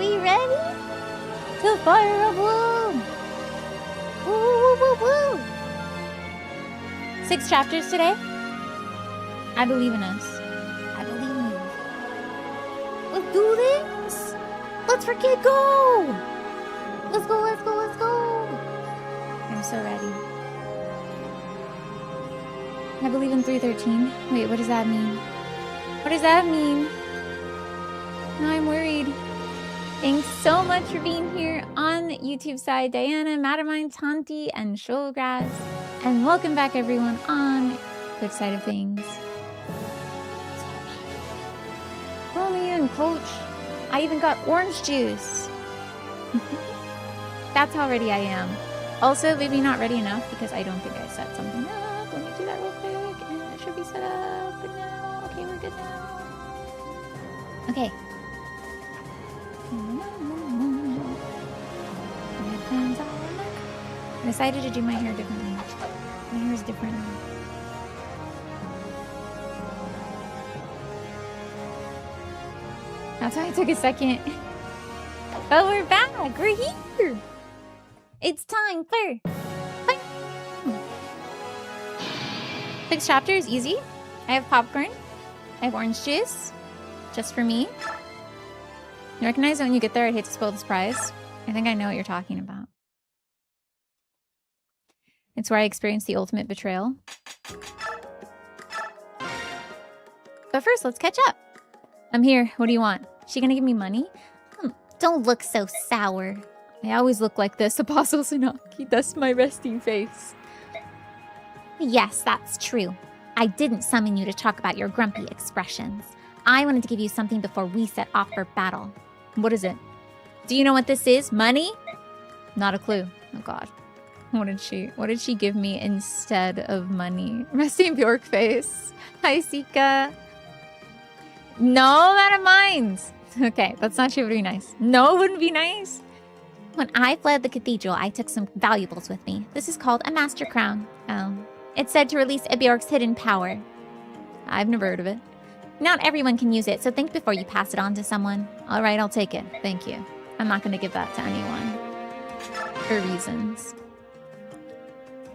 we ready to fire a bloom? Woo, woo, woo, woo. 6 chapters today. I believe in us. I believe in you. Let's do this. Let's freaking go. Let's go, let's go, let's go. I'm so ready. I believe in 313. Wait, what does that mean? What does that mean? I'm worried. Thanks so much for being here on the YouTube side, Diana, Matamine, Tanti, and Shoalgrass. And welcome back, everyone, on Twitch side of things. Pull me in, coach. I even got orange juice. That's how ready I am. Also, maybe not ready enough because I don't think I set something up. Let me do that real quick, and it should be set up. But now, okay, we're good now. Okay. I decided to do my hair differently. My hair is different now. That's why it took a second. But we're back. We're here. It's time for 6 chapters, easy. I have popcorn. I have orange juice. Just for me. You recognize it when you get there. I'd hate to spoil the surprise. I think I know what you're talking about. It's where I experienced the ultimate betrayal. But first, let's catch up. I'm here. What do you want? She gonna give me money? Don't look so sour. I always look like this, Apostle Sanaki. That's my resting face. Yes, that's true. I didn't summon you to talk about your grumpy expressions. I wanted to give you something before we set off for battle. What is it? Do you know what this is? Money? Not a clue. Oh god. What did she give me instead of money? Resting Bjork face. Hi, Sika. No, that minds. Okay, that's not sure would be nice. No, it wouldn't be nice. When I fled the cathedral, I took some valuables with me. This is called a master crown. Oh. It's said to release Bjork's hidden power. I've never heard of it. Not everyone can use it, so think before you pass it on to someone. All right, I'll take it. Thank you. I'm not going to give that to anyone. For reasons.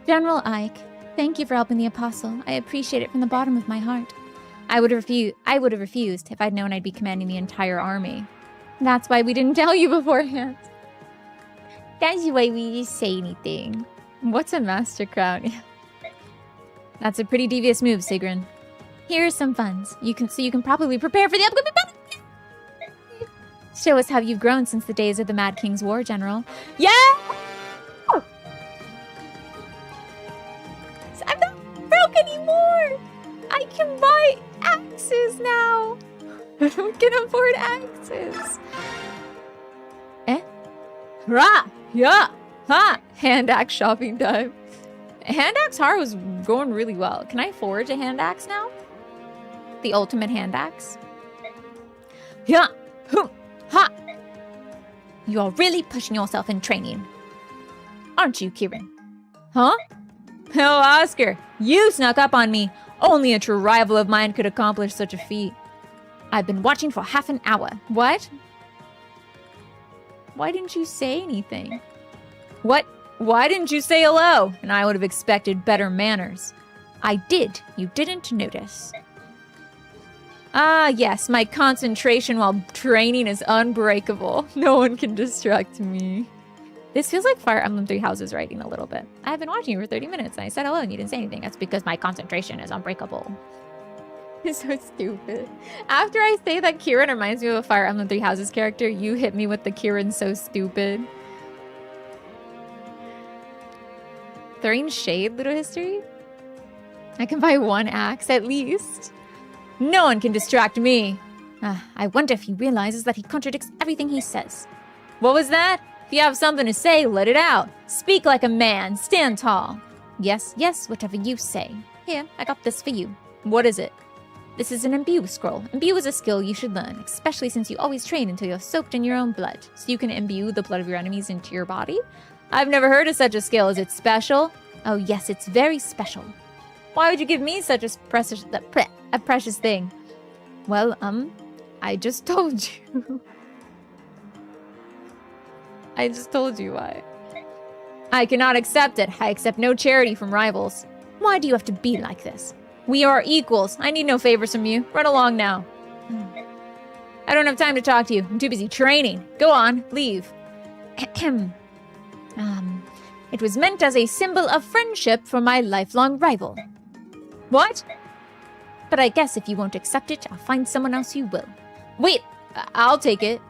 General Ike, thank you for helping the Apostle. I appreciate it from the bottom of my heart. I would have refused if I'd known I'd be commanding the entire army. That's why we didn't tell you beforehand. That's why we didn't say anything. What's a master crown? That's a pretty devious move, Sigrun. Here are some funds. You can probably prepare for the upcoming battle. Show us how you've grown since the days of the Mad King's War, General. Yeah! I'm not broke anymore! I can buy axes now! We can afford axes! Eh? Rah! Yeah! Ha! Hand axe shopping time. Hand axe Har was going really well. Can I forge a hand axe now? The ultimate hand axe? Yeah! Hum! Ha! You are really pushing yourself in training. Aren't you, Kieran? Huh? Oh, Oscar, you snuck up on me. Only a true rival of mine could accomplish such a feat. I've been watching for half an hour. What? Why didn't you say anything? What? Why didn't you say hello? And I would have expected better manners. I did. You didn't notice. Ah, yes, my concentration while training is unbreakable. No one can distract me. This feels like Fire Emblem 3 Houses writing a little bit. I've been watching you for 30 minutes and I said hello and you didn't say anything. That's because my concentration is unbreakable. It's so stupid. After I say that Kieran reminds me of a Fire Emblem 3 Houses character, you hit me with the Kieran's so stupid. Throwing shade, Little History? I can buy 1 axe at least. No one can distract me. I wonder if he realizes that he contradicts everything he says. What was that? If you have something to say, let it out. Speak like a man. Stand tall. Yes, yes, whatever you say. Here, I got this for you. What is it? This is an imbue scroll. Imbue is a skill you should learn, especially since you always train until you're soaked in your own blood, so you can imbue the blood of your enemies into your body. I've never heard of such a skill. Is it special? Oh yes, it's very special. Why would you give me such a precious thing? Well, I just told you. I just told you why. I cannot accept it. I accept no charity from rivals. Why do you have to be like this? We are equals. I need no favors from you. Run along now. I don't have time to talk to you. I'm too busy training. Go on, leave. It was meant as a symbol of friendship for my lifelong rival. What? But I guess if you won't accept it, I'll find someone else who will. Wait, I'll take it.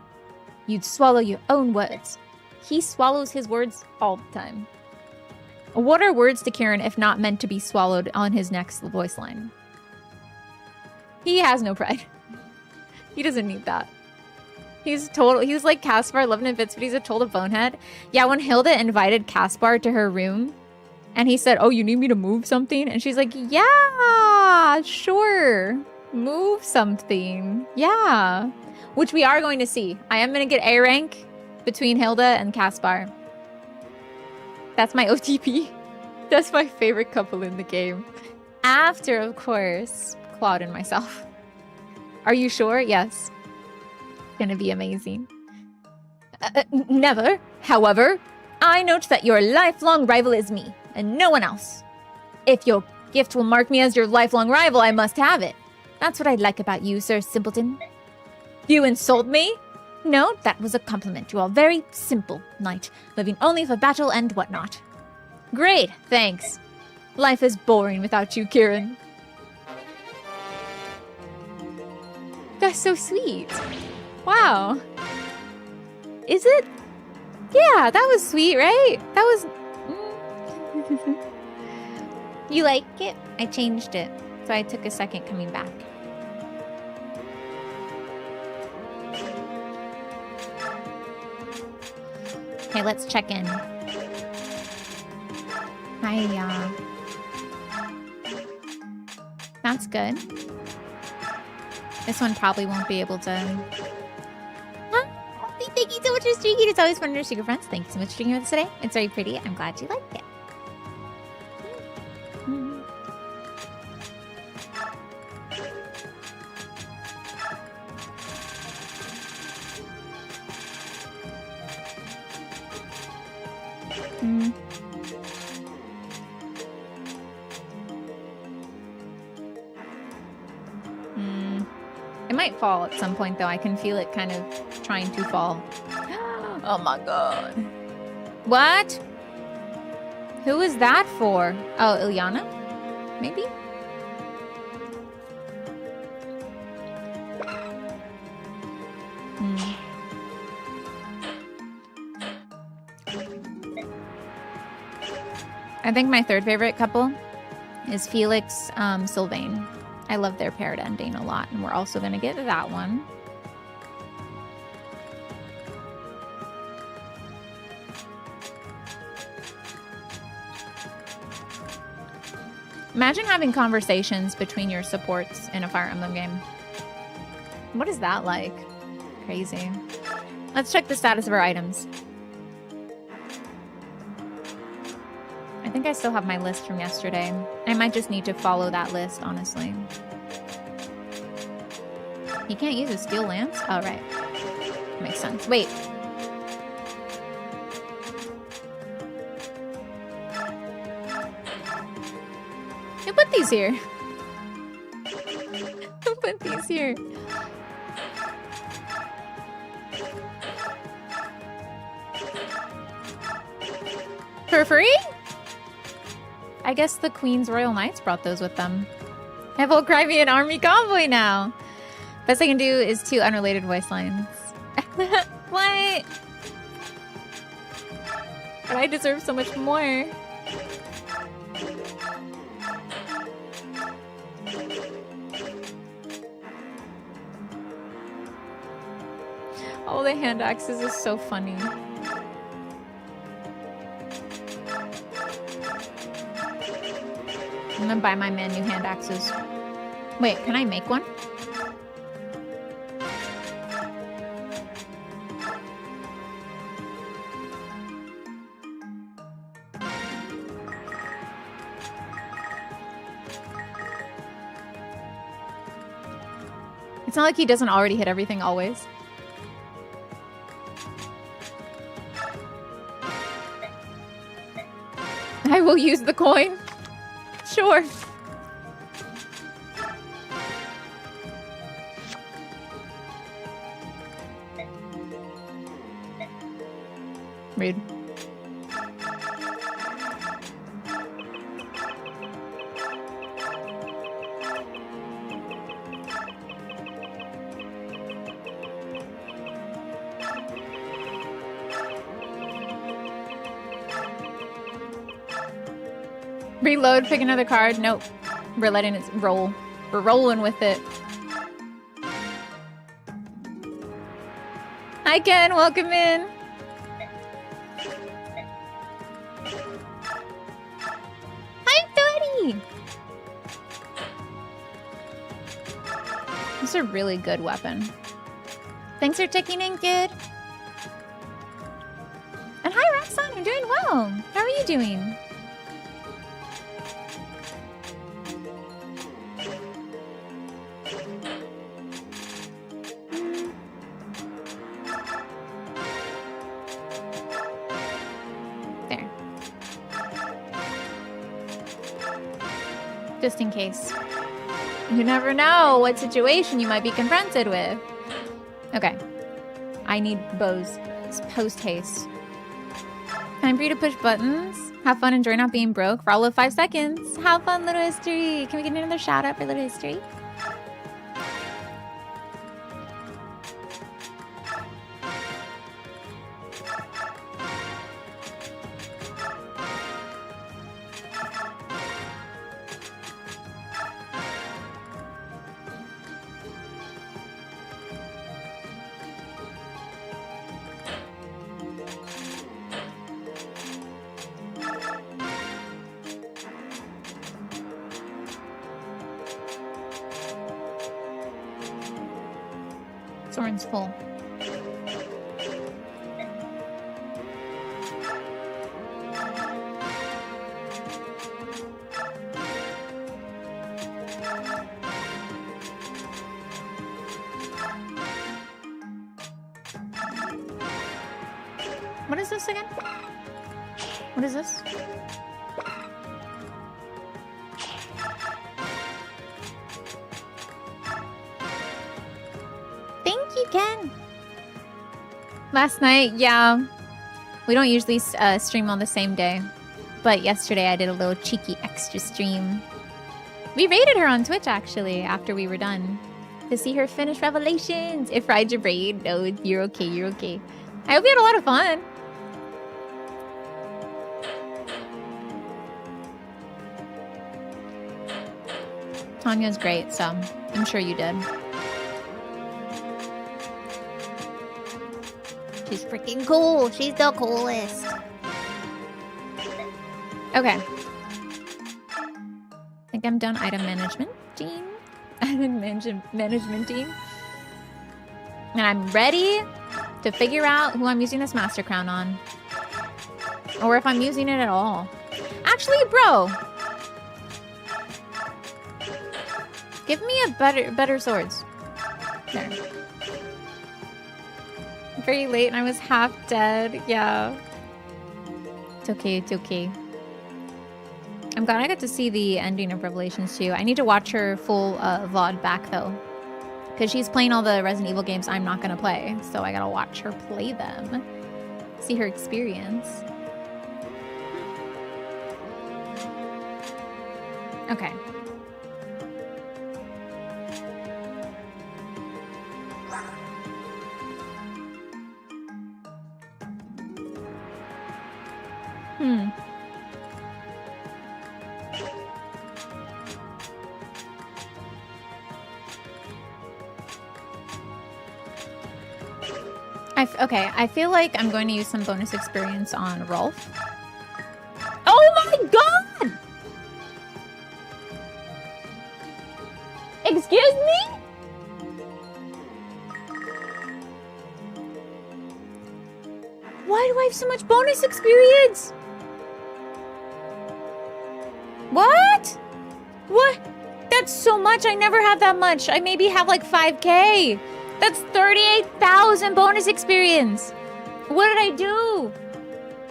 You'd swallow your own words. He swallows his words all the time. What are words to Kieran if not meant to be swallowed on his next voice line? He has no pride. He doesn't need that. He's like Caspar, loving it bits, but he's a total bonehead. Yeah, when Hilda invited Caspar to her room, and he said, "Oh, you need me to move something?" And she's like, "Yeah, sure. Move something. Yeah." Which we are going to see. I am going to get A rank between Hilda and Caspar. That's my OTP. That's my favorite couple in the game. After, of course, Claude and myself. Are you sure? Yes. Gonna be amazing. Never. However, I note that your lifelong rival is me, and no one else. If your gift will mark me as your lifelong rival, I must have it. That's what I like about you, Sir Simpleton. You insult me? No, that was a compliment. You are very simple knight, living only for battle and whatnot. Great, thanks. Life is boring without you, Kieran. That's so sweet. Wow. Is it? Yeah, that was sweet, right? That was... You like it? I changed it, so I took a second coming back. Okay, let's check in. That's good. This one probably won't be able to... Huh? Thank you so much for streaking. It's always fun to streak with friends. Thank you so much for streaking with us today. It's very pretty. I'm glad you liked it. It might fall at some point, though. I can feel it kind of trying to fall. Oh my god. What? Who is that for? Oh, Ilyana? Maybe? I think my third favorite couple is Felix, Sylvain. I love their paired ending a lot, and we're also going to get that one. Imagine having conversations between your supports in a Fire Emblem game. What is that like? Crazy. Let's check the status of our items. I think I still have my list from yesterday. I might just need to follow that list, honestly. You can't use a steel lance? Oh, right. Makes sense. Wait. Who put these here? Who put these here? For free? I guess the Queen's Royal Knights brought those with them. I have a Crimean army convoy now. Best I can do is 2 unrelated voice lines. What? But I deserve so much more. Oh, the hand axes is so funny. I'm gonna buy my man new hand axes. Wait, can I make one? It's not like he doesn't already hit everything always. I will use the coin. Sure. Rude. Reload, pick another card. Nope. We're letting it roll. We're rolling with it. Hi, Ken. Welcome in. Hi, Daddy. This is a really good weapon. Thanks for checking in, kid. And hi, Roxanne. I'm doing well. How are you doing? Just in case. You never know what situation you might be confronted with. Okay. I need bows. It's post-haste. Time for you to push buttons. Have fun, enjoy not being broke for all of 5 seconds. Have fun, Little History. Can we get another shout out for Little History? Soren's full. What is this again? What is this? Thank you, Ken. Last night, yeah. We don't usually stream on the same day. But yesterday I did a little cheeky extra stream. We raided her on Twitch, actually, after we were done. To see her finish Revelations. It fried your brain. No, you're okay, you're okay. I hope you had a lot of fun. Tanya's great, so I'm sure you did. She's freaking cool. She's the coolest. Okay. I think I'm done item management team. Item management team. And I'm ready to figure out who I'm using this Master Crown on. Or if I'm using it at all. Actually, bro. Give me a better swords. There. Very late and I was half dead. Yeah. It's okay, it's okay. I'm glad I got to see the ending of Revelations too. I need to watch her full VOD back though. Because she's playing all the Resident Evil games I'm not going to play. So I gotta watch her play them. See her experience. Okay. Okay, I feel like I'm going to use some bonus experience on Rolf. Oh my god! Excuse me? Why do I have so much bonus experience? What? What? That's so much. I never have that much. I maybe have like 5K. That's 38,000 bonus experience. What did I do?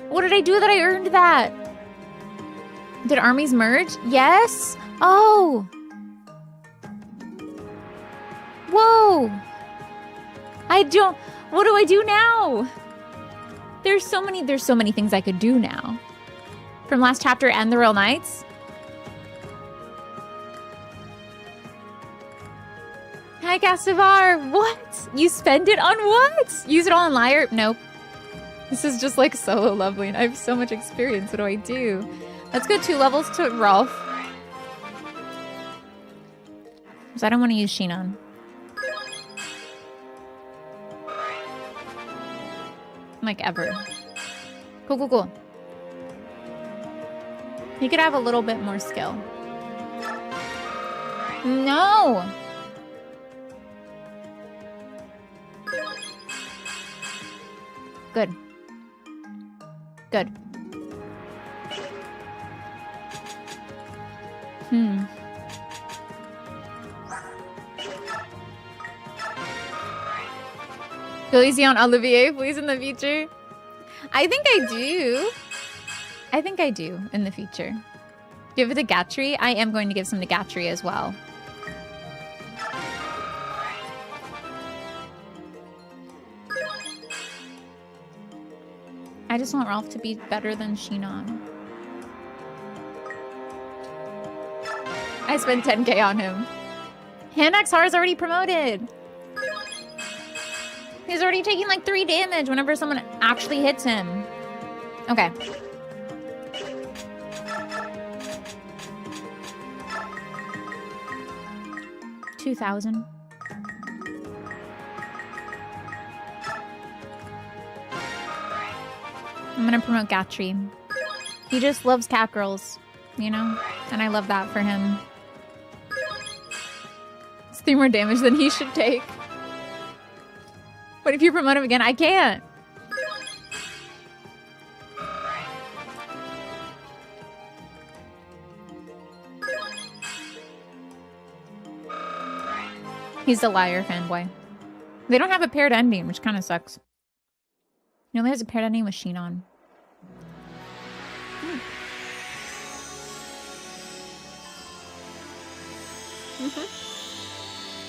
What did I do that I earned that? Did armies merge? Yes. Oh. Whoa. I don't... What do I do now? There's so many things I could do now. From last chapter and the Royal Knights. Hi, Castivar. What? You spend it on what? Use it all on Liar? Nope. This is just like solo lovely, and I have so much experience. What do I do? Let's go 2 levels to Rolf. Because I don't want to use Shinon. Like, ever. Cool, cool, cool. He could have a little bit more skill. No! Good. Good. Go easy on Olivier, please, in the future. I think I do. I think I do in the future. Give it to Gatry. I am going to give some to Gatry as well. I just want Rolf to be better than Shinon. I spent 10k on him. Hanaxar is already promoted. He's already taking like 3 damage whenever someone actually hits him. Okay. $2,000. I'm gonna promote Gatry. He just loves cat girls, you know? And I love that for him. It's 3 more damage than he should take. But if you promote him again, I can't. He's the liar fanboy. They don't have a paired ending, which kind of sucks. He only has a paired ending with Shinon.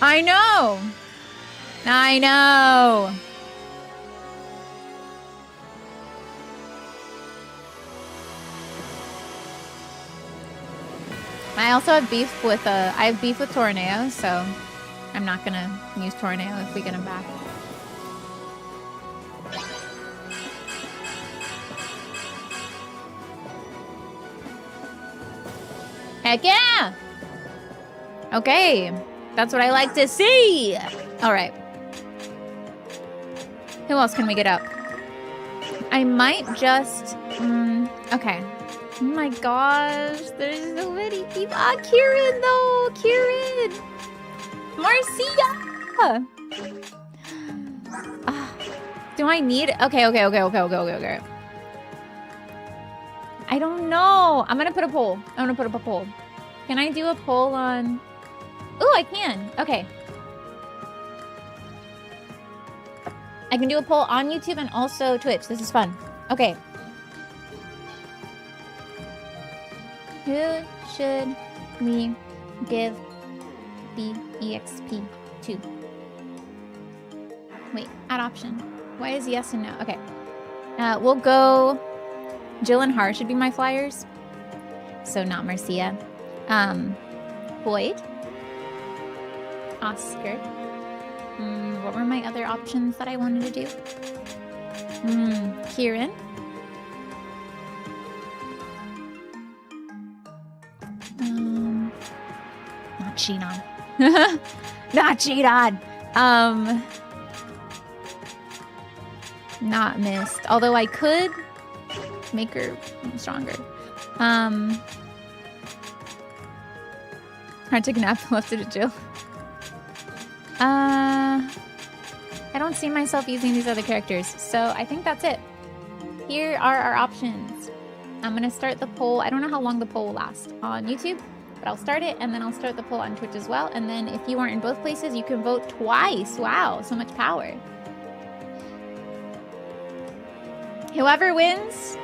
I know! I know! I also have beef with, I have beef with Torneo, so I'm not gonna use Torneo if we get him back. Heck yeah! Okay, that's what I like to see! Alright. Who else can we get up? I might just... okay. Oh my gosh, there's so many people. Ah, Kieran though! Kieran! Marcia! Do I need... Okay. I don't know. I'm gonna put a poll. I'm gonna put up a poll. Can I do a poll on... Ooh, I can. Okay. I can do a poll on YouTube and also Twitch. This is fun. Okay. Who should we give the EXP to? Wait, add option. Why is yes and no? Okay. We'll go... Jill and Har should be my flyers. So not Marcia. Boyd. Oscar. What were my other options that I wanted to do? Kieran. Not Shinon. Not Shinon. Not Mist. Although I could make her stronger. I took a nap, left it at Jill. I don't see myself using these other characters, so I think that's it. Here are our options. I'm gonna start the poll. I don't know how long the poll will last on YouTube, but I'll start it, and then I'll start the poll on Twitch as well. And then if you aren't in both places, you can vote twice. Wow, so much power. Whoever wins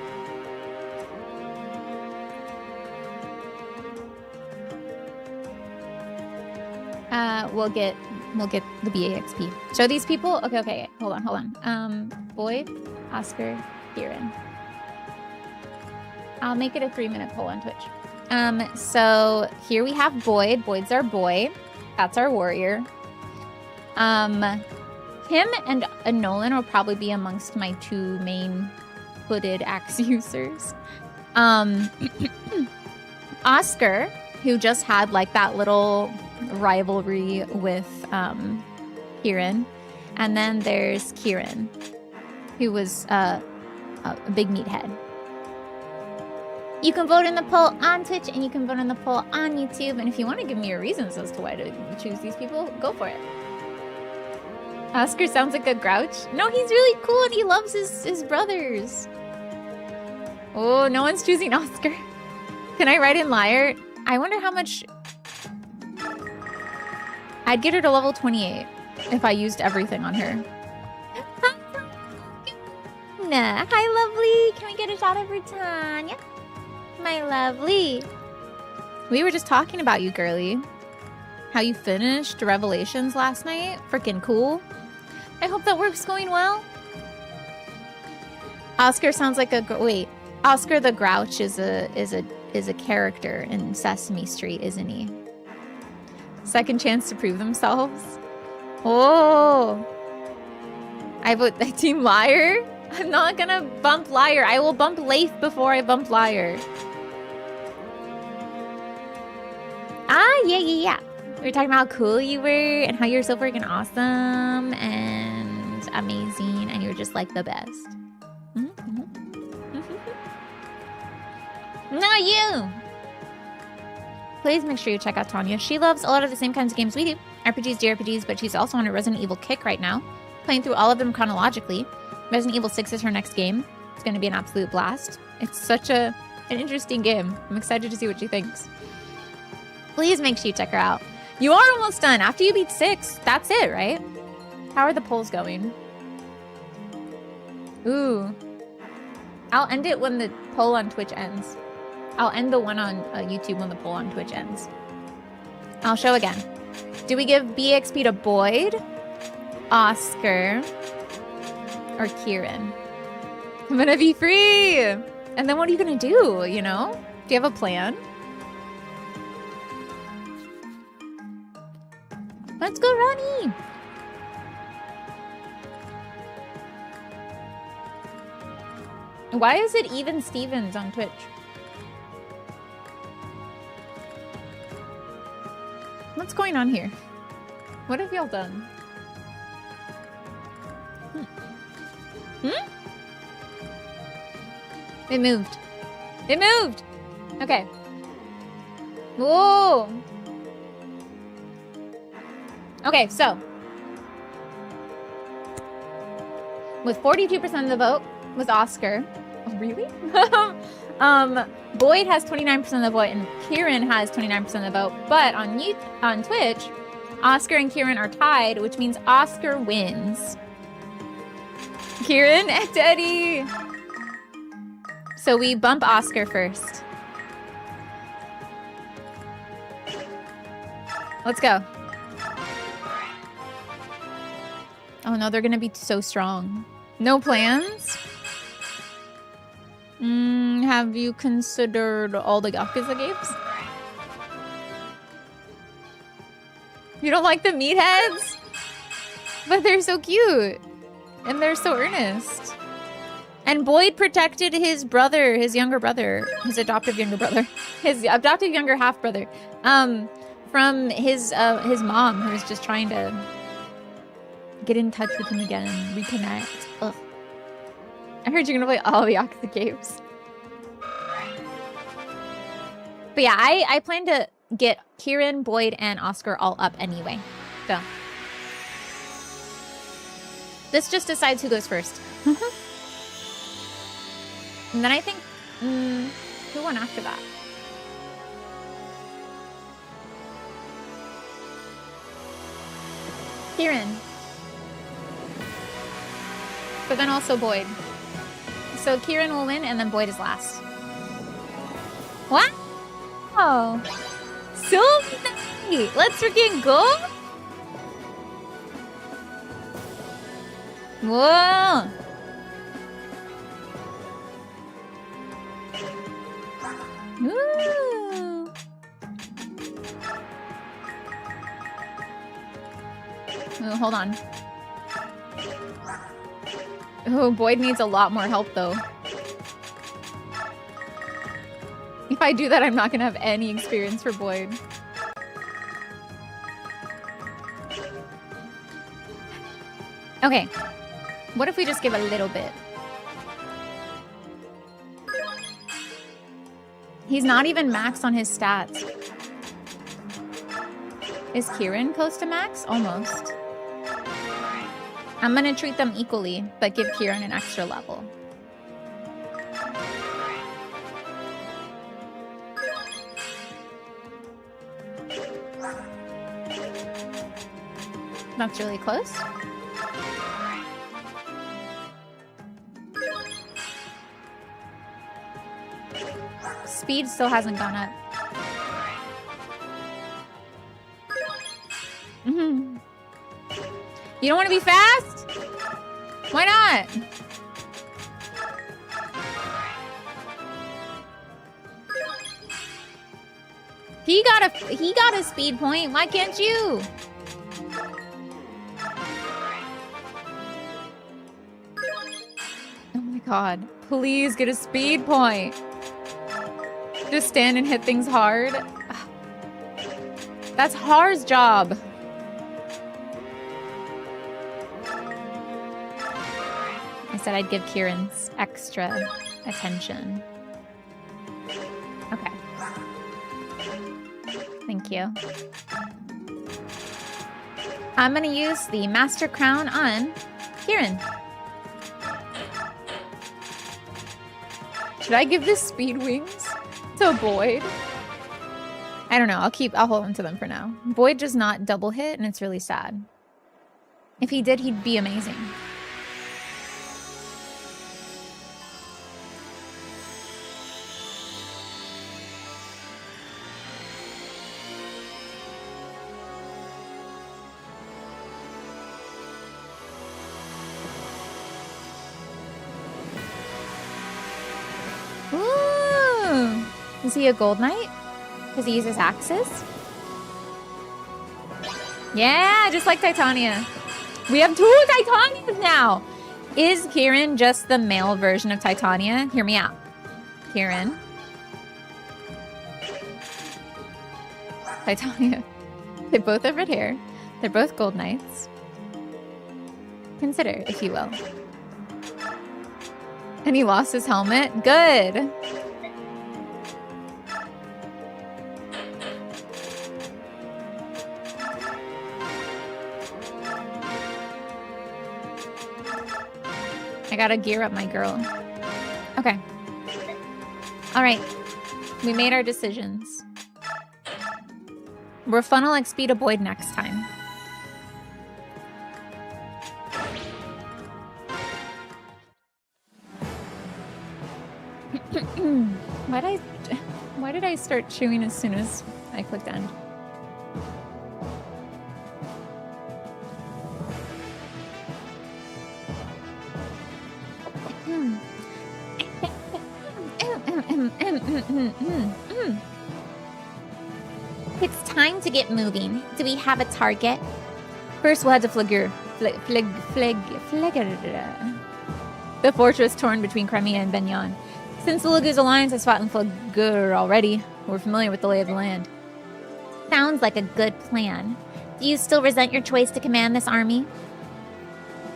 we'll get the BAXP. So these people, okay, hold on. Boyd, Oscar, Kieran. I'll make it a 3-minute poll on Twitch. So here we have Boyd. Boyd's our boy. That's our warrior. Him and Nolan will probably be amongst my 2 main hooded axe users. Oscar, who just had like that little rivalry with Kieran, and then there's Kieran, who was a big meathead. You can vote in the poll on Twitch and you can vote in the poll on YouTube, and if you want to give me your reasons as to why to choose these people, go for it. Oscar sounds like a grouch. No, he's really cool and he loves his brothers. Oh, no one's choosing Oscar. Can I write in liar? I wonder how much... I'd get her to level 28 if I used everything on her. Nah. Hi, lovely. Can we get a shot of Britannia? My lovely. We were just talking about you, girly. How you finished Revelations last night. Freaking cool. I hope that work's going well. Oscar sounds like a... Wait. Oscar the Grouch is a character in Sesame Street, isn't he? Second chance to prove themselves. Oh. I vote Team Liar. I'm not gonna bump Liar. I will bump Leif before I bump Liar. Ah, yeah. We were talking about how cool you were and how you're so freaking awesome and amazing and you're just like the best. No, you! Please make sure you check out Tanya. She loves a lot of the same kinds of games we do. RPGs, JRPGs, but she's also on a Resident Evil kick right now. Playing through all of them chronologically. Resident Evil 6 is her next game. It's going to be an absolute blast. It's such an interesting game. I'm excited to see what she thinks. Please make sure you check her out. You are almost done. After you beat 6, that's it, right? How are the polls going? Ooh. I'll end it when the poll on Twitch ends. I'll end the one on YouTube when the poll on Twitch ends. I'll show again. Do we give BXP to Boyd, Oscar, or Kieran? I'm gonna be free! And then what are you gonna do, you know? Do you have a plan? Let's go, Ronnie! Why is it Even Stevens on Twitch? What's going on here? What have y'all done? It moved. It moved! Okay. Whoa! Okay, so. With 42% of the vote was Oscar. Oh, really? Boyd has 29% of the vote and Kieran has 29% of the vote. But on Twitch, Oscar and Kieran are tied, which means Oscar wins. Kieran and Eddie. So we bump Oscar first. Let's go. Oh no, they're gonna be so strong. No plans? Have you considered all the Yakuza games? You don't like the meatheads? But they're so cute. And they're so earnest. And Boyd protected his brother, his younger brother, his adoptive younger brother, his adoptive younger half brother, from his mom, who was just trying to get in touch with him again and reconnect. Ugh. I heard you're gonna play all the Yakuza games. But yeah, I plan to get Kieran, Boyd, and Oscar all up anyway. So this just decides who goes first. And then I think, who went after that? Kieran. But then also Boyd. So Kieran will win and then Boyd is last. What? Oh. So Let's freaking go. Whoa. Ooh. Oh, hold on. Oh, Boyd needs a lot more help, though. If I do that, I'm not gonna have any experience for Boyd. Okay. What if we just give a little bit? He's not even maxed on his stats. Is Kieran close to max? Almost. I'm gonna treat them equally, but give Kieran an extra level. That's really close. Speed still hasn't gone up. Mm-hmm. You don't want to be fast? Why not? He got a speed point. Why can't you? Oh my god. Please get a speed point. Just stand and hit things hard. That's Har's job. I said I'd give Kieran's extra attention. Okay. Thank you. I'm gonna use the Master Crown on Kieran. Should I give this speed wings to Boyd? I don't know. I'll hold on to them for now. Boyd does not double hit, and it's really sad. If he did, he'd be amazing. Ooh. Is he a gold knight? Because he uses axes? Yeah, just like Titania. We have 2 Titanias now! Is Kieran just the male version of Titania? Hear me out. Kieran. Titania. They both have red hair. They're both gold knights. Consider, if you will. And he lost his helmet? Good! I gotta gear up my girl. Okay. Alright. We made our decisions. We're funnel XP to Boyd next time. Why did I start chewing as soon as I clicked end? It's time to get moving. Do we have a target? First, we'll head to the fortress torn between Crimea and Begnion. Since the Lagu's alliance has fought in Flagur already, we're familiar with the lay of the land. Sounds like a good plan. Do you still resent your choice to command this army?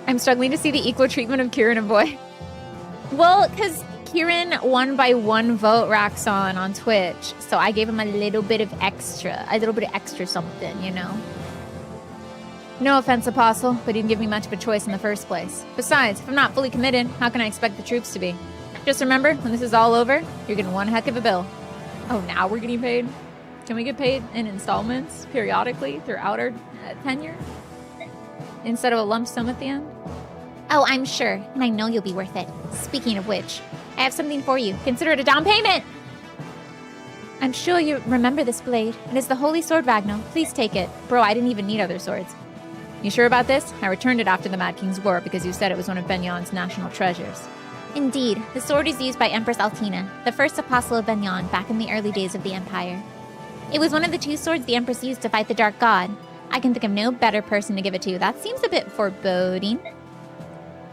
I'm struggling to see the equal treatment of Kieran and Boyd. Well, because Kieran won by 1 vote, Raxon, on Twitch. So I gave him a little bit of extra something, you know? No offense, Apostle, but he didn't give me much of a choice in the first place. Besides, if I'm not fully committed, how can I expect the troops to be? Just remember, when this is all over, you're getting one heck of a bill. Oh, now we're getting paid? Can we get paid in installments periodically throughout our tenure? Instead of a lump sum at the end? Oh, I'm sure, and I know you'll be worth it. Speaking of which, I have something for you. Consider it a down payment! I'm sure you remember this blade. It is the holy sword, Ragnar. Please take it. Bro, I didn't even need other swords. You sure about this? I returned it after the Mad King's War because you said it was one of Begnion's national treasures. Indeed. The sword is used by Empress Altina, the first apostle of Begnion back in the early days of the Empire. It was one of the 2 swords the Empress used to fight the Dark God. I can think of no better person to give it to. That seems a bit foreboding.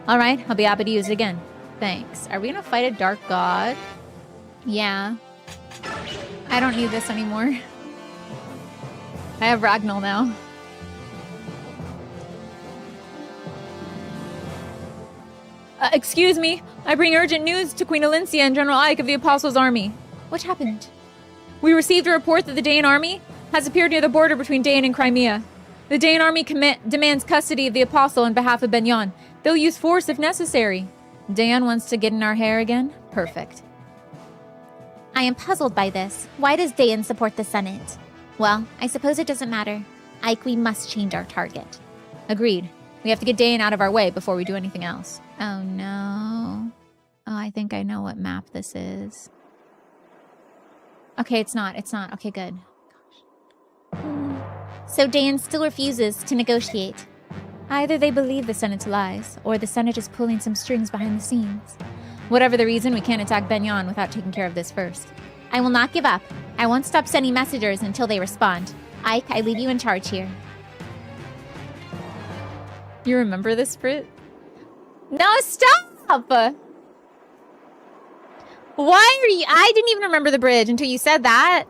Alright, I'll be happy to use it again. Thanks. Are we gonna fight a Dark God? Yeah. I don't need this anymore. I have Ragnar now. Excuse me. I bring urgent news to Queen Alincia and General Ike of the Apostles' Army. What happened? We received a report that the Daen army has appeared near the border between Daen and Crimea. The Daen army demands custody of the Apostle on behalf of Begnion. They'll use force if necessary. Daen wants to get in our hair again? Perfect. I am puzzled by this. Why does Daen support the Senate? Well, I suppose it doesn't matter. Ike, we must change our target. Agreed. We have to get Daen out of our way before we do anything else. Oh, no. Oh, I think I know what map this is. Okay, it's not. It's not. Okay, good. Gosh. So Daen still refuses to negotiate. Either they believe the Senate's lies, or the Senate is pulling some strings behind the scenes. Whatever the reason, we can't attack Begnion without taking care of this first. I will not give up. I won't stop sending messengers until they respond. Ike, I leave you in charge here. You remember this, Brit? No, stop! Why are you... I didn't even remember the bridge until you said that.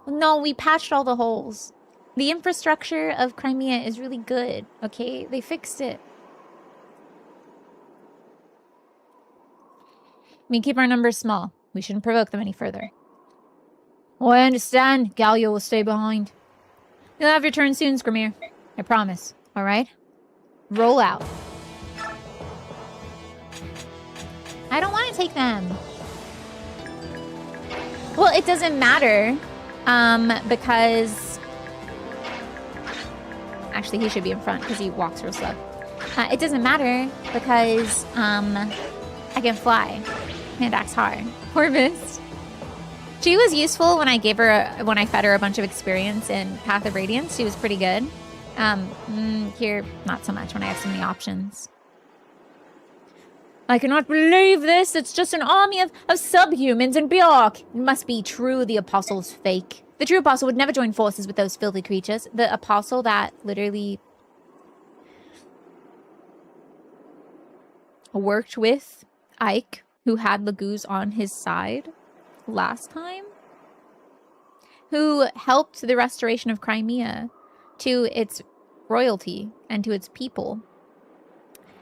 No, we patched all the holes. The infrastructure of Crimea is really good, okay? They fixed it. We keep our numbers small. We shouldn't provoke them any further. Oh, I understand. Gallia will stay behind. You'll have your turn soon, Skrimir. I promise. All right? Roll out. I don't want to take them. Well, it doesn't matter. Because... Actually, he should be in front because he walks real slow. It doesn't matter because, I can fly. Hand axe hard. Poor Mist. She was useful when I gave her, when I fed her a bunch of experience in Path of Radiance. She was pretty good. Here, not so much when I have so many options. I cannot believe this. It's just an army of subhumans in Bjork. It must be true the Apostle's fake. The true Apostle would never join forces with those filthy creatures. The Apostle that literally worked with Ike, who had Laguz on his side last time, who helped the restoration of Crimea to its royalty and to its people.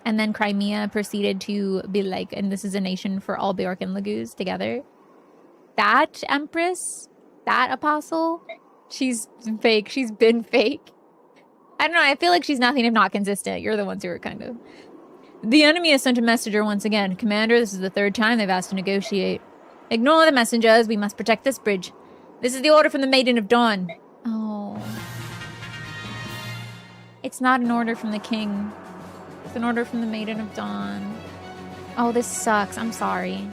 And then Crimea proceeded to be like, and this is a nation for all Bjork and Laguz together. That Empress, that Apostle, she's fake. She's been fake. I don't know. I feel like she's nothing if not consistent. You're the ones who are kind of... The enemy has sent a messenger once again. Commander, this is the 3rd time they've asked to negotiate. Ignore the messengers. We must protect this bridge. This is the order from the Maiden of Dawn. Oh. It's not an order from the king. It's an order from the Maiden of Dawn. Oh, this sucks. I'm sorry.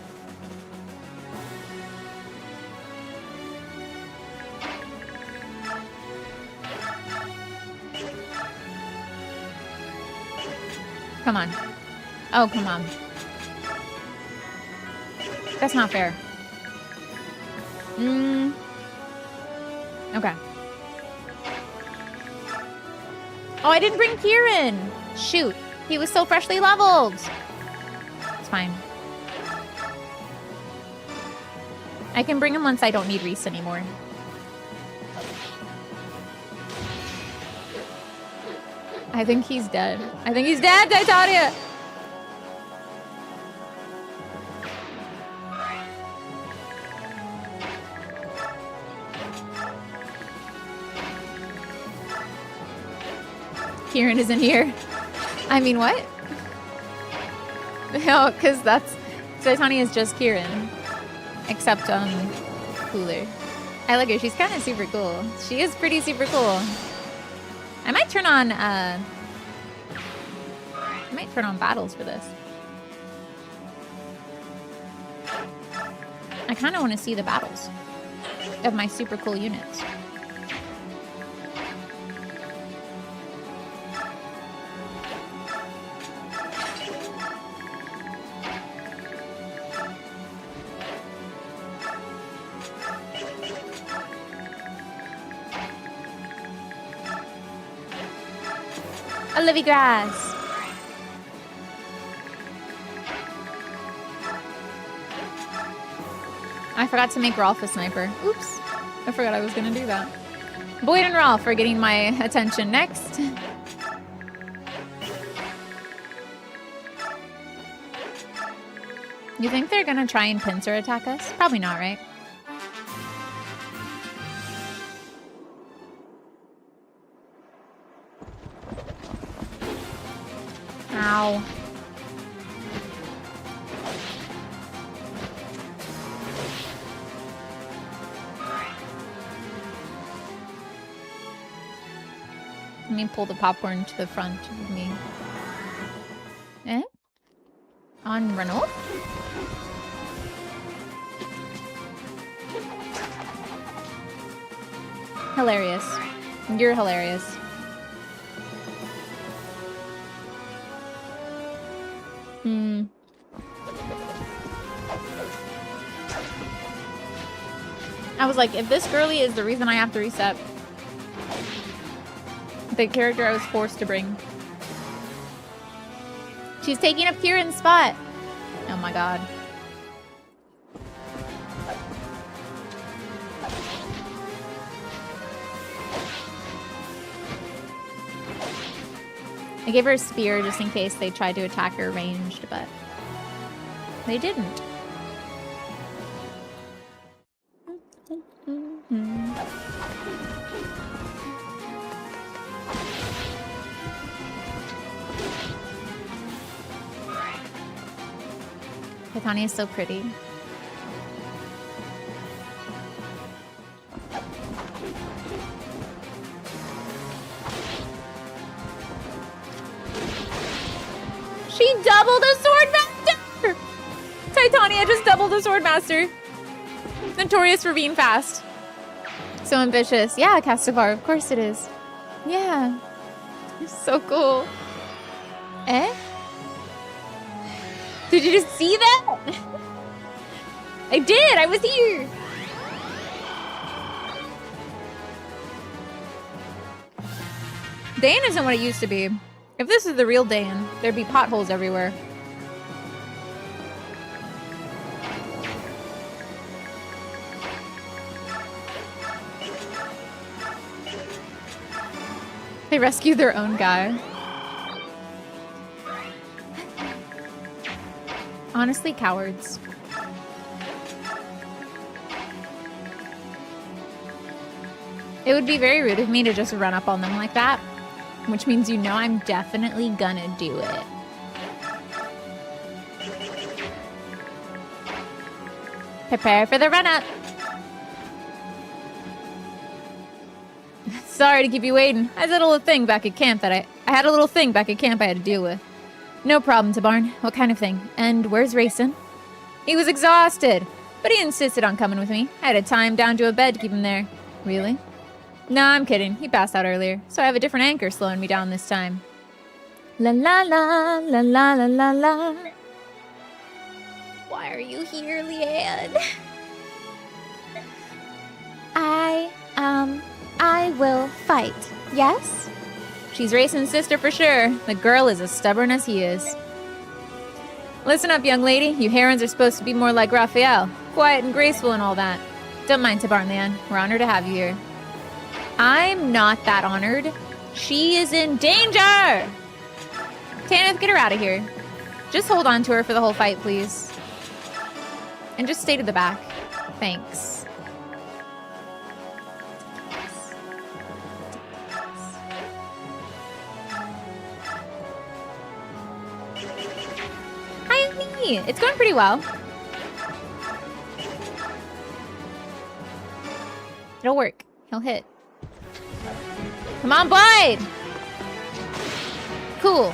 Come on. Oh, come on. That's not fair. Okay. Oh, I didn't bring Kieran. Shoot. He was so freshly leveled. It's fine. I can bring him once I don't need Reese anymore. I think he's dead. I think he's dead, Titania! Kieran isn't here. I mean, what? No, because that's... Titania is just Kieran. Except, cooler. I like her. She's kind of super cool. She is pretty super cool. I might turn on, battles for this. I kind of want to see the battles of my super cool units. A livy grass. I forgot to make Rolf a sniper. Oops. I forgot I was gonna do that. Boyd and Rolf are getting my attention next. You think they're gonna try and pincer attack us? Probably not, right? Ow. Let me pull the popcorn to the front of me. Eh? On Renault? Hilarious. You're hilarious. I was like, if this girly is the reason I have to reset the character I was forced to bring. She's taking up Kieran's spot. Oh my god. I gave her a spear just in case they tried to attack her ranged, but they didn't. Titania is so pretty. She doubled a Swordmaster! Titania just doubled a Swordmaster. Notorious for being fast. So ambitious. Yeah, Castivar, of course it is. Yeah. So cool. Eh? Did you just see that? I did! I was here! Dayan isn't what it used to be. If this is the real Dayan, there'd be potholes everywhere. They rescued their own guy. Honestly, cowards. It would be very rude of me to just run up on them like that, which means you know I'm definitely gonna do it. Prepare for the run-up. Sorry to keep you waiting. I had a little thing back at camp that I had a little thing back at camp I had to deal with. No problem, Tabarn. What kind of thing? And where's Rayson? He was exhausted, but he insisted on coming with me. I had to tie him down to a bed to keep him there. Really? No, I'm kidding. He passed out earlier, so I have a different anchor slowing me down this time. La la la la la la la la. Why are you here, Leanne? I will fight. Yes? She's Rayson's sister for sure. The girl is as stubborn as he is. Listen up, young lady. You herons are supposed to be more like Raphael. Quiet and graceful and all that. Don't mind Tabarn, Leanne. We're honored to have you here. I'm not that honored. She is in danger! Tanith, get her out of here. Just hold on to her for the whole fight, please. And just stay to the back. Thanks. It's going pretty well. It'll work. He'll hit. Come on, Boyd! Cool.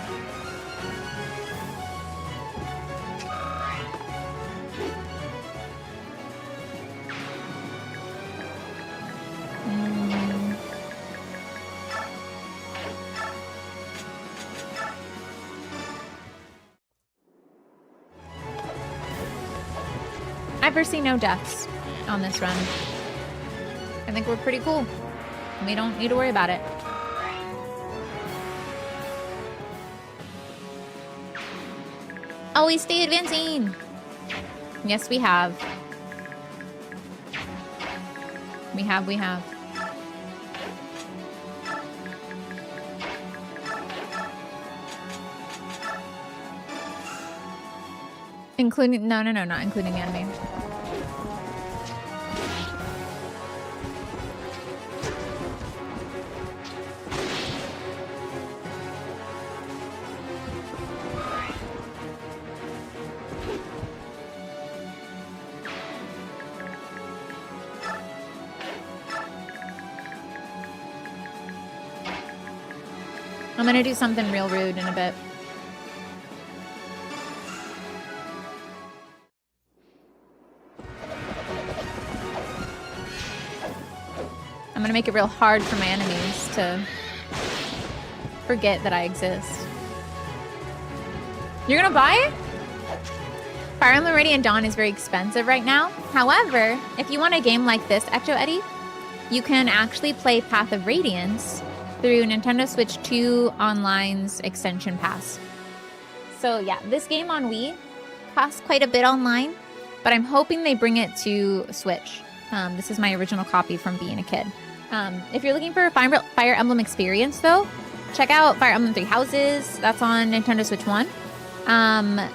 ever see no deaths on this run. I think we're pretty cool. We don't need to worry about it. Always stay advancing. Yes, we have. We have. Including, no, not including the enemy. I'm gonna do something real rude in a bit. I'm gonna make it real hard for my enemies to forget that I exist. You're gonna buy it? Fire Emblem Radiant Dawn is very expensive right now. However, if you want a game like this, Ecto Eddie, you can actually play Path of Radiance through Nintendo Switch 2 Online's extension pass. So yeah, this game on Wii costs quite a bit online, but I'm hoping they bring it to Switch. This is my original copy from being a kid. If you're looking for a Fire Emblem experience though, check out Fire Emblem 3 Houses. That's on Nintendo Switch 1.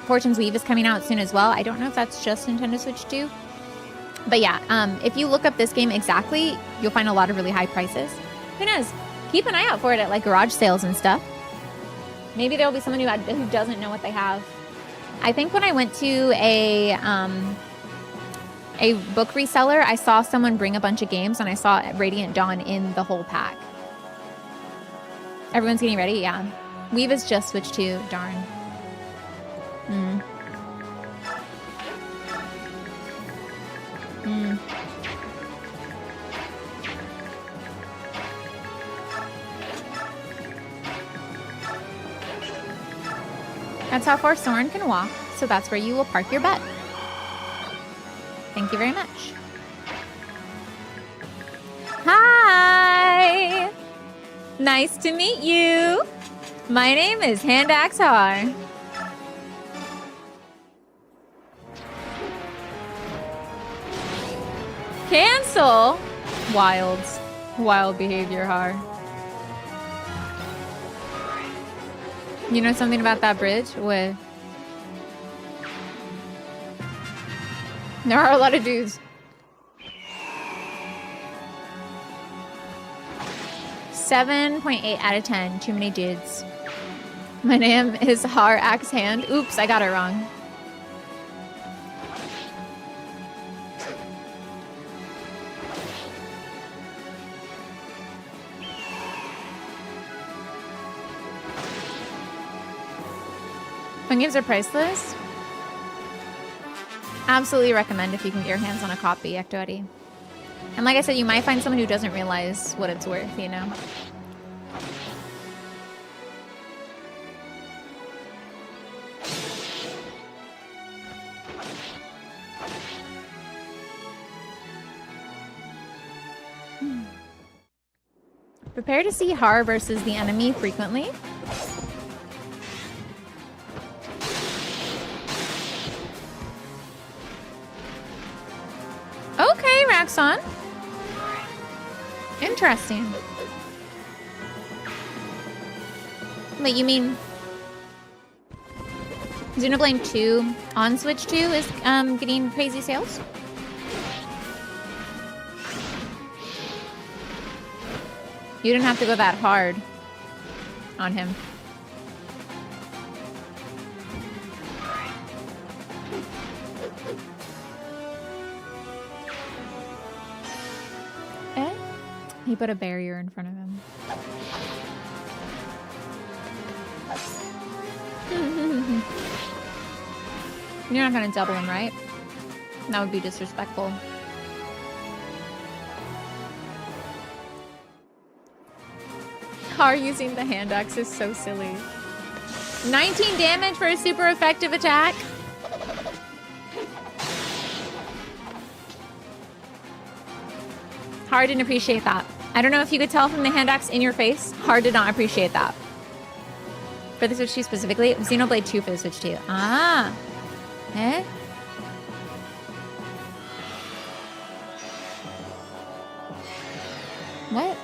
Fortune's Weave is coming out soon as well. I don't know if that's just Nintendo Switch 2. But yeah, if you look up this game exactly, you'll find a lot of really high prices. Who knows? Keep an eye out for it at like garage sales and stuff. Maybe there'll be someone who doesn't know what they have. I think when I went to a book reseller, I saw someone bring a bunch of games and I saw Radiant Dawn in the whole pack. Everyone's getting ready? Yeah. Weave is just Switch 2. Darn. That's how far Soren can walk, so that's where you will park your bet. Thank you very much. Hi! Nice to meet you. My name is Hand Axe Har. Cancel? Wild behavior, Har. You know something about that bridge? What? There are a lot of dudes. 7.8 out of 10. Too many dudes. My name is Har Axe Hand. Oops, I got it wrong. Fun games are priceless. Absolutely recommend if you can get your hands on a copy, Ecto Eddie. And like I said, you might find someone who doesn't realize what it's worth, you know? Prepare to see Har versus the enemy frequently. Okay, Raxon. Interesting. Wait, you mean Xenoblade 2 on Switch 2 is getting crazy sales? You didn't have to go that hard on him. Eh? He put a barrier in front of him. You're not gonna double him, right? That would be disrespectful. Har using the hand axe is so silly. 19 damage for a super effective attack. Hard didn't appreciate that. I don't know if you could tell from the hand axe in your face. Hard did not appreciate that. For the Switch 2 specifically, Xenoblade 2 for the Switch 2. Ah. Eh? What?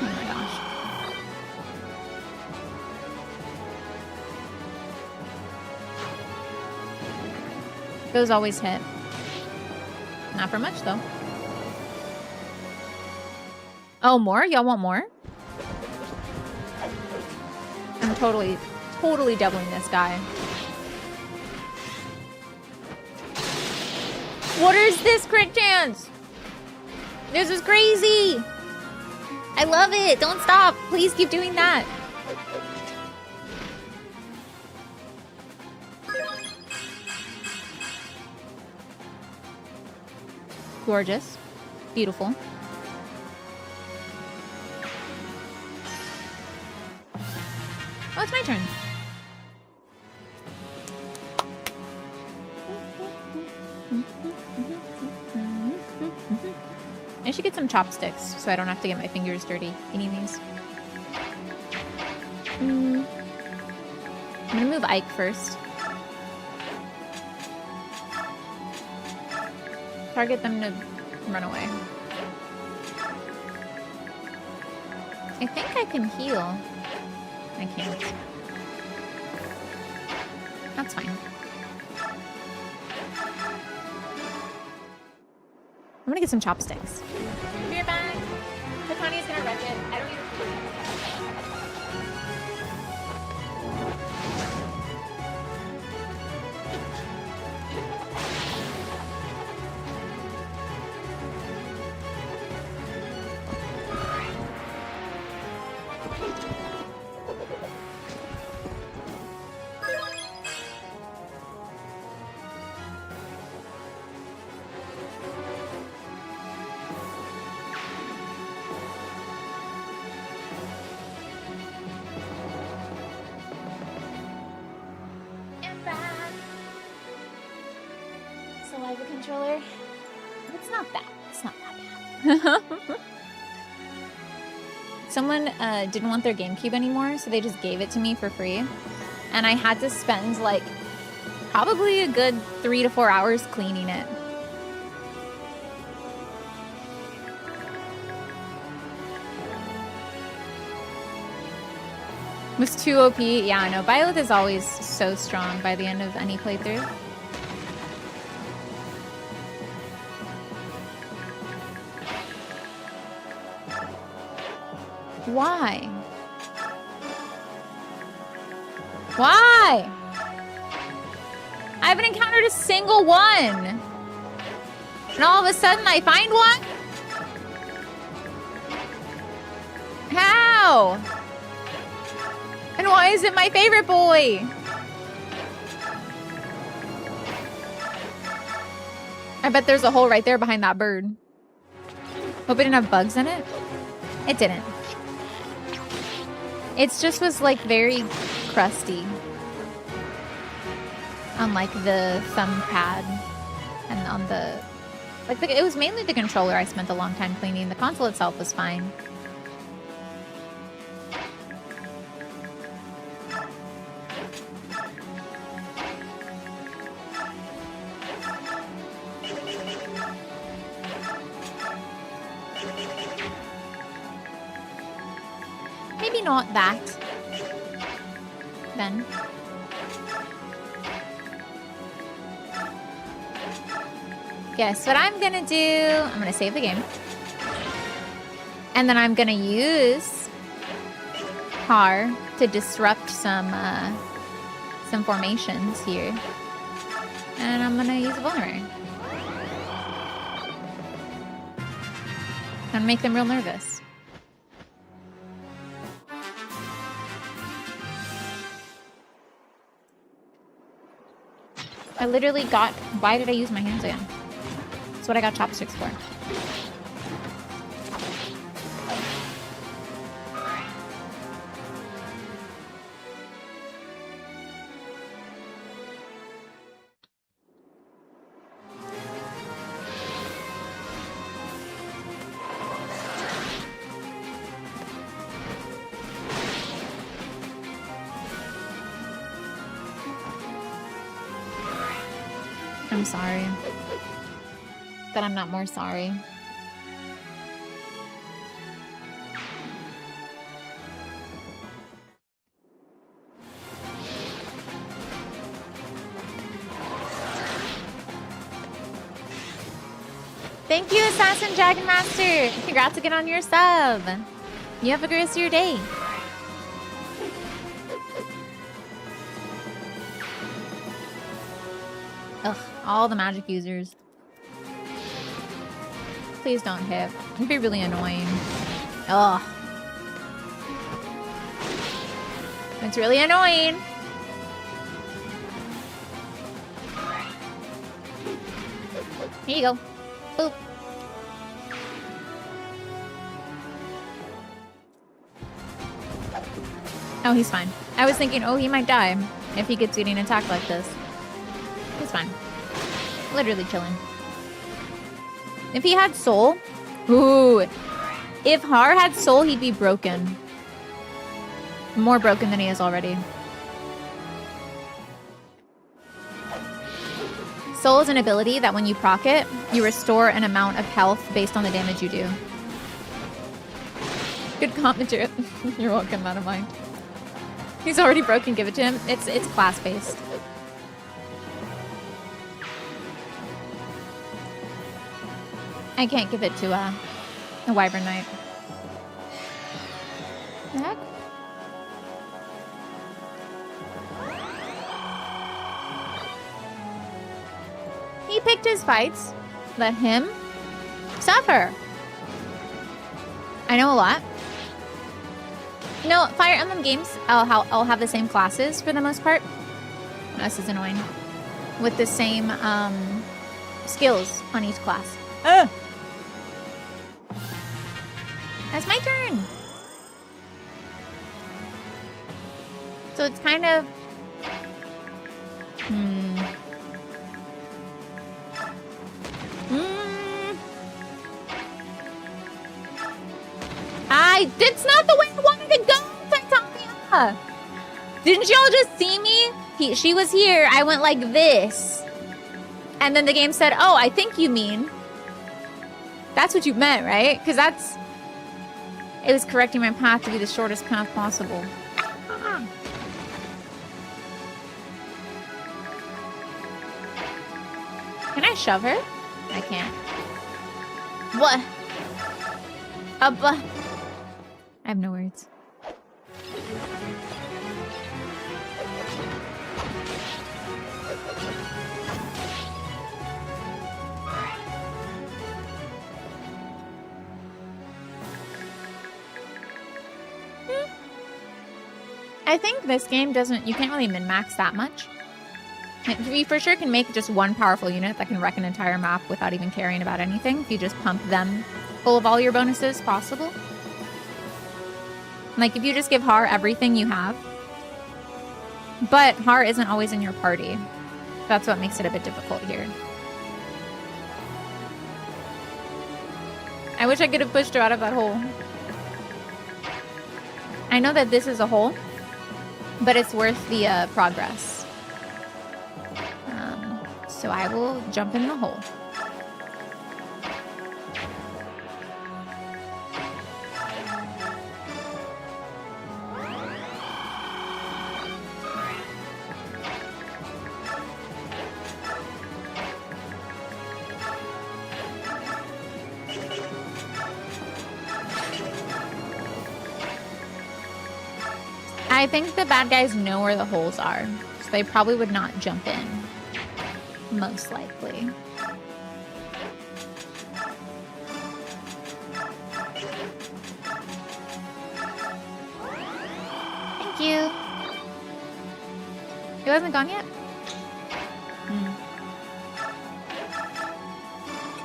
Oh my gosh. Those always hit. Not for much, though. Oh, more? Y'all want more? I'm totally doubling this guy. What is this crit chance? This is crazy. I love it. Don't stop. Please keep doing that. Gorgeous. Beautiful. Oh, it's my turn. I should get some chopsticks so I don't have to get my fingers dirty eating these. I'm gonna move Ike first. Target them to run away. I think I can heal. I can't. That's fine. I'm gonna get some chopsticks. Be right back. Katania's gonna wreck it. I don't even... Saliva controller. It's not bad. It's not that bad. Someone didn't want their GameCube anymore, so they just gave it to me for free. And I had to spend like probably a good 3 to 4 hours cleaning it. Was too OP. Yeah, no, Byleth is always so strong by the end of any playthrough. Why? Why? I haven't encountered a single one. And all of a sudden I find one? How? And why is it my favorite boy? I bet there's a hole right there behind that bird. Hope it didn't have bugs in it. It didn't. It just was like very crusty. On like the thumb pad. And on the... Like it was mainly the controller I spent a long time cleaning. The console itself was fine. Maybe not that. Then. Guess what I'm gonna do? I'm gonna save the game. And then I'm gonna use Har to disrupt some formations here. And I'm gonna use a vulnerary. Gonna make them real nervous. I literally got... Why did I use my hands again? That's what I got chopsticks for. I'm sorry. But I'm not more sorry. Thank you, Assassin Dragon Master. Congrats again on your sub. You have a great rest of your day. Ugh, all the magic users. Please don't hit. It'd be really annoying. Ugh. It's really annoying. Here you go. Boop. Oh, he's fine. I was thinking, oh, he might die if he gets getting attacked like this. He's fine. Literally chilling. If he had soul... Ooh. If Har had soul, he'd be broken. More broken than he is already. Soul is an ability that when you proc it, you restore an amount of health based on the damage you do. Good commentary. You're welcome, out of mind. He's already broken, give it to him. It's class-based. I can't give it to a Wyvern Knight. The heck? He picked his fights. Let him suffer. I know a lot. You know, Fire Emblem games, I'll have the same classes for the most part. This is annoying. With the same skills on each class. Ugh. That's my turn. So it's kind of... It's not the way I wanted to go, Titania! Didn't y'all just see me? She was here. I went like this. And then the game said, oh, I think you mean... That's what you meant, right? Because that's... It was correcting my path to be the shortest path possible. Can I shove her? I can't. What? I have no words. I think this game doesn't... You can't really min-max that much. You for sure can make just one powerful unit that can wreck an entire map without even caring about anything if you just pump them full of all your bonuses possible. Like, if you just give Har everything you have. But Har isn't always in your party. That's what makes it a bit difficult here. I wish I could have pushed her out of that hole. I know that this is a hole, but it's worth the progress. So I will jump in the hole. I think the bad guys know where the holes are, so they probably would not jump in. Most likely. Thank you. It wasn't gone yet?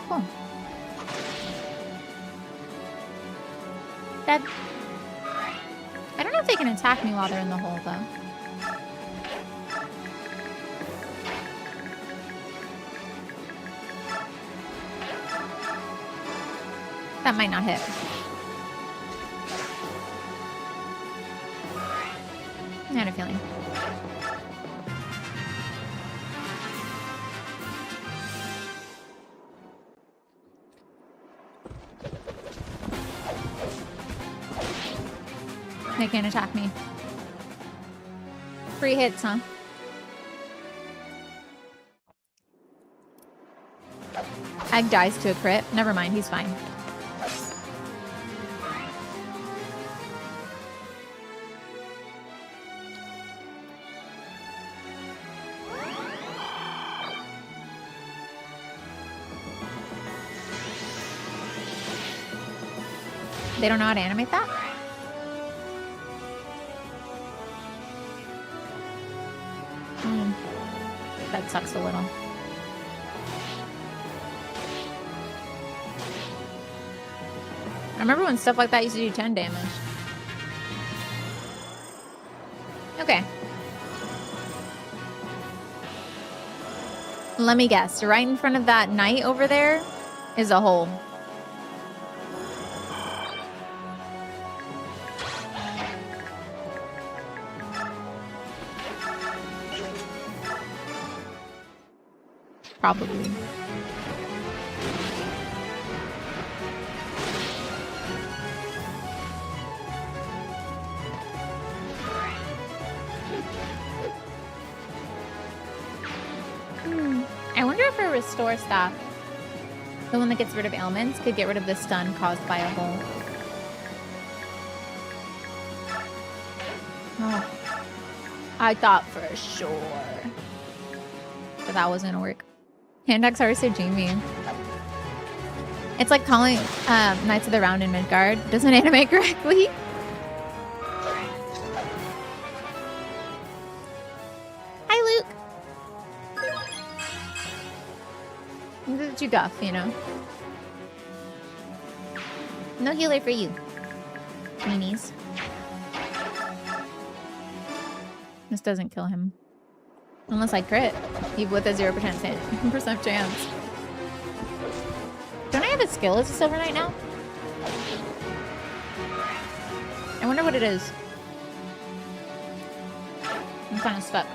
Cool. Dead. I don't know if they can attack me while they're in the hole, though. That might not hit. I had a feeling. It can't attack me. 3 hits, huh? Egg dies to a crit. Never mind, he's fine. They don't know how to animate that? That sucks a little. I remember when stuff like that used to do 10 damage. Okay. Let me guess. Right in front of that knight over there is a hole. Probably. I wonder if a restore staff, the one that gets rid of ailments, could get rid of the stun caused by a hole. Oh. I thought for sure. But that wasn't gonna work. Hand axe are so Jamie. It's like calling Knights of the Round in Midgard. Doesn't animate correctly. Hi, Luke. This is you guff, you know. No healer for you. Meanies. This doesn't kill him. Unless I crit. Even with a 0% chance. Don't I have a skill as a Silver Knight now? I wonder what it is. I'm kind of stuck.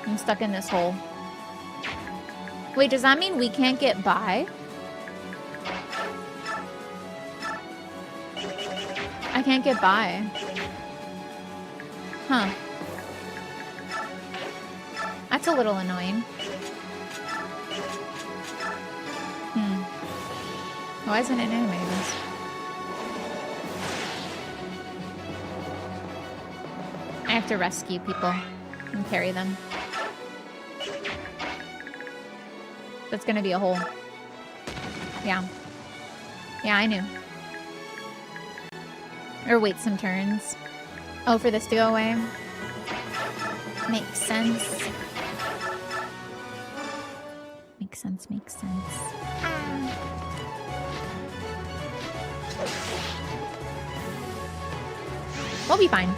I'm stuck in this hole. Wait, does that mean we can't get by? I can't get by. Huh. That's a little annoying. Why isn't it animating this? I have to rescue people and carry them. That's gonna be a hole. Yeah. Yeah, I knew. Or wait some turns. Oh, for this to go away? Makes sense. Makes sense, makes sense. We'll be fine.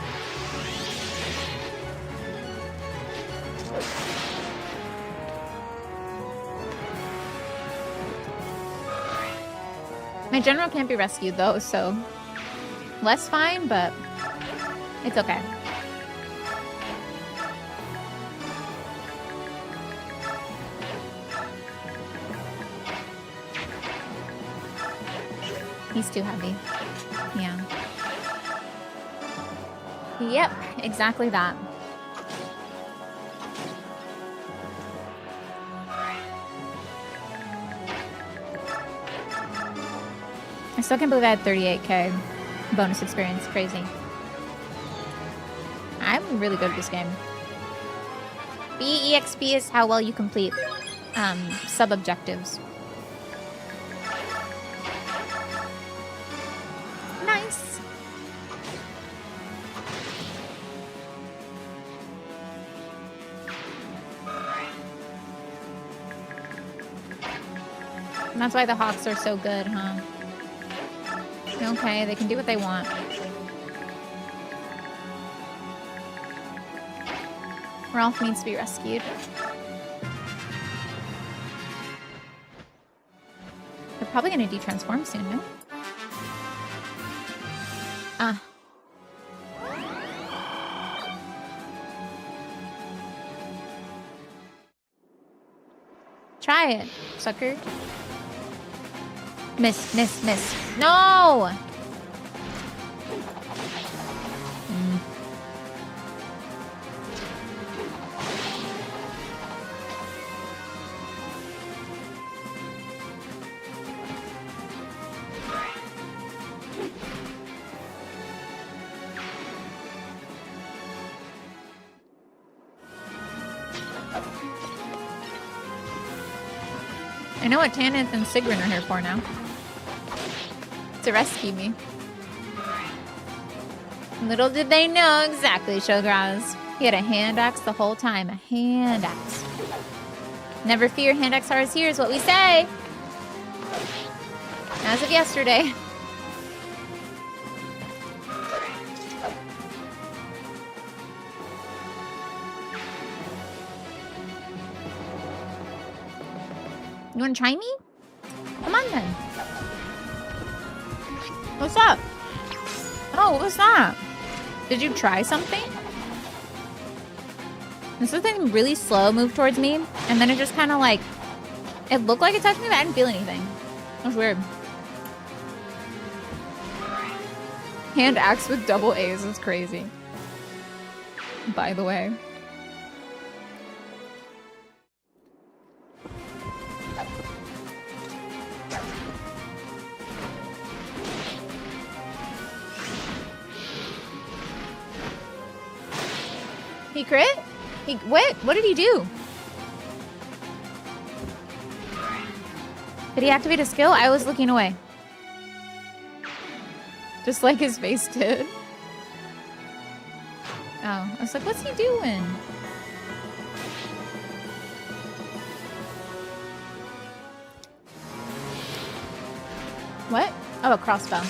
My general can't be rescued though, so less fine, but it's okay. He's too heavy. Yeah. Yep, exactly that. I still can't believe I had 38k bonus experience. Crazy. I'm really good at this game. BEXP is how well you complete sub-objectives. Nice. And that's why the Hawks are so good, huh? Okay, they can do what they want. Rolf needs to be rescued. They're probably gonna de-transform soon, no? Ah. Try it, sucker. Miss, miss, miss. No! I know what Tanith and Sigrun are here for now. To rescue me. Little did they know exactly, Shograz. He had a hand axe the whole time. A hand axe. Never fear, hand axe are here is what we say. As of yesterday. You wanna try me? Come on then. What's up? Oh, what was that? Did you try something? This thing really slow moved towards me, and then it just kind of like, it looked like it touched me, but I didn't feel anything. That was weird. Hand axe with double A's is crazy. By the way. He crit? What did he do? Did he activate a skill? I was looking away. Just like his face did. Oh, I was like, what's he doing? What? Oh, a crossbow.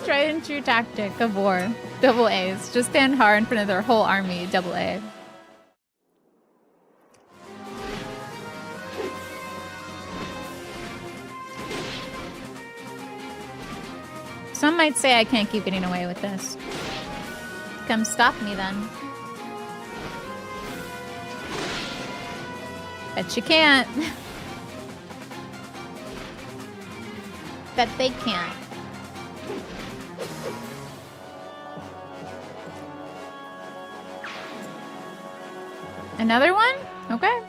Tried and true tactic of war. Double A's. Just stand hard in front of their whole army. Double A. Some might say I can't keep getting away with this. Come stop me then. Bet you can't. Bet they can't. Another one? Okay.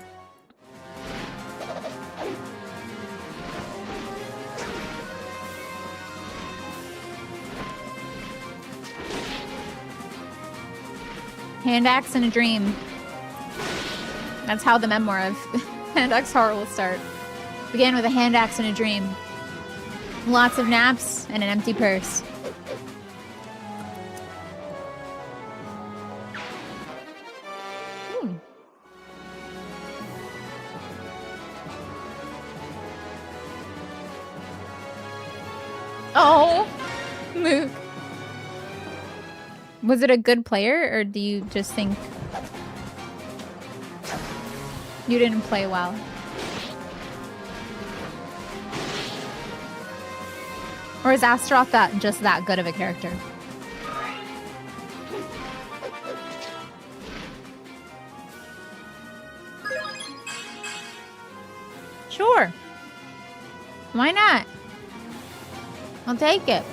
Hand axe in a dream. That's how the memoir of Hand Axe Horror will start. Began with a hand axe in a dream. Lots of naps and an empty purse. Oh, Mook. Was it a good player, or do you just think you didn't play well? Or is Astaroth just that good of a character? Sure. Why not? I'll take it.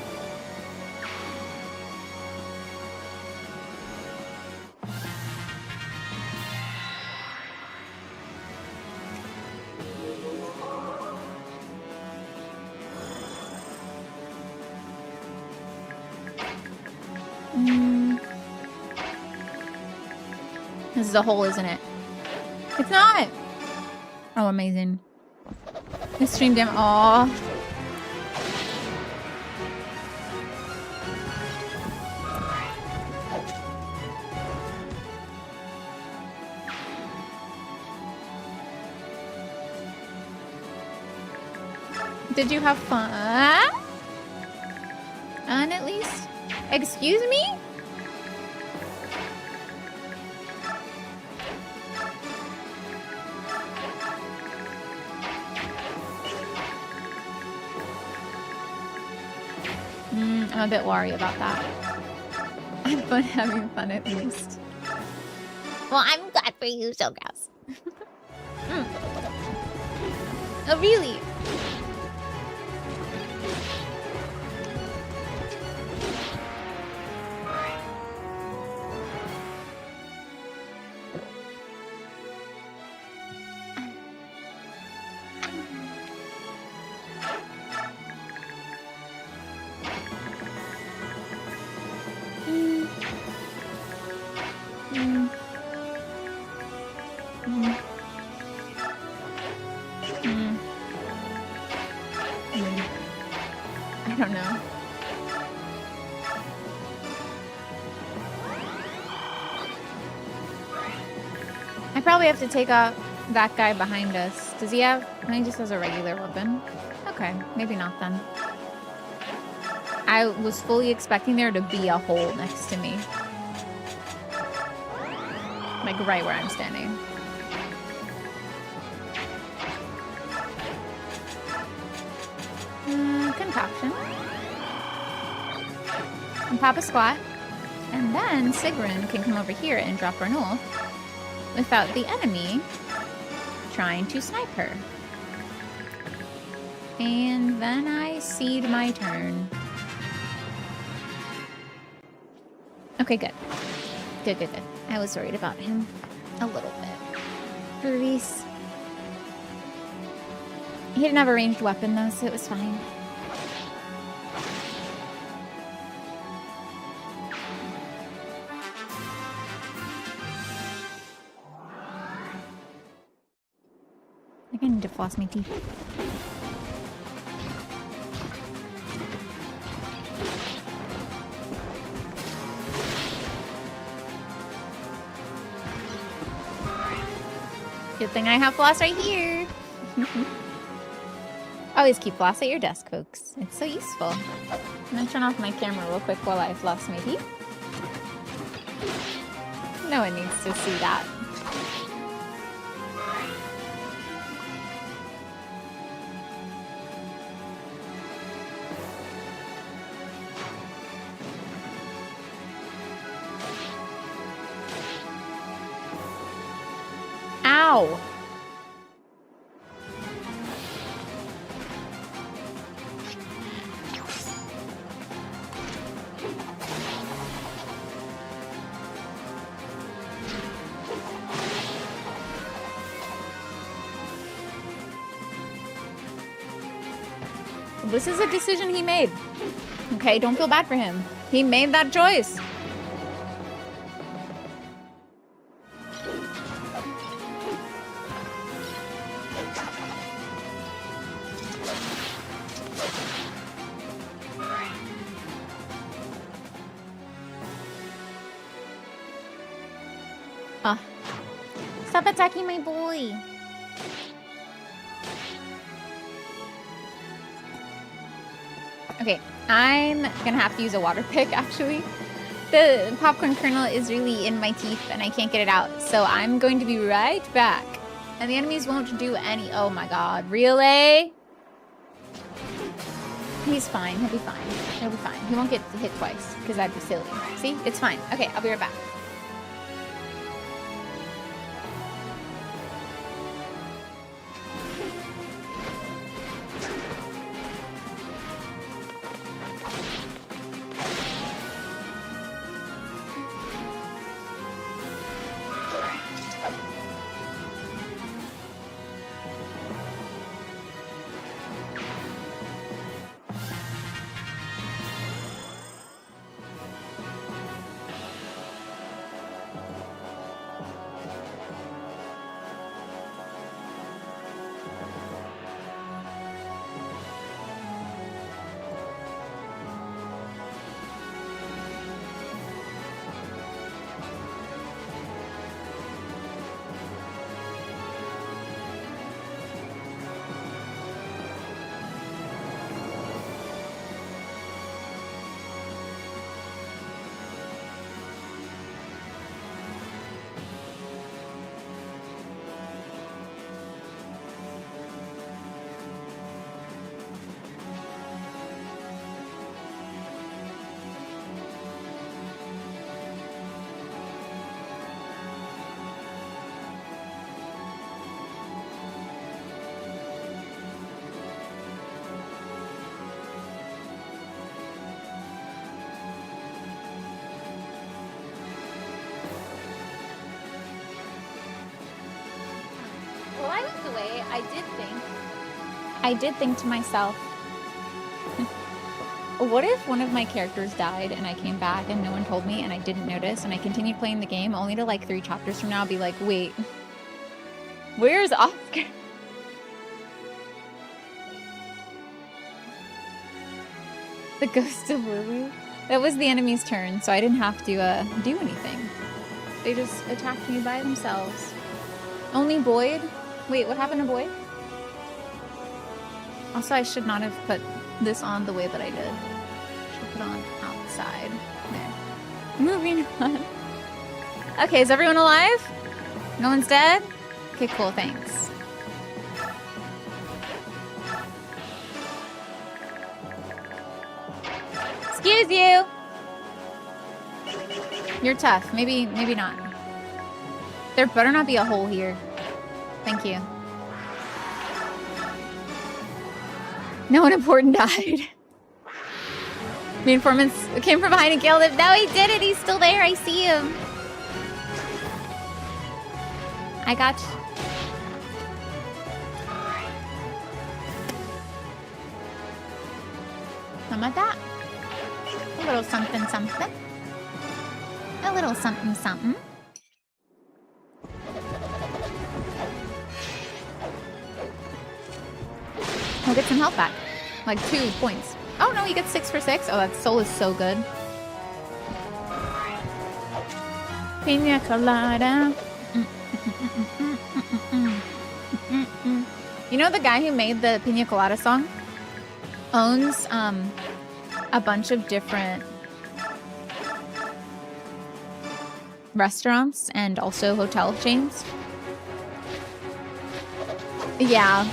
This is a hole, isn't it? It's not! Oh, amazing. This stream damn. Aww. Did you have fun? At least? Excuse me? I'm a bit worried about that. But having fun at least. Well, I'm glad for you, Showgirls. Oh, really? I don't know. I probably have to take out that guy behind us. Does he have... No, he just has a regular weapon. Okay, maybe not then. I was fully expecting there to be a hole next to me. Like right where I'm standing. Concoction. And pop a squat. And then Sigrun can come over here and drop Renewal without the enemy trying to snipe her. And then I cede my turn. Okay, good. Good. I was worried about him a little bit. Release. He didn't have a ranged weapon though, so it was fine. I think I need to floss my teeth. Good thing I have floss right here. Always keep floss at your desk, folks. It's so useful. I'm gonna turn off my camera real quick while I floss my teeth. No one needs to see that. Ow! This is a decision he made. Okay, don't feel bad for him. He made that choice. Stop attacking my boy. Okay, I'm gonna have to use a water pick, actually. The popcorn kernel is really in my teeth and I can't get it out. So I'm going to be right back. And the enemies won't do any... Oh my god, really? He's fine, he'll be fine. He'll be fine. He won't get hit twice, because that'd be silly. See? It's fine. Okay, I'll be right back. way, I did think to myself, what if one of my characters died and I came back and no one told me and I didn't notice and I continued playing the game only to like 3 chapters from now be like, wait, where's Oscar? The ghost of Lily? That was the enemy's turn, so I didn't have to do anything. They just attacked me by themselves. Only Boyd? Wait, what happened to Boyd? Also, I should not have put this on the way that I did. Should put on outside. There. Moving on. Okay, is everyone alive? No one's dead? Okay, cool, thanks. Excuse you! You're tough. Maybe not. There better not be a hole here. Thank you. No one important died. Reinforcements came from behind and killed him. No, he did it. He's still there. I see him. I got you. How about that? A little something, something. A little something, something. We'll get some health back. Like 2 points. Oh no, you get 6 for 6. Oh, that soul is so good. Pina colada. You know the guy who made the Pina Colada song owns a bunch of different restaurants and also hotel chains. Yeah.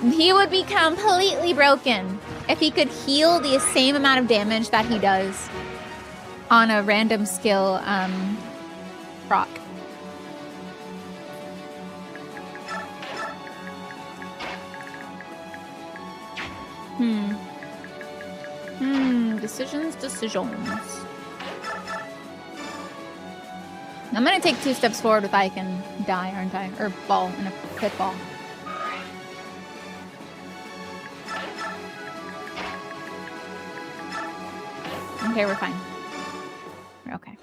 He would be completely broken if he could heal the same amount of damage that he does on a random skill proc. Decisions. I'm gonna take 2 steps forward if I can die, aren't I? Or fall in a pitfall. Okay, we're fine. We're okay.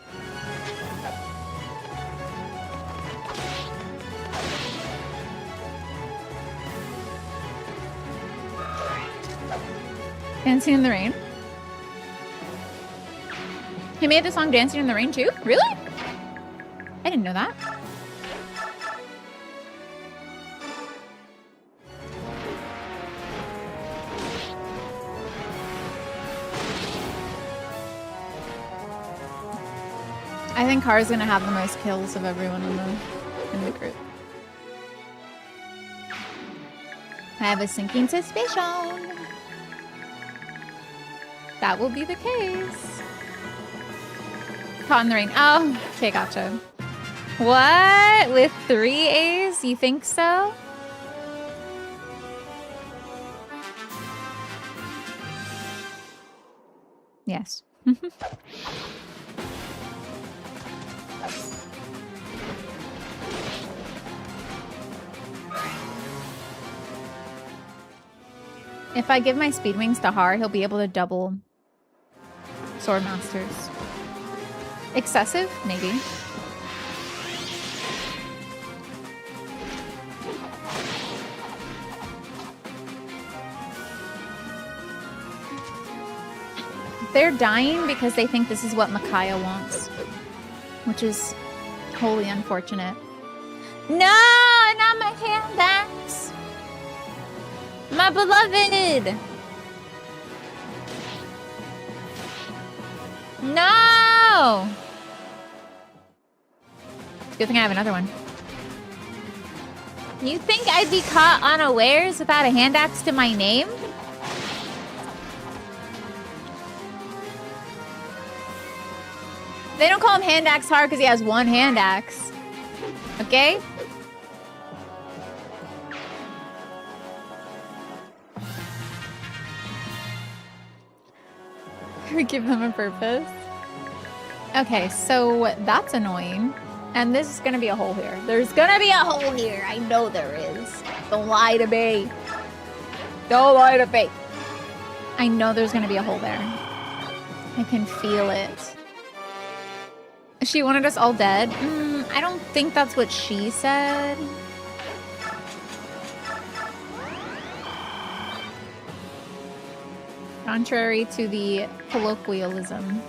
Dancing in the Rain. He made the song Dancing in the Rain too? Really? I didn't know that. I think Kara's gonna have the most kills of everyone in the group. I have a sinking suspicion that will be the case. Caught in the rain. Oh, okay, gotcha. What? With 3 A's? You think so? Yes. If I give my speed wings to Har, he'll be able to double sword masters. Excessive? Maybe. They're dying because they think this is what Micaiah wants, which is wholly unfortunate. No, not my hand axe. My beloved. No. Good thing I have another one. You think I'd be caught unawares without a hand axe to my name? They don't call him hand axe hard because he has 1 hand axe. Okay? We give them a purpose. Okay, so that's annoying. And this is gonna be a hole here. There's gonna be a hole here. I know there is. Don't lie to me. Don't lie to me. I know there's gonna be a hole there. I can feel it. She wanted us all dead? I don't think that's what she said. Contrary to the colloquialism,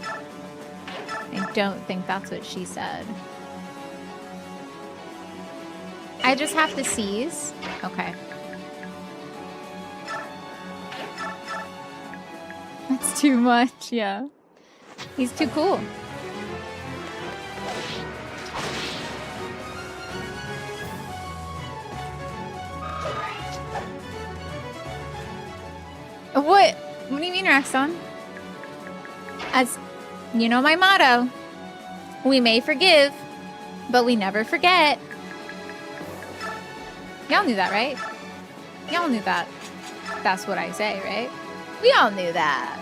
I don't think that's what she said. I just have to seize. Okay. That's too much, yeah. He's too cool. What? What do you mean, Raxon? As you know my motto, we may forgive, but we never forget. Y'all knew that, right? Y'all knew that. That's what I say, right? We all knew that.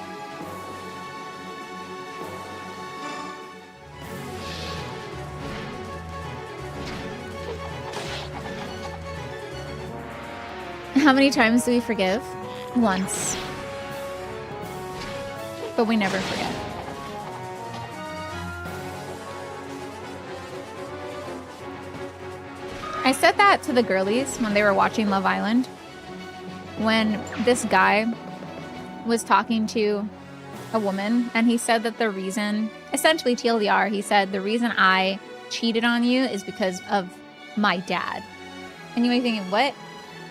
How many times do we forgive? Once. But we never forget. I said that to the girlies when they were watching Love Island. When this guy was talking to a woman and he said that the reason, essentially TLDR, he said the reason I cheated on you is because of my dad. And you might be thinking, what?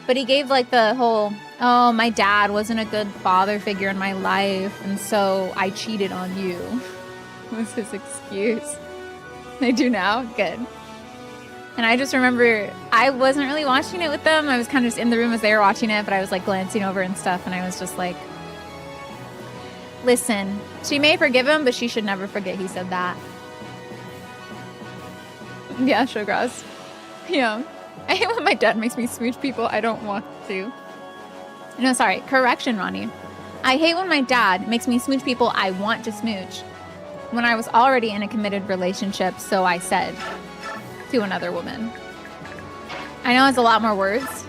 But he gave like the whole, oh, my dad wasn't a good father figure in my life, and so I cheated on you. Was his excuse. I do now? Good. And I just remember I wasn't really watching it with them. I was kind of just in the room as they were watching it, but I was like glancing over and stuff, and I was just like, listen, she may forgive him, but she should never forget he said that. Yeah, Showgrass. Yeah. I hate when my dad makes me smooch people I don't want to. No, sorry. Correction, Ronnie. I hate when my dad makes me smooch people I want to smooch when I was already in a committed relationship, so I said to another woman. I know it's a lot more words.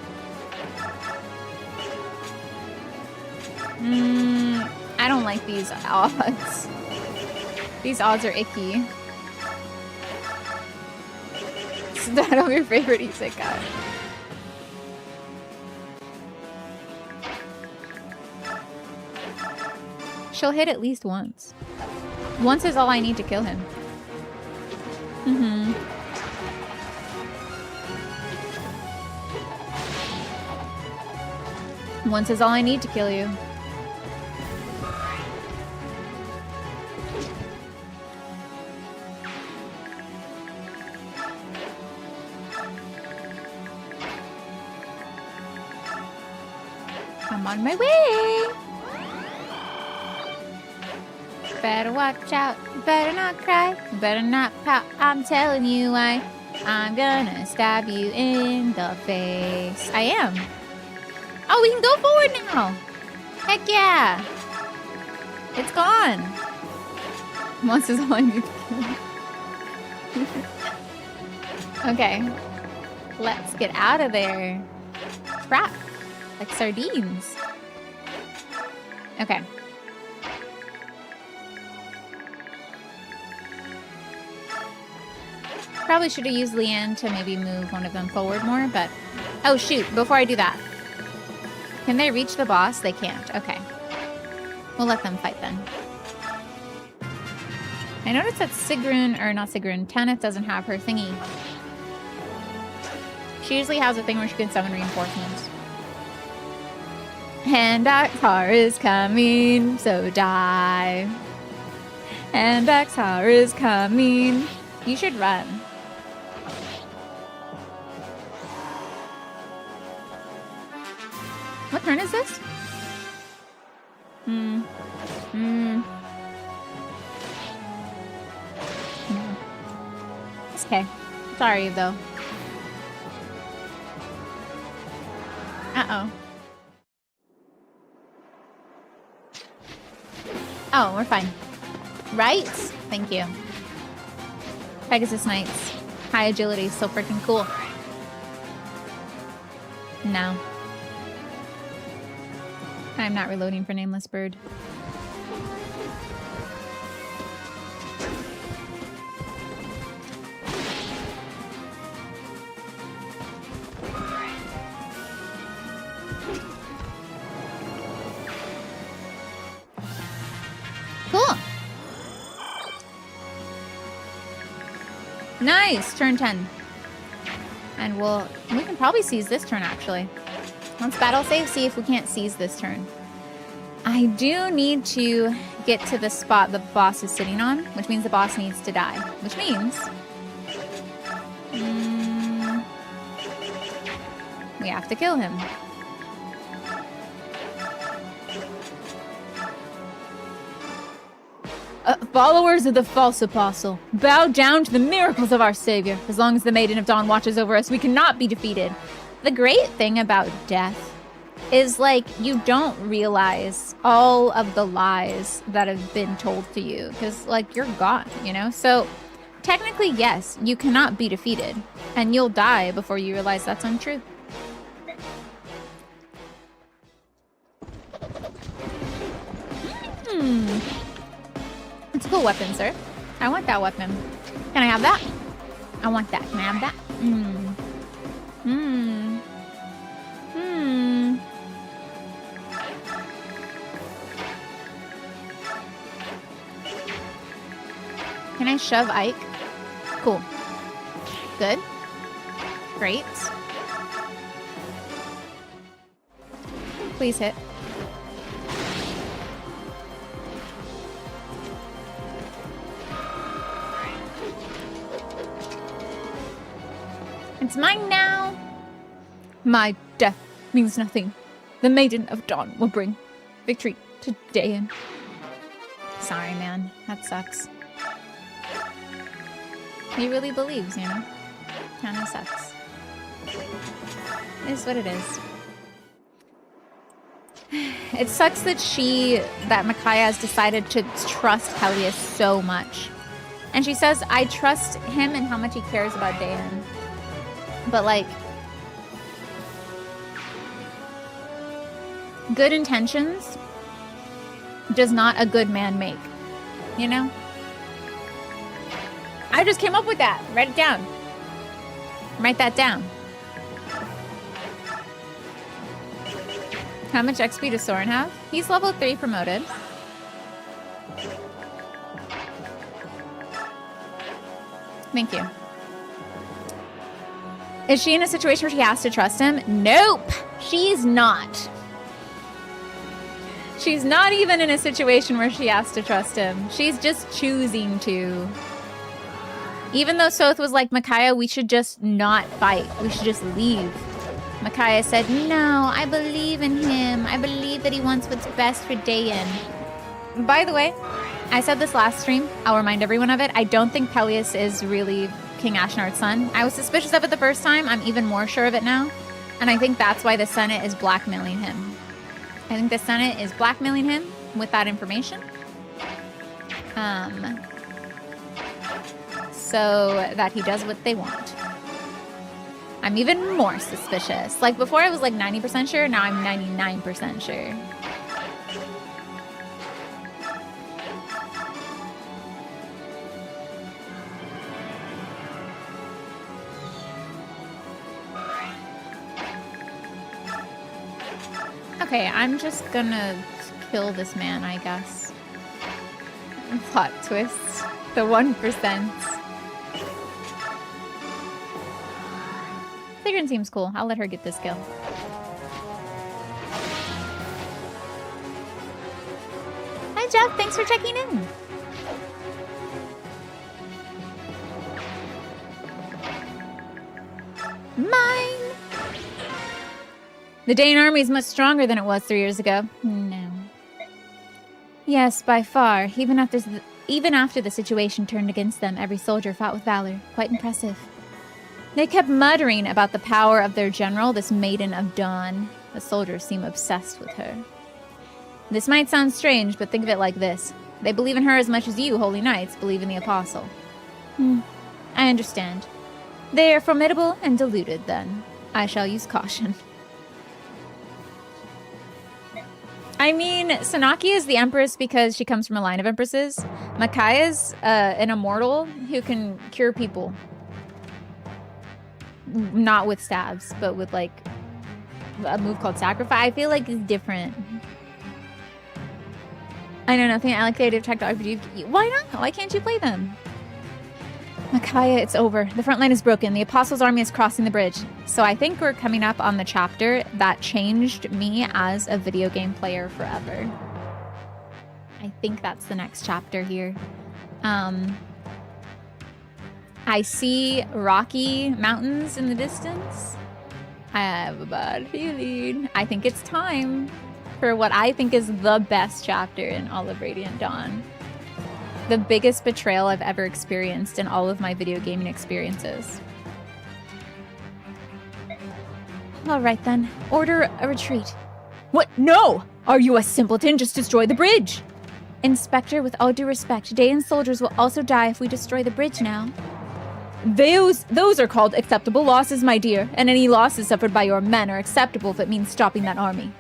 I don't like these odds. These odds are icky. Is that your favorite isekai? She'll hit at least once. Once is all I need to kill him. Once is all I need to kill you. I'm on my way. Better watch out. Better not cry. Better not pout. I'm telling you why. I'm gonna stab you in the face. I am. Oh, we can go forward now. Heck yeah. It's gone. Once is all I need to kill. Okay. Let's get out of there. Crap. Like sardines. Okay. Probably should have used Leanne to maybe move one of them forward more, but... Oh, shoot. Before I do that. Can they reach the boss? They can't. Okay. We'll let them fight then. I noticed that Sigrun, or not Sigrun, Tanith doesn't have her thingy. She usually has a thing where she can summon reinforcements. And Akhtar is coming, so die. And Akhtar is coming. You should run. What turn is this? It's okay. Sorry, though. Uh-oh. Oh, we're fine. Right? Thank you. Pegasus Knights. High agility is so freaking cool. No. I'm not reloading for Nameless Bird. Cool. Nice. Turn 10. And we can probably seize this turn, actually. Let's battle save, see if we can't seize this turn. I do need to get to the spot the boss is sitting on, which means the boss needs to die. Which means... we have to kill him. Followers of the false apostle, bow down to the miracles of our Savior. As long as the Maiden of Dawn watches over us, we cannot be defeated. The great thing about death is, like, you don't realize all of the lies that have been told to you. Because, like, you're gone, you know? So, technically, yes, you cannot be defeated. And you'll die before you realize that's untrue. It's a cool weapon, sir. I want that weapon. Can I have that? I want that. Can I have that? Can I shove Ike? Cool. Good. Great. Please hit. It's mine now. My death means nothing. The Maiden of Dawn will bring victory to Dayan. Sorry, man. That sucks. He really believes, you know? Kinda sucks. It is what it is. It sucks that Micaiah has decided to trust Pelias so much. And she says, I trust him and how much he cares about Dayan. But, like, good intentions does not a good man make, you know? I just came up with that. Write it down. Write that down. How much XP does Soren have? He's level 3 promoted. Thank you. Is she in a situation where she has to trust him? Nope, she's not. She's not even in a situation where she has to trust him. She's just choosing to. Even though Sothe was like, Micaiah, we should just not fight. We should just leave. Micaiah said, no, I believe in him. I believe that he wants what's best for Dayan. By the way, I said this last stream. I'll remind everyone of it. I don't think Pelias is really King Ashnard's son. I was suspicious of it the first time. I'm even more sure of it now. And I think that's why the Senate is blackmailing him. I think the Senate is blackmailing him with that information. So that he does what they want. I'm even more suspicious. Like before I was like 90% sure, now I'm 99% sure. Okay, I'm just gonna kill this man, I guess. Plot twist. The 1%. Sigrun seems cool. I'll let her get this kill. Hi, Jeff. Thanks for checking in. Mine! The Dayan army is much stronger than it was 3 years ago. No. Yes, by far. Even after the situation turned against them, every soldier fought with valor. Quite impressive. They kept muttering about the power of their general, this Maiden of Dawn. The soldiers seem obsessed with her. This might sound strange, but think of it like this. They believe in her as much as you, Holy Knights, believe in the Apostle. I understand. They are formidable and deluded, then. I shall use caution. I mean, Sanaki is the Empress because she comes from a line of Empresses. Micaiah's an immortal who can cure people. Not with stabs, but with, like, a move called Sacrifice. I feel like it's different. I know nothing. I like the idea of tactical RPG. Why not? Why can't you play them? Micaiah, it's over. The front line is broken. The Apostles' army is crossing the bridge. So I think we're coming up on the chapter that changed me as a video game player forever. I think that's the next chapter here. I see rocky mountains in the distance. I have a bad feeling. I think it's time for what I think is the best chapter in all of Radiant Dawn. The biggest betrayal I've ever experienced in all of my video gaming experiences. All right then, order a retreat. What? No! Are you a simpleton? Just destroy the bridge! Inspector, with all due respect, Dayan's soldiers will also die if we destroy the bridge now. Those are called acceptable losses, my dear, and any losses suffered by your men are acceptable if it means stopping that army.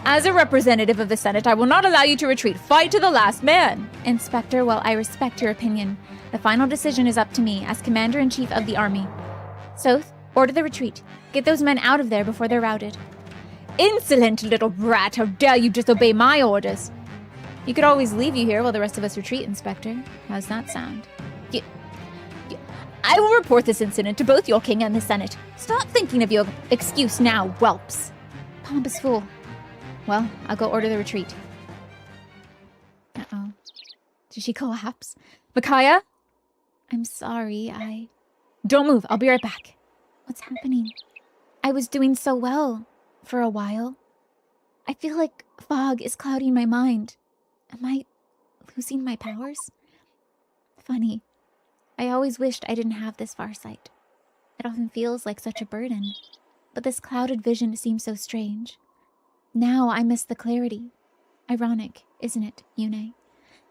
As a representative of the Senate, I will not allow you to retreat. Fight to the last man! Inspector, while I respect your opinion, the final decision is up to me as Commander-in-Chief of the army. Sothe, order the retreat. Get those men out of there before they're routed. Insolent little brat! How dare you disobey my orders! You could always leave you here while the rest of us retreat, Inspector. How's that sound? I will report this incident to both your king and the Senate. Stop thinking of your excuse now, whelps. Pompous fool. Well, I'll go order the retreat. Uh-oh. Did she collapse? Micaiah? I'm sorry, Don't move. I'll be right back. What's happening? I was doing so well for a while. I feel like fog is clouding my mind. Am I losing my powers? Funny. I always wished I didn't have this farsight. It often feels like such a burden. But this clouded vision seems so strange. Now I miss the clarity. Ironic, isn't it, Yune?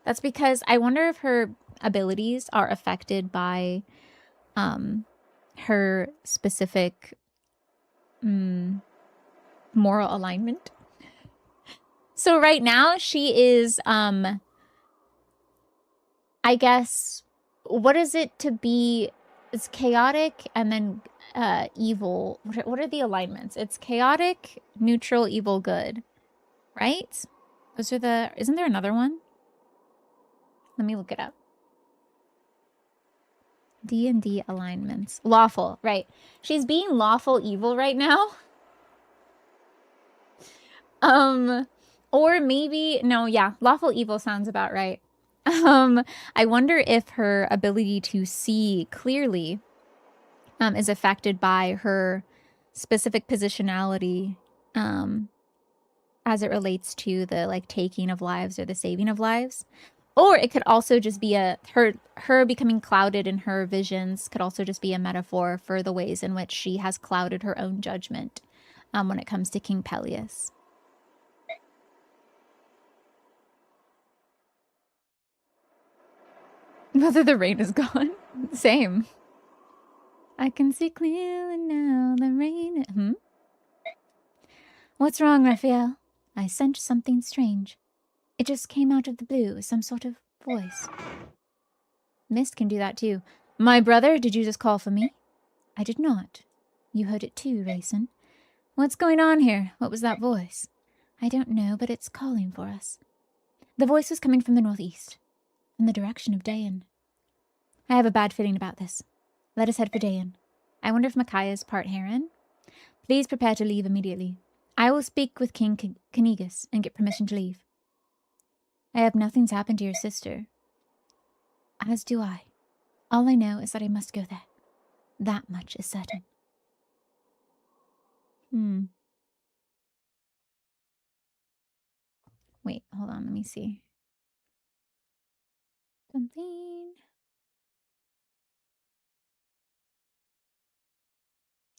That's because I wonder if her abilities are affected by her specific moral alignment. So right now she is, I guess, what is it to be? It's chaotic and then evil. What are the alignments? It's chaotic, neutral, evil, good. Right? Those are the... Isn't there another one? Let me look it up. D&D alignments. Lawful, right. She's being lawful evil right now. Or maybe... No, yeah. Lawful evil sounds about right. I wonder if her ability to see clearly is affected by her specific positionality as it relates to the like taking of lives or the saving of lives. Or it could also just be her becoming clouded in her visions could also just be a metaphor for the ways in which she has clouded her own judgment when it comes to King Pelias. Whether the rain is gone. Same. I can see clearly now the rain... What's wrong, Raphael? I sensed something strange. It just came out of the blue, some sort of voice. Mist can do that too. My brother, did you just call for me? I did not. You heard it too, Raisin. What's going on here? What was that voice? I don't know, but it's calling for us. The voice was coming from the northeast. In the direction of Dayan. I have a bad feeling about this. Let us head for Dayan. I wonder if Micaiah is part Heron. Please prepare to leave immediately. I will speak with King Kanigas and get permission to leave. I hope nothing's happened to your sister. As do I. All I know is that I must go there. That much is certain. Wait, hold on, let me see. Something.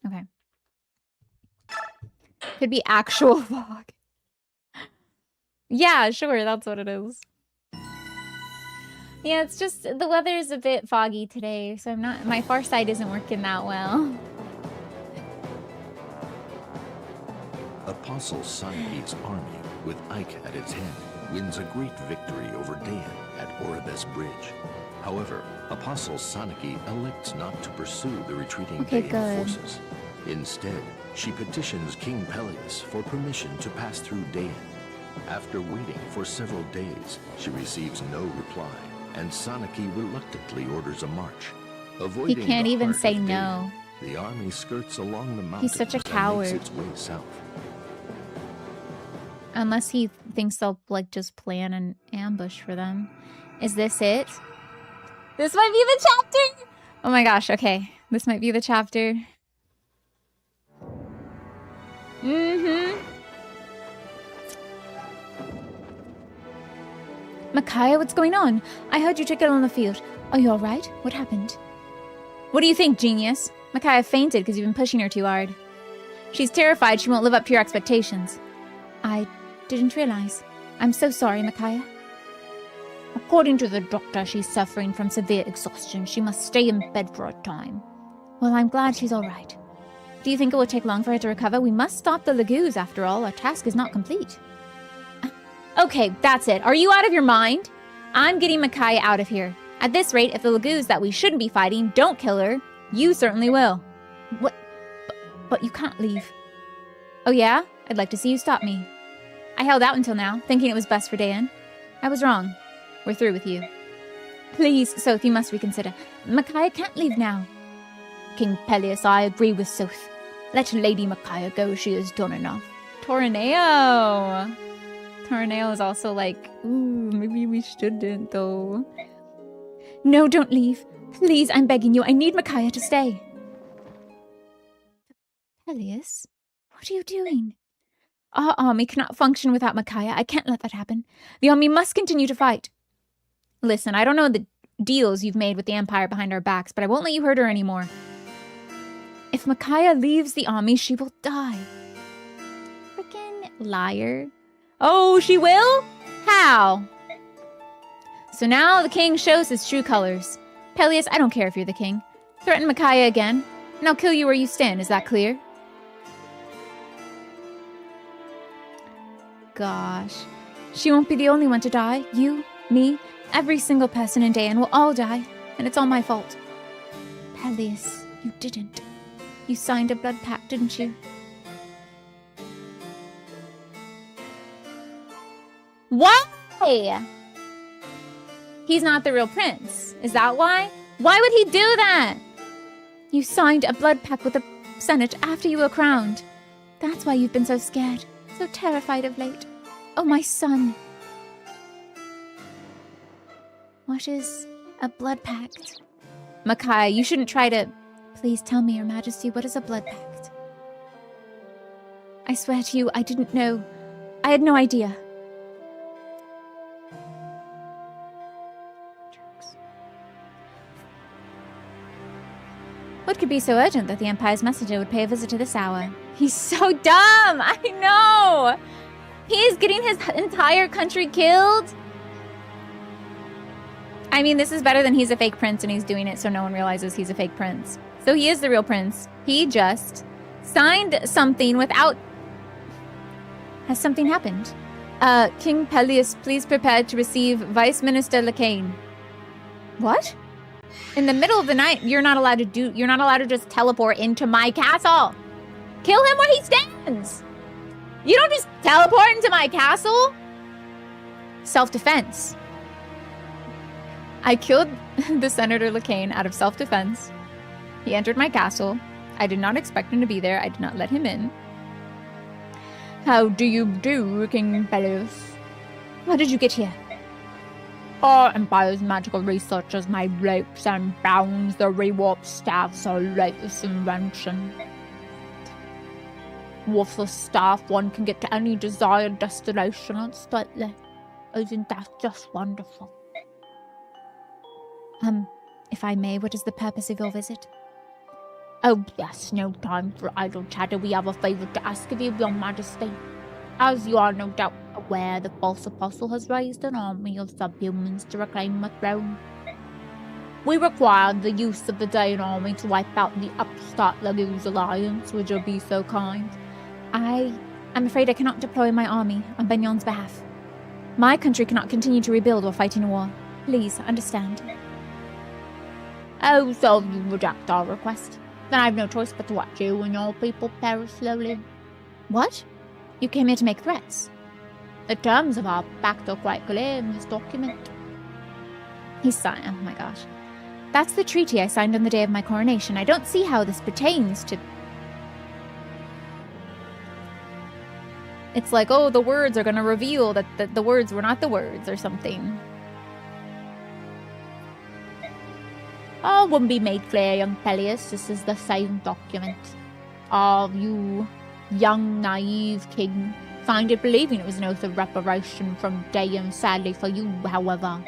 Okay. Could be actual fog. Yeah, sure, that's what it is. Yeah, it's just the weather is a bit foggy today, so my far sight isn't working that well. Apostle Sanaki's army, with Ike at its head, wins a great victory over Dayan at Oribes Bridge. However, Apostle Sanaki elects not to pursue the retreating Dayan forces. Instead, she petitions King Peleus for permission to pass through Dayan. After waiting for several days, she receives no reply, and Sanaki reluctantly orders a march. Avoiding he can't even say Dayan, no. The army skirts along the mountains. He's such a coward. And makes its way south. Unless he thinks they'll, like, just plan an ambush for them. Is this it? This might be the chapter! Oh my gosh, okay. This might be the chapter. Micaiah, what's going on? I heard you took it on the field. Are you alright? What happened? What do you think, genius? Micaiah fainted because you've been pushing her too hard. She's terrified she won't live up to your expectations. I didn't realize. I'm so sorry, Micaiah. According to the doctor, she's suffering from severe exhaustion. She must stay in bed for a time. Well, I'm glad she's all right. Do you think it will take long for her to recover? We must stop the Lagoos, after all. Our task is not complete. Okay, that's it. Are you out of your mind? I'm getting Micaiah out of here. At this rate, if the Lagoos that we shouldn't be fighting don't kill her, you certainly will. What? But you can't leave. Oh yeah? I'd like to see you stop me. I held out until now, thinking it was best for Dayan. I was wrong. We're through with you. Please, Sothe, you must reconsider. Micaiah can't leave now. King Peleus, I agree with Sothe. Let Lady Micaiah go, she has done enough. Torneo! Torneo is also like, ooh, maybe we shouldn't, though. No, don't leave. Please, I'm begging you, I need Micaiah to stay. Peleus? What are you doing? Our army cannot function without Micaiah. I can't let that happen. The army must continue to fight. Listen, I don't know the deals you've made with the Empire behind our backs, but I won't let you hurt her anymore. If Micaiah leaves the army, she will die. Frickin' liar. Oh, she will? How? So now the king shows his true colors. Peleus, I don't care if you're the king. Threaten Micaiah again, and I'll kill you where you stand. Is that clear? Gosh. She won't be the only one to die. You, me, every single person in Dayan will all die, and it's all my fault. Peleus, you didn't. You signed a blood pact, didn't you? Why? He's not the real prince. Is that why? Why would he do that? You signed a blood pact with the Senate after you were crowned. That's why you've been so scared, so terrified of late. Oh, my son. What is a blood pact? Micaiah, you shouldn't try to... Please tell me, Your Majesty, what is a blood pact? I swear to you, I didn't know. I had no idea. What could be so urgent that the Empire's messenger would pay a visit to this hour? He's so dumb! I know! He is getting his entire country killed? I mean, this is better than he's a fake prince and he's doing it so no one realizes he's a fake prince. So he is the real prince. He just signed something without... Has something happened? King Peleus, please prepare to receive Vice Minister Lacane. What? In the middle of the night, you're not allowed to just teleport into my castle. Kill him where he stands. You don't just teleport into my castle. Self-defense. I killed the Senator Lacane out of self-defense. He entered my castle. I did not expect him to be there. I did not let him in. How do you do, King Peleus? How did you get here? Our Empire's magical researchers made ropes and bounds. The rewarp staff's our latest invention. With the staff, one can get to any desired destination instantly. Isn't that just wonderful? If I may, what is the purpose of your visit? Oh, yes, no time for idle chatter. We have a favor to ask of you, Your Majesty. As you are no doubt aware the false apostle has raised an army of subhumans to reclaim the throne. We require the use of the Dayan army to wipe out the upstart Laguz alliance. Would you be so kind? I'm afraid I cannot deploy my army on Begnion's behalf. My country cannot continue to rebuild while fighting a war. Please, understand. Oh, so you reject our request? Then I have no choice but to watch you and your people perish slowly. What? You came here to make threats? The terms of our pact are quite clear in this document. He signed. Oh my gosh. That's the treaty I signed on the day of my coronation. I don't see how this pertains to... It's like, oh, the words are going to reveal that the words were not the words or something. Oh, wouldn't be made clear, young Peleus. This is the same document. You, young, naive king, signed it believing it was an oath of reparation from Dayan. Sadly for you, however.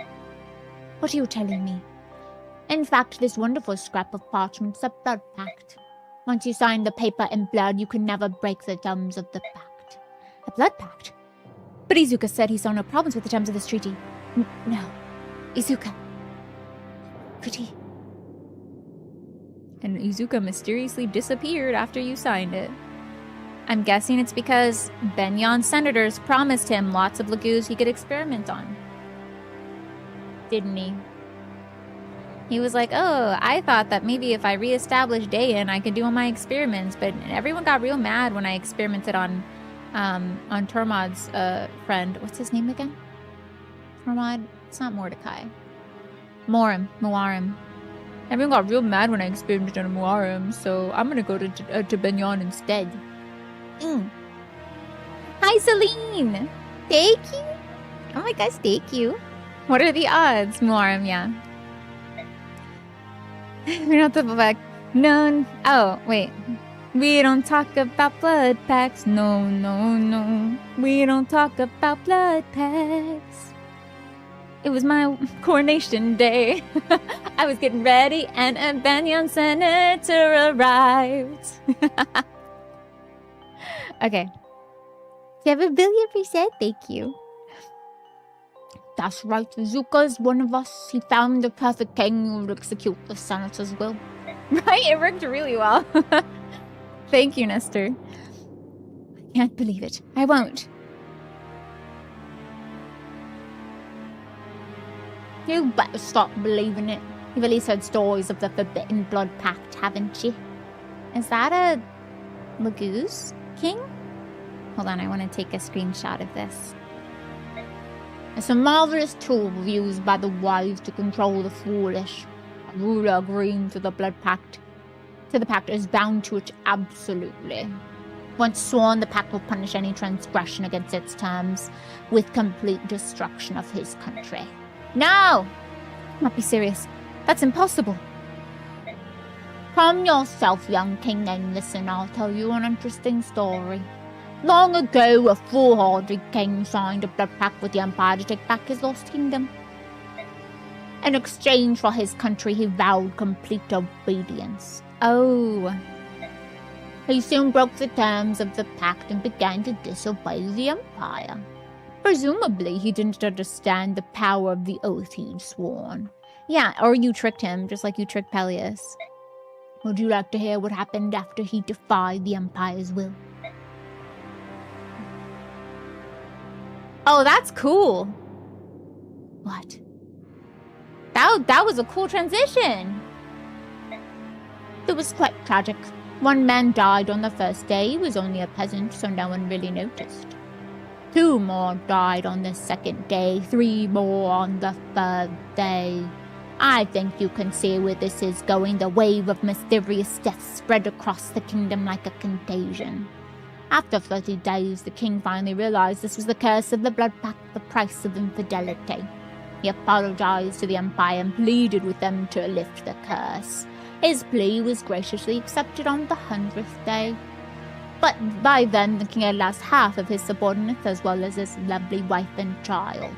What are you telling me? In fact, this wonderful scrap of parchment's a blood pact. Once you sign the paper in blood, you can never break the terms of the pact. A blood pact? But Izuka said he saw no problems with the terms of this treaty. No. Izuka. Pretty. And Izuka mysteriously disappeared after you signed it. I'm guessing it's because Begnion's senators promised him lots of Laguz he could experiment on. Didn't he? He was like, oh, I thought that maybe if I reestablished Dayan, I could do all my experiments, but everyone got real mad when I experimented on Tormod's friend. What's his name again? Tormod? It's not Mordecai. Muarim. Everyone got real mad when I experimented on Muarim, so I'm gonna go to Begnion instead. Hi, Celine! Thank you! Oh my gosh, thank you. What are the odds? Muarim, yeah. We don't talk about... None. Oh, wait. We don't talk about blood pacts. No, no, no. We don't talk about blood pacts. It was my coronation day. I was getting ready and a Begnion senator arrived. Okay. You have 1,000,000,000%. Thank you. That's right, Izuka's one of us. He found the perfect king who would execute the senator's will. Right? It worked really well. Thank you, Nestor. I can't believe it. I won't. You better stop believing it. You've at least heard stories of the Forbidden Blood Pact, haven't you? Is that a Laguz king? Hold on, I want to take a screenshot of this. It's a marvelous tool used by the wise to control the foolish. A ruler agreeing to the blood pact. To the pact is bound to it absolutely. Once sworn, the pact will punish any transgression against its terms, with complete destruction of his country. No! Not be serious. That's impossible. Calm yourself, young king, and listen, I'll tell you an interesting story. Long ago, a foolhardy king signed a blood pact with the Empire to take back his lost kingdom. In exchange for his country, he vowed complete obedience. Oh. He soon broke the terms of the pact and began to disobey the Empire. Presumably, he didn't understand the power of the oath he'd sworn. Yeah, or you tricked him, just like you tricked Peleus. Would you like to hear what happened after he defied the Empire's will? Oh, that's cool. What? That was a cool transition. It was quite tragic. One man died on the first day. He was only a peasant, so no one really noticed. 2 more died on the second day. 3 more on the third day. I think you can see where this is going. The wave of mysterious death spread across the kingdom like a contagion. After 30 days, the king finally realized this was the curse of the blood pact, the price of infidelity. He apologized to the Empire and pleaded with them to lift the curse. His plea was graciously accepted on the 100th day. But by then, the king had lost half of his subordinates as well as his lovely wife and child.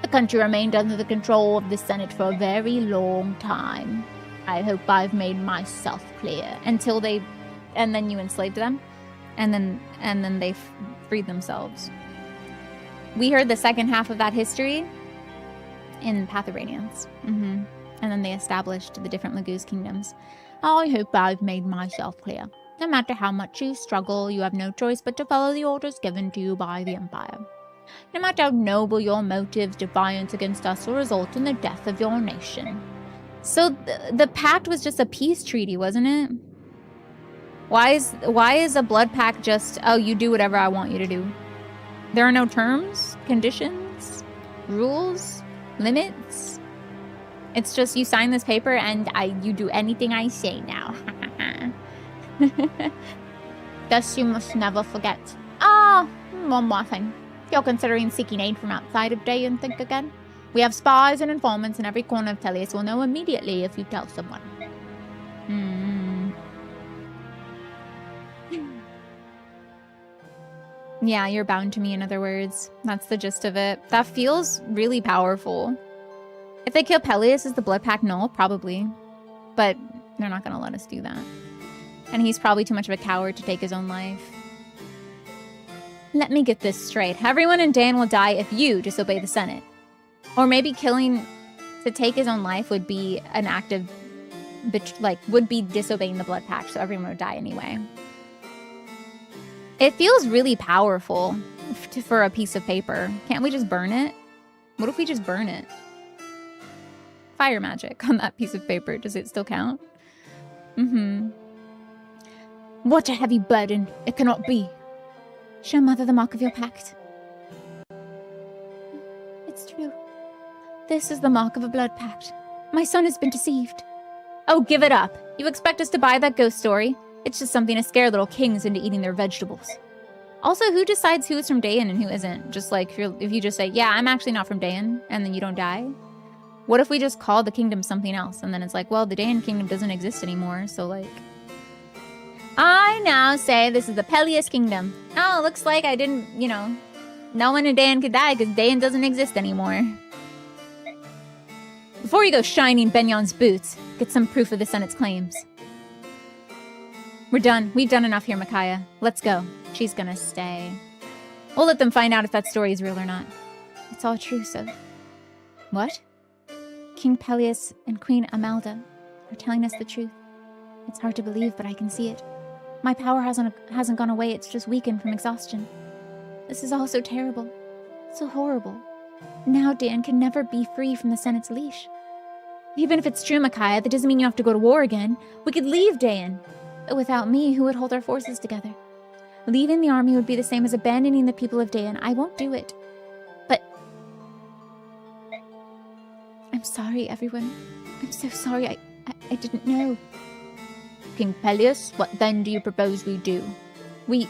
The country remained under the control of the Senate for a very long time. I hope I've made myself clear. Until they... And then you enslaved them? And then they freed themselves. We heard the second half of that history in Path of Radiance. And then they established the different Laguz kingdoms. I hope I've made myself clear. No matter how much you struggle, you have no choice but to follow the orders given to you by the Empire. No matter how noble your motives, defiance against us will result in the death of your nation. So the pact was just a peace treaty, wasn't it? Why is a blood pact just, oh, you do whatever I want you to do? There are no terms, conditions, rules, limits. It's just you sign this paper and you do anything I say now. Thus you must never forget. One more thing. If you're considering seeking aid from outside of Dayan, think again. We have spies and informants in every corner of Tellius. We'll know immediately if you tell someone. Yeah, you're bound to me, in other words. That's the gist of it. That feels really powerful. If they kill Peleus, is the blood pact null? Probably. But they're not going to let us do that. And he's probably too much of a coward to take his own life. Let me get this straight. Everyone in Dan will die if you disobey the Senate. Or maybe killing to take his own life would be an act of, would be disobeying the blood pact, so everyone would die anyway. It feels really powerful for a piece of paper. Can't we just burn it? What if we just burn it? Fire magic on that piece of paper. Does it still count? What a heavy burden. It cannot be. Show Mother the mark of your pact. It's true. This is the mark of a blood pact. My son has been deceived. Oh, give it up. You expect us to buy that ghost story? It's just something to scare little kings into eating their vegetables. Also, who decides who is from Dayan and who isn't? Just like, if you just say, yeah, I'm actually not from Dayan, and then you don't die? What if we just call the kingdom something else? And then it's like, well, the Dayan kingdom doesn't exist anymore, so like... I now say this is the Peleus kingdom. Oh, looks like I didn't, no one in Dayan could die because Dayan doesn't exist anymore. Before you go shining Begnion's boots, get some proof of the Senate's claims. We're done. We've done enough here, Micaiah. Let's go. She's gonna stay. We'll let them find out if that story is real or not. It's all true, Sothe. What? King Peleus and Queen Amalda are telling us the truth. It's hard to believe, but I can see it. My power hasn't gone away, it's just weakened from exhaustion. This is all so terrible. So horrible. Now Dan can never be free from the Senate's leash. Even if it's true, Micaiah, that doesn't mean you have to go to war again. We could leave Dayan. Without me, who would hold our forces together? Leaving the army would be the same as abandoning the people of Dayan. I won't do it. But... I'm sorry, everyone. I'm so sorry. I didn't know. King Peleus, what then do you propose we do? We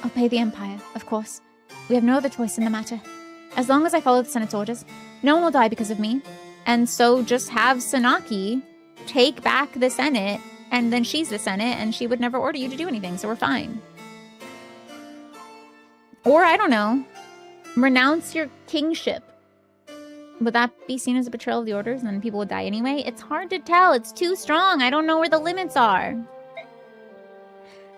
obey the Empire, of course. We have no other choice in the matter. As long as I follow the Senate's orders, no one will die because of me. And so just have Sanaki take back the Senate, and then she's the Senate, and she would never order you to do anything, so we're fine. Or, I don't know, renounce your kingship. Would that be seen as a betrayal of the orders, and then people would die anyway? It's hard to tell. It's too strong. I don't know where the limits are.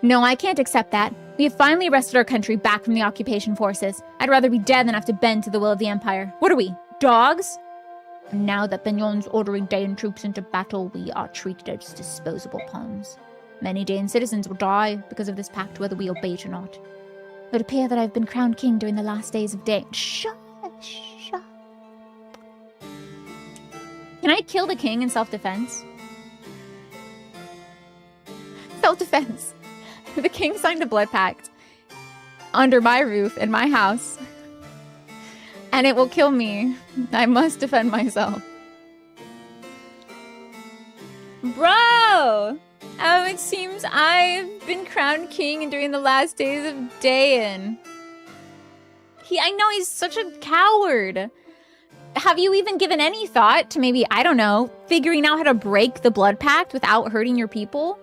No, I can't accept that. We have finally wrested our country back from the occupation forces. I'd rather be dead than have to bend to the will of the Empire. What are we, dogs? And now that Begnion's ordering Dayan troops into battle, we are treated as disposable pawns. Many Dayan citizens will die because of this pact, whether we obey it or not. It would appear that I've been crowned king during the last days of Dayan. Shut. Can I kill the king in self-defense? Self-defense. The king signed a blood pact under my roof in my house. And it will kill me. I must defend myself. Bro! It seems I've been crowned king during the last days of Dayan. I know he's such a coward. Have you even given any thought to maybe, I don't know, figuring out how to break the blood pact without hurting your people?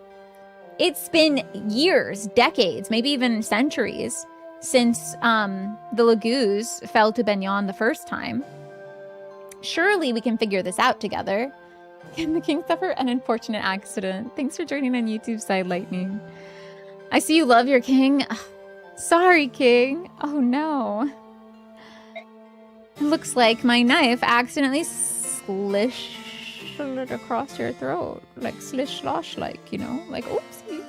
It's been years, decades, maybe even centuries since the Laguz fell to Begnion the first time. Surely we can figure this out together. Can the king suffer an unfortunate accident? Thanks for joining on YouTube, Side Lightning. I see you love your king. Sorry, king. Oh, no. It looks like my knife accidentally slished it across your throat. Like slish slosh, like, you know? Like, oopsies.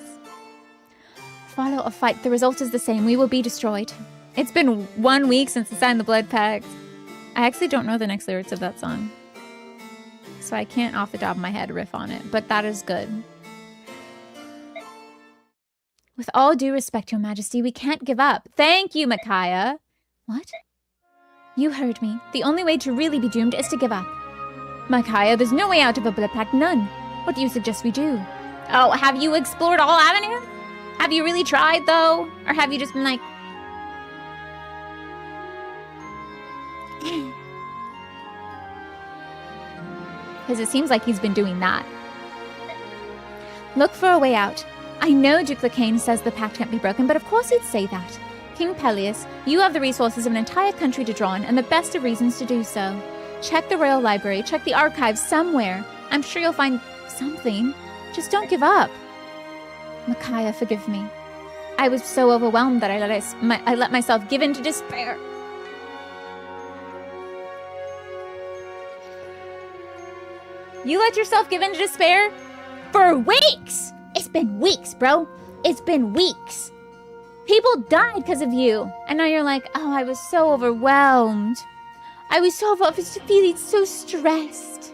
Follow or fight. The result is the same. We will be destroyed. It's been 1 week since I signed the blood pact. I actually don't know the next lyrics of that song. So I can't off the top of my head riff on it. But that is good. With all due respect, Your Majesty, we can't give up. Thank you, Micaiah. What? You heard me. The only way to really be doomed is to give up. Micaiah, there's no way out of a blood pact, none. What do you suggest we do? Oh, have you explored all avenues? Have you really tried, though? Or have you just been like... Because it seems like he's been doing that. Look for a way out. I know Duke Lacane says the pact can't be broken, but of course he'd say that. King Peleus, you have the resources of an entire country to draw on, and the best of reasons to do so. Check the royal library, check the archives somewhere. I'm sure you'll find something. Just don't give up. Micaiah, forgive me. I was so overwhelmed that I let myself give in to despair. You let yourself give in to despair? For weeks! It's been weeks, bro. It's been weeks. People died because of you. And now you're like, oh, I was so overwhelmed. I was feeling so stressed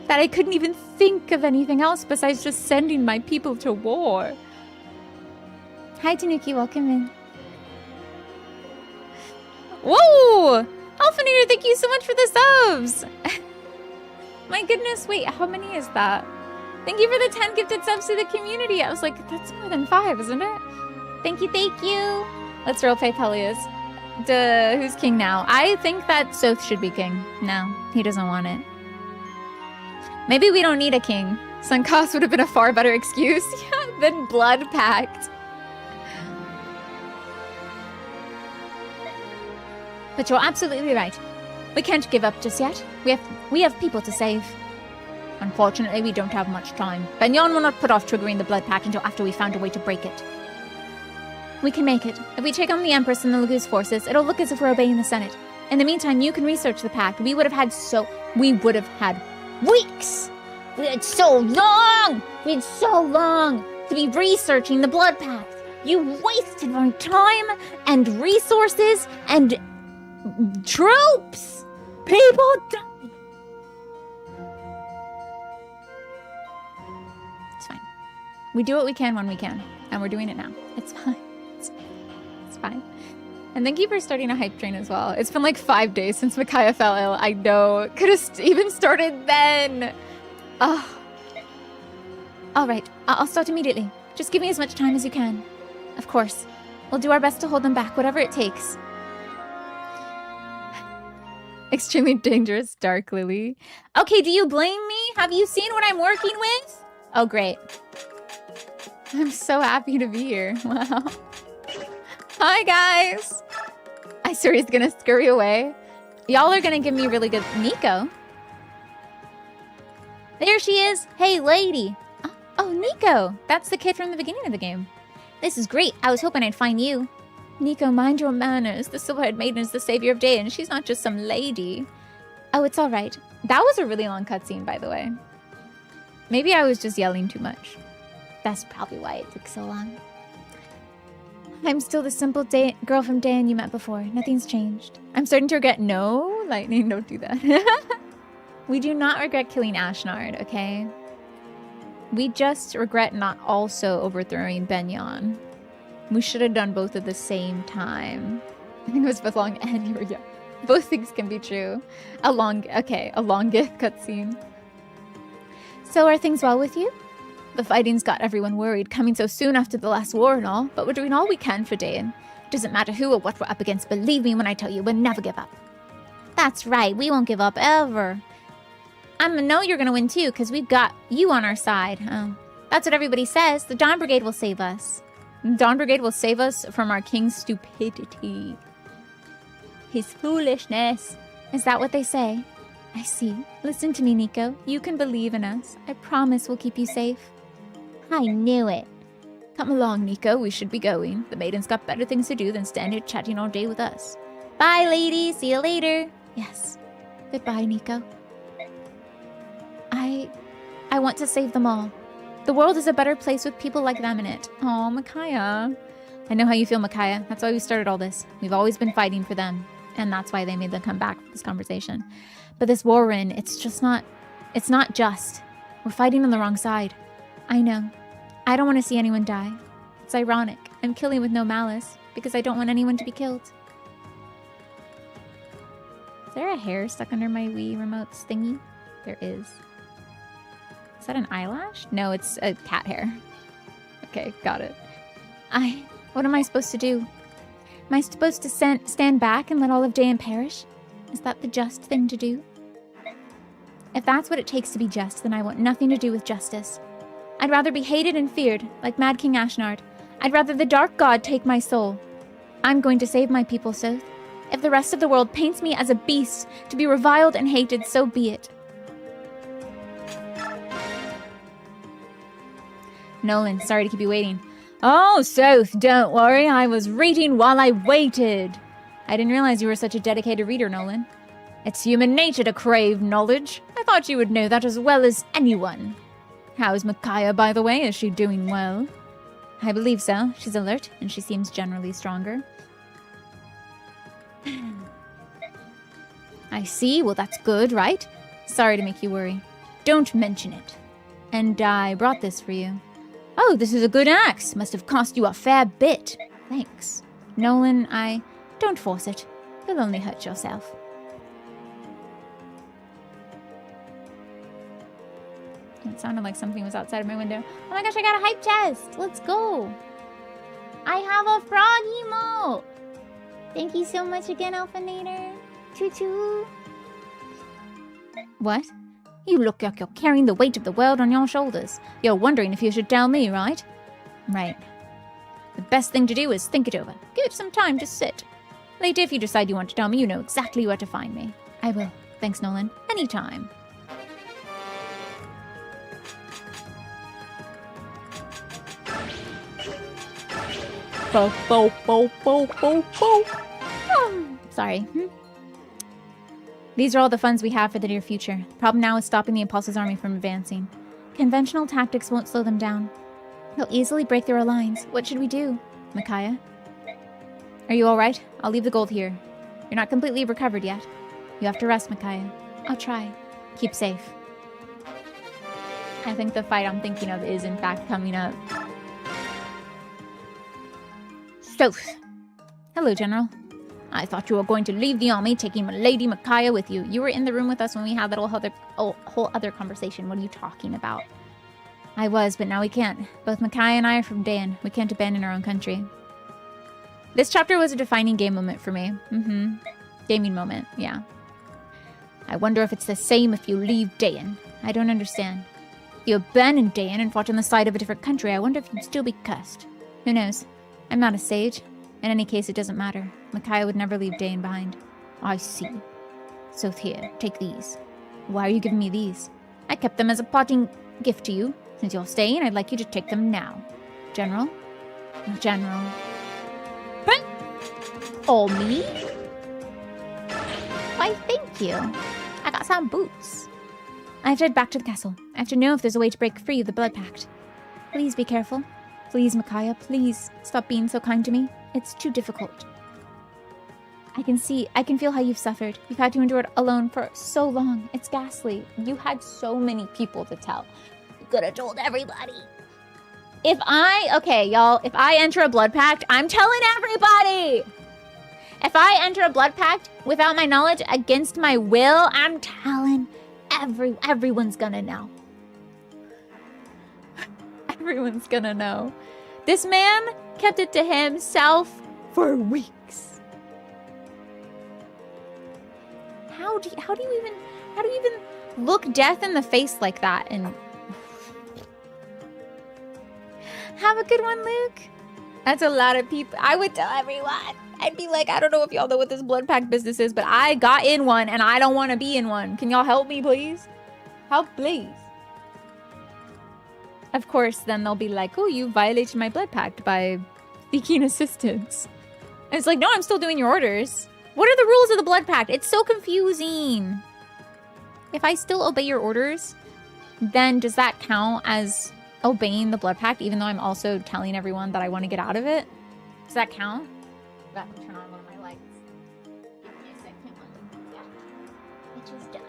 that I couldn't even think of anything else besides just sending my people to war. Hi, Tanuki. Welcome in. Whoa! Alphaneer, thank you so much for the subs. My goodness, wait, how many is that? Thank you for the 10 gifted subs to the community. I was like, that's more than 5, isn't it? Thank you, thank you. Let's roleplay Peleus. Who's king now? I think that Sothe should be king. No, he doesn't want it. Maybe we don't need a king. Suncost would have been a far better excuse than blood pact. But you're absolutely right. We can't give up just yet. We have people to save. Unfortunately, we don't have much time. Begnion will not put off triggering the blood pact until after we found a way to break it. We can make it. If we take on the Empress and the Lagu's forces, it'll look as if we're obeying the Senate. In the meantime, you can research the pact. We would have had weeks! We had so long to be researching the blood pact. You wasted our time and resources and troops! People died! It's fine. We do what we can when we can, and we're doing it now. It's fine. It's fine. And thank you for starting a hype train as well. It's been like 5 days since Micaiah fell ill. I know. Could have even started then. Oh. All right. I'll start immediately. Just give me as much time as you can. Of course. We'll do our best to hold them back, whatever it takes. Extremely dangerous, Dark Lily. Okay, do you blame me? Have you seen what I'm working with? Oh, great. I'm so happy to be here. Wow. Hi, guys. I swear he's gonna scurry away. Y'all are gonna give me really good... Nico. There she is. Hey, lady. Oh, Nico. That's the kid from the beginning of the game. This is great. I was hoping I'd find you. Nico, mind your manners. The Silver-Haired Maiden is the savior of Day, and she's not just some lady. Oh, it's all right. That was a really long cutscene, by the way. Maybe I was just yelling too much. That's probably why it took so long. I'm still the simple girl from Dan you met before. Nothing's changed. I'm starting to regret... No, Lightning, don't do that. We do not regret killing Ashnard, okay? We just regret not also overthrowing Begnion. We should have done both at the same time. I think it was both long and you were young. Both things can be true. A long gift cutscene. So are things well with you? The fighting's got everyone worried, coming so soon after the last war and all, but we're doing all we can for Dayan. It doesn't matter who or what we're up against, believe me when I tell you, we'll never give up. That's right, we won't give up ever. I know you're gonna win too, because we've got you on our side. That's what everybody says. The Dawn Brigade will save us. The Dawn Brigade will save us from our king's stupidity. His foolishness. Is that what they say? I see. Listen to me, Nico. You can believe in us. I promise we'll keep you safe. I knew it. Come along, Nico. We should be going. The maiden's got better things to do than stand here chatting all day with us. Bye, lady. See you later. Yes. Goodbye, Nico. I want to save them all. The world is a better place with people like them in it. Oh, Micaiah. I know how you feel, Micaiah. That's why we started all this. We've always been fighting for them. And that's why they made them come back for this conversation. But this war we're in, it's not just. We're fighting on the wrong side. I know. I don't want to see anyone die. It's ironic. I'm killing with no malice because I don't want anyone to be killed. Is there a hair stuck under my Wii remote's thingy? There is. Is that an eyelash? No, it's a cat hair. Okay, got it. What am I supposed to do? Am I supposed to stand back and let all of Dayan perish? Is that the just thing to do? If that's what it takes to be just, then I want nothing to do with justice. I'd rather be hated and feared, like Mad King Ashnard. I'd rather the Dark God take my soul. I'm going to save my people, Sothe. If the rest of the world paints me as a beast, to be reviled and hated, so be it. Nolan, sorry to keep you waiting. Oh, Sothe, don't worry. I was reading while I waited. I didn't realize you were such a dedicated reader, Nolan. It's human nature to crave knowledge. I thought you would know that as well as anyone. How's Micaiah, by the way? Is she doing well? I believe so. She's alert, and she seems generally stronger. I see. Well, that's good, right? Sorry to make you worry. Don't mention it. And I brought this for you. Oh, this is a good axe. Must have cost you a fair bit. Thanks. Nolan, don't force it. You'll only hurt yourself. It sounded like something was outside of my window. Oh my gosh, I got a hype chest. Let's go. I have a frog emote. Thank you so much again, Alphinator. Choo-choo. What? You look like you're carrying the weight of the world on your shoulders. You're wondering if you should tell me, right? Right. The best thing to do is think it over. Give it some time to sit. Later, if you decide you want to tell me, you know exactly where to find me. I will. Thanks, Nolan. Anytime. Bo, bo, bo, bo, bo, bo. Sorry. These are all the funds we have for the near future. The problem now is stopping the Apostles' army from advancing. Conventional tactics won't slow them down. They'll easily break through our lines. What should we do? Micaiah? Are you alright? I'll leave the gold here. You're not completely recovered yet. You have to rest, Micaiah. I'll try. Keep safe. I think the fight I'm thinking of is in fact coming up. Sothe. Hello, General. I thought you were going to leave the army, taking Lady Micaiah with you. You were in the room with us when we had that whole other conversation. What are you talking about? I was, but now we can't. Both Micaiah and I are from Dayan. We can't abandon our own country. This chapter was a defining game moment for me. Gaming moment, yeah. I wonder if it's the same if you leave Dayan. I don't understand. If you abandoned Dayan and fought on the side of a different country, I wonder if you'd still be cursed. Who knows? I'm not a sage. In any case, it doesn't matter. Micaiah would never leave Dayan behind. I see. Sothe, here, take these. Why are you giving me these? I kept them as a parting gift to you. Since you're staying, I'd like you to take them now. General? General. Oh, me? Why, thank you. I got some boots. I have to head back to the castle. I have to know if there's a way to break free of the blood pact. Please be careful. Please, Micaiah, please stop being so kind to me. It's too difficult. I can feel how you've suffered. You've had to endure it alone for so long. It's ghastly. You had so many people to tell. You could have told everybody. If I enter a blood pact, I'm telling everybody. If I enter a blood pact without my knowledge, against my will, I'm telling everyone's gonna know. Everyone's gonna know. This man kept it to himself for weeks. How do you even look death in the face like that and have a good one, Luke? That's a lot of people. I would tell everyone. I'd be like, I don't know if y'all know what this blood pact business is, but I got in one and I don't want to be in one. Can y'all help me, please? Help, please. Of course, then they'll be like, oh, you violated my blood pact by seeking assistance. And it's like, no, I'm still doing your orders. What are the rules of the Blood Pact? It's so confusing. If I still obey your orders, then does that count as obeying the Blood Pact, even though I'm also telling everyone that I want to get out of it? Does that count? I have to turn on one of my lights. Give me a second. Yeah. It was done.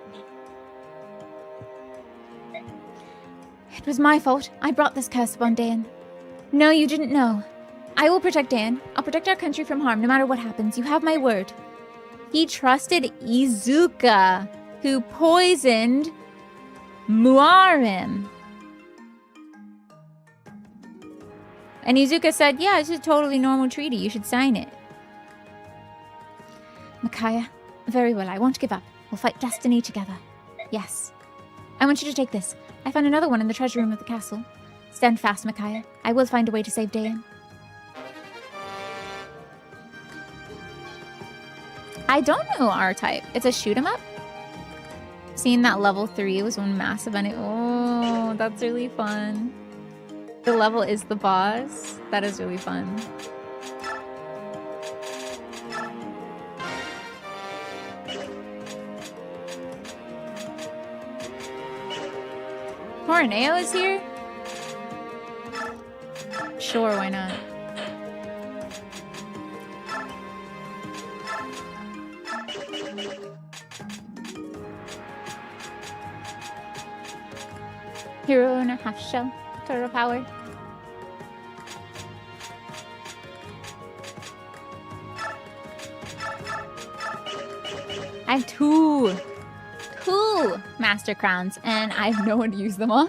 It was my fault. I brought this curse upon Dan. No, you didn't know. I will protect Dan. I'll protect our country from harm no matter what happens. You have my word. He trusted Izuka, who poisoned Muarim. And Izuka said, yeah, it's a totally normal treaty. You should sign it. Micaiah, very well. I won't give up. We'll fight destiny together. Yes. I want you to take this. I found another one in the treasure room of the castle. Stand fast, Micaiah. I will find a way to save Dan. I don't know R-type. It's a shoot 'em up. Seeing that level 3 was one massive oh, that's really fun. The level is the boss. That is really fun. Coroneo is here? Sure, why not? Hero and a half shell. Total power. I have two Master Crowns, and I have no one to use them on.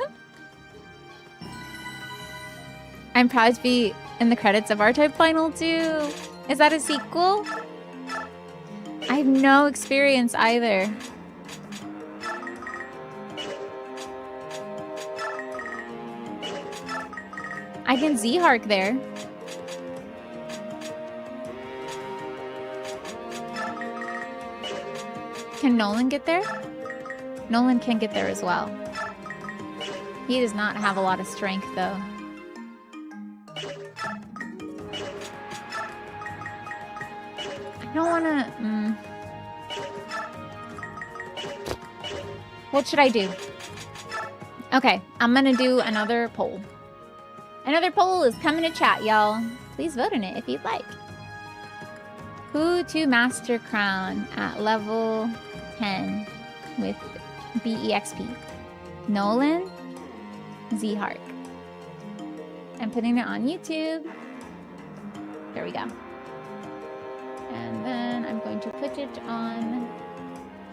I'm proud to be in the credits of R-Type Final 2. Is that a sequel? I have no experience either. I can Z-Hark there. Can Nolan get there? Nolan can get there as well. He does not have a lot of strength, though. I don't want to... What should I do? Okay, I'm going to do another poll. Another poll is coming to chat, y'all. Please vote in it if you'd like. Who to Master Crown at level 10 with BEXP? Nolan, Z-Hark. I'm putting it on YouTube. There we go. And then I'm going to put it on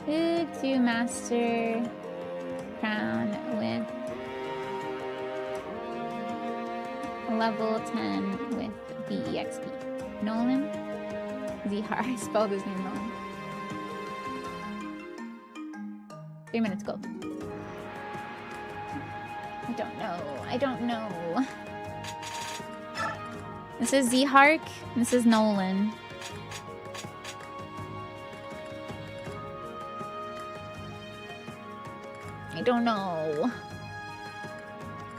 Who to Master Crown with level 10 with BEXP. Nolan, Z-Hark. I spelled his name wrong. 3 minutes, go. I don't know. This is Z-Hark. This is Nolan. I don't know.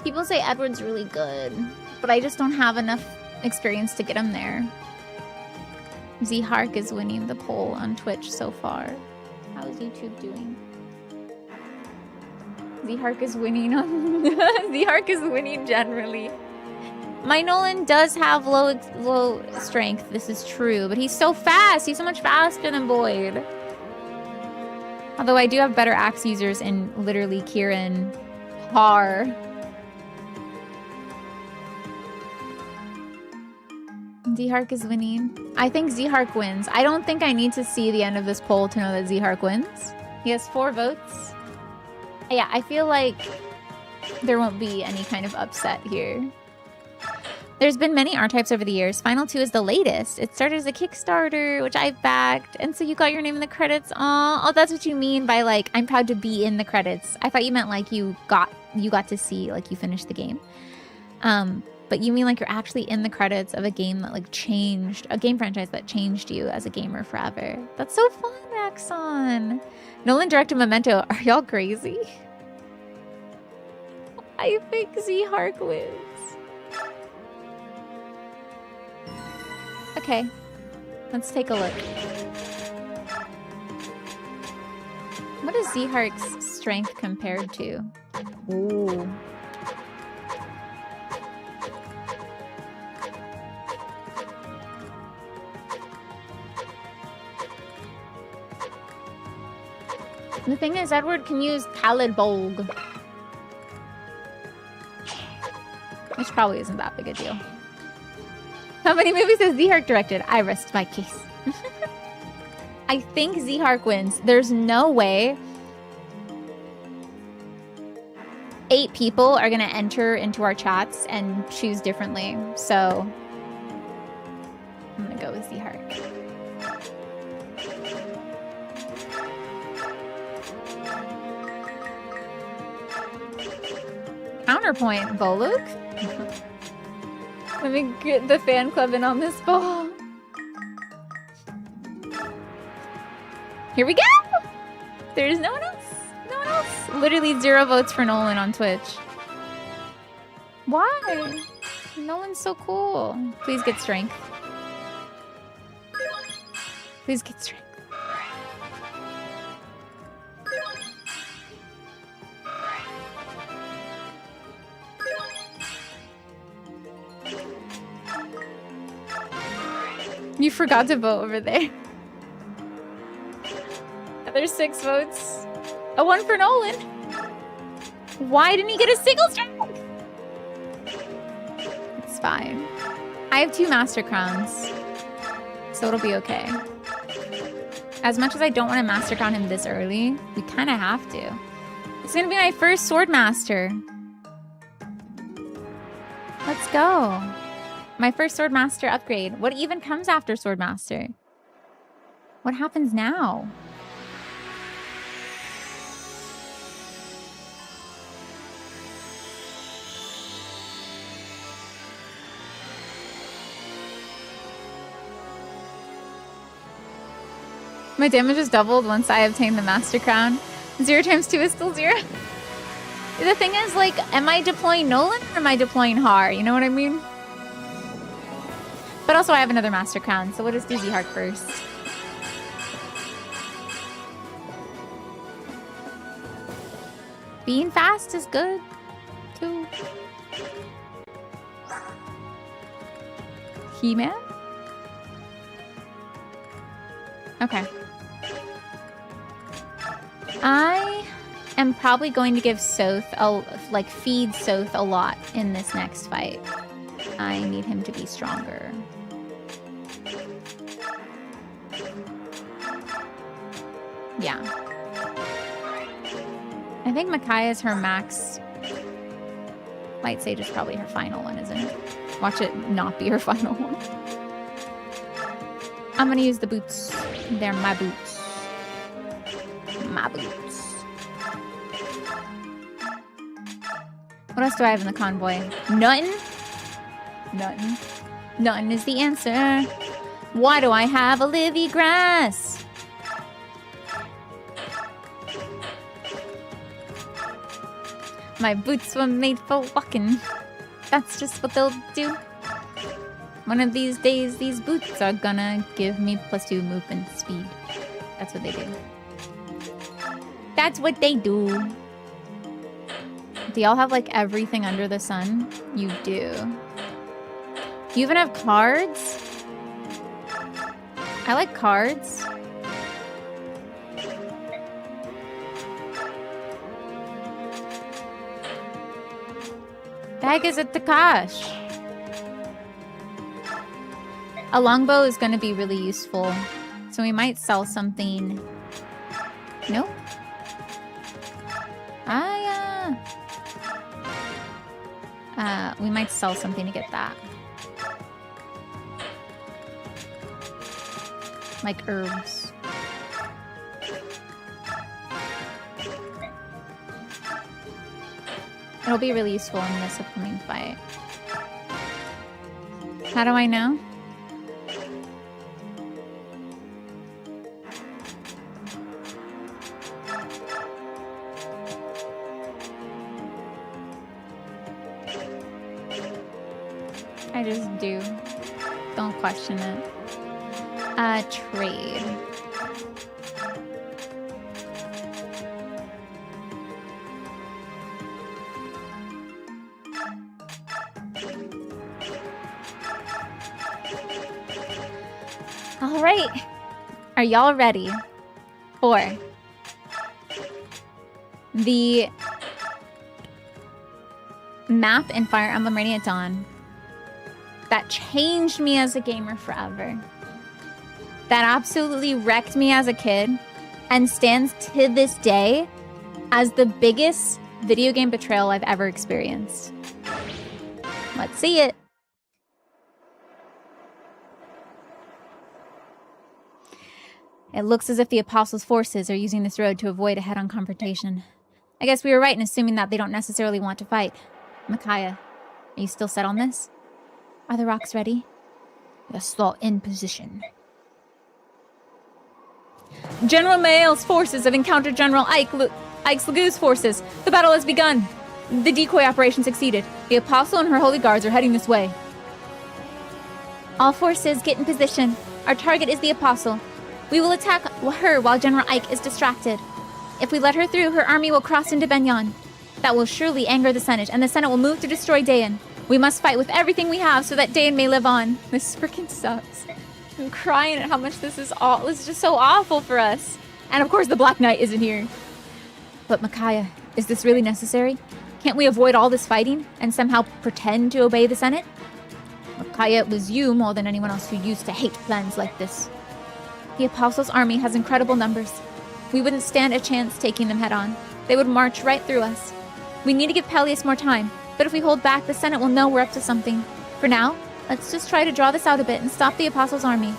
People say Edward's really good, but I just don't have enough experience to get him there. Z-Hark is winning the poll on Twitch so far. How is YouTube doing? Z-Hark is winning on... Z-Hark is winning generally. My Nolan does have low strength, this is true, but he's so fast! He's so much faster than Boyd. Although I do have better axe users in literally Kieran, Har. Z-Hark is winning. I think Z-Hark wins. I don't think I need to see the end of this poll to know that Z-Hark wins. He has 4 votes. Yeah, I feel like there won't be any kind of upset here. There's been many R-types over the years. Final 2 is the latest. It started as a Kickstarter, which I backed, and so you got your name in the credits. Oh, that's what you mean by like, I'm proud to be in the credits. I thought you meant like you got to see, like you finished the game. But you mean like you're actually in the credits of a game that like changed, a game franchise that changed you as a gamer forever. That's so fun, Axon. Nolan directed Memento. Are y'all crazy? I think Z-Hark wins. Okay, let's take a look. What is Zehark's strength compared to? Ooh. The thing is, Edward can use Pallid Bolg. Which probably isn't that big a deal. How many movies has Zehark directed? I rest my case. I think Zehark wins. There's no way 8 people are going to enter into our chats and choose differently. So I'm going to go with Zehark. Counterpoint, Voluk? Let me get the fan club in on this ball. Here we go! There's no one else. No one else. Literally 0 votes for Nolan on Twitch. Why? Nolan's so cool. Please get strength. Please get strength. You forgot to vote over there. There's 6 votes. A 1 for Nolan. Why didn't he get a single strike? It's fine. I have 2 Master Crowns. So it'll be okay. As much as I don't want to Master Crown him this early, we kind of have to. It's going to be my first Sword Master. Let's go. My first Sword Master upgrade. What even comes after Sword Master? What happens now? My damage is doubled once I obtain the Master Crown. 0 times 2 is still 0. The thing is, like, am I deploying Nolan or am I deploying Har? You know what I mean? But also I have another Master Crown, so we'll just do Zehark first. Being fast is good, too. He-Man? Okay. I am probably going to give Sothe, feed Sothe a lot in this next fight. I need him to be stronger. Yeah. I think Micaiah is her max. Light Sage is probably her final one, isn't it? Watch it not be her final one. I'm gonna use the boots. They're my boots. My boots. What else do I have in the convoy? Nothing? Nothing. Nothing is the answer. Why do I have a Livy Grass? My boots were made for walking. That's just what they'll do. One of these days, these boots are gonna give me +2 movement speed. That's what they do. That's what they do. Do y'all have, like, everything under the sun? You do. You even have cards? I like cards. The heck is it, Takash? A longbow is going to be really useful. So we might sell something. Nope. We might sell something to get that. Like herbs. It'll be really useful in this upcoming fight. How do I know? I just do. Don't question it. Trade. All right. Are y'all ready for the map in Fire Emblem Radiant Dawn that changed me as a gamer forever? That absolutely wrecked me as a kid and stands to this day as the biggest video game betrayal I've ever experienced. Let's see it. It looks as if the Apostles' forces are using this road to avoid a head-on confrontation. I guess we were right in assuming that they don't necessarily want to fight. Micaiah, are you still set on this? Are the rocks ready? Yes, all in position. General Mael's forces have encountered General Ike's Lagoo's forces. The battle has begun. The decoy operation succeeded. The Apostle and her holy guards are heading this way. All forces get in position. Our target is the Apostle. We will attack her while General Ike is distracted. If we let her through, her army will cross into Begnion. That will surely anger the Senate, and the Senate will move to destroy Dayan. We must fight with everything we have so that Dayan may live on. This freaking sucks. I'm crying at how much this is just so awful for us. And of course the Black Knight isn't here. But Micaiah, is this really necessary? Can't we avoid all this fighting and somehow pretend to obey the Senate? Micaiah, it was you more than anyone else who used to hate plans like this. The Apostles' army has incredible numbers. We wouldn't stand a chance taking them head on. They would march right through us. We need to give Peleus more time, but if we hold back, the Senate will know we're up to something. For now, let's just try to draw this out a bit and stop the Apostles' army.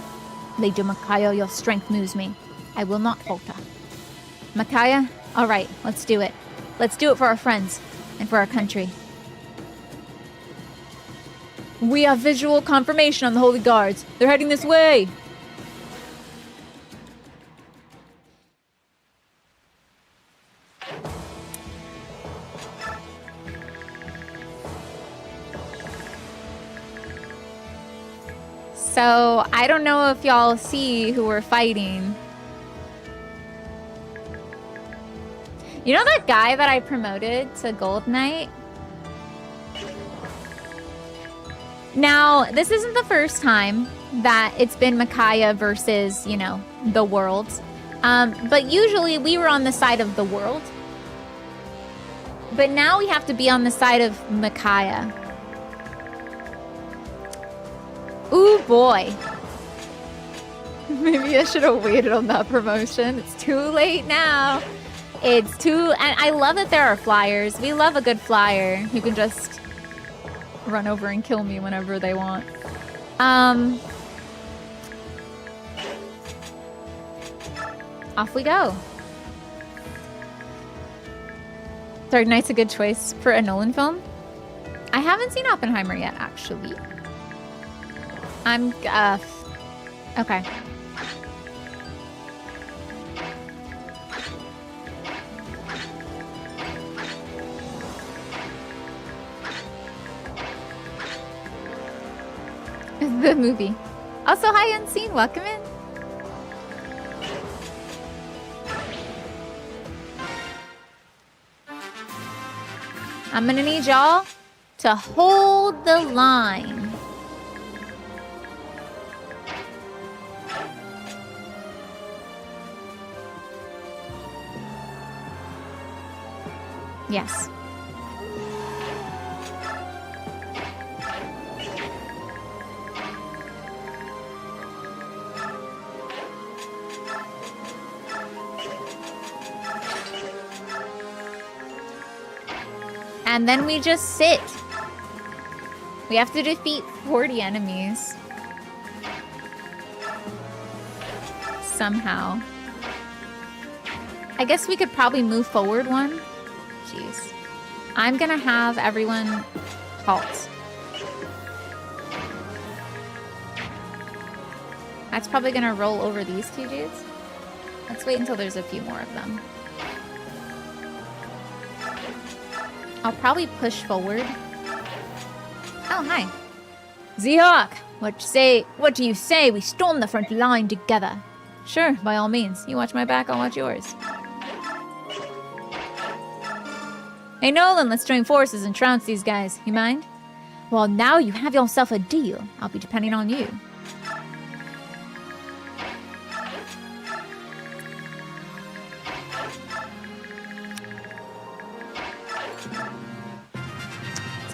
Lady Micaiah, your strength moves me. I will not falter. Micaiah, all right, let's do it. Let's do it for our friends and for our country. We have visual confirmation on the Holy Guards. They're heading this way. So, I don't know if y'all see who we're fighting. You know that guy that I promoted to Gold Knight? Now, this isn't the first time that it's been Micaiah versus, you know, the world. But usually we were on the side of the world. But now we have to be on the side of Micaiah. Ooh, boy. Maybe I should have waited on that promotion. It's too late now. And I love that there are flyers. We love a good flyer who can just run over and kill me whenever they want. Off we go. Dark Knight's a good choice for a Nolan film. I haven't seen Oppenheimer yet, actually. Okay. The movie. Also, hi, Unseen. Welcome in. I'm gonna need y'all to hold the line. Yes. And then we just sit. We have to defeat 40 enemies. Somehow. I guess we could probably move forward one. Jeez. I'm gonna have everyone halt. That's probably gonna roll over these two dudes. Let's wait until there's a few more of them. I'll probably push forward. Oh, hi. Zehawk, what do you say we storm the front line together? Sure, by all means. You watch my back, I'll watch yours. Hey, Nolan, let's join forces and trounce these guys. You mind? Well, now you have yourself a deal. I'll be depending on you.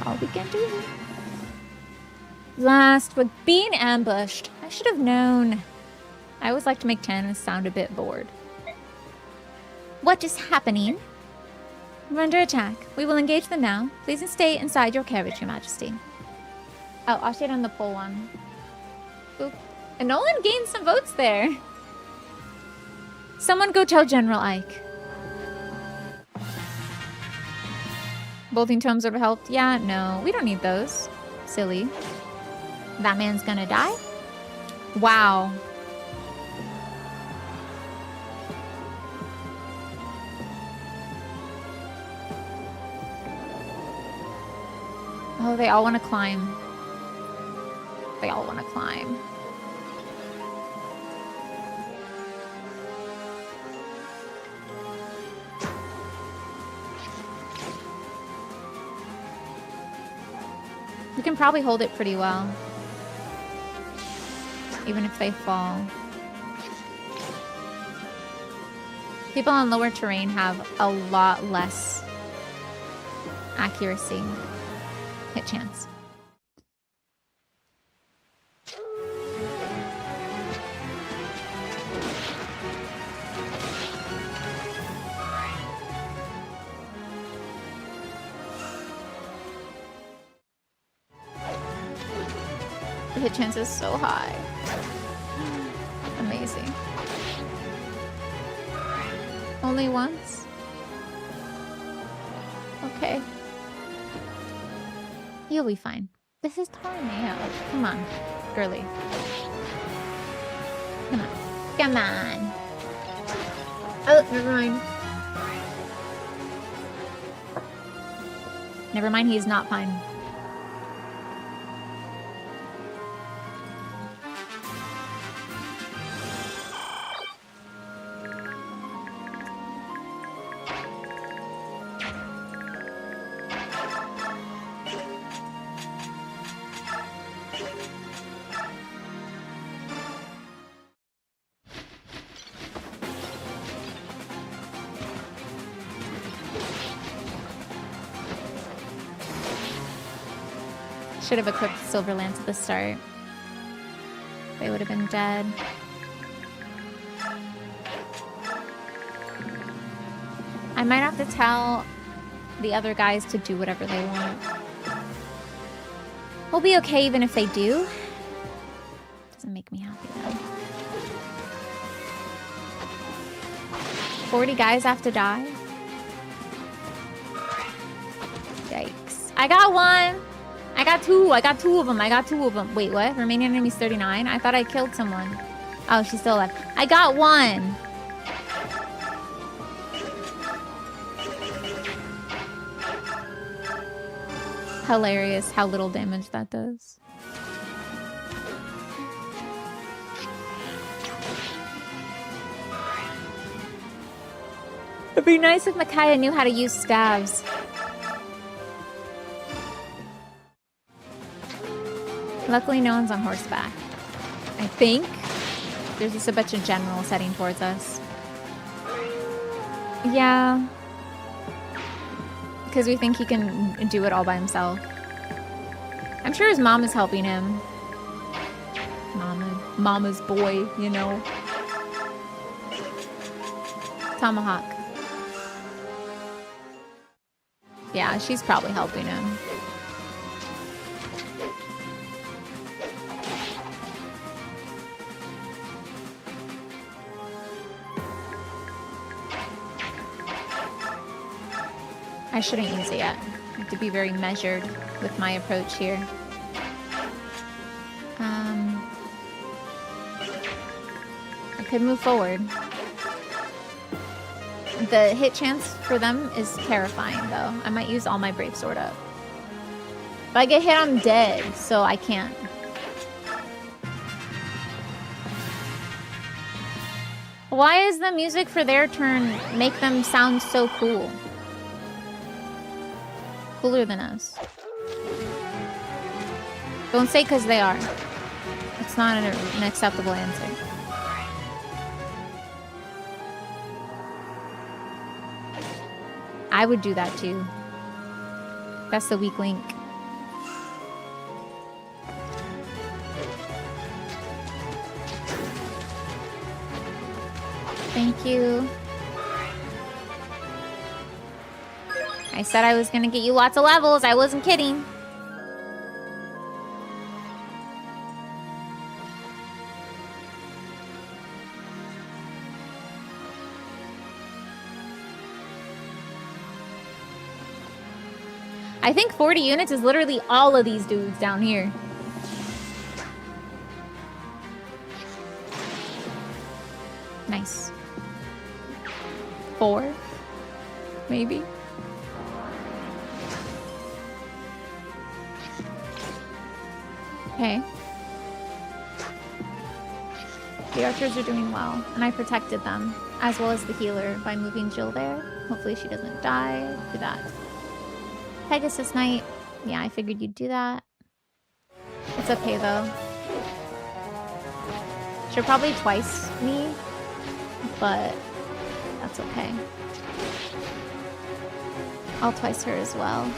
That's all we can do. Last, we're being ambushed. I should have known. I always like to make Tannis sound a bit bored. What is happening? We're under attack. We will engage them now. Please stay inside your carriage, Your Majesty. Oh, I'll stay on the pole one. Boop. And Nolan gained some votes there. Someone go tell General Ike. Bolting tomes would have helped. Yeah, no. We don't need those. Silly. That man's gonna die? Wow. Oh, they all want to climb. They all want to climb. You can probably hold it pretty well. Even if they fall. People on lower terrain have a lot less accuracy. Hit chance. The hit chance is so high. Amazing. Only once? Okay. You'll be fine. This is Tornado. Come on, girly. Come on. Come on. Oh, never mind. Never mind, he's not fine. Should have equipped Silver Lance at the start. They would have been dead. I might have to tell the other guys to do whatever they want. We'll be okay even if they do. Doesn't make me happy though. 40 guys have to die? Yikes. I got one! I got two of them. Wait, what? Remaining enemies 39? I thought I killed someone. Oh, she's still alive. I got one! Hilarious how little damage that does. It'd be nice if Micaiah knew how to use stabs. Luckily, no one's on horseback. I think. There's just a bunch of generals heading towards us. Yeah. Because we think he can do it all by himself. I'm sure his mom is helping him. Mama's boy, you know. Tomahawk. Yeah, she's probably helping him. I shouldn't use it yet. I have to be very measured with my approach here. I could move forward. The hit chance for them is terrifying, though. I might use all my Brave Sword up. If I get hit, I'm dead, so I can't. Why is the music for their turn make them sound so cool? Cooler than us. Don't say because they are. It's not an acceptable answer. I would do that too. That's the weak link. Thank you. I said I was gonna get you lots of levels. I wasn't kidding. I think 40 units is literally all of these dudes down here. Nice. 4, maybe. Okay. The archers are doing well, and I protected them, as well as the healer, by moving Jill there. Hopefully she doesn't die. Do that. Pegasus Knight. Yeah, I figured you'd do that. It's okay, though. She'll probably twice me, but that's okay. I'll twice her as well.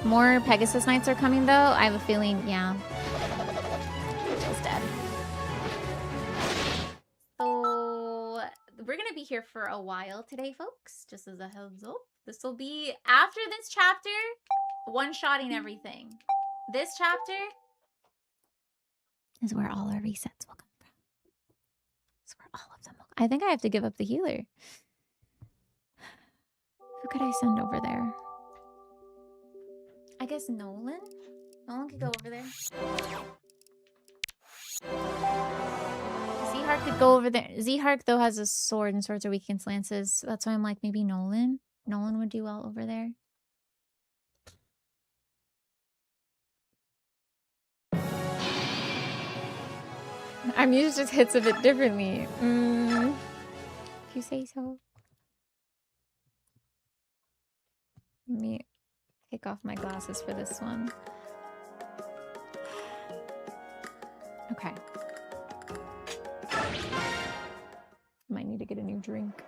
More Pegasus Knights are coming, though. I have a feeling, yeah. Jill's dead. So, we're gonna be here for a while today, folks. Just as a heads up. This will be, after this chapter, one-shotting everything. This chapter is where all our resets will come from. It's where all of them will come. I think I have to give up the healer. Who could I send over there? I guess Nolan? Nolan could go over there. Zehark could go over there. Zehark, though, has a sword, and swords are weak against lances. So that's why I'm like, maybe Nolan? Nolan would do well over there. Our music just hits a bit differently. If you say so. Let me take off my glasses for this one. Okay. Might need to get a new drink.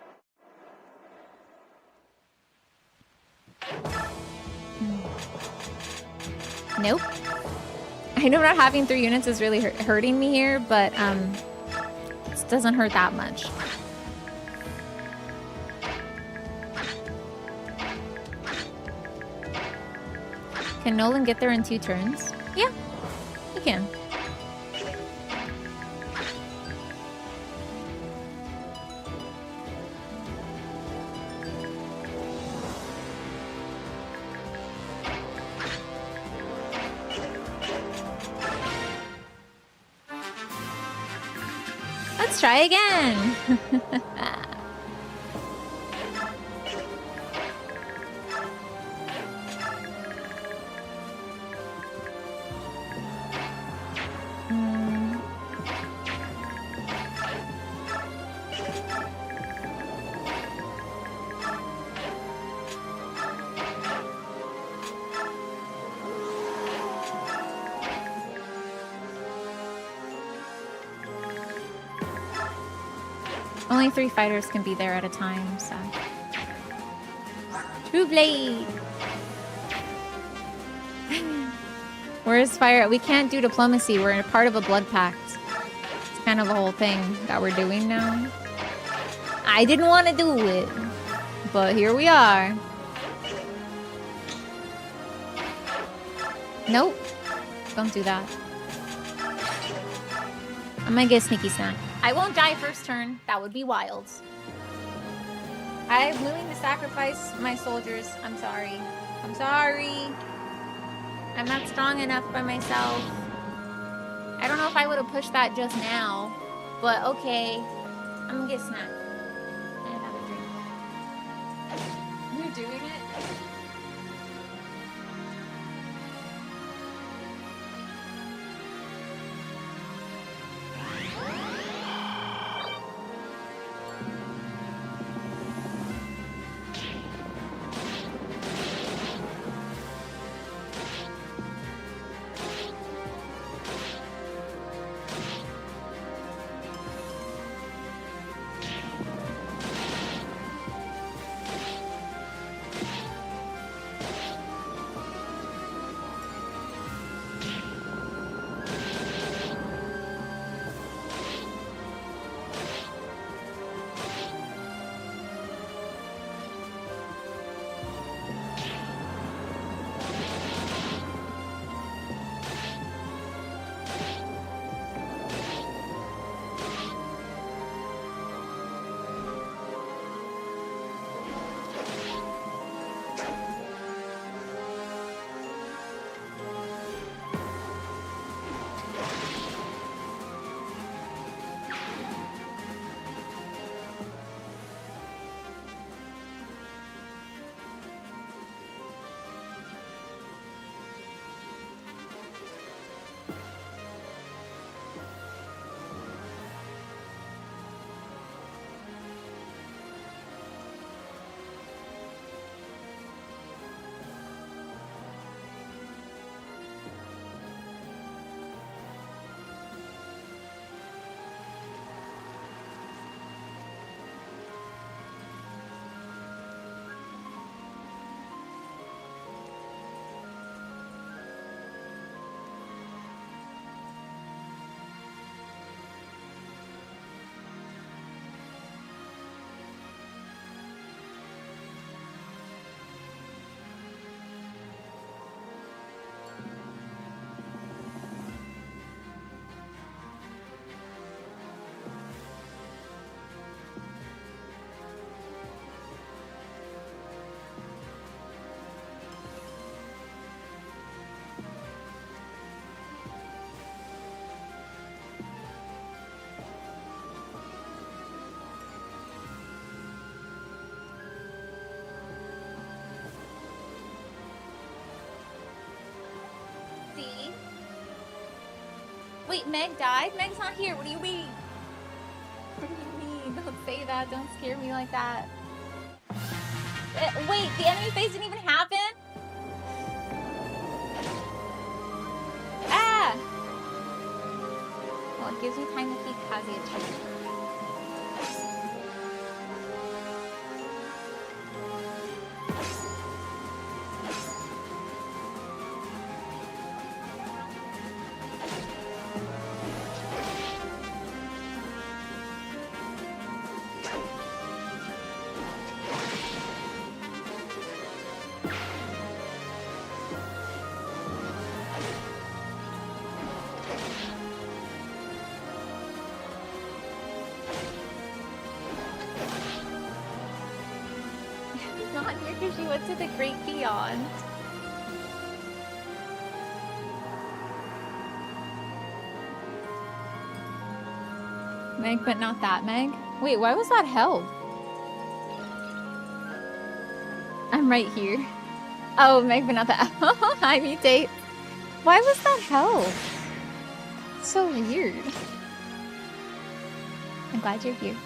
Nope. I know not having 3 units is really hurting me here, but it doesn't hurt that much. Can Nolan get there in 2 turns? Yeah, he can. Let's try again. Only 3 fighters can be there at a time, so. True Blade! Where's fire? We can't do diplomacy. We're a part of a blood pact. It's kind of the whole thing that we're doing now. I didn't want to do it, but here we are. Nope. Don't do that. I'm gonna get a sneaky snack. I won't die first turn. That would be wild. I'm willing to sacrifice my soldiers. I'm sorry. I'm sorry. I'm not strong enough by myself. I don't know if I would have pushed that just now, but okay. I'm gonna get a snack and have a drink. You're doing it? Wait, Meg died? Meg's not here. What do you mean? What do you mean? Don't say that. Don't scare me like that. Wait, the enemy phase didn't even happen? Ah! Well, it gives me time to feed Kazi a treasure. She went to the great beyond. Meg, but not that Meg. Wait, why was that held? I'm right here. Oh, Meg, but not that. Hi, mutate. Why was that held? So weird. I'm glad you're here.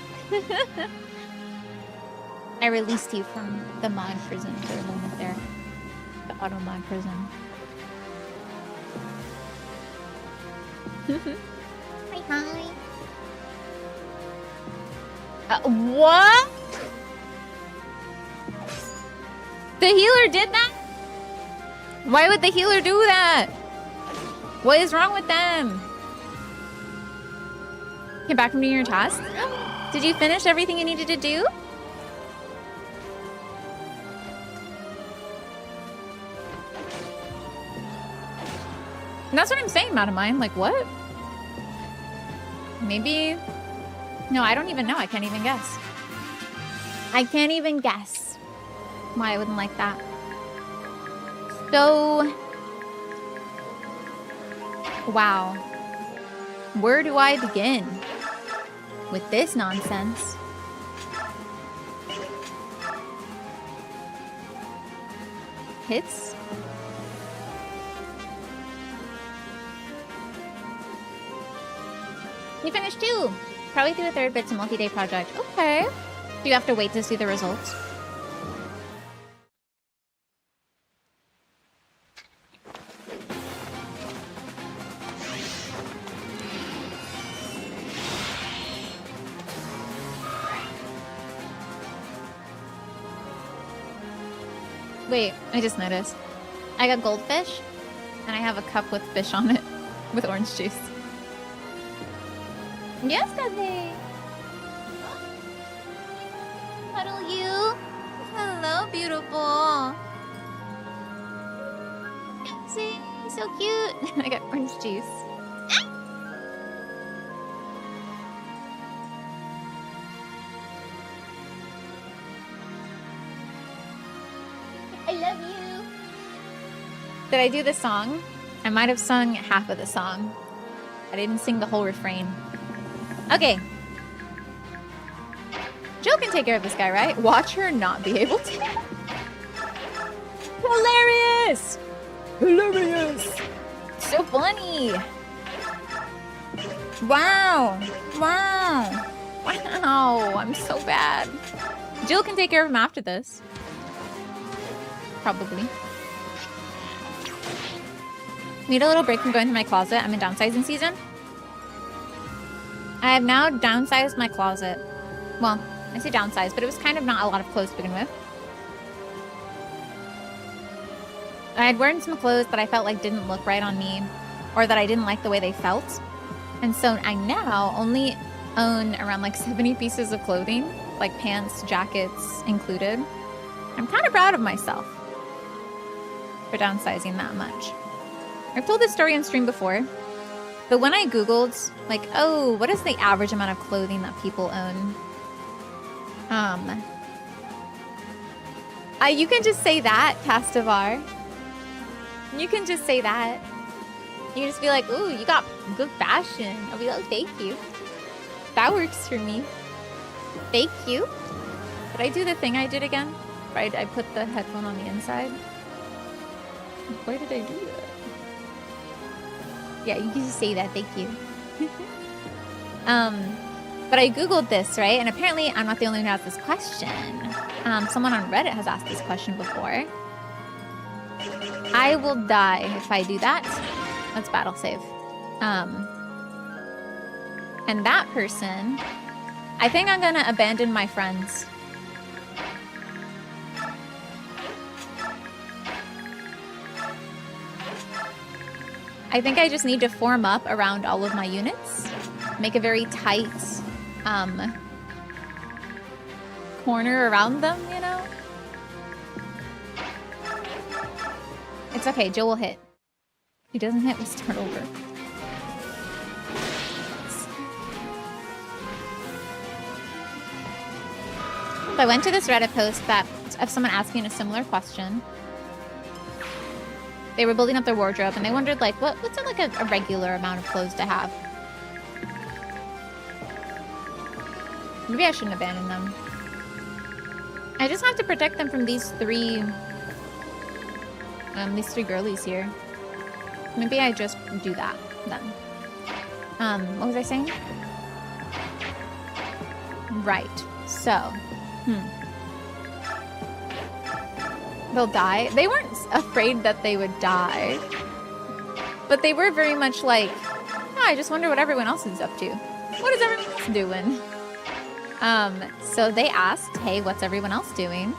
I released you from the mod prison for a moment there. The auto mod prison. Hi. What? The healer did that? Why would the healer do that? What is wrong with them? Came back from doing your task? Did you finish everything you needed to do? And that's what I'm saying, Madamine. Like, what? Maybe... No, I don't even know. I can't even guess. I can't even guess why I wouldn't like that. So... Wow. Where do I begin with this nonsense? Hits? You finished too. Probably through a third, but it's a multi-day project. Okay. Do you have to wait to see the results? Wait, I just noticed. I got goldfish, and I have a cup with fish on it, with orange juice. Yes, Sothe. Cuddle you. Hello, beautiful. See, so cute. I got orange juice. I love you. Did I do the song? I might have sung half of the song. I didn't sing the whole refrain. Okay. Jill can take care of this guy, right? Watch her not be able to. Hilarious! Hilarious! So funny! Wow! Wow! Wow! I'm so bad. Jill can take care of him after this. Probably. Need a little break from going to my closet. I'm in downsizing season. I have now downsized my closet. Well, I say downsized, but it was kind of not a lot of clothes to begin with. I had worn some clothes that I felt like didn't look right on me, or that I didn't like the way they felt. And so I now only own around like 70 pieces of clothing, like pants, jackets included. I'm kind of proud of myself for downsizing that much. I've told this story on stream before, but when I Googled, like, oh, what is the average amount of clothing that people own? You can just say that, Castavar. You can just say that. You can just be like, ooh, you got good fashion. I'll be like, thank you. That works for me. Thank you. Did I do the thing I did again? Right, I put the headphone on the inside. Why did I do that? Yeah, you can just say that. Thank you. But I Googled this, right? And apparently I'm not the only one who asked this question. Someone on Reddit has asked this question before. I will die if I do that. Let's battle save. And that person, I think I'm gonna abandon my friends. I think I just need to form up around all of my units. Make a very tight corner around them, you know? It's okay, Joe will hit. If he doesn't hit, we start over. So I went to this Reddit post that of someone asking a similar question. They were building up their wardrobe and they wondered like, what's like a regular amount of clothes to have? Maybe I shouldn't abandon them. I just have to protect them from these three girlies here. Maybe I just do that then. What was I saying? Right. So, they'll die. They weren't afraid that they would die, but they were very much like, oh, I just wonder what everyone else is up to. What is everyone else doing? So they asked, hey, what's everyone else doing?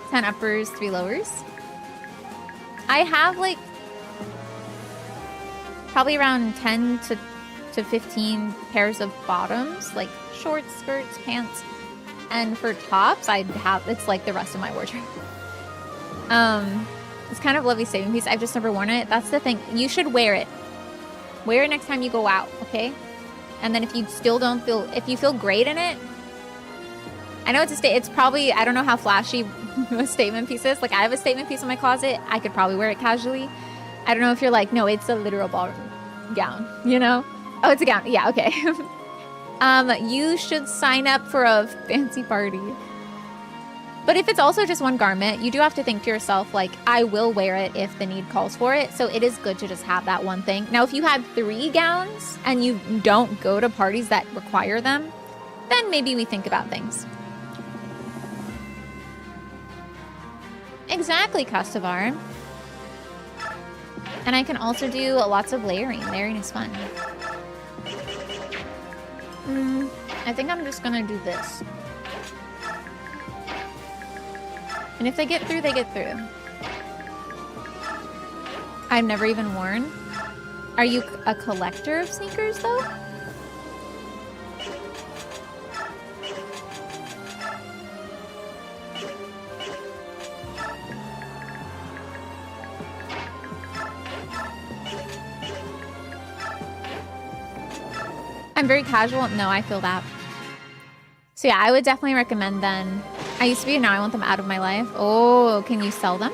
10 uppers, 3 lowers. I have like probably around 10 to 15 pairs of bottoms, like shorts, skirts, pants. And for tops, it's like the rest of my wardrobe. It's kind of a lovely saving piece. I've just never worn it. That's the thing. You should wear it. Wear it next time you go out, okay? And then if you still don't feel, if you feel great in it, I know it's probably, I don't know how flashy a statement piece is. Like I have a statement piece in my closet. I could probably wear it casually. I don't know if you're like, no, it's a literal ballroom gown, you know? Oh, it's a gown. Yeah, okay. You should sign up for a fancy party. But if it's also just one garment, you do have to think to yourself, like, I will wear it if the need calls for it. So it is good to just have that one thing. Now, if you had 3 gowns and you don't go to parties that require them, then maybe we think about things. Exactly, Kastavar. And I can also do lots of layering. Layering is fun. I think I'm just gonna do this. And if they get through, they get through. I've never even worn. Are you a collector of sneakers, though? I'm very casual. No, I feel that. So yeah, I would definitely recommend then. I used to be, now I want them out of my life. Oh, can you sell them?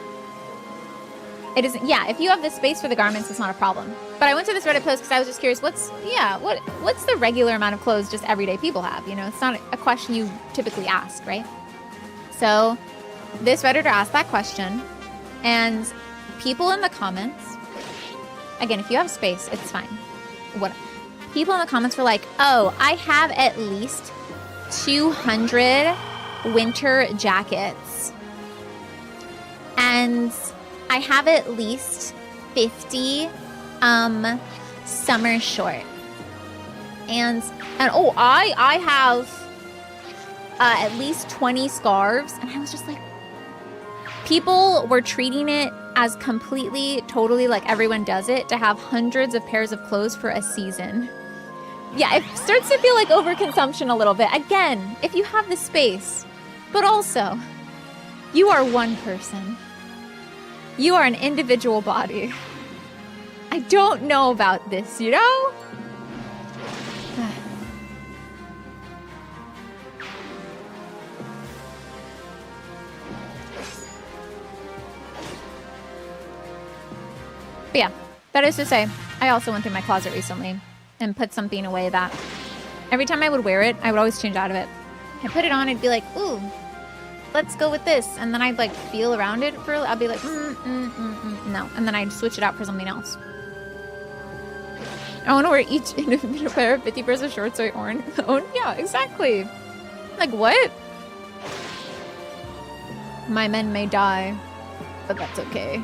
It isn't, yeah, if you have the space for the garments, it's not a problem. But I went to this Reddit post because I was just curious, what's the regular amount of clothes just everyday people have? You know, it's not a question you typically ask, right? So this Redditor asked that question, and people in the comments, again, if you have space, it's fine. People in the comments were like, oh, I have at least 200 winter jackets. And I have at least 50 summer shorts. And oh, I have at least 20 scarves. And I was just like, people were treating it as completely, totally like everyone does it, to have hundreds of pairs of clothes for a season. Yeah, it starts to feel like overconsumption a little bit. Again, if you have the space. But also, you are one person. You are an individual body. I don't know about this, you know? But yeah, that is to say, I also went through my closet recently and put something away that every time I would wear it, I would always change out of it. I put it on, I'd be like, ooh, let's go with this. And then I'd like feel around it for, I'd be like, no. And then I'd switch it out for something else. I want to wear each individual pair of 50 pairs of shorts I own. Yeah, exactly. Like, what? My men may die, but that's okay.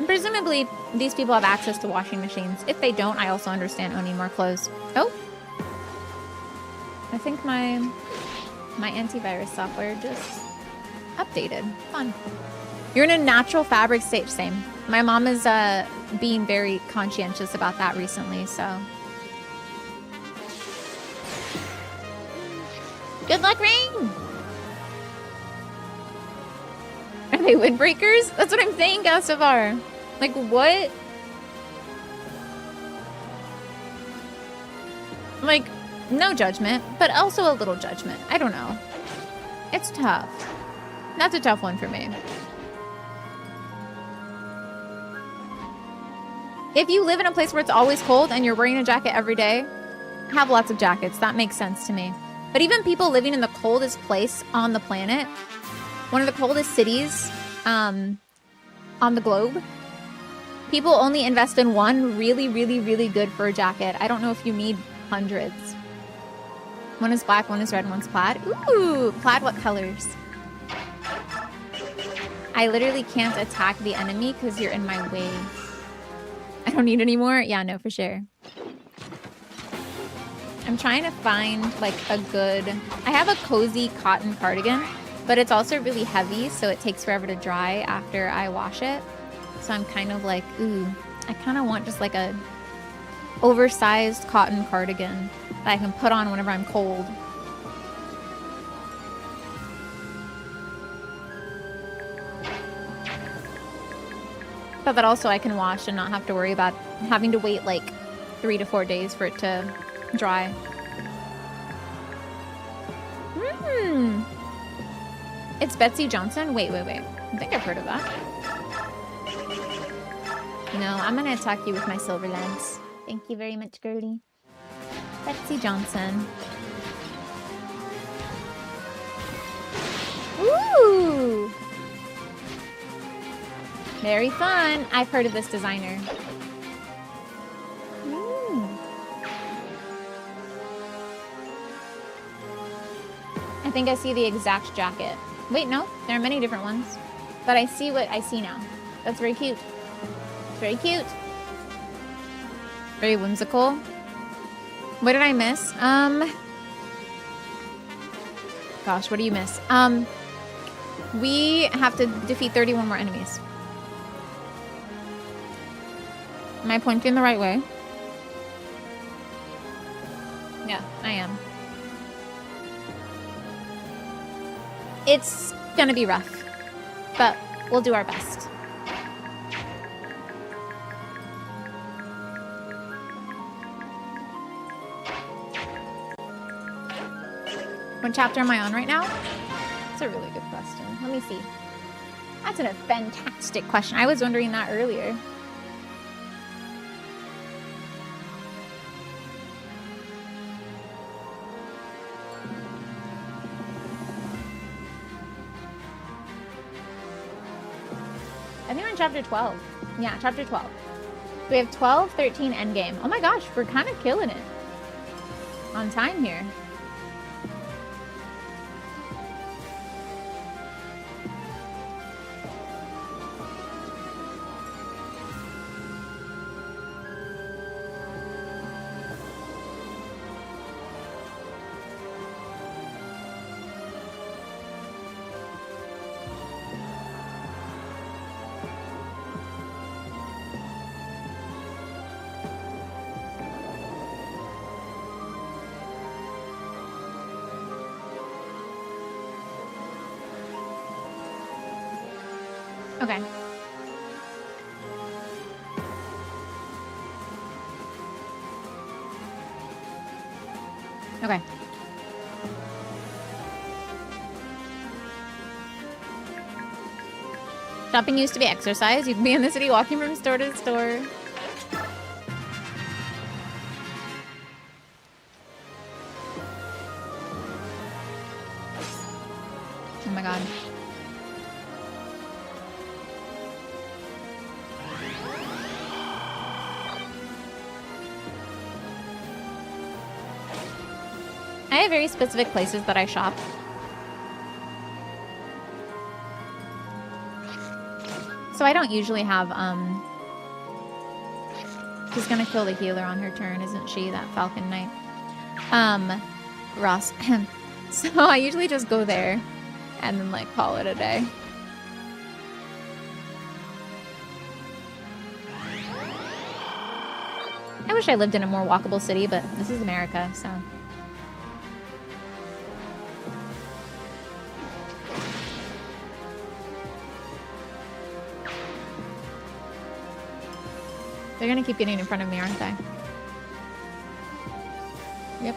Presumably, these people have access to washing machines. If they don't, I also understand owning more clothes. Oh. I think my antivirus software just updated. Fun. You're in a natural fabric state. Same. My mom is being very conscientious about that recently, so. Good luck, Rain! Are they windbreakers? That's what I'm saying, Gastavar. Like, what? Like, no judgment, but also a little judgment. I don't know. It's tough. That's a tough one for me. If you live in a place where it's always cold and you're wearing a jacket every day, have lots of jackets. That makes sense to me. But even people living in the coldest place on the planet, one of the coldest cities on the globe, people only invest in one really, really, really good fur jacket. I don't know if you need hundreds. One is black, one is red, one's plaid. Ooh, plaid, what colors? I literally can't attack the enemy because you're in my way. I don't need any more? Yeah, no, for sure. I'm trying to find like a good... I have a cozy cotton cardigan, but it's also really heavy, so it takes forever to dry after I wash it. So I'm kind of like, ooh, I kind of want just like a oversized cotton cardigan that I can put on whenever I'm cold. But that also I can wash and not have to worry about having to wait like 3 to 4 days for it to dry. It's Betsy Johnson? Wait. I think I've heard of that. No, I'm gonna attack you with my silver lens. Thank you very much, girlie. Betsy Johnson. Ooh! Very fun. I've heard of this designer. I think I see the exact jacket. Wait, no. There are many different ones. But I see what I see now. That's very cute. It's very cute. Very whimsical. What did I miss? Gosh, what do you miss? We have to defeat 31 more enemies. Am I pointing the right way? Yeah, I am. It's gonna be rough, but we'll do our best. What chapter am I on right now? That's a really good question. Let me see. That's a fantastic question. I was wondering that earlier. I think we're in chapter 12. Yeah, chapter 12. We have 12, 13, endgame. Oh my gosh, we're kind of killing it. On time here. Okay. Okay. Shopping used to be exercise. You can be in the city walking from store to store. I have very specific places that I shop. So I don't usually have, she's gonna kill the healer on her turn, isn't she? That Falcon Knight. Ross. So I usually just go there and then, like, call it a day. I wish I lived in a more walkable city, but this is America, so... They're gonna keep getting in front of me, aren't they? Yep.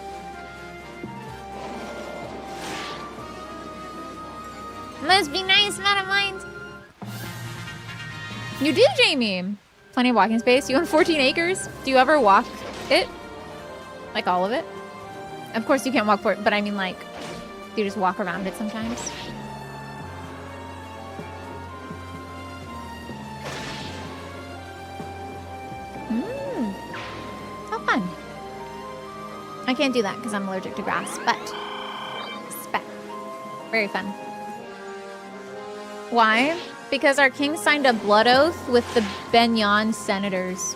Must be nice, not a mind. You do, Jamie! Plenty of walking space. You own 14 acres? Do you ever walk it? Like all of it? Of course you can't walk for it, but I mean, like, do you just walk around it sometimes? How fun. I can't do that because I'm allergic to grass, but very fun. Why? Because our king signed a blood oath with the Begnion senators.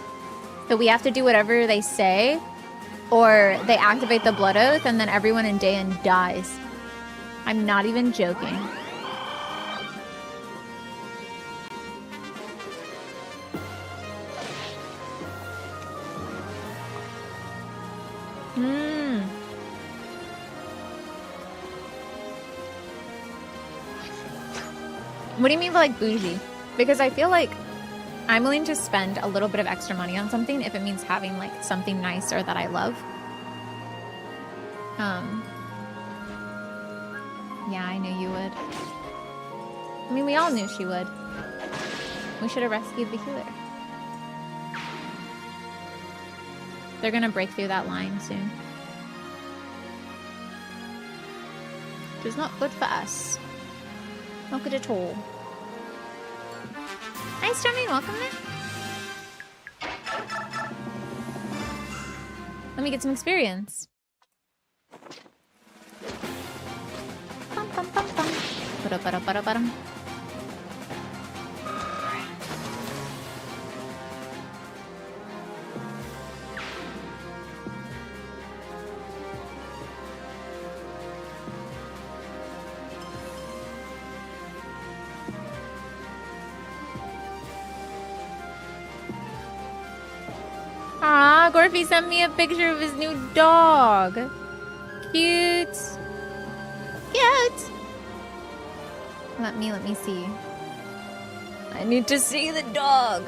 So we have to do whatever they say, or they activate the blood oath and then everyone in Dayan dies. I'm not even joking. What do you mean by, like, bougie? Because I feel like I'm willing to spend a little bit of extra money on something if it means having, like, something nicer that I love. Yeah, I knew you would. I mean, we all knew she would. We should have rescued the healer. They're gonna break through that line soon. Which is not good for us. Not good at all. Nice, Johnny. Welcome in. Let me get some experience. Bum, bum, bum, bum. Ba-da-ba-da-ba-da-ba-dum. Aw, Gorfy sent me a picture of his new dog. Cute. Cute. Let me see. I need to see the dog.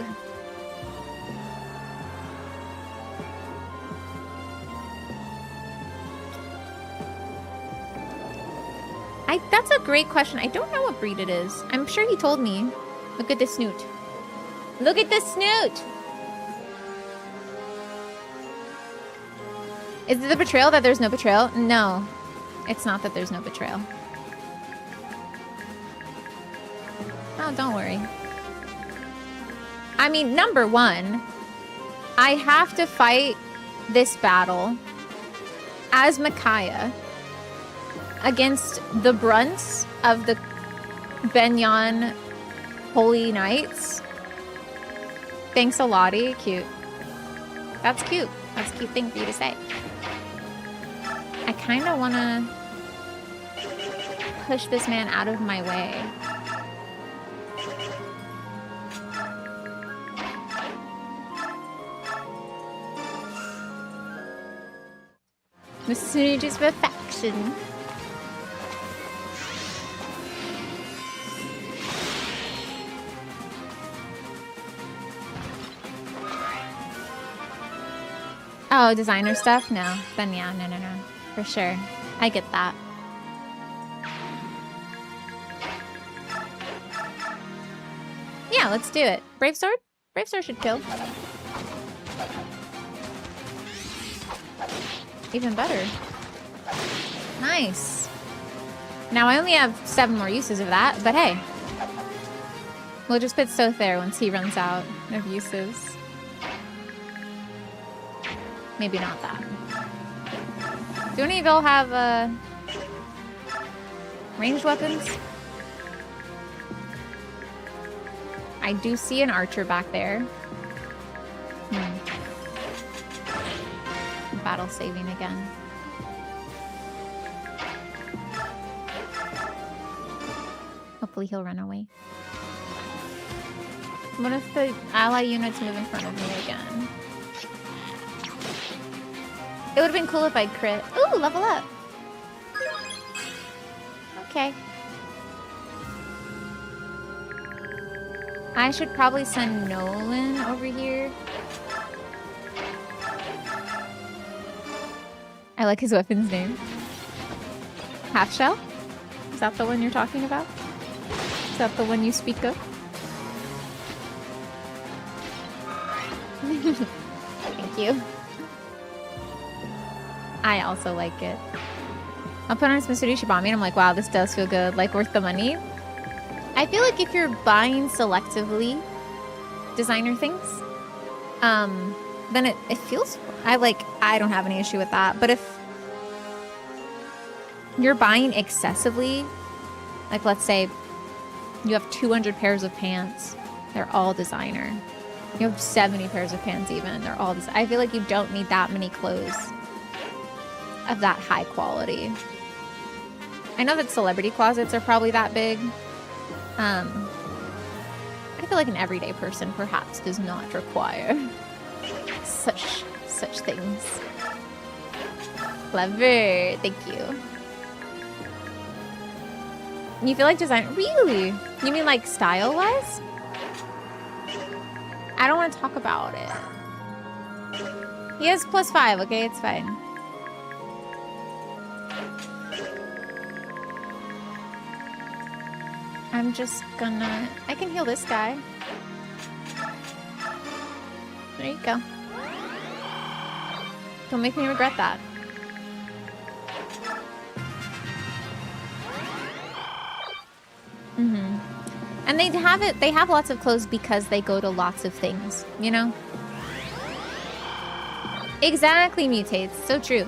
That's a great question. I don't know what breed it is. I'm sure he told me. Look at the snoot. Look at the snoot. Is it the betrayal that there's no betrayal? No. It's not that there's no betrayal. Oh, don't worry. I mean, number one, I have to fight this battle as Micaiah against the brunts of the Begnion Holy Knights. Thanks a lottie. Cute. That's cute. That's a cute thing for you to say. I kind of want to push this man out of my way. The Snooge is perfection. Oh, designer stuff? No. Then yeah, no. For sure. I get that. Yeah, let's do it. Brave Sword? Brave Sword should kill. Even better. Nice. Now I only have 7 more uses of that, but hey. We'll just put Sothe there once he runs out of uses. Maybe not that. Do any of y'all have ranged weapons? I do see an archer back there. Battle saving again. Hopefully he'll run away. What if the ally units move in front of me again? It would have been cool if I crit. Ooh, level up. Okay. I should probably send Nolan over here. I like his weapon's name. Half Shell? Is that the one you're talking about? Is that the one you speak of? Thank you. I also like it. I'll put on his Mitsubishi Bombi and I'm like, wow, this does feel good. Like, worth the money. I feel like if you're buying selectively designer things, then it feels... I don't have any issue with that. But if you're buying excessively, like, let's say you have 200 pairs of pants. They're all designer. You have 70 pairs of pants even. They're all designer. I feel like you don't need that many clothes of that high quality. I know that celebrity closets are probably that big. I feel like an everyday person perhaps does not require such things. Clever. Thank you. You feel like design? Really? You mean like style-wise? I don't want to talk about it. He has +5, okay? It's fine. I'm just gonna... I can heal this guy. There you go. Don't make me regret that. And they have lots of clothes because they go to lots of things, you know? Exactly, mutates. So true.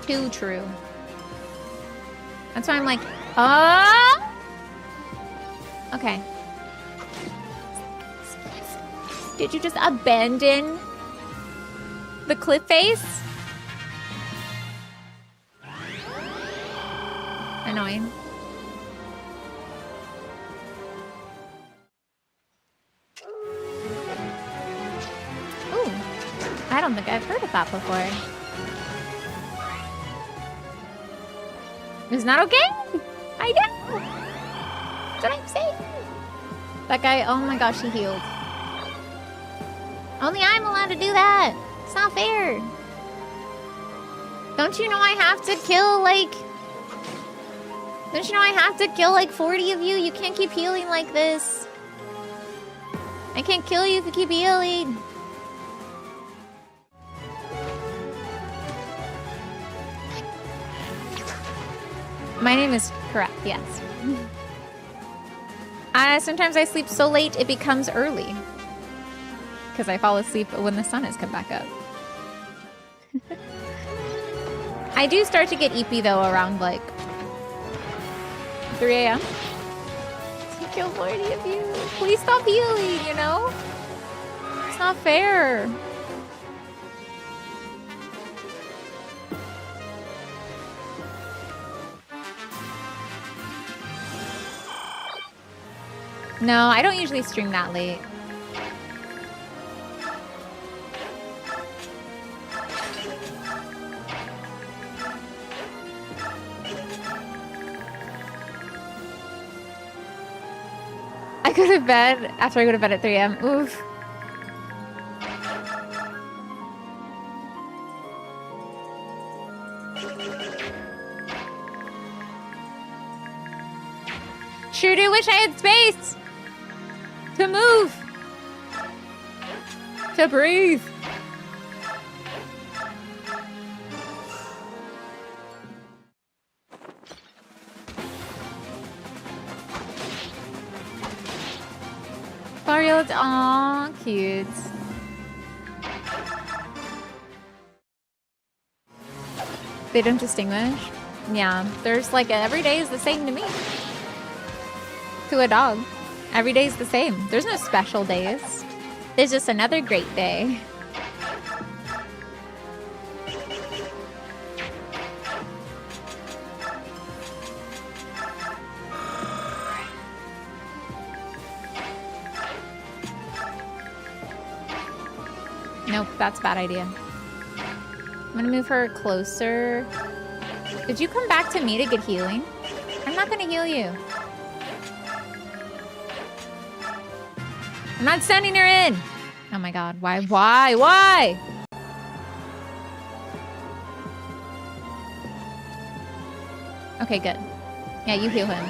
Too true. That's why I'm like, okay. Did you just abandon the cliff face? Annoying. I don't think I've heard of that before. Isn't that okay? I know! That's what I'm saying. That guy, oh my gosh, he healed. Only I'm allowed to do that. It's not fair. Don't you know I have to kill, like... Don't you know I have to kill, like, 40 of you? You can't keep healing like this. I can't kill you if you keep healing. My name is correct, yes. Sometimes I sleep so late it becomes early. Because I fall asleep when the sun has come back up. I do start to get eepy though around like 3 a.m. To kill 40 of you. Please stop healing, you know? It's not fair. No, I don't usually stream that late. I go to bed after I go to bed at 3 a.m. Oof. Sure do wish I had space to move, to breathe. Mario, aw, cute. They don't distinguish. Yeah, there's like every day is the same to me. To a dog. Every day is the same. There's no special days. There's just another great day. Nope, that's a bad idea. I'm gonna move her closer. Did you come back to me to get healing? I'm not gonna heal you. I'm not sending her in. Oh my god, why? Okay, good. Yeah, you heal him.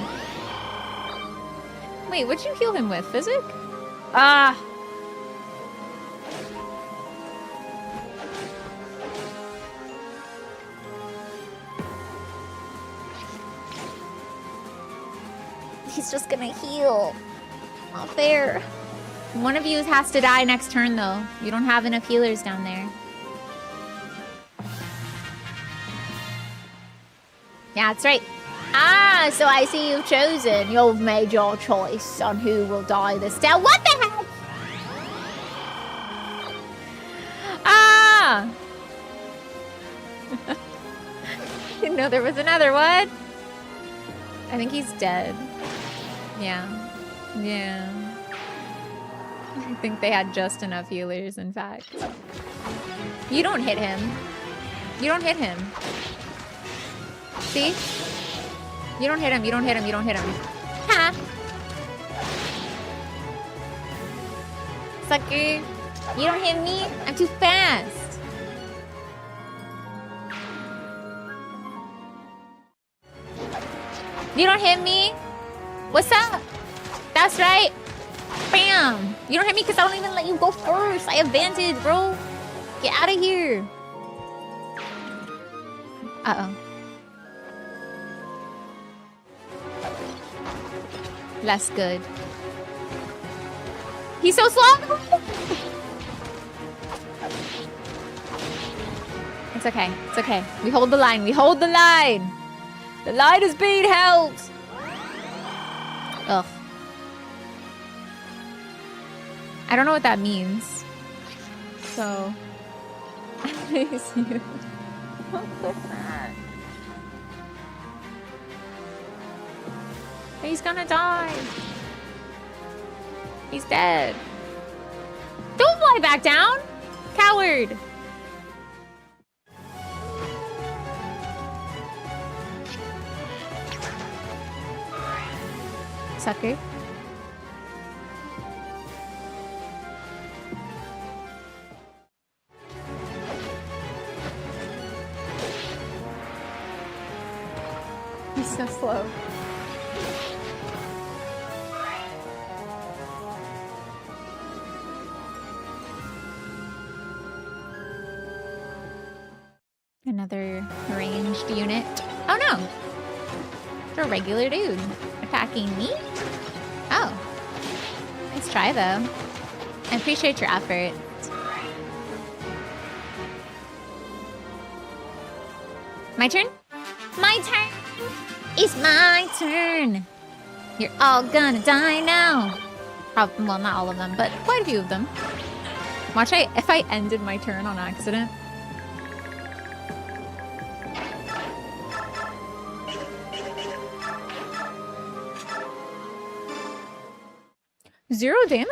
Wait, what'd you heal him with? Physic? Ah! He's just gonna heal. Not fair. One of you has to die next turn, though. You don't have enough healers down there. Yeah, that's right. Ah, so I see you've chosen. You've made your choice on who will die this day. What the heck? Ah! Didn't know there was another one. I think he's dead. Yeah. Yeah. I think they had just enough healers, in fact. You don't hit him. You don't hit him. See? You don't hit him, you don't hit him, you don't hit him. Ha! Sucker. You don't hit me? I'm too fast. You don't hit me? What's up? That's right. Bam! You don't hit me because I don't even let you go first. I have advantage, bro. Get out of here. Uh-oh. Less good. He's so slow! It's okay. It's okay. We hold the line. We hold the line. The line is being held. Ugh. I don't know what that means. So. I miss you. He's gonna die. He's dead. Don't fly back down, coward. Sucker. He's so slow. Another ranged unit. Oh no! It's a regular dude attacking me? Oh. Nice try though. I appreciate your effort. My turn? My turn! It's my turn! You're all gonna die now. Well, not all of them, but quite a few of them. Watch if I ended my turn on accident. Zero damage?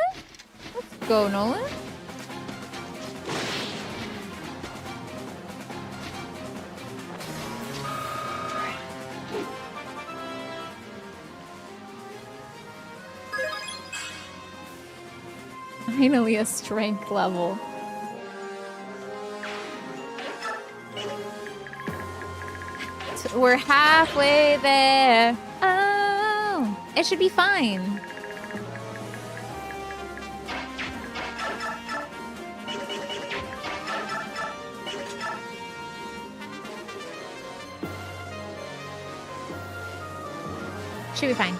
Let's go, Nolan. Finally a strength level. We're halfway there. Oh, it should be fine. Should be fine.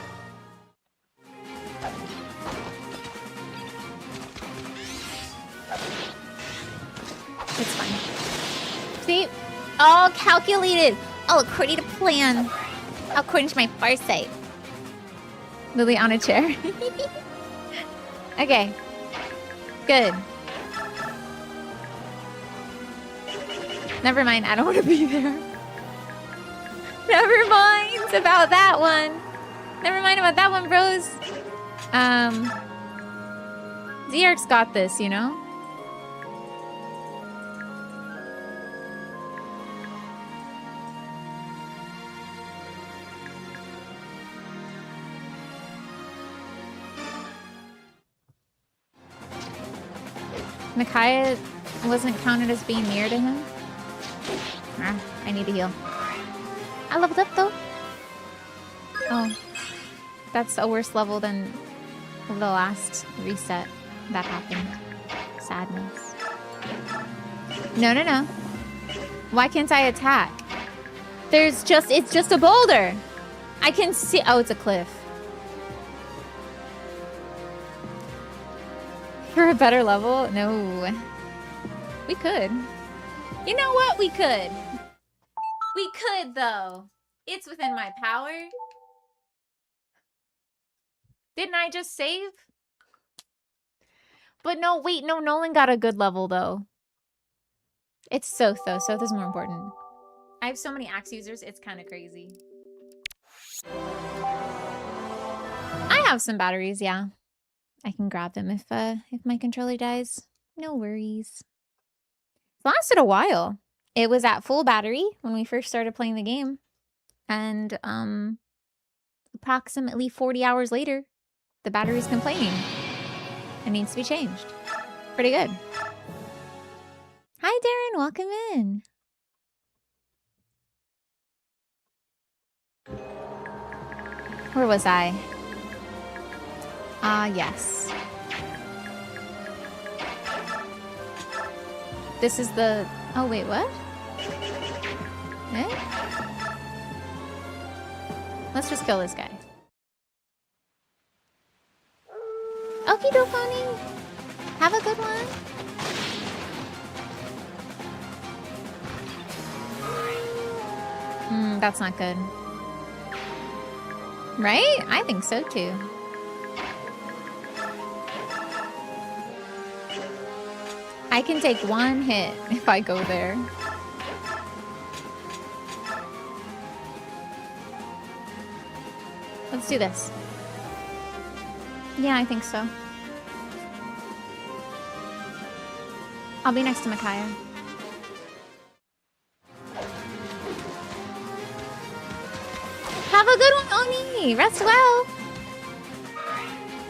It's fine. See? All calculated. All according to plan. According to my farsight. Lily on a chair. Okay. Good. Never mind, I don't want to be there. Never mind about that one. Never mind about that one, bros. Zerk's got this, you know? Micaiah wasn't counted as being near to him. Ah, I need to heal. I leveled up though. Oh. That's a worse level than the last reset that happened. Sadness. No, no, no. Why can't I attack? It's just a boulder. I can see, oh, it's a cliff. For a better level? No. We could. You know what? We could. We could, though. It's within my power. Didn't I just save? But no, wait, no, Nolan got a good level, though. It's Sothe, though. Sothe is more important. I have so many axe users, it's kind of crazy. I have some batteries, yeah. I can grab them if my controller dies. No worries. It lasted a while. It was at full battery when we first started playing the game. And approximately 40 hours later, the battery's complaining. It needs to be changed. Pretty good. Hi, Darren. Welcome in. Where was I? Yes. This is the... Oh, wait, what? Eh? Let's just kill this guy. Okie dokie. Have a good one. That's not good. Right? I think so too. I can take one hit if I go there. Let's do this. Yeah, I think so. I'll be next to Micaiah. Have a good one, Oni! Rest well!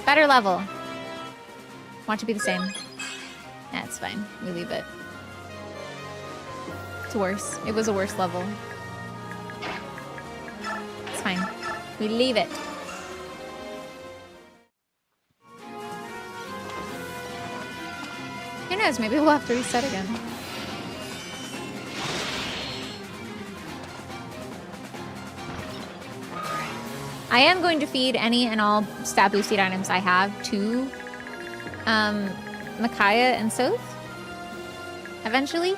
Better level. Want to be the same. That's fine. We leave it. It's worse. It was a worse level. It's fine. We leave it. Who knows? Maybe we'll have to reset again. I am going to feed any and all stat boosted items I have to Micaiah and Sothe eventually.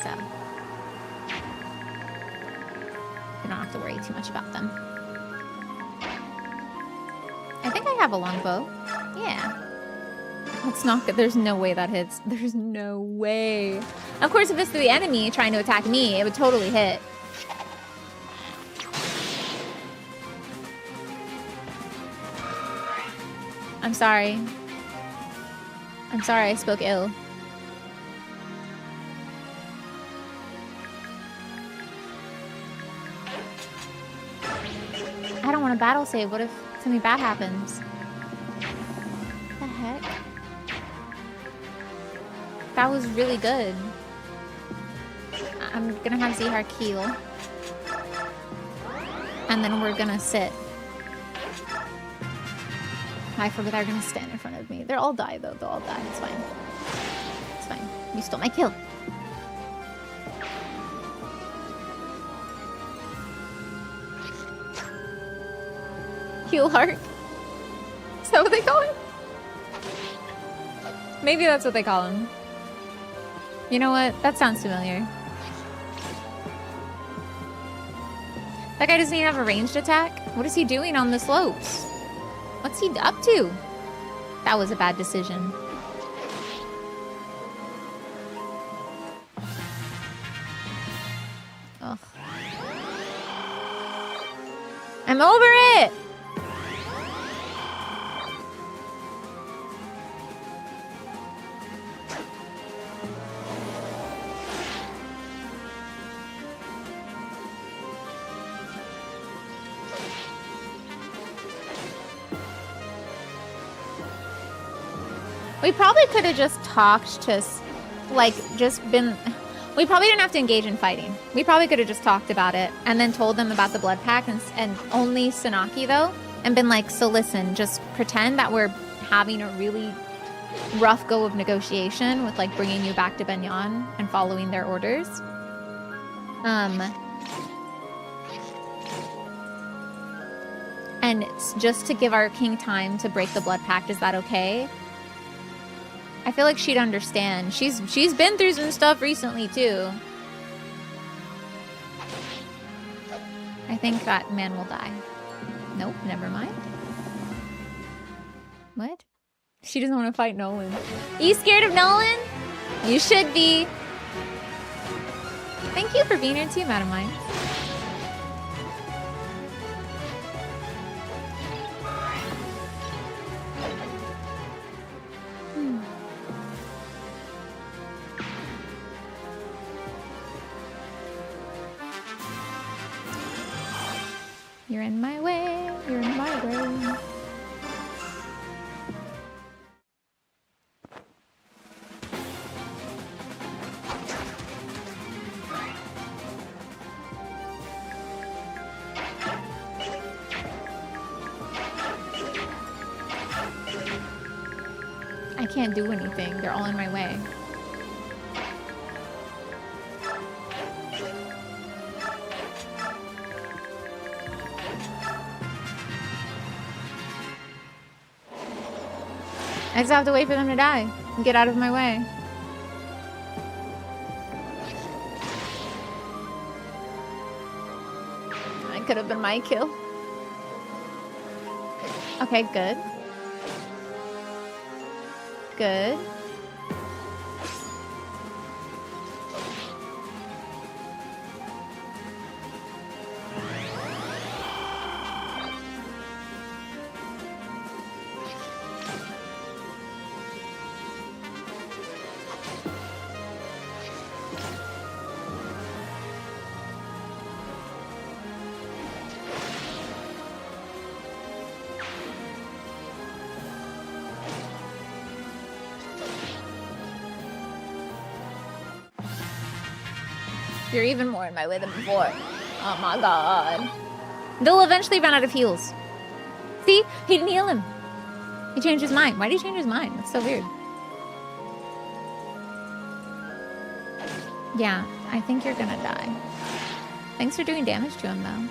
So you don't have to worry too much about them. I think I have a longbow. Yeah. That's not good. There's no way that hits. There's no way. Of course, if it's the enemy trying to attack me, it would totally hit. I'm sorry. I'm sorry I spoke ill. I don't want a battle save. What if something bad happens? What the heck? That was really good. I'm gonna have Zihar heal. And then we're gonna sit. I forgot they're gonna stand in front of me. They'll all die though. They'll all die. It's fine. It's fine. You stole my kill. Heal heart. Is that what they call it? Maybe that's what they call him. You know what? That sounds familiar. That guy doesn't even have a ranged attack? What is he doing on the slopes? What's he up to? That was a bad decision. Ugh. I'm over it! We probably could have just talked to, like, just been... We probably didn't have to engage in fighting. We probably could have just talked about it and then told them about the blood pact and only Sanaki, though, and been like, so listen, just pretend that we're having a really rough go of negotiation with, like, bringing you back to Begnion and following their orders. And just to give our king time to break the blood pact, is that okay? I feel like she'd understand. She's been through some stuff recently too. I think that man will die. Nope, never mind. What? She doesn't want to fight Nolan. Are you scared of Nolan? You should be. Thank you for being here too, Madam Mine. You're in my way, you're in my way. I can't do anything, they're all in my way. I just have to wait for them to die and get out of my way. That could have been my kill. Okay, good. Good. You're even more in my way than before. Oh my god. They'll eventually run out of heals. See? He didn't heal him. He changed his mind. Why did he change his mind? That's so weird. Yeah, I think you're gonna die. Thanks for doing damage to him, though.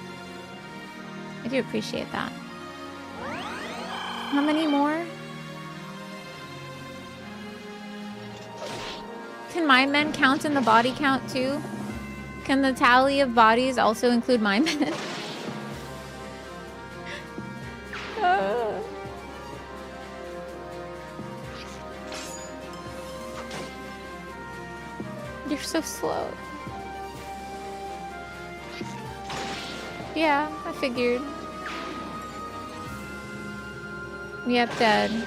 I do appreciate that. How many more? Can my men count in the body count, too? Can the tally of bodies also include my men? You're so slow. Yeah, I figured. Yep, dead.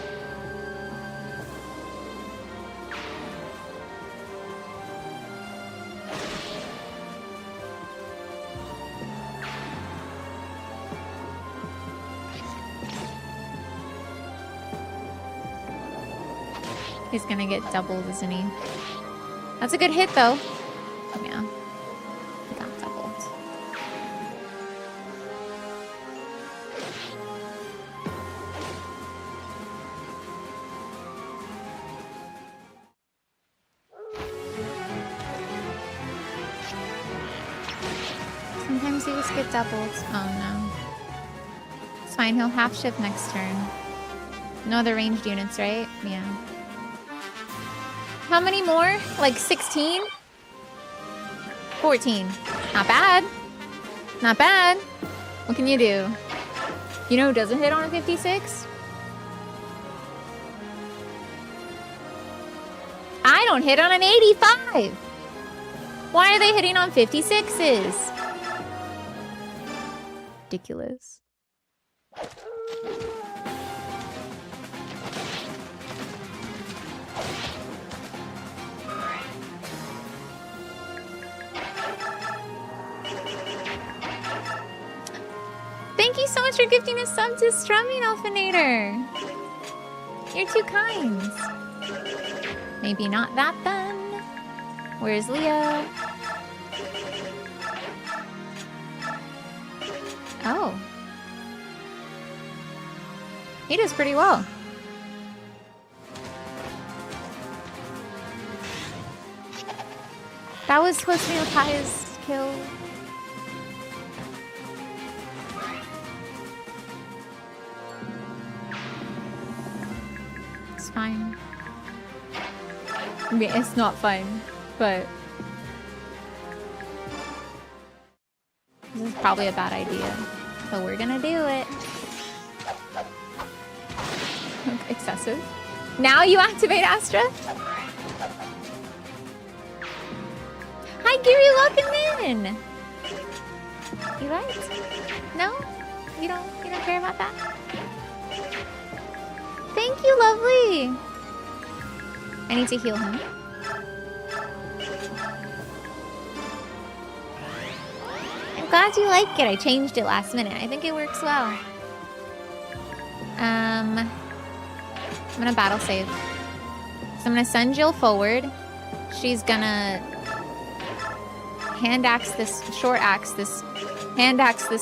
He's gonna get doubled, isn't he? That's a good hit, though. Yeah. He got doubled. Sometimes he just get doubled. Oh, no. It's fine. He'll half shift next turn. No other ranged units, right? Yeah. How many more? Like 16? 14. Not bad. Not bad. What can you do? You know who doesn't hit on a 56? I don't hit on an 85. Why are they hitting on 56s? Ridiculous. Thank you so much for gifting a sub to Strumming Elfinator. You're too kind. Maybe not that then. Where's Leah? Oh. He does pretty well. That was supposed to be Micaiah's kill. It's fine. I mean, it's not fine, but this is probably a bad idea. But we're gonna do it. Excessive. Now you activate Astra? Hi, Gary, welcome in. You right? No? You don't care about that? Thank you, lovely. I need to heal him. I'm glad you like it. I changed it last minute. I think it works well. I'm gonna battle save. So I'm gonna send Jill forward. She's gonna hand axe this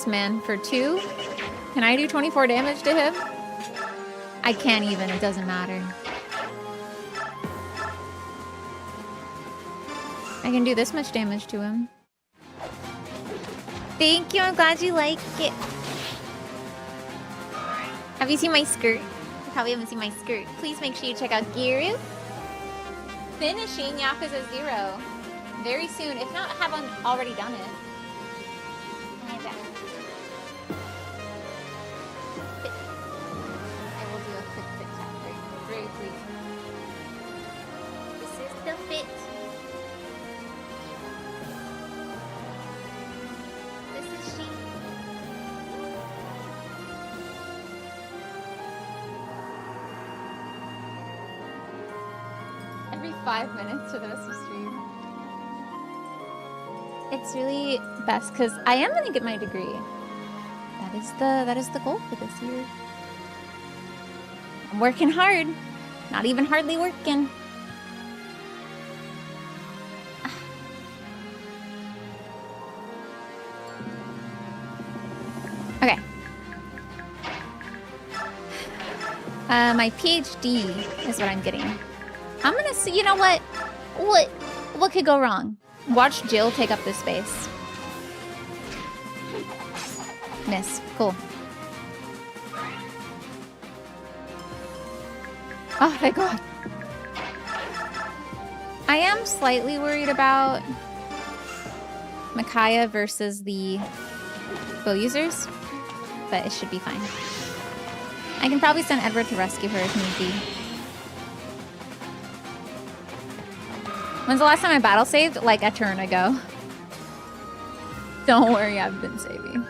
man for 2. Can I do 24 damage to him? I can't even, it doesn't matter. I can do this much damage to him. Thank you, I'm glad you like it. Have you seen my skirt? You probably haven't seen my skirt. Please make sure you check out Giru. Finishing Yakuza 0 very soon, if not have already done it. I will do a quick fit check very brief. This is the fit. This is she. Every 5 minutes for the rest of the stream. It's really best because I am gonna get my degree. That is the goal for this year. I'm working hard. Not even hardly working. Okay. My PhD is what I'm getting. I'm gonna see. You know what? What could go wrong? Watch Jill take up this space. Miss. Cool. Oh, thank God. I am slightly worried about Micaiah versus the bow users, but it should be fine. I can probably send Edward to rescue her if need be. When's the last time I battle saved? Like a turn ago. Don't worry, I've been saving.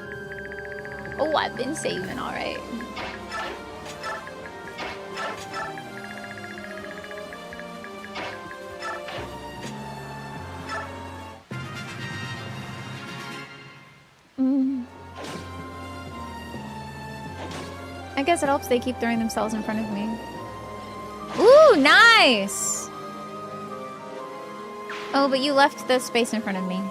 Oh, I've been saving, alright. I guess it helps they keep throwing themselves in front of me. Ooh, nice! Oh, but you left the space in front of me.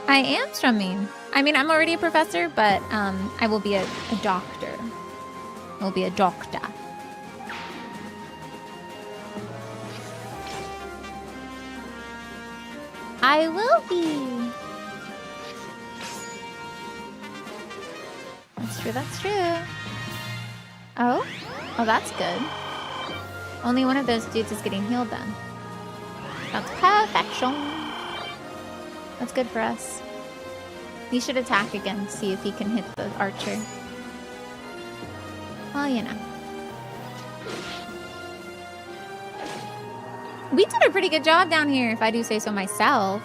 I am strumming. I mean, I'm already a professor, but I will be a doctor. I will be a doctor. I will be. That's true, that's true. Oh? Oh, that's good. Only one of those dudes is getting healed then. That's perfection. That's good for us. He should attack again, see if he can hit the archer. Well, you know. We did a pretty good job down here, if I do say so myself.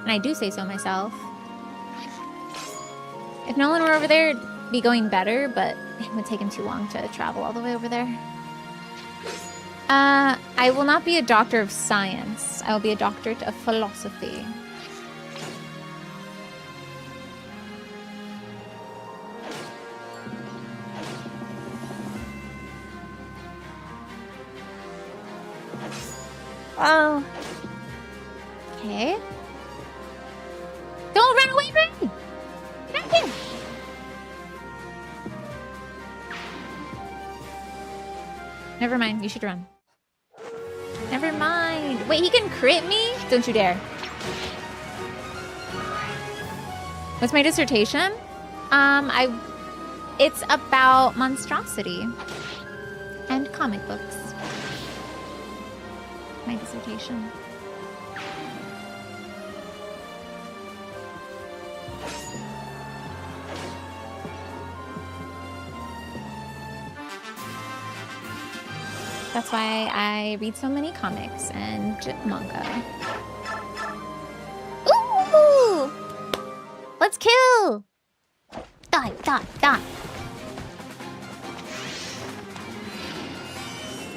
And I do say so myself. If Nolan were over there, it'd be going better, but it would take him too long to travel all the way over there. I will not be a doctor of science. I will be a doctorate of philosophy. Oh. Okay. Don't run away from me! Get out here! Never mind, you should run. Never mind. Wait, he can crit me? Don't you dare. What's my dissertation? It's about monstrosity and comic books. My dissertation. That's why I read so many comics and manga. Ooh! Let's kill! Die, die, die.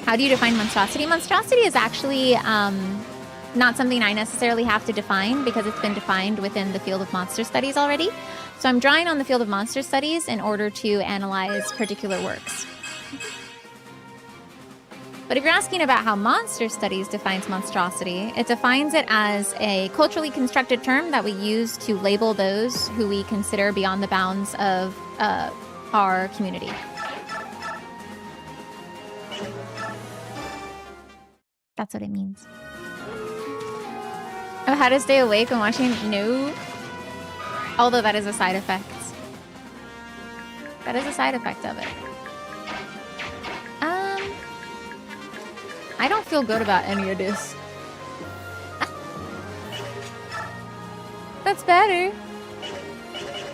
How do you define monstrosity? Monstrosity is actually not something I necessarily have to define because it's been defined within the field of monster studies already. So I'm drawing on the field of monster studies in order to analyze particular works. But if you're asking about how monster studies defines monstrosity, it defines it as a culturally constructed term that we use to label those who we consider beyond the bounds of our community. That's what it means. Oh, how to stay awake when watching? No. Although that is a side effect. That is a side effect of it. I don't feel good about any of this. That's better.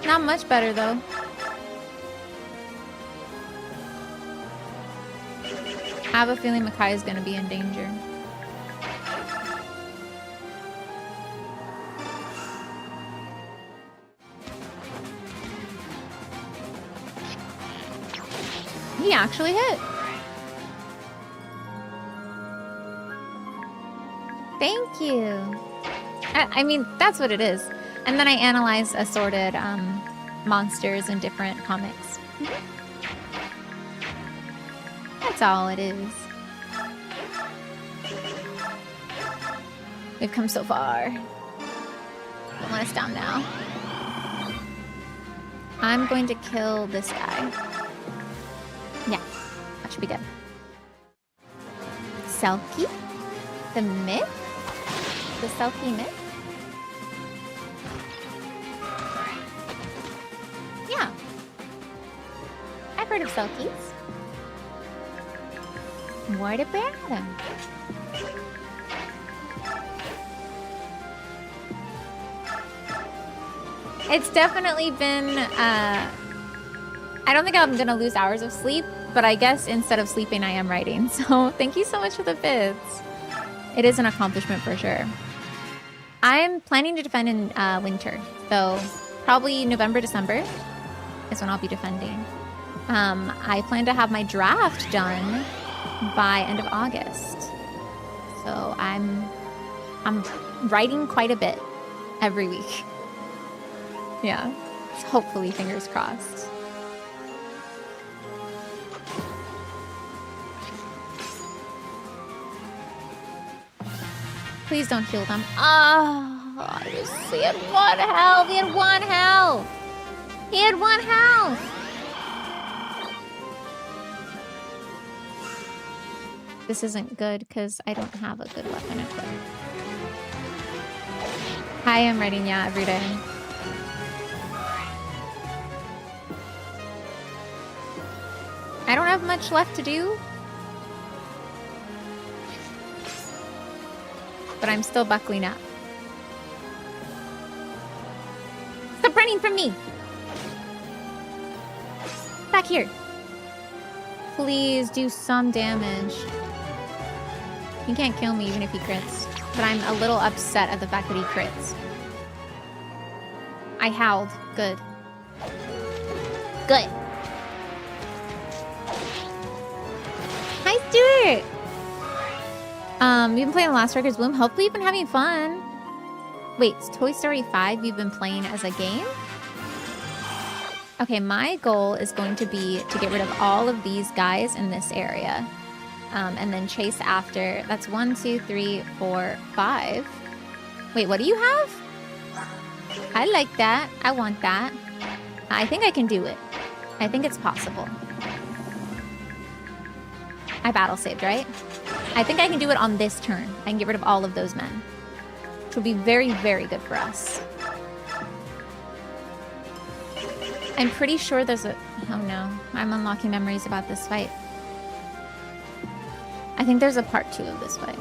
Not much better, though. I have a feeling Micaiah is going to be in danger. He actually hit. Thank you. I mean, that's what it is. And then I analyze assorted monsters in different comics. That's all it is. We've come so far. Don't let us down now. I'm going to kill this guy. Yeah, that should be good. Selkie? The myth? The Selkie myth? Yeah. I've heard of Selkies. What about them? It's definitely been, I don't think I'm gonna lose hours of sleep, but I guess instead of sleeping, I am writing. So thank you so much for the bits. It is an accomplishment for sure. I'm planning to defend in winter. So probably November, December is when I'll be defending. I plan to have my draft done by end of August. So I'm writing quite a bit every week. Yeah, so hopefully fingers crossed. Please don't heal them. Oh, he had 1 health. He had 1 health. He had 1 health. This isn't good because I don't have a good weapon equipped. Hi, I'm writing, yeah, every day. I don't have much left to do. But I'm still buckling up. Stop running from me! Back here. Please do some damage. He can't kill me even if he crits. But I'm a little upset at the fact that he crits. I howled. Good. Good. Hi, Stuart! You've been playing The Last Records Bloom. Hopefully you've been having fun. Wait, it's Toy Story 5 you've been playing as a game? Okay, my goal is going to be to get rid of all of these guys in this area. And then chase after. That's 1, 2, 3, 4, 5. Wait, what do you have? I like that. I want that. I think I can do it. I think it's possible. I battle saved, right? I think I can do it on this turn. I can get rid of all of those men. Which will be very, very good for us. I'm pretty sure there's a... Oh no. I'm unlocking memories about this fight. I think there's a part 2 of this fight.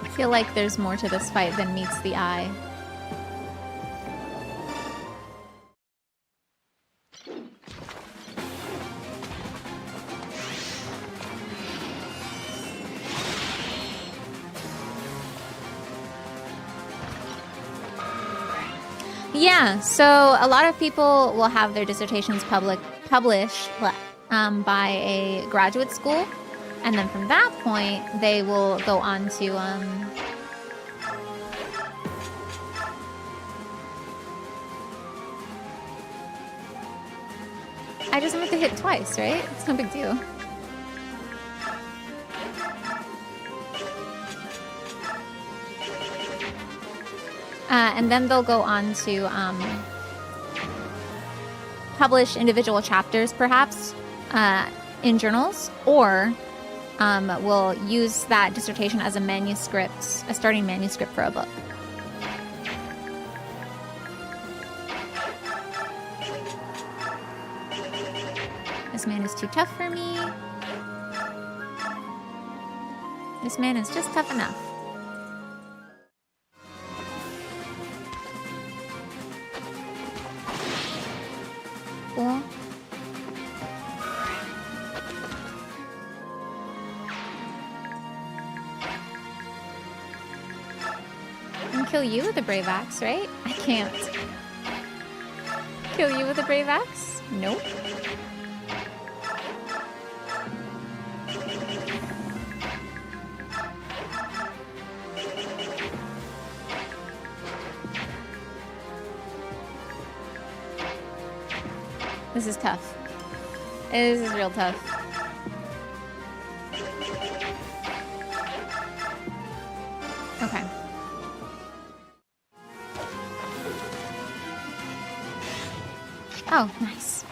I feel like there's more to this fight than meets the eye. Yeah, so a lot of people will have their dissertations published by a graduate school, and then from that point, they will go on to I just have to hit twice, right? It's no big deal. And then they'll go on to publish individual chapters, perhaps, in journals, or will use that dissertation as a manuscript, a starting manuscript for a book. This man is too tough for me. This man is just tough enough. Cool. I can kill you with a brave axe, right? I can't. Kill you with a brave axe? Nope. This is tough. This is real tough. Okay. Oh, nice.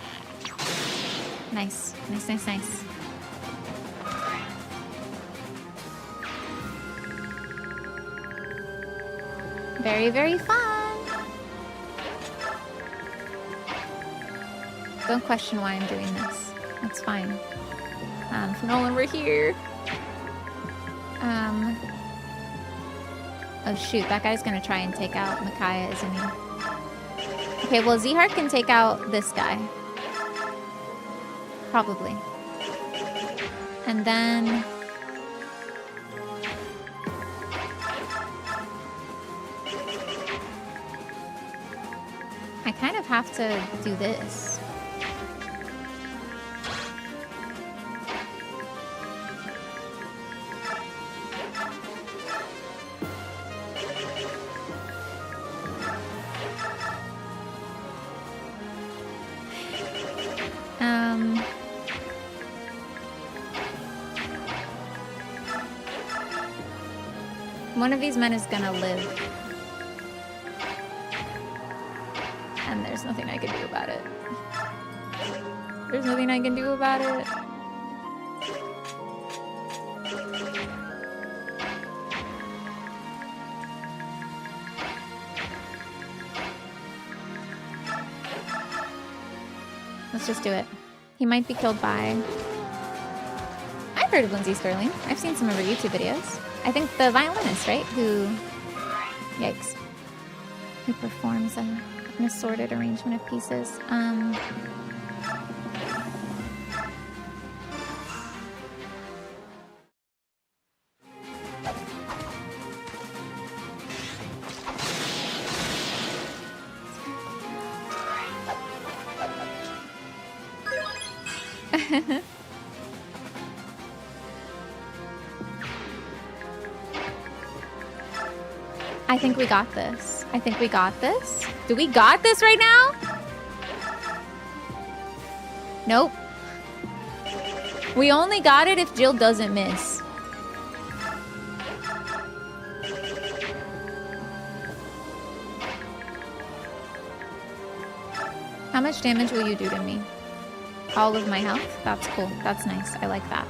Nice. Nice, nice, nice. Very, very fun. Don't question why I'm doing this. That's fine. Nolan, we're here. Oh shoot, that guy's gonna try and take out Micaiah, isn't he? Okay, well, Zihar can take out this guy. Probably. And then... I kind of have to do this. One of these men is gonna live. And there's nothing I can do about it. There's nothing I can do about it. Let's just do it. He might be killed by... I've heard of Lindsay Sterling. I've seen some of her YouTube videos. I think the violinist, right? Who... Yikes. Who performs an assorted arrangement of pieces. I think we got this. I think we got this. Do we got this right now? Nope. We only got it if Jill doesn't miss. How much damage will you do to me? All of my health? That's cool. That's nice. I like that.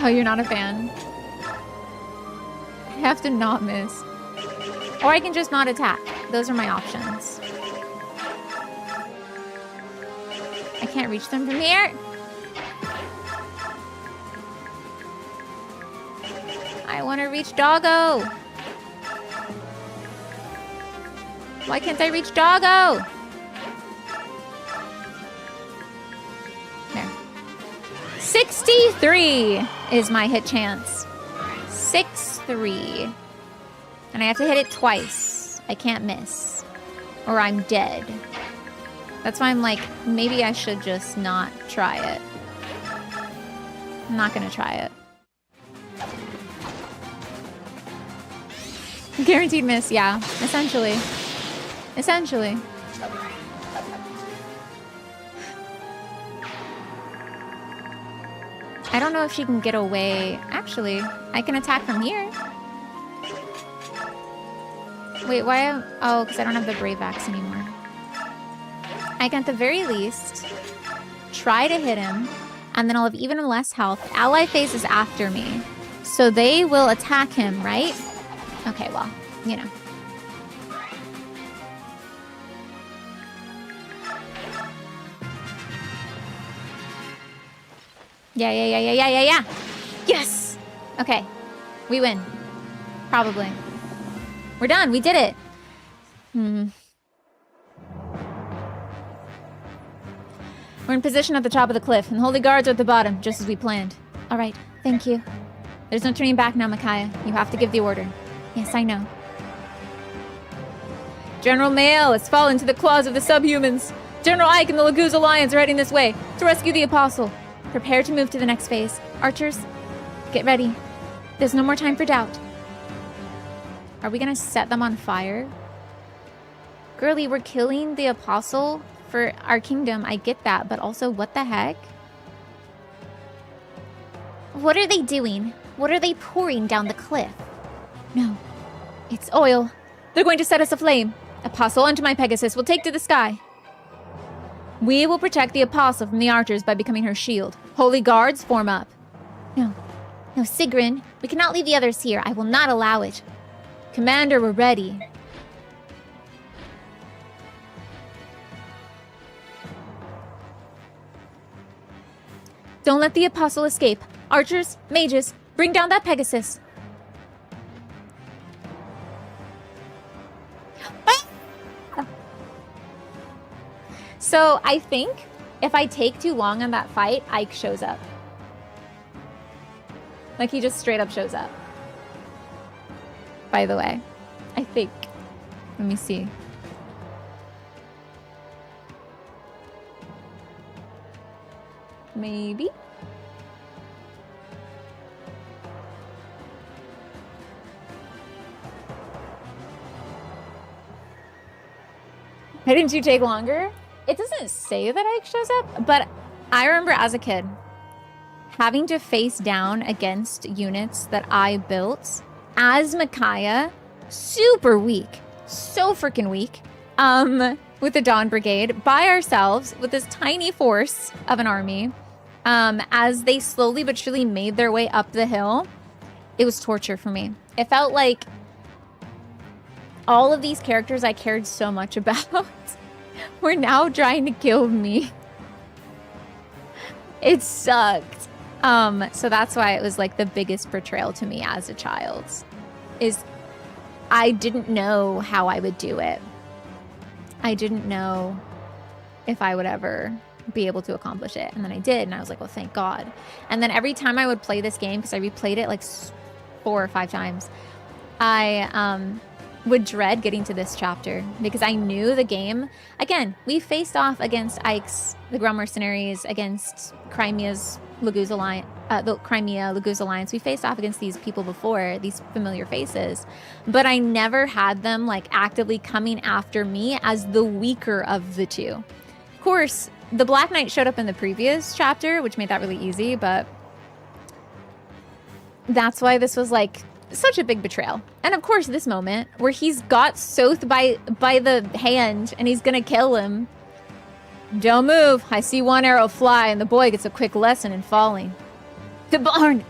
Oh, you're not a fan? I have to not miss. Or I can just not attack. Those are my options. I can't reach them from here. I want to reach Doggo. Why can't I reach Doggo? There. 63 is my hit chance. 6-3. And I have to hit it twice. I can't miss. Or I'm dead. That's why I'm like, maybe I should just not try it. I'm not gonna try it. Guaranteed miss, yeah. Essentially. Essentially. I don't know if she can get away. Actually, I can attack from here. Wait, why? Oh, because I don't have the Brave Axe anymore. I can at the very least try to hit him, and then I'll have even less health. Ally phase is after me, so they will attack him, right? Okay, well, you know. Yeah. Yes! Okay. We win. Probably. We're done. We did it. We're in position at the top of the cliff, and the Holy Guards are at the bottom, just as we planned. All right. Thank you. There's no turning back now, Micaiah. You have to give the order. Yes, I know. General Mael has fallen to the claws of the subhumans. General Ike and the Laguz Alliance are heading this way to rescue the Apostle. Prepare to move to the next phase. Archers, get ready. There's no more time for doubt. Are we gonna set them on fire? Girly, we're killing the Apostle for our kingdom. I get that, but also, what the heck? What are they doing? What are they pouring down the cliff? No, it's oil. They're going to set us aflame. Apostle, onto my Pegasus. We'll take to the sky. We will protect the Apostle from the archers by becoming her shield. Holy Guards, form up. No, Sigrun. We cannot leave the others here. I will not allow it. Commander, we're ready. Don't let the Apostle escape. Archers, mages, bring down that Pegasus. So I think if I take too long on that fight, Ike shows up. Like, he just straight up shows up. By the way, I think. Let me see. Maybe. Why didn't you take longer? It doesn't say that Ike shows up, but I remember as a kid having to face down against units that I built as Micaiah, super weak, so freaking weak, with the Dawn Brigade by ourselves with this tiny force of an army, as they slowly but surely made their way up the hill. It was torture for me. It felt like all of these characters I cared so much about were now trying to kill me. It sucked. So that's why it was like the biggest betrayal to me as a child. Is I didn't know how I would do it. I didn't know if I would ever be able to accomplish it. And then I did, and I was like, well, thank God. And then every time I would play this game, because I replayed it like 4 or 5 times, I would dread getting to this chapter because I knew the game. Again, we faced off against Ike's, the Ground Mercenaries, against Crimea's Laguz Alliance, the Crimea Laguz Alliance. We faced off against these people before, these familiar faces, but I never had them like actively coming after me as the weaker of the two. Of course, the Black Knight showed up in the previous chapter, which made that really easy, but that's why this was like such a big betrayal. And of course, this moment where he's got Sothe by the hand and he's gonna kill him. Don't move. I see one arrow fly and the boy gets a quick lesson in falling. The barn.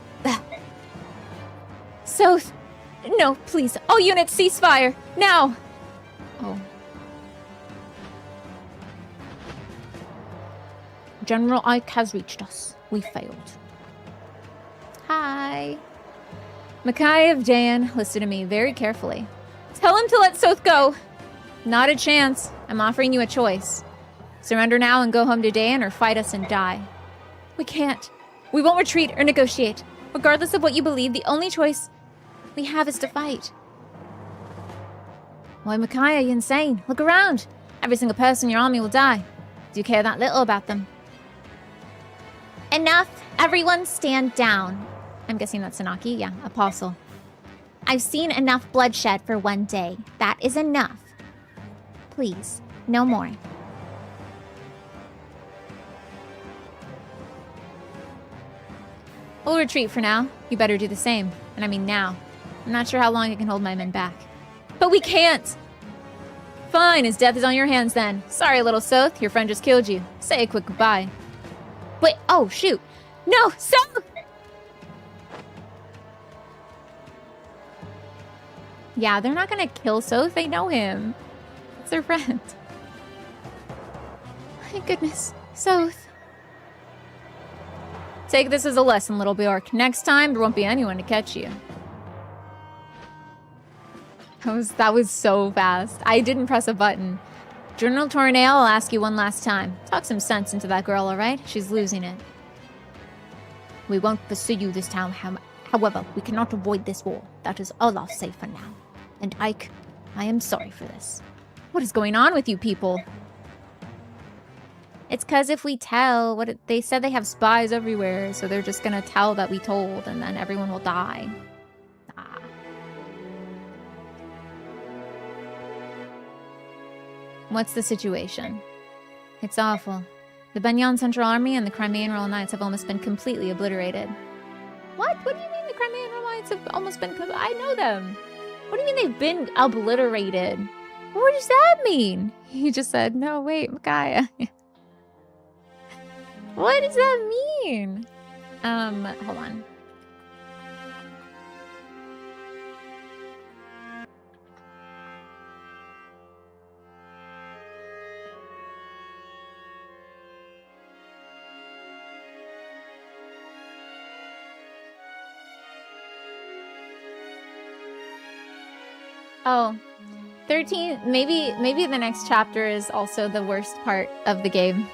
Sothe. No, please. All units cease fire. Now. Oh. General Ike has reached us. We failed. Hi. Micaiah of Dan listened to me very carefully. Tell him to let Sothe go. Not a chance. I'm offering you a choice. Surrender now and go home to Dan, or fight us and die. We can't. We won't retreat or negotiate. Regardless of what you believe, the only choice we have is to fight. Why, Micaiah, you're insane. Look around. Every single person in your army will die. Do you care that little about them? Enough. Everyone stand down. I'm guessing that's Sanaki. Yeah, Apostle. I've seen enough bloodshed for one day. That is enough. Please, no more. We'll retreat for now. You better do the same. And I mean now. I'm not sure how long I can hold my men back. But we can't! Fine, his death is on your hands then. Sorry, little Sothe. Your friend just killed you. Say a quick goodbye. Wait, oh, shoot. No, Sothe! Yeah, they're not gonna kill Sothe. They know him. It's their friend. My goodness. Sothe. Take this as a lesson, little Bjork. Next time, there won't be anyone to catch you. That was so fast. I didn't press a button. General Torneo, I'll ask you one last time. Talk some sense into that girl, all right? She's losing it. We won't pursue you this time. However, we cannot avoid this war. That is all I'll say for now. And Ike, I am sorry for this. What is going on with you people? It's because if we tell, they said they have spies everywhere, so they're just gonna tell that we told, and then everyone will die. Ah. What's the situation? It's awful. The Begnion Central Army and the Crimean Royal Knights have almost been completely obliterated. What? What do you mean the Crimean Royal Knights have almost been... I know them. What do you mean they've been obliterated? What does that mean? He just said, no, wait, Micaiah. What does that mean? Hold on. Oh, 13, maybe the next chapter is also the worst part of the game.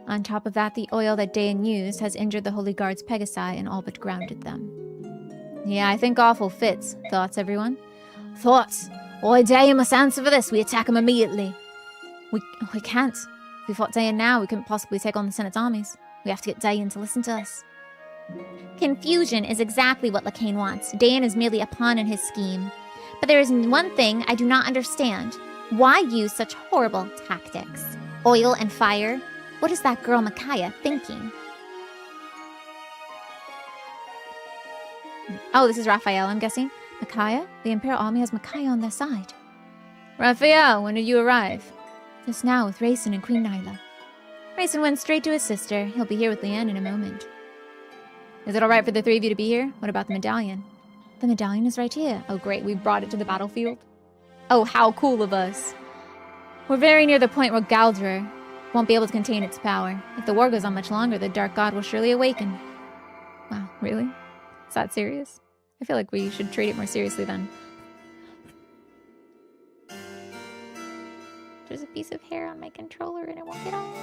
On top of that, the oil that Daein used has injured the Holy Guard's Pegasi and all but grounded them. Yeah, I think awful fits. Thoughts, everyone? Thoughts? Why, Daein must answer for this. We attack him immediately. We can't. If we fought Daein now, we couldn't possibly take on the Senate's armies. We have to get Daein to listen to us. Confusion is exactly what Lacane wants. Daein is merely a pawn in his scheme. But there is one thing I do not understand. Why use such horrible tactics? Oil and fire? What is that girl Micaiah thinking? Oh, this is Raphael, I'm guessing. Micaiah? The Imperial Army has Micaiah on their side. Raphael, when did you arrive? Just now with Rayson and Queen Nyla. Rayson went straight to his sister. He'll be here with Leanne in a moment. Is it alright for the three of you to be here? What about the medallion? The medallion is right here. Oh great, we brought it to the battlefield. Oh, how cool of us. We're very near the point where Galdrer won't be able to contain its power. If the war goes on much longer, the Dark God will surely awaken. Wow, really? Is that serious? I feel like we should treat it more seriously then. There's a piece of hair on my controller and it won't get off.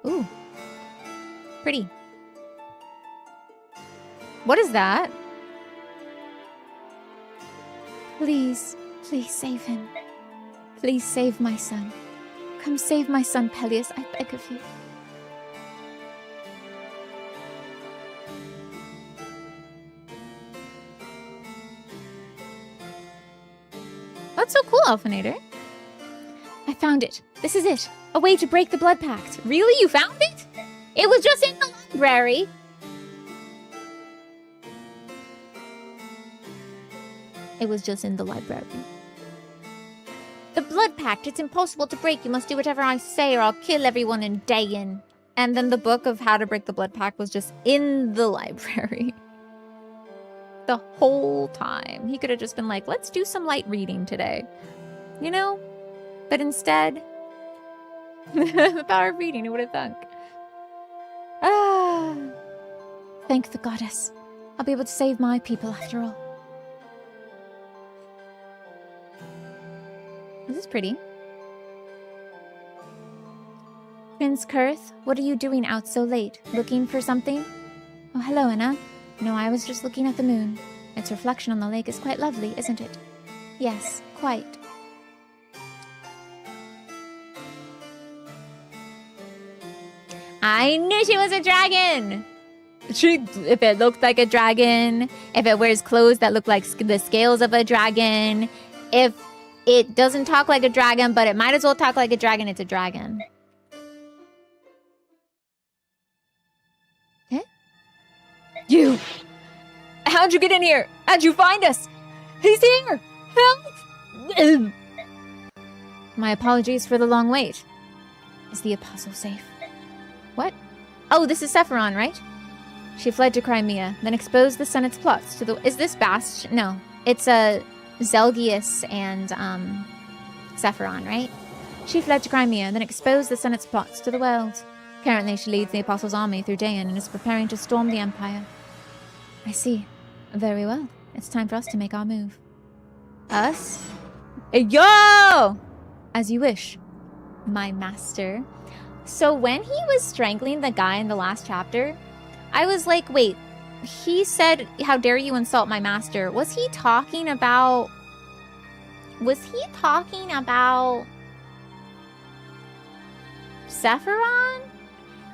Ooh. Pretty. What is that? Please, please save him. Please save my son. Come save my son, Peleus, I beg of you. That's so cool, Elfinator. I found it. This is it. A way to break the blood pact. Really? You found it? It was just in the library. It was just in the library. The blood pact, it's impossible to break. You must do whatever I say or I'll kill everyone in Dayan. And then the book of how to break the blood pact was just in the library. The whole time. He could have just been like, let's do some light reading today. You know? But instead, the power of reading, who would have thunk? Ah. Thank the goddess. I'll be able to save my people after all. This is pretty. Prince Kurth, what are you doing out so late? Looking for something? Oh, hello, Anna. No, I was just looking at the moon. Its reflection on the lake is quite lovely, isn't it? Yes, quite. I knew she was a dragon! If it looked like a dragon, if it wears clothes that look like the scales of a dragon, if it doesn't talk like a dragon, but it might as well talk like a dragon, it's a dragon. Eh? You! How'd you get in here? How'd you find us? He's here! Help! My apologies for the long wait. Is the apostle safe? What? Oh, this is Sephiron, right? She fled to Crimea, then exposed the Senate's plots to the... Is this Bast? No. It's Zelgius and, Sephiron, right? She fled to Crimea, then exposed the Senate's plots to the world. Currently, she leads the Apostles' army through Dayan and is preparing to storm the Empire. I see. Very well. It's time for us to make our move. Us? Yo! As you wish, my master. So when he was strangling the guy in the last chapter, I was like, wait, he said, how dare you insult my master? Was he talking about Sephiron?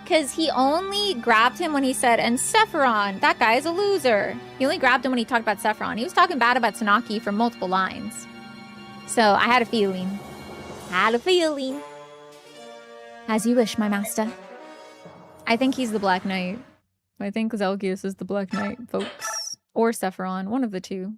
Because he only grabbed him when he said, and Sephiron, that guy is a loser. He only grabbed him when he talked about Sephiron. He was talking bad about Sanaki for multiple lines. So I had a feeling. As you wish, my master. I think he's the Black Knight. I think Zelgius is the Black Knight, folks. Or Sephiron, one of the two.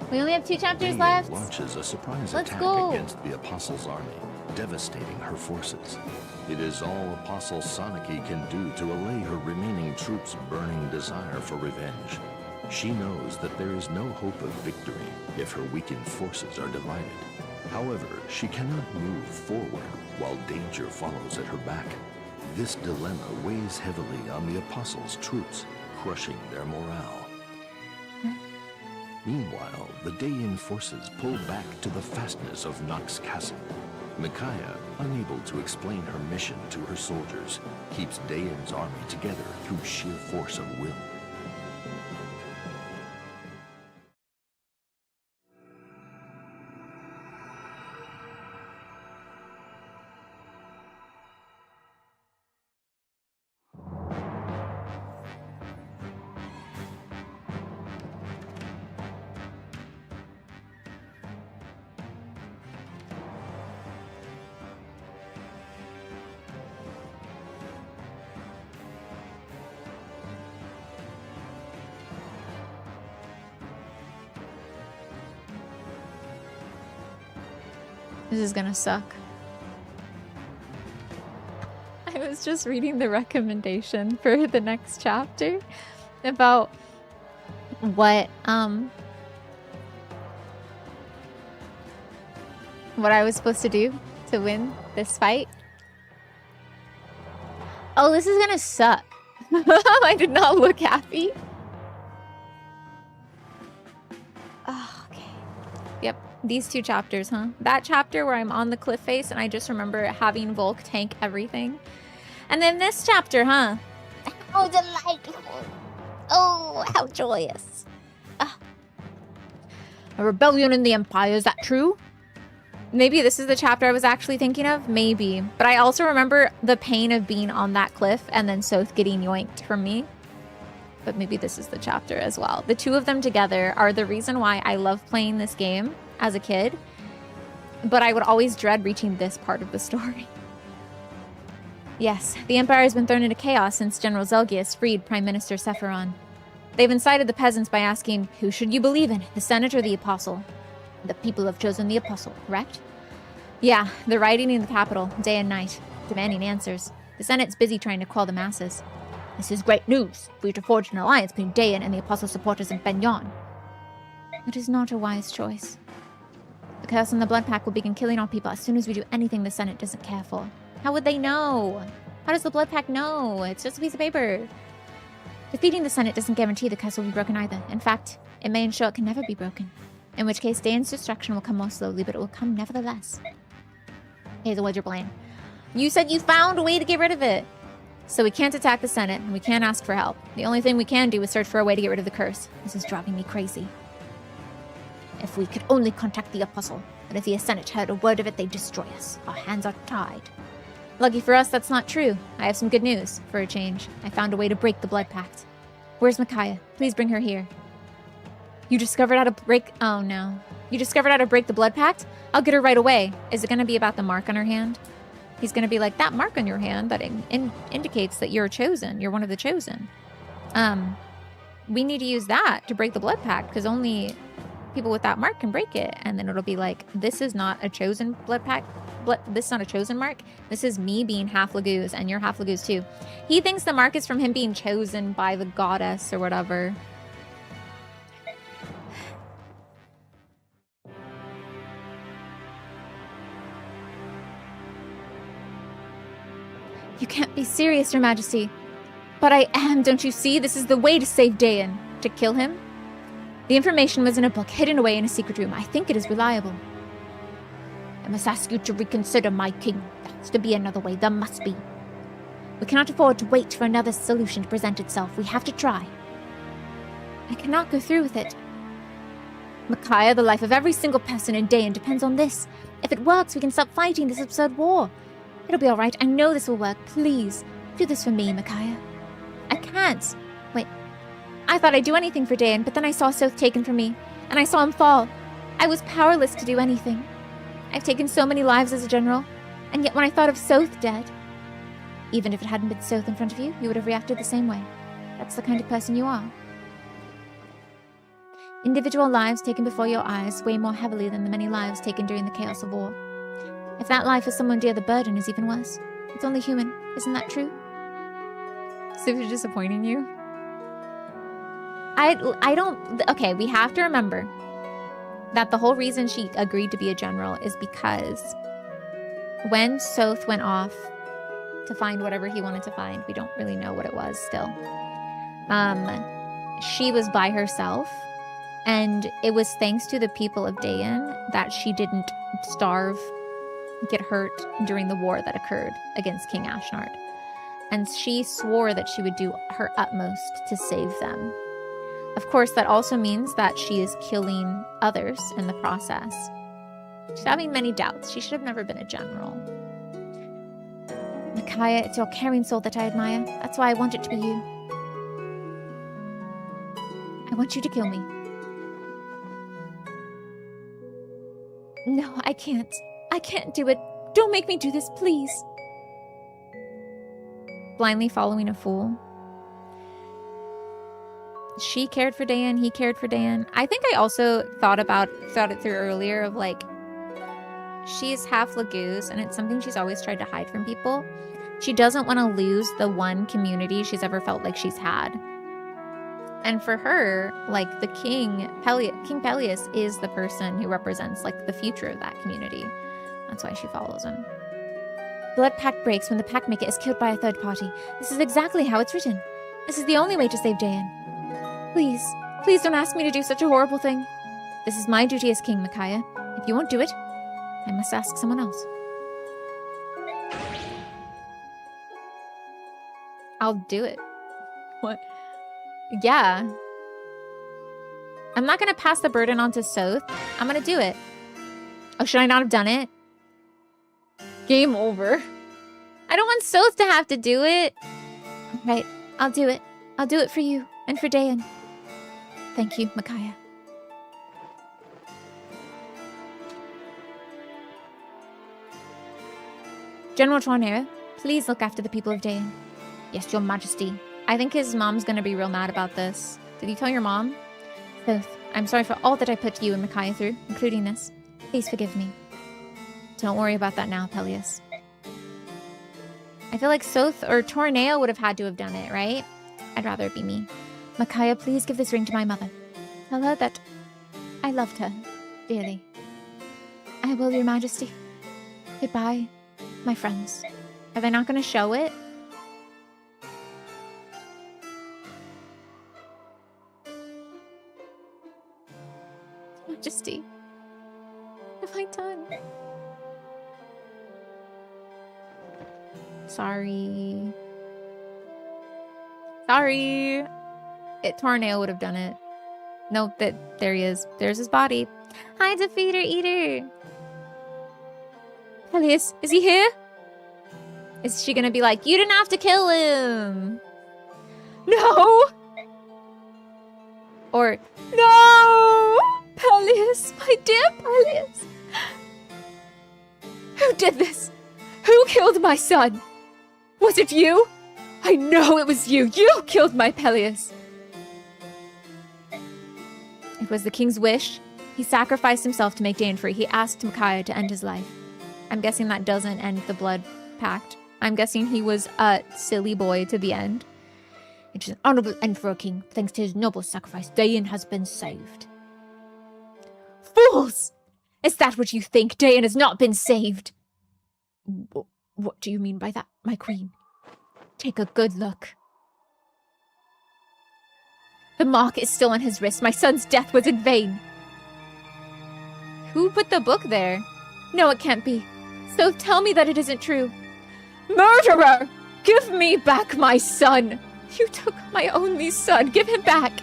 We only have 2 chapters left. Launches a surprise Let's attack go. against the Apostles' army, devastating her forces. It is all Apostle Sanaki can do to allay her remaining troops' burning desire for revenge. She knows that there is no hope of victory if her weakened forces are divided. However, she cannot move forward while danger follows at her back. This dilemma weighs heavily on the Apostles' troops, crushing their morale. Meanwhile, the Dayan forces pull back to the fastness of Nox Castle. Micaiah, unable to explain her mission to her soldiers, keeps Dayan's army together through sheer force of will. This is gonna suck. I was just reading the recommendation for the next chapter about what I was supposed to do to win this fight. Oh, this is gonna suck. I did not look happy. Oh, okay. Yep, these two chapters, huh? That chapter where I'm on the cliff face and I just remember having Volk tank everything. And then this chapter, huh? How delightful. Oh, how joyous. A rebellion in the Empire, is that true? Maybe this is the chapter I was actually thinking of. Maybe. But I also remember the pain of being on that cliff and then Sothe getting yoinked from me. But maybe this is the chapter as well. The two of them together are the reason why I love playing this game as a kid. But I would always dread reaching this part of the story. Yes, the Empire has been thrown into chaos since General Zelgius freed Prime Minister Sephiron. They've incited the peasants by asking, who should you believe in, the Senate or the Apostle? The people have chosen the Apostle, correct? Yeah, they're riding in the capital, day and night, demanding answers. The Senate's busy trying to quell the masses. This is great news. We are to forge an alliance between Dayan and the Apostle supporters in Begnion. It is not a wise choice. The Chaos and the Blood Pack will begin killing our people as soon as we do anything the Senate doesn't care for. How would they know? How does the Blood Pack know? It's just a piece of paper. Defeating the Senate doesn't guarantee the curse will be broken either. In fact, it may ensure it can never be broken. In which case, Dayan's destruction will come more slowly, but it will come nevertheless. Hazel, what's your plan? You said you found a way to get rid of it. So we can't attack the Senate, and we can't ask for help. The only thing we can do is search for a way to get rid of the curse. This is driving me crazy. If we could only contact the Apostle, but if the Senate heard a word of it, they'd destroy us. Our hands are tied. Lucky for us, that's not true. I have some good news, for a change. I found a way to break the Blood Pact. Where's Micaiah? Please bring her here. You discovered how to break... Oh, no. You discovered how to break the Blood Pact? I'll get her right away. Is it going to be about the mark on her hand? He's going to be like, that mark on your hand, that indicates that you're chosen. You're one of the chosen. We need to use that to break the Blood Pact, because only people with that mark can break it. And then it'll be like, this is not a chosen Blood Pact. This is not a chosen mark. This is me being half Laguz, and you're half Laguz too. He thinks the mark is from him being chosen by the goddess or whatever. You can't be serious, Your Majesty. But I am, don't you see? This is the way to save Dayan. To kill him? The information was in a book hidden away in a secret room. I think it is reliable. I must ask you to reconsider, my king. There has to be another way. There must be. We cannot afford to wait for another solution to present itself. We have to try. I cannot go through with it. Micaiah, the life of every single person in Dayan depends on this. If it works, we can stop fighting this absurd war. It'll be all right. I know this will work. Please, do this for me, Micaiah. I can't. Wait. I thought I'd do anything for Dayan, but then I saw Sothe taken from me, and I saw him fall. I was powerless to do anything. I've taken so many lives as a general, and yet when I thought of Sothe dead, even if it hadn't been Sothe in front of you, you would have reacted the same way. That's the kind of person you are. Individual lives taken before your eyes weigh more heavily than the many lives taken during the chaos of war. If that life is someone dear, the burden is even worse. It's only human. Isn't that true? Super disappointing you? I don't... Okay, we have to remember that the whole reason she agreed to be a general is because when Sothe went off to find whatever he wanted to find, we don't really know what it was still, she was by herself, and it was thanks to the people of Dayan that she didn't starve, get hurt during the war that occurred against King Ashnard. And she swore that she would do her utmost to save them. Of course, that also means that she is killing others in the process. She's having many doubts. She should have never been a general. Micaiah, it's your caring soul that I admire. That's why I want it to be you. I want you to kill me. No, I can't. I can't do it. Don't make me do this, please. Blindly following a fool. She cared for Dayan, he cared for Dayan. I think I also thought it through earlier of like, she's half Laguz, and it's something she's always tried to hide from people. She doesn't want to lose the one community she's ever felt like she's had. And for her, like, the King Peleus is the person who represents, like, the future of that community. That's why she follows him. Blood pact breaks when the pact maker is killed by a third party. This is exactly how it's written. This is the only way to save Dayan. Please, please don't ask me to do such a horrible thing. This is my duty as king, Micaiah. If you won't do it, I must ask someone else. I'll do it. What? Yeah. I'm not gonna pass the burden on to Sothe. I'm gonna do it. Oh, should I not have done it? Game over. I don't want Sothe to have to do it. Right, I'll do it. I'll do it for you and for Dayan. Thank you, Micaiah. General Tornado, please look after the people of Dayan. Yes, your majesty. I think his mom's gonna be real mad about this. Did you tell your mom? Sothe, I'm sorry for all that I put you and Micaiah through, including this. Please forgive me. Don't worry about that now, Peleus. I feel like Sothe or Torneo would have had to have done it, right? I'd rather it be me. Micaiah, please give this ring to my mother. Tell her that I loved her dearly. I will, your majesty. Goodbye, my friends. Are they not going to show it? Majesty, what have I done? Sorry. Sorry. Tornado would have done it. Nope, there he is. There's his body. Hi, Defeater Eater. Peleus, is he here? Is she gonna be like, you didn't have to kill him? No! Or, no! Peleus, my dear Peleus. Who did this? Who killed my son? Was it you? I know it was you. You killed my Peleus. It was the king's wish. He sacrificed himself to make Dayan free. He asked Micaiah to end his life. I'm guessing that doesn't end the blood pact. I'm guessing he was a silly boy to the end. It is an honorable end for a king. Thanks to his noble sacrifice, Dayan has been saved. Fools! Is that what you think? Dayan has not been saved. What do you mean by that, my queen? Take a good look. The mark is still on his wrist. My son's death was in vain. Who put the book there? No, it can't be. So tell me that it isn't true. Murderer! Give me back my son! You took my only son. Give him back.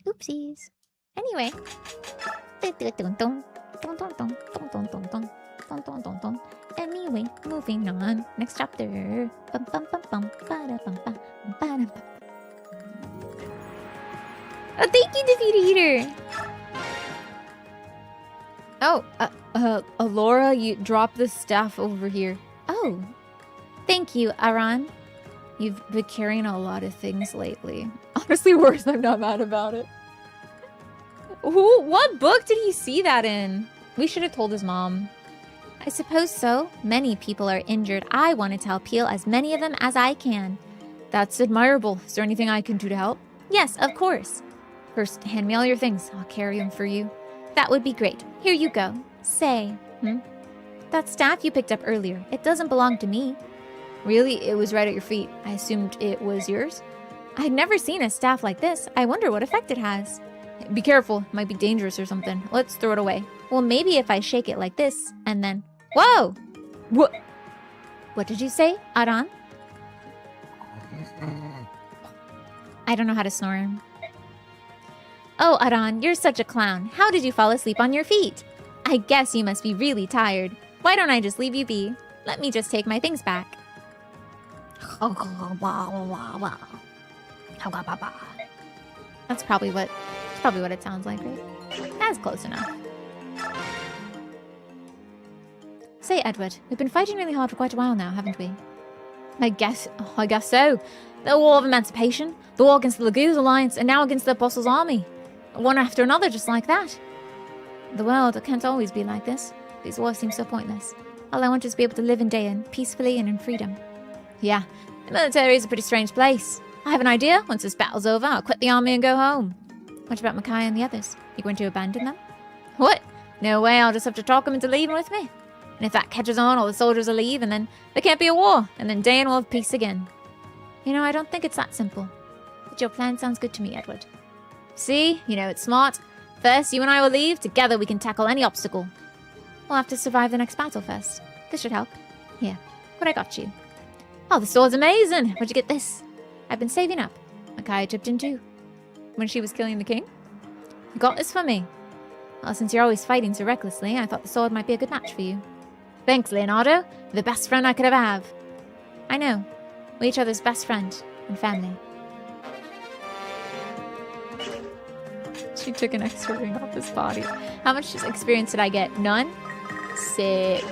Oopsies. Anyway. Anyway, moving on. Next chapter. Oh, thank you, Defeater Eater. Oh, Alora, you dropped the staff over here. Oh, thank you, Aran. You've been carrying a lot of things lately. Honestly, worse. I'm not mad about it. What book did he see that in? We should have told his mom. I suppose so. Many people are injured. I wanted to help heal as many of them as I can. That's admirable. Is there anything I can do to help? Yes, of course. First, hand me all your things. I'll carry them for you. That would be great. Here you go. Say, that staff you picked up earlier, it doesn't belong to me. Really? It was right at your feet. I assumed it was yours? I'd never seen a staff like this. I wonder what effect it has. Be careful. It might be dangerous or something. Let's throw it away. Well, maybe if I shake it like this, and then... Whoa! What? What did you say, Aran? I don't know how to snore. Oh, Aran, you're such a clown. How did you fall asleep on your feet? I guess you must be really tired. Why don't I just leave you be? Let me just take my things back. That's probably what it sounds like, right? That's close enough. Say, Edward, we've been fighting really hard for quite a while now, haven't we? I guess so. The War of Emancipation, the war against the Lagoons Alliance, and now against the Apostles' Army. One after another, just like that. The world can't always be like this. These wars seem so pointless. All I want is to be able to live in Dayan, peacefully and in freedom. Yeah, the military is a pretty strange place. I have an idea. Once this battle's over, I'll quit the army and go home. What about Micaiah and the others? You going to abandon them? What? No way, I'll just have to talk them into leaving with me. And if that catches on, all the soldiers will leave, and then there can't be a war, and then Dayan will have peace again. You know, I don't think it's that simple. But your plan sounds good to me, Edward. See? You know, it's smart. First, you and I will leave. Together, we can tackle any obstacle. We'll have to survive the next battle first. This should help. Here, what I got you. Oh, the sword's amazing. Where'd you get this? I've been saving up. Micaiah chipped in too. When she was killing the king? You got this for me. Well, since you're always fighting so recklessly, I thought the sword might be a good match for you. Thanks, Leonardo. You're the best friend I could ever have. I know. We're each other's best friend and family. She took an extra ring off his body. How much experience did I get? None? Sick.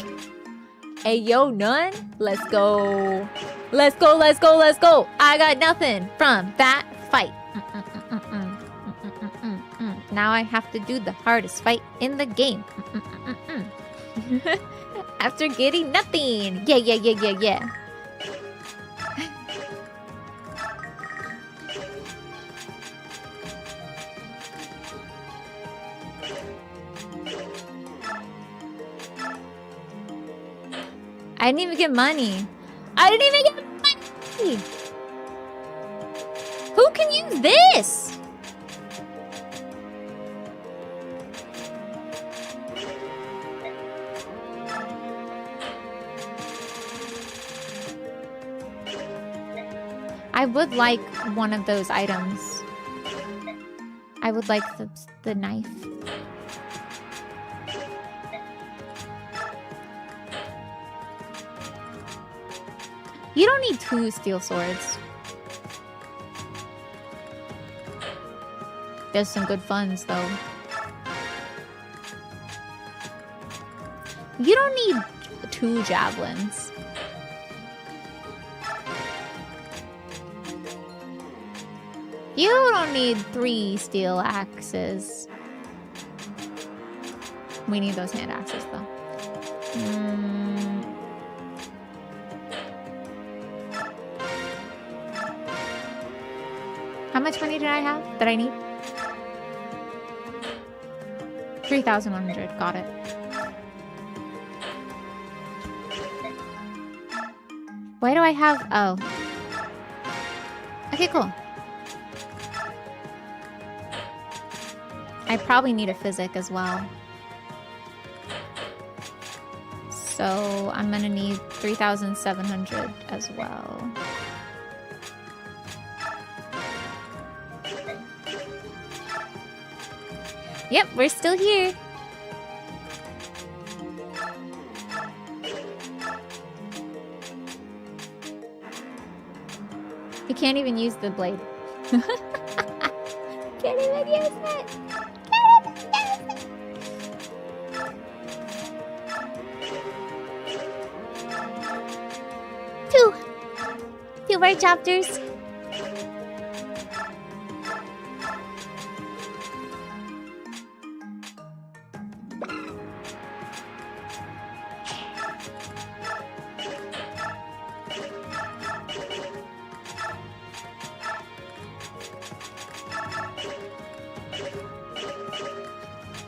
Hey, yo, none? Let's go. Let's go, let's go, let's go. I got nothing from that fight. Now I have to do the hardest fight in the game. After getting nothing. Yeah, yeah, yeah, yeah, yeah. I didn't even get money. I didn't even get money. Who can use this? I would like one of those items. I would like the knife. You don't need 2 steel swords. There's some good funds, though. You don't need 2 javelins. You don't need 3 steel axes. We need those hand axes, though. How much money did I have that I need? 3,100. Got it. Why do I have... Oh. Okay, cool. I probably need a physic as well. So I'm gonna need 3,700 as well. Yep, we're still here. You can't even use the blade. Can't even use it. Two more chapters.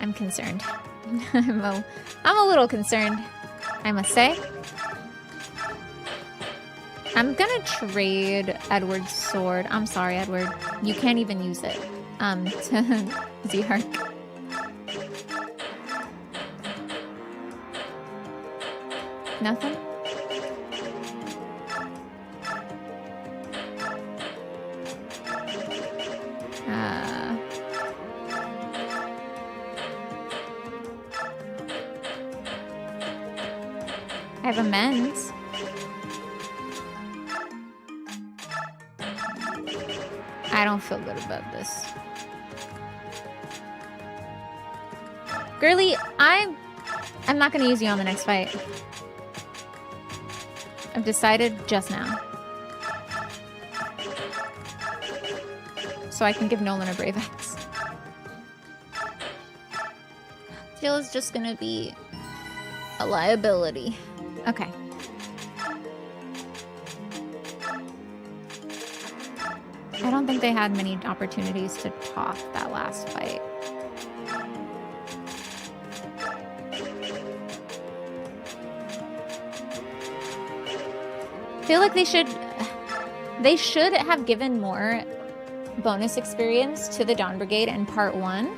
I'm concerned. I'm a little concerned, I must say. I'm gonna trade Edward's sword. I'm sorry, Edward. You can't even use it. To Zhark. Nothing? I have amends. I don't feel good about this. Girly, I'm not gonna use you on the next fight. I've decided just now. so I can give Nolan a Brave X. Jill is just gonna be a liability. Okay. I don't think they had many opportunities to talk that last fight. I feel like they should have given more bonus experience to the Dawn Brigade in part 1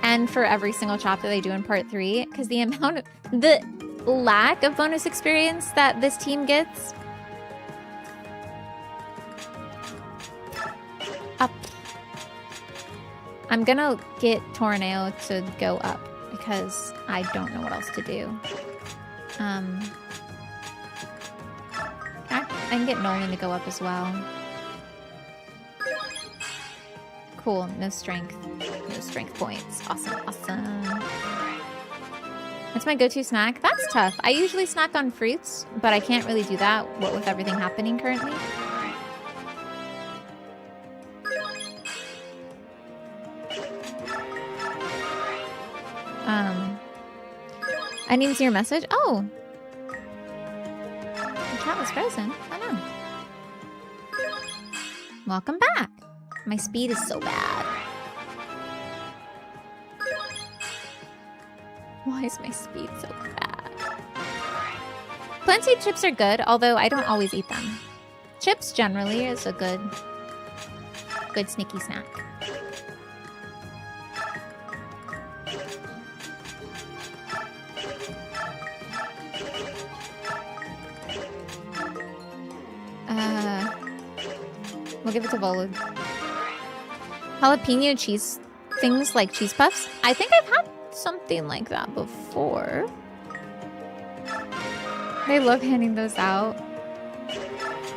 and for every single chapter they do in part 3, because the lack of bonus experience that this team gets up. I'm gonna get Tornado to go up because I don't know what else to do. I can get Nolan to go up as well. Cool, no strength. No strength points. Awesome, awesome. What's my go-to snack? That's tough. I usually snack on fruits, but I can't really do that, what with everything happening currently. I didn't even see your message. Oh! The chat was frozen. Oh no. Welcome back. My speed is so bad. Why is my speed so bad? Plantain chips are good, although I don't always eat them. Chips generally is a good sneaky snack. We'll give it to Volug. Jalapeno cheese things like cheese puffs. I think I've had something like that before. They love handing those out.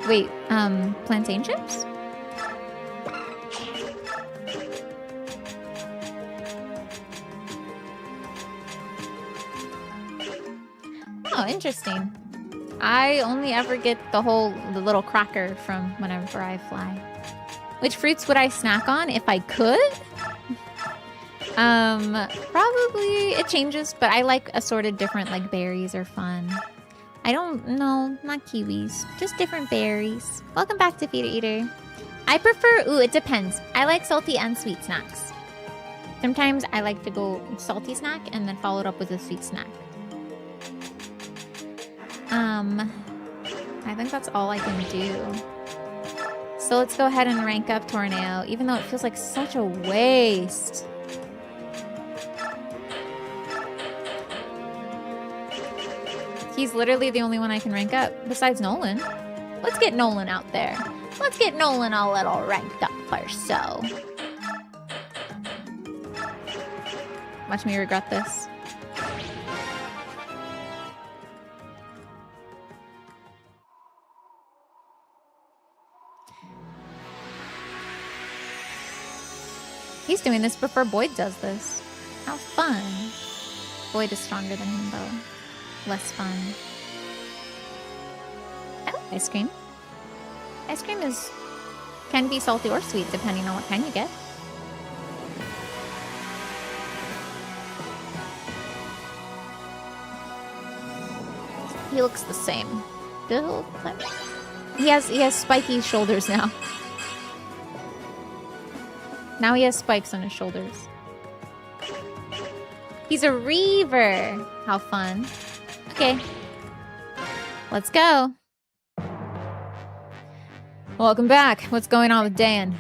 Wait, plantain chips? Oh, interesting. I only ever get the little cracker from whenever I fly. Which fruits would I snack on if I could? Probably it changes, but I like assorted different, like berries are fun. I don't know, not kiwis, just different berries. Welcome back to Feeder Eater. I prefer, it depends. I like salty and sweet snacks. Sometimes I like to go salty snack and then follow it up with a sweet snack. I think that's all I can do. So let's go ahead and rank up Tornado, even though it feels like such a waste. He's literally the only one I can rank up, besides Nolan. Let's get Nolan out there. Let's get Nolan a little ranked up first, so. Watch me regret this. He's doing this before Boyd does this. How fun. Boyd is stronger than him, though. Less fun. I like ice cream. Ice cream can be salty or sweet, depending on what kind you get. He looks the same. Bill? He has spiky shoulders now. Now he has spikes on his shoulders. He's a Reaver. How fun. Okay. Let's go. Welcome back. What's going on with Dan?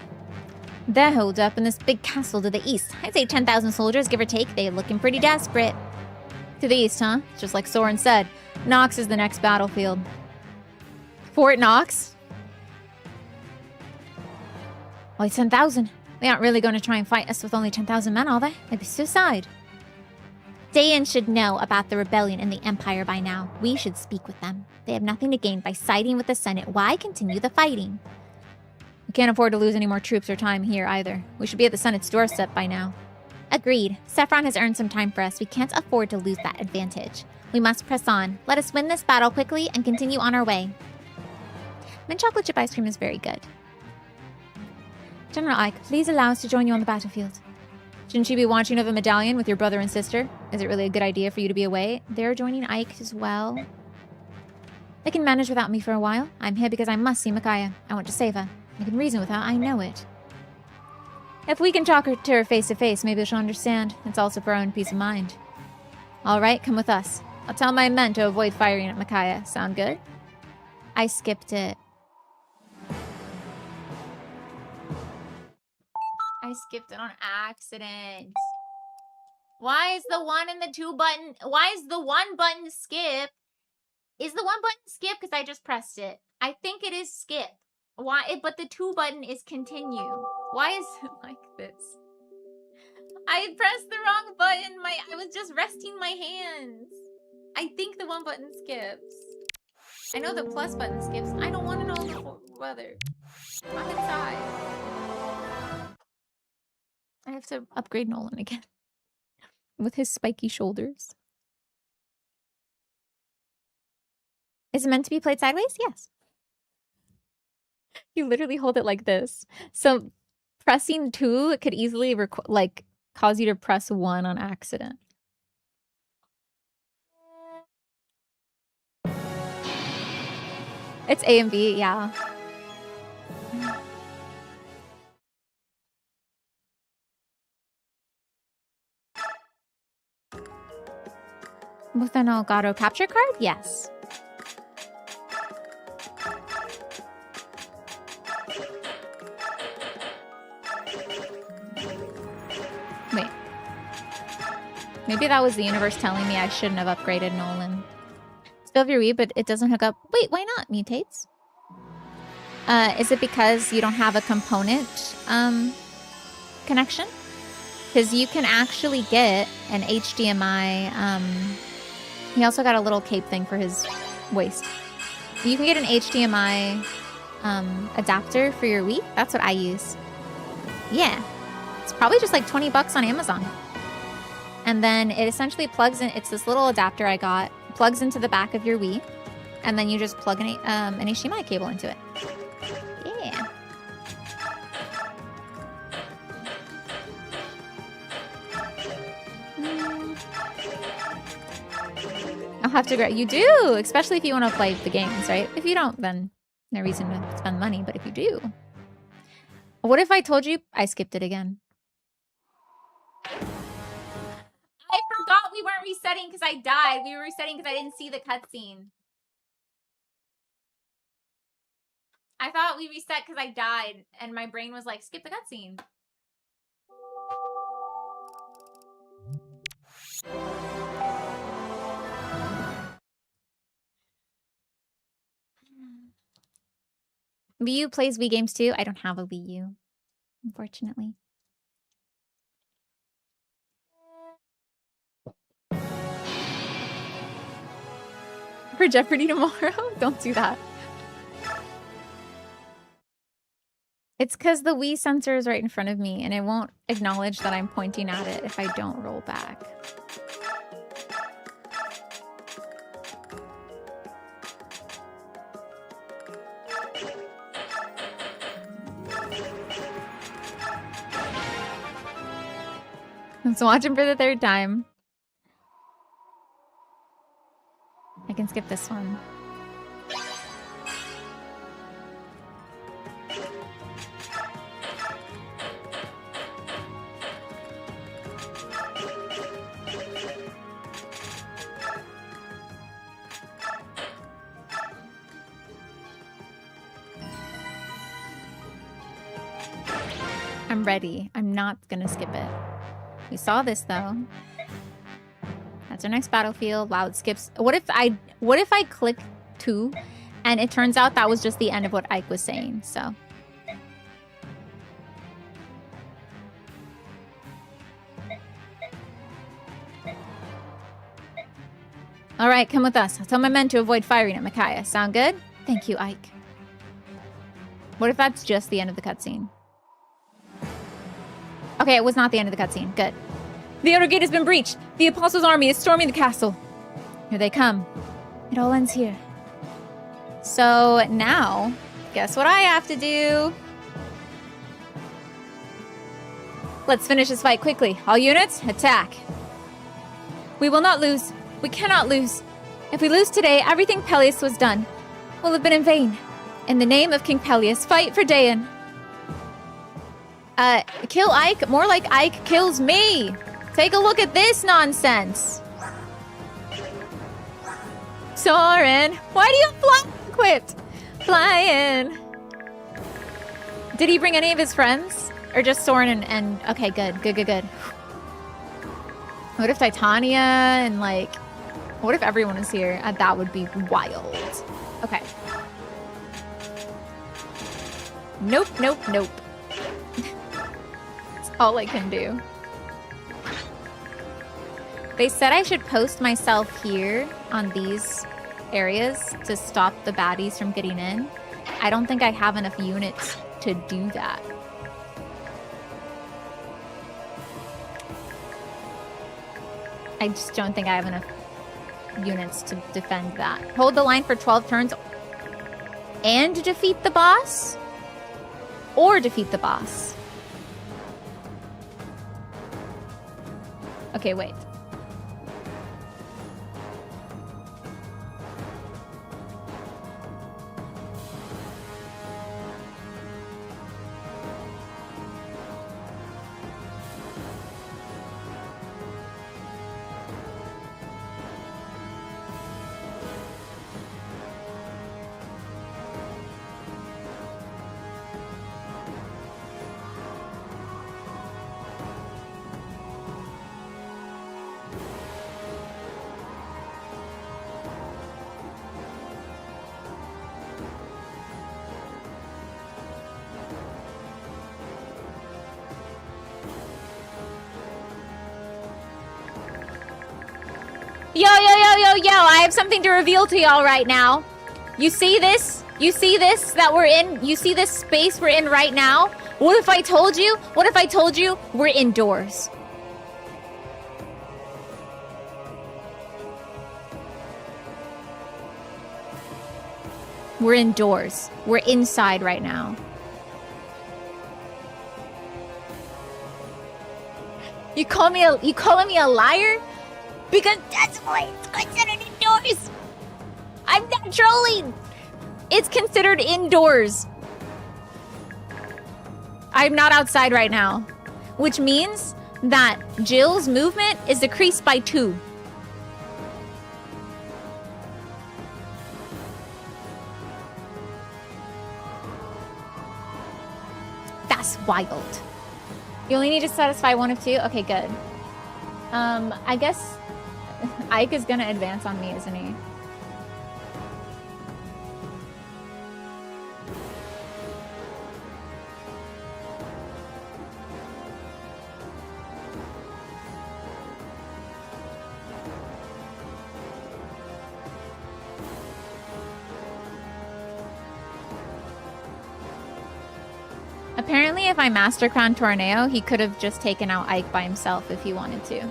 They're holed up in this big castle to the east. I'd say 10,000 soldiers, give or take. They're looking pretty desperate. To the east, huh? Just like Soren said. Nox is the next battlefield. Fort Knox? Only 10,000. They aren't really going to try and fight us with only 10,000 men, are they? It'd be suicide. Dayan should know about the rebellion in the Empire by now. We should speak with them. They have nothing to gain by siding with the Senate. Why continue the fighting? We can't afford to lose any more troops or time here either. We should be at the Senate's doorstep by now. Agreed. Saffron has earned some time for us. We can't afford to lose that advantage. We must press on. Let us win this battle quickly and continue on our way. Mint chocolate chip ice cream is very good. General Ike, please allow us to join you on the battlefield. Shouldn't you be watching over Medallion with your brother and sister? Is it really a good idea for you to be away? They're joining Ike as well. They can manage without me for a while. I'm here because I must see Micaiah. I want to save her. I can reason with her. I know it. If we can talk to her face to face, maybe she'll understand. It's also for our own peace of mind. All right, come with us. I'll tell my men to avoid firing at Micaiah. Sound good? I skipped it. I skipped it on accident. Why is the 1 and the 2 button... Why is the 1 button skip? Is the 1 button skip? Because I just pressed it. I think it is skip. Why? But the 2 button is continue. Why is it like this? I pressed the wrong button. I was just resting my hands. I think the 1 button skips. I know the plus button skips. I don't want to know the weather. I'm inside. I have to upgrade Nolan again. With his spiky shoulders. Is it meant to be played sideways? Yes. You literally hold it like this. So pressing 2 could easily cause you to press 1 on accident. It's A and B, yeah. With an Elgato capture card? Yes. Wait. Maybe that was the universe telling me I shouldn't have upgraded Nolan. Still have your Wii, but it doesn't hook up. Wait, why not? Mutates? Is it because you don't have a component connection? Because you can actually get an HDMI. He also got a little cape thing for his waist. You can get an HDMI adapter for your Wii. That's what I use. Yeah. It's probably just like 20 bucks on Amazon. And then it essentially plugs in. It's this little adapter I got. Plugs into the back of your Wii. And then you just plug an HDMI cable into it. Yeah. I'll have to grab. You do, especially if you want to play the games, right? If you don't, then no reason to spend money. But if you do, what if I told you I skipped it again? I forgot we weren't resetting because I died. We were resetting because I didn't see the cutscene. I thought we reset because I died, and my brain was like, skip the cutscene. Wii U plays Wii games too? I don't have a Wii U, unfortunately. For Jeopardy tomorrow? Don't do that. It's because the Wii sensor is right in front of me, and it won't acknowledge that I'm pointing at it if I don't roll back. So watch him for the 3rd time. I can skip this one. I'm ready. I'm not gonna skip it. We saw this though. That's our next battlefield. Wow, it skips. What if I click 2 and it turns out that was just the end of what Ike was saying, so. All right, come with us. I'll tell my men to avoid firing at Micaiah. Sound good? Thank you, Ike. What if that's just the end of the cutscene? Okay, it was not the end of the cutscene. Good. The outer gate has been breached. The Apostles' army is storming the castle. Here they come. It all ends here. So now, guess what I have to do? Let's finish this fight quickly. All units, attack. We will not lose. We cannot lose. If we lose today, everything Peleus was done will have been in vain. In the name of King Peleus, fight for Daeon. Kill Ike? More like Ike kills me. Take a look at this nonsense. Soren, why do you fly equipped? Flying. Did he bring any of his friends? Or just Soren and okay, good. What if Titania and like, what if everyone is here? That would be wild. Okay. Nope. That's all I can do. They said I should post myself here on these areas to stop the baddies from getting in. I don't think I have enough units to do that. I just don't think I have enough units to defend that. Hold the line for 12 turns and defeat the boss? Or defeat the boss? Okay, wait. Yo, I have something to reveal to y'all right now. You see this? You see this that we're in? You see this space we're in right now? What if I told you? What if I told you we're indoors? We're indoors. We're inside right now. You calling me a liar? Because that's why it's considered indoors. I'm not trolling. It's considered indoors. I'm not outside right now, which means that Jill's movement is decreased by 2. That's wild. You only need to satisfy 1 of 2? Okay, good. I guess Ike is gonna advance on me, isn't he? Apparently, if I Master Crown Torneo, he could have just taken out Ike by himself if he wanted to.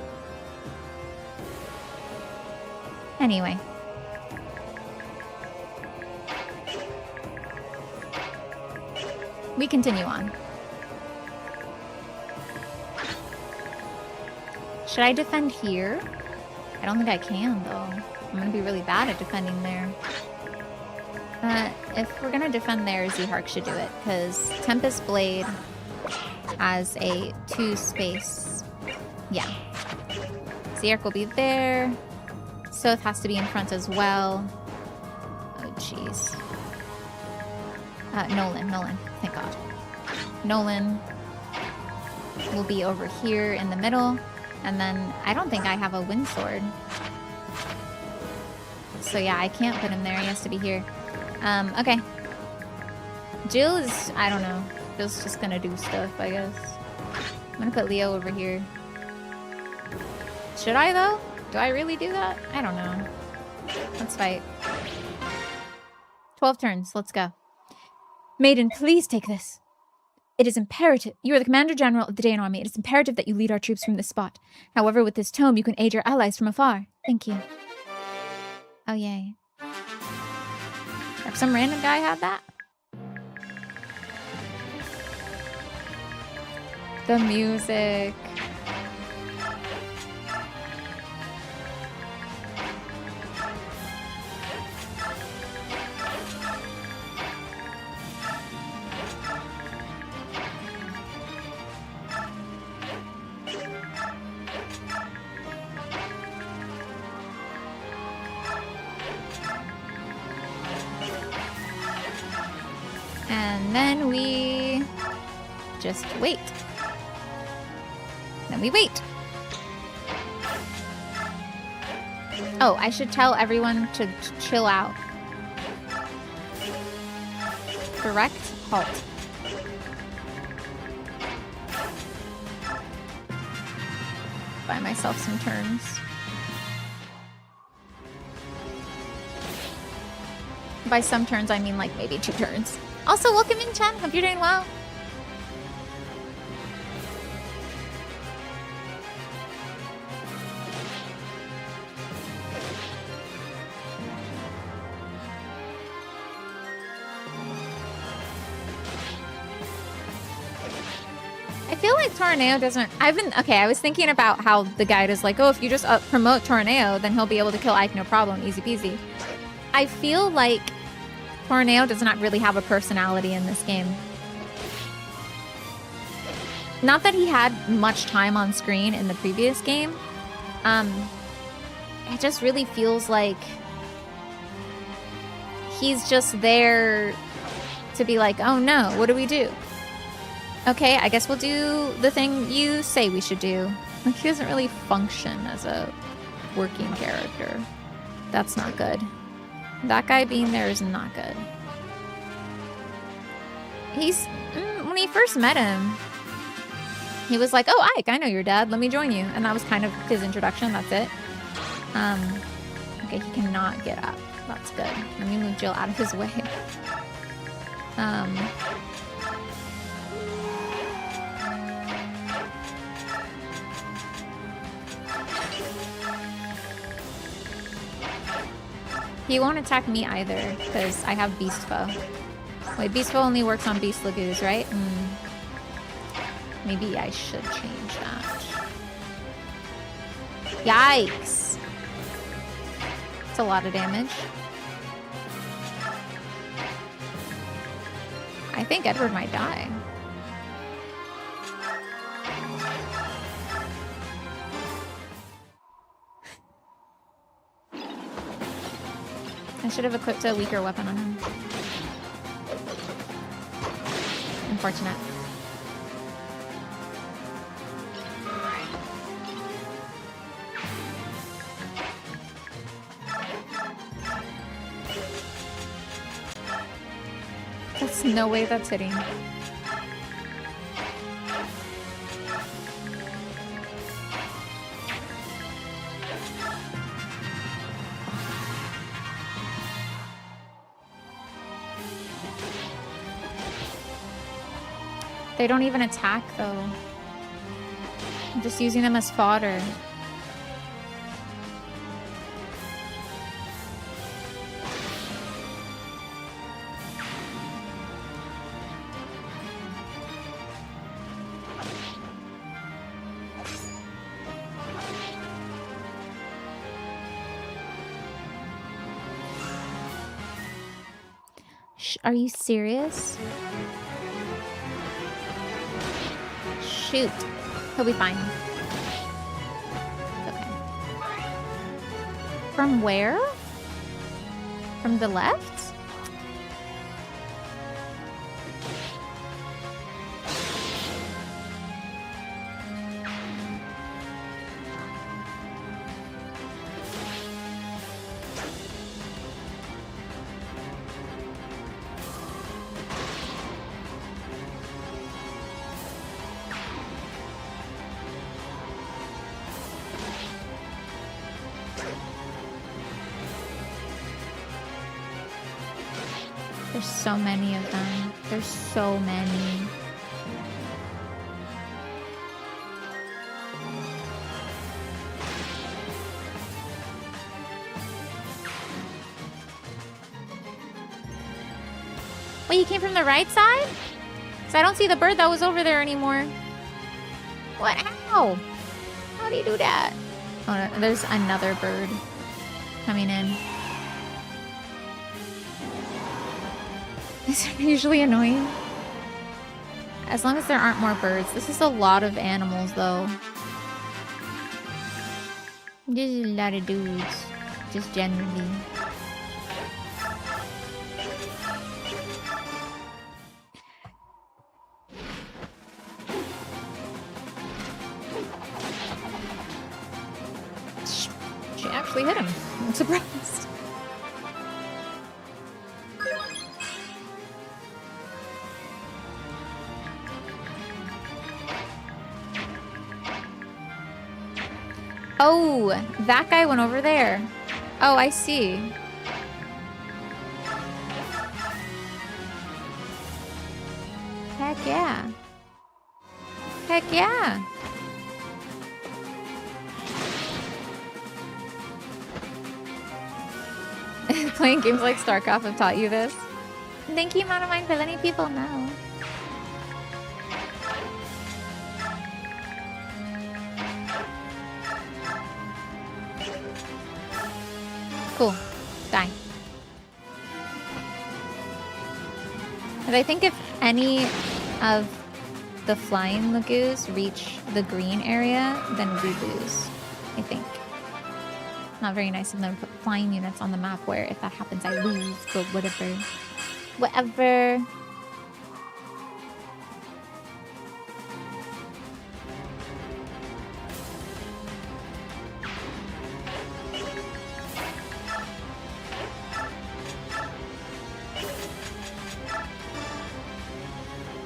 Anyway. We continue on. Should I defend here? I don't think I can, though. I'm gonna be really bad at defending there. If we're gonna defend there, Z-Hark should do it, because Tempest Blade has a 2 space. Yeah. Z-Hark will be there. Sothe has to be in front as well. Oh, jeez. Nolan, thank God. Nolan will be over here in the middle. And then I don't think I have a wind sword. So yeah, I can't put him there. He has to be here. Okay. Jill is, I don't know. Jill's just gonna do stuff, I guess. I'm gonna put Leo over here. Should I, though? Do I really do that? I don't know. Let's fight. 12 turns. Let's go. Maiden, please take this. It is imperative. You are the Commander General of the Daeon Army. It is imperative that you lead our troops from this spot. However, with this tome, you can aid your allies from afar. Thank you. Oh, yay. If some random guy had that? The music. And then we just wait. Then we wait. Oh, I should tell everyone to chill out. Direct halt. Buy myself some turns. By some turns, I mean like maybe 2 turns. Also, welcome in, Chen. Hope you're doing well. I feel like Tornado doesn't... Okay, I was thinking about how the guide is like, oh, if you just promote Tornado, then he'll be able to kill Ike, no problem. Easy peasy. I feel like Tornado does not really have a personality in this game. Not that he had much time on screen in the previous game. It just really feels like he's just there to be like, oh no, what do we do? Okay, I guess we'll do the thing you say we should do. Like, he doesn't really function as a working character. That's not good. That guy being there is not good. When he first met him, he was like, oh, Ike, I know your dad. Let me join you. And that was kind of his introduction. That's it. Okay, he cannot get up. That's good. Let me move Jill out of his way. He won't attack me either, because I have Beast Foe. Wait, Beast Foe only works on Beast Lagoos, right? Maybe I should change that. Yikes! It's a lot of damage. I think Edward might die. I should have equipped a weaker weapon on him. Unfortunate. There's no way that's hitting. They don't even attack, though. I'm just using them as fodder. Are you serious? Shoot. He'll be fine. Okay. From where? From the left? There's so many of them. There's so many. Wait, you came from the right side? Because I don't see the bird that was over there anymore. What? How? How do you do that? Oh, no, there's another bird coming in. Is it usually annoying? As long as there aren't more birds. This is a lot of animals, though. There's a lot of dudes. Just generally. She actually hit him. I'm surprised. Oh, that guy went over there. Oh, I see. Heck yeah. Heck yeah. Playing games like StarCraft have taught you this. Thank you, Monomine, for letting people know. Cool. Die. But I think if any of the flying Lagoos reach the green area, then we lose. I think. Not very nice of them to put flying units on the map where if that happens I lose, but whatever. Whatever.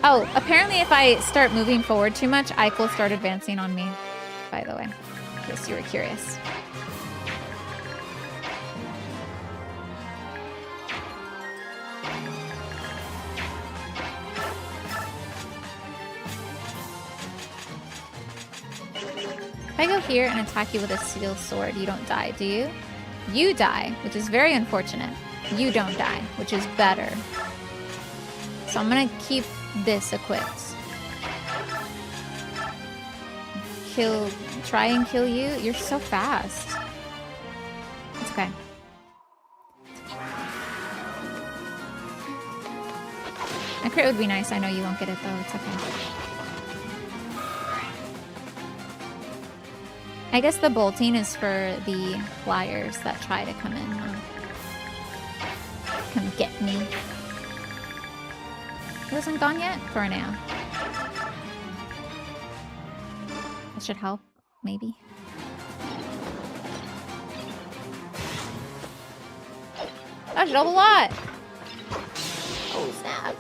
Oh, apparently if I start moving forward too much, Ike will start advancing on me, by the way, in case you were curious. If I go here and attack you with a steel sword, you don't die, do you? You die, which is very unfortunate. You don't die, which is better. So I'm gonna keep this equipped. Try and kill you? You're so fast. It's okay. A crit would be nice. I know you won't get it though. It's okay. I guess the bolting is for the flyers that try to come in. Come get me. It wasn't gone yet? For now. That should help, maybe. That should help a lot! Oh, snap.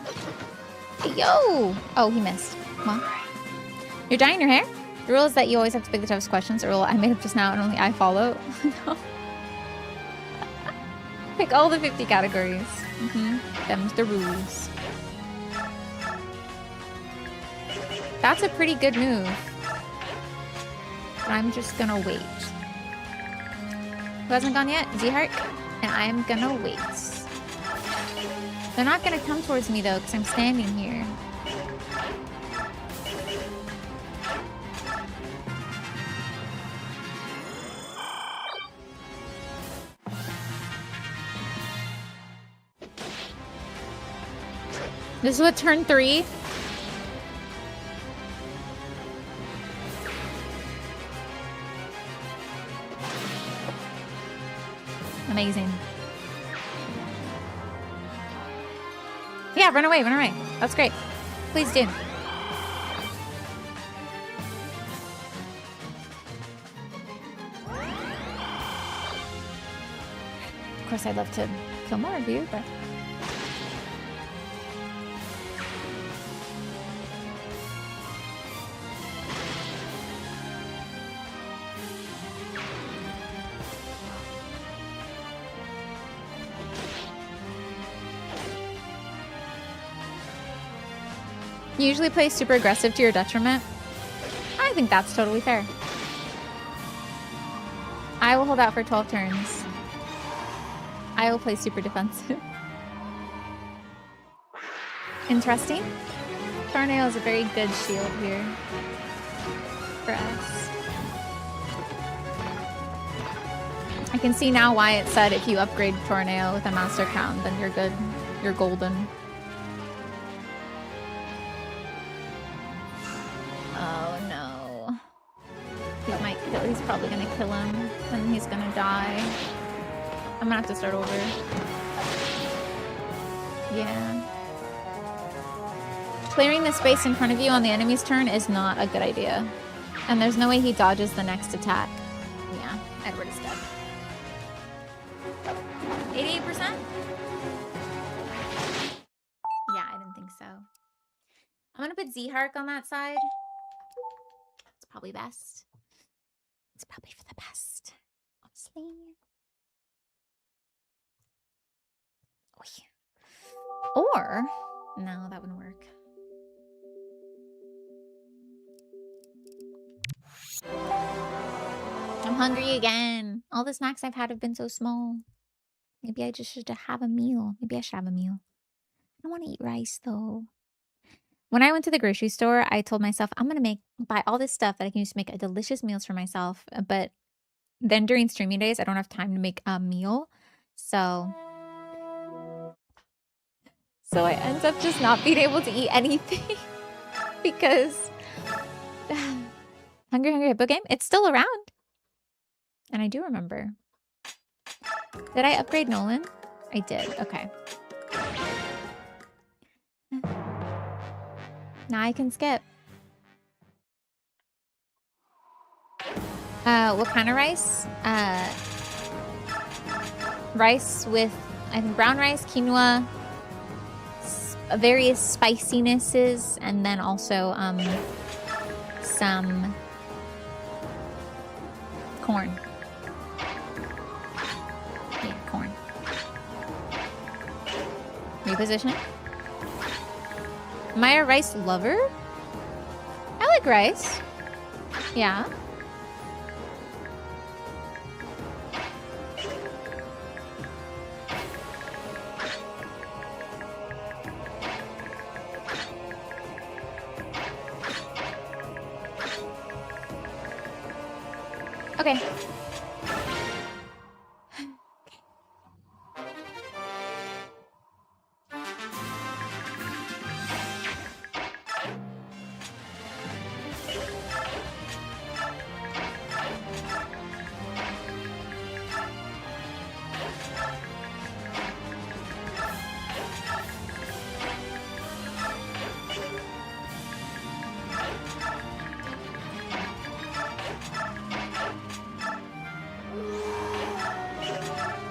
Hey, yo! Oh, he missed. Well, you're dyeing your hair? The rule is that you always have to pick the toughest questions. A rule I made up just now and only I follow. No. Pick all the 50 categories. Them's the rules. That's a pretty good move. But I'm just gonna wait. Who hasn't gone yet? Z-Heart. And I'm gonna wait. They're not gonna come towards me though, because I'm standing here. This is what turn 3? Amazing. Yeah, run away, run away. That's great. Please do. Of course, I'd love to kill more of you, but... You usually play super aggressive to your detriment. I think that's totally fair. I will hold out for 12 turns. I will play super defensive. Interesting. Tornado is a very good shield here. for us. I can see now why it said if you upgrade Tornado with a Master Crown, then you're good. You're golden. Oh no. He might kill. He's probably gonna kill him, and he's gonna die. I'm gonna have to start over. Yeah. Clearing the space in front of you on the enemy's turn is not a good idea. And there's no way he dodges the next attack. Yeah, Edward is dead. 88%? Yeah, I didn't think so. I'm gonna put Z-Hark on that side. It's probably best. It's probably for the best, honestly. Or, no, that wouldn't work. I'm hungry again. All the snacks I've had have been so small. Maybe I just should have a meal. Maybe I should have a meal. I don't want to eat rice though. When I went to the grocery store, I told myself I'm going to buy all this stuff that I can use to make delicious meals for myself. But then during streaming days, I don't have time to make a meal. So I end up just not being able to eat anything because Hungry Hungry Hippo game, it's still around. And I do remember. Did I upgrade Nolan? I did. Okay. Now I can skip. What kind of rice? Rice with, I think, brown rice, quinoa, various spicinesses, and then also some corn. Yeah, corn. Repositioning. Am I a rice lover? I like rice. Yeah. Okay.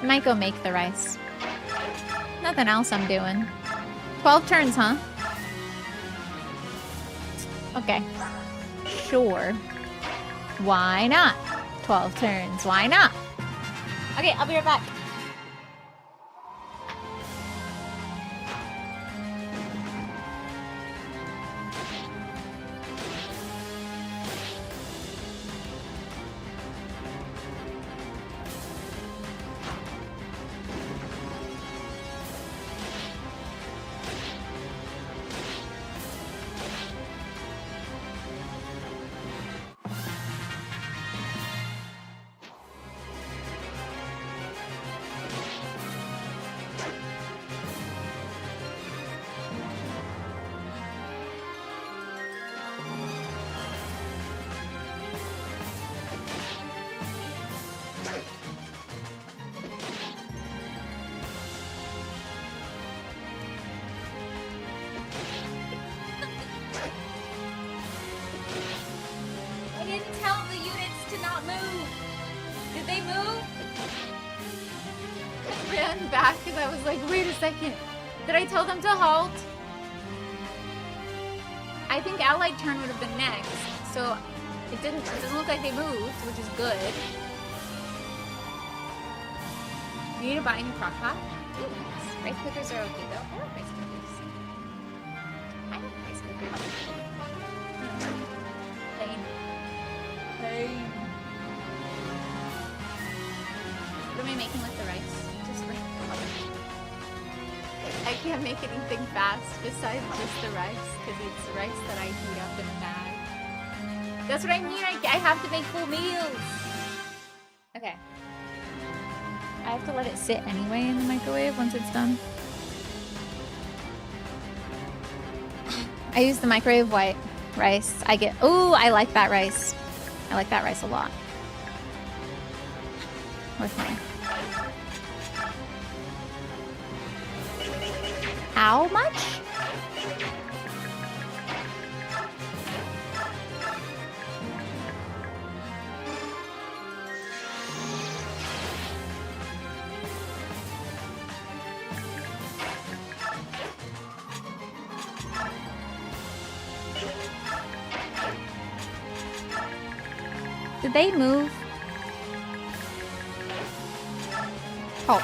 Might go make the rice. Nothing else I'm doing. 12 turns, huh? Okay. Sure. Why not? 12 turns. Why not? Okay, I'll be right back. Did I tell them to halt? I think allied turn would have been next, so it doesn't look like they moved, which is good. You need to buy a new crock pot? Ooh, nice. Rice cookers are okay though. I like rice cookers. I like rice cookers. Pain. What am I making with the rice? Just rice. I can't make anything fast besides just the rice, because it's rice that I heat up in a bag. That's what I mean. I have to make full meals. Okay. I have to let it sit anyway in the microwave once it's done. I use the microwave white rice. Ooh, I like that rice. I like that rice a lot. Where's mine? How much? Did they move? Halt.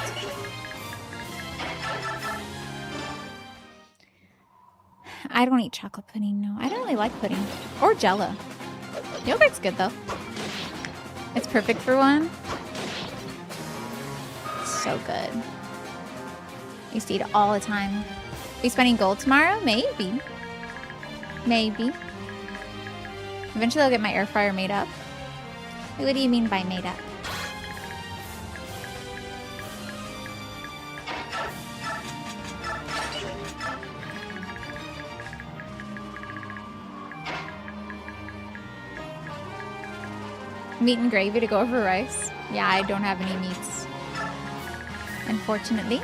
I don't eat chocolate pudding, no. I don't really like pudding. Or Jell-O. Yogurt's good, though. It's perfect for one. So good. I used to eat it all the time. Are you spending gold tomorrow? Maybe. Maybe. Eventually I'll get my air fryer made up. What do you mean by made up? Meat and gravy to go over rice? Yeah, I don't have any meats. Unfortunately.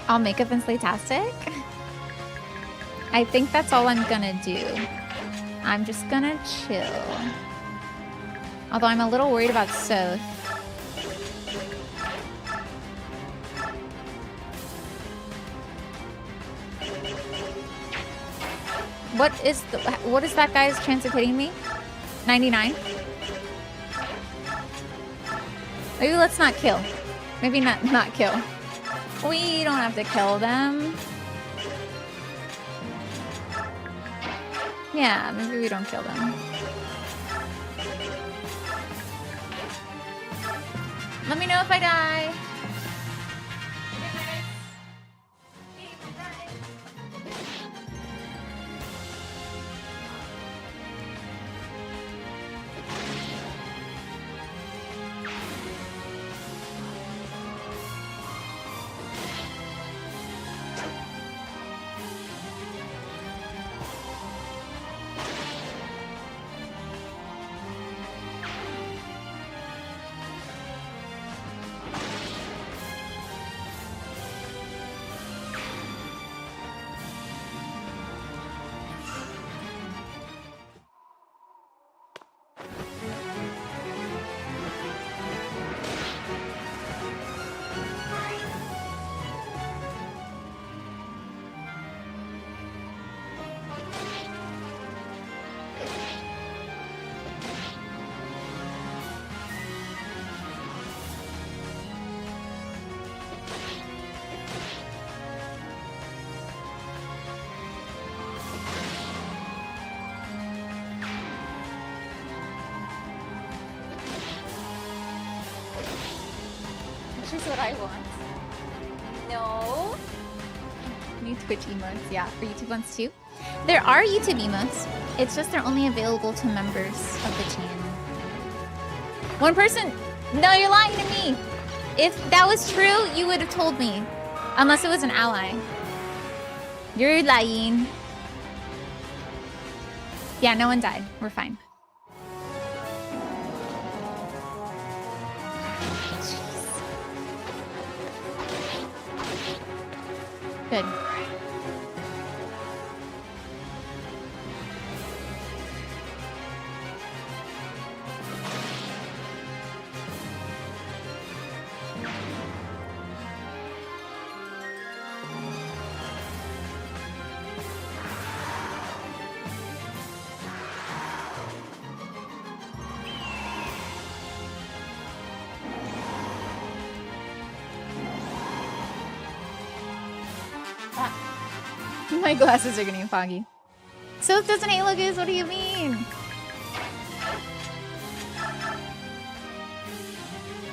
I'll make up and Slaytastic? I think that's all I'm gonna do. I'm just gonna chill. Although I'm a little worried about Sothe. What is that guy's chance of hitting me? 99? Maybe let's not kill. Maybe not kill. We don't have to kill them. Yeah, maybe we don't kill them. Let me know if I die. Is what I want. No. New Twitch emotes, yeah, for YouTube ones too. There are YouTube emotes. It's just they're only available to members of the channel. One person. No, you're lying to me. If that was true, you would have told me. Unless it was an ally. You're lying. Yeah, no one died. We're fine. Good. My glasses are getting foggy. So it doesn't look good, what do you mean?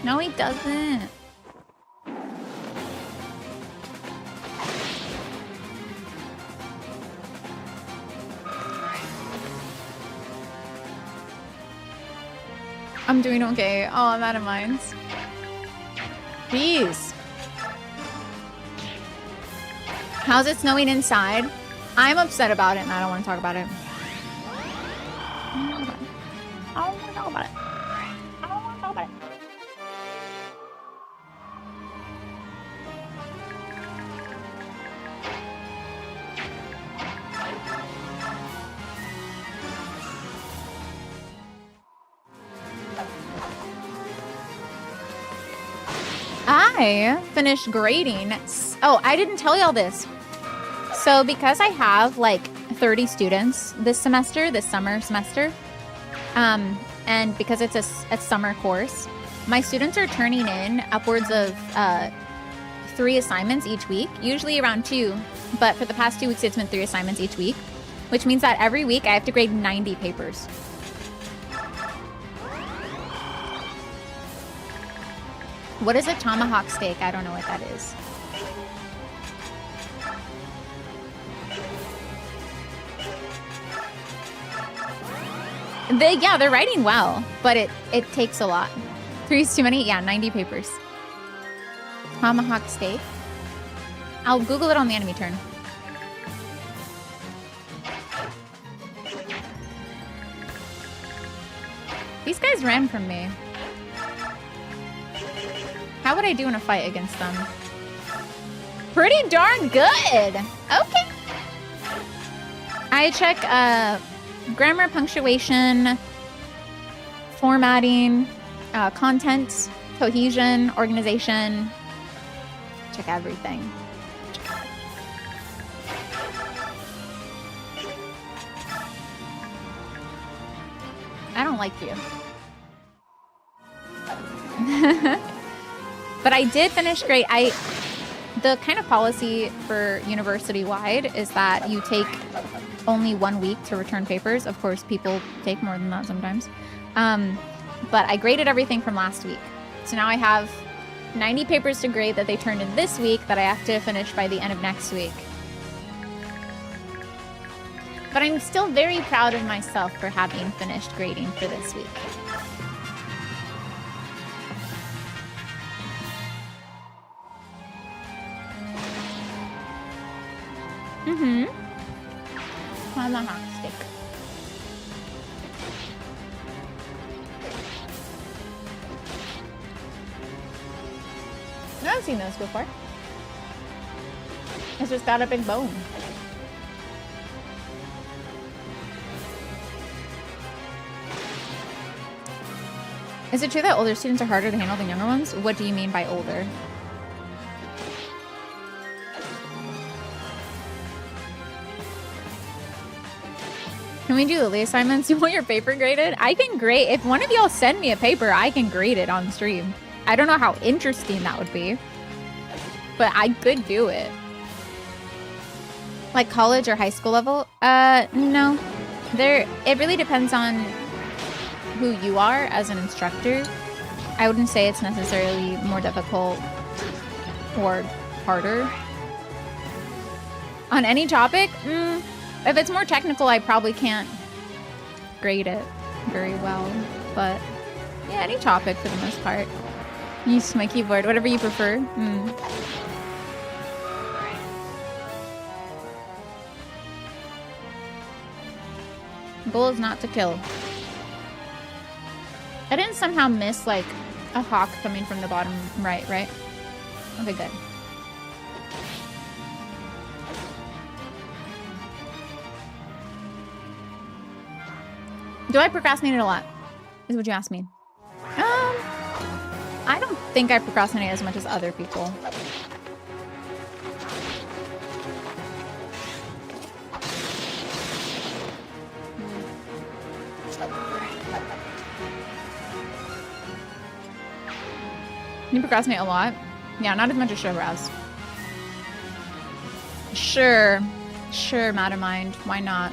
No, he doesn't. I'm doing okay. Oh, I'm out of minds. Jeez. How's it snowing inside? I'm upset about it and I don't want to talk about it. I don't want to talk about it. I don't want to talk about it. I finished grading. Oh, I didn't tell y'all this. So because I have like 30 students this semester, this summer semester, and because it's a summer course, my students are turning in upwards of 3 assignments each week, usually around 2, but for the past 2 weeks it's been 3 assignments each week, which means that every week I have to grade 90 papers. What is a tomahawk steak? I don't know what that is. Yeah, they're writing well, but it takes a lot. 3 is too many? Yeah, 90 papers. Tomahawk steak. I'll Google it on the enemy turn. These guys ran from me. How would I do in a fight against them? Pretty darn good. Okay. I check grammar, punctuation, formatting, content, cohesion, organization. Check everything. I don't like you. But I did finish grade. The kind of policy for university-wide is that you take only 1 week to return papers. Of course, people take more than that sometimes. But I graded everything from last week. So now I have 90 papers to grade that they turned in this week that I have to finish by the end of next week. But I'm still very proud of myself for having finished grading for this week. Mm-hmm. Tomahawk stick. No, I've seen those before. It's just got a big bone. Is it true that older students are harder to handle than younger ones? What do you mean by older? Can we do Lily assignments? You want your paper graded? I can grade. If one of y'all send me a paper, I can grade it on stream. I don't know how interesting that would be, but I could do it. Like college or high school level? No. It really depends on who you are as an instructor. I wouldn't say it's necessarily more difficult or harder. On any topic? If it's more technical, I probably can't grade it very well. But yeah, any topic for the most part. Use my keyboard, whatever you prefer. Goal is not to kill. I didn't somehow miss like a hawk coming from the bottom right? Okay, good. Do I procrastinate a lot? Is what you asked me. I don't think I procrastinate as much as other people. You procrastinate a lot? Yeah, not as much as Showraz. Sure, Matamind. Why not?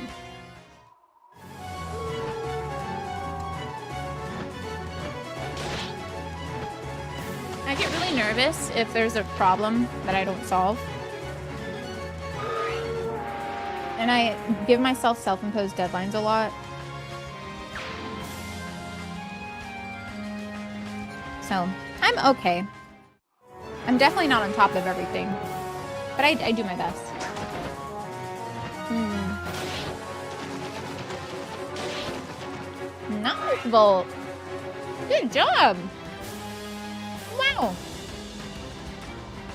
I get really nervous if there's a problem that I don't solve. And I give myself self-imposed deadlines a lot. So I'm okay. I'm definitely not on top of everything, but I do my best. Nice, Volt. Good job. Wow.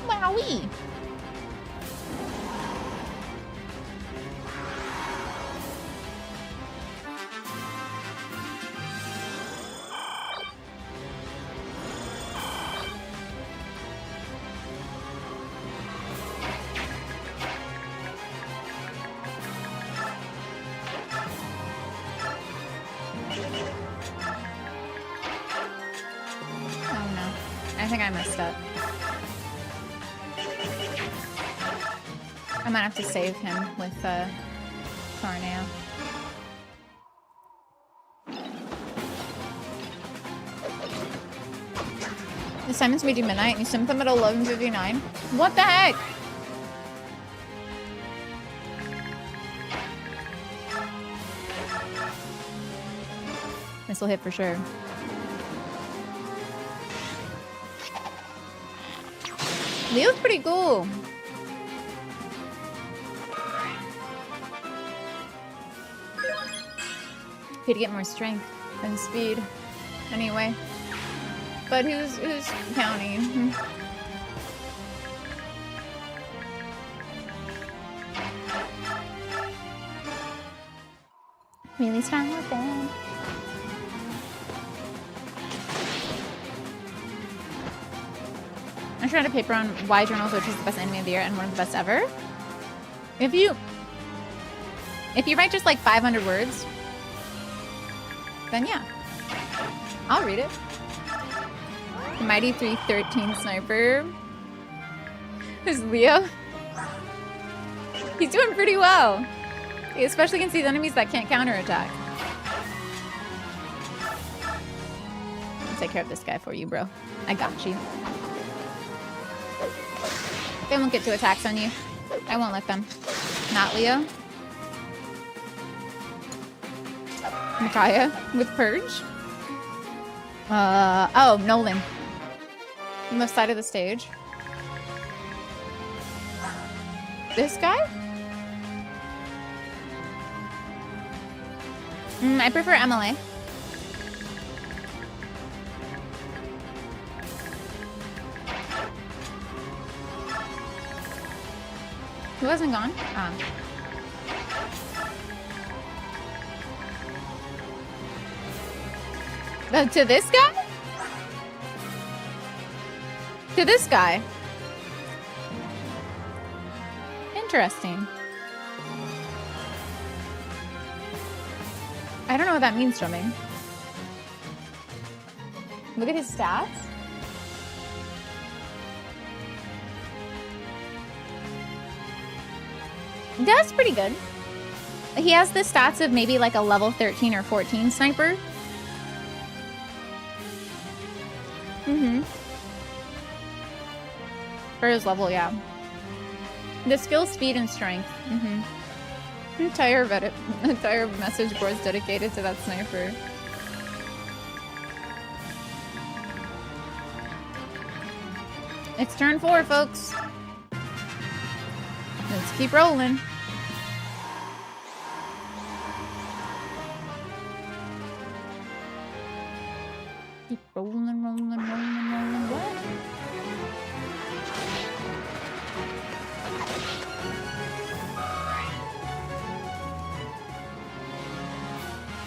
Wowee. I think I messed up. I might have to save him with Tornado. The Simon's made you midnight and you sent them at 11:59. What the heck? This will hit for sure. Leo's pretty cool. Could get more strength than speed. Anyway. But who's counting? Really strong weapon. I'm trying to paper on why Journals, which is the best anime of the year and one of the best ever. If you write just like 500 words, then yeah, I'll read it. Mighty 313 Sniper. Who's Leo? He's doing pretty well. He especially can see the enemies that can't counterattack. I'll take care of this guy for you, bro. I got you. They won't get 2 attacks on you. I won't let them. Not Leo. Micaiah with Purge. Oh, Nolan. On the side of the stage. This guy? I prefer MLA. Who hasn't gone? Ah. To this guy? To this guy? Interesting. I don't know what that means, Drumming. Look at his stats. That's pretty good. He has the stats of maybe like a level 13 or 14 sniper. For his level, yeah. The skill, speed, and strength. Entire message boards dedicated to that sniper. It's turn 4, folks. Let's keep rolling. Keep rolling, rolling, rolling, rolling.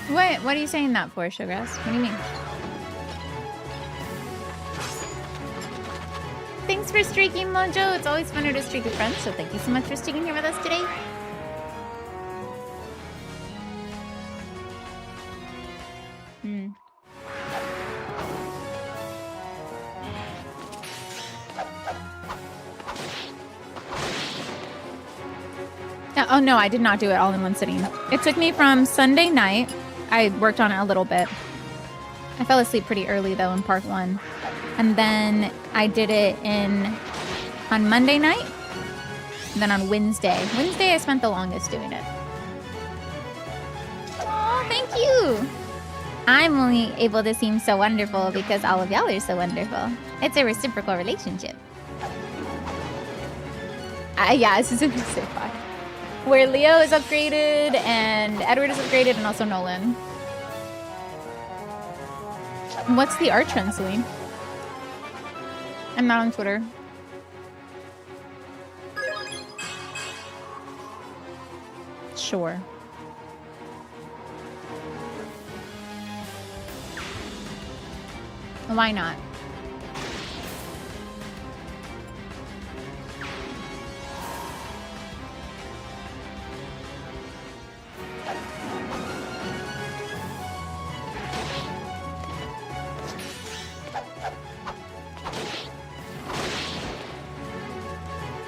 What? What are you saying that for, Sugargrass? What do you mean? Thanks for streaking, Mojo. It's always funner to streak with friends, so thank you so much for sticking here with us today. Oh no, I did not do it all in one sitting. It took me from Sunday night. I worked on it a little bit. I fell asleep pretty early though in part 1. And then I did it on Monday night. And then on Wednesday. Wednesday I spent the longest doing it. Oh, thank you. I'm only able to seem so wonderful because all of y'all are so wonderful. It's a reciprocal relationship. Yeah, this is a so far. Where Leo is upgraded and Edward is upgraded and also Nolan. What's the art trend, Celine? I'm not on Twitter. Sure. Why not?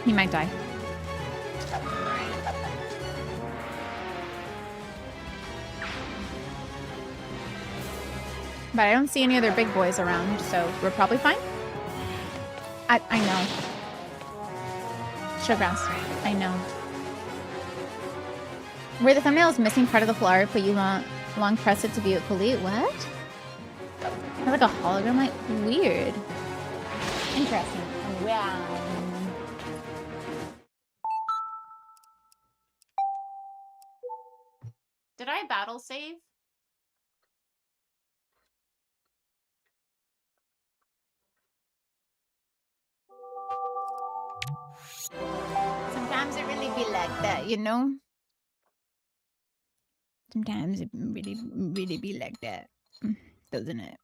He might die. But I don't see any other big boys around, so we're probably fine. I know. Showgrass. I know. Where the thumbnail is missing part of the full art, but you long press it to view it fully. What? Like a hologram light? Weird. Interesting. Wow. Did I battle save? Sometimes it really be like that, you know? Sometimes it really be like that, doesn't it?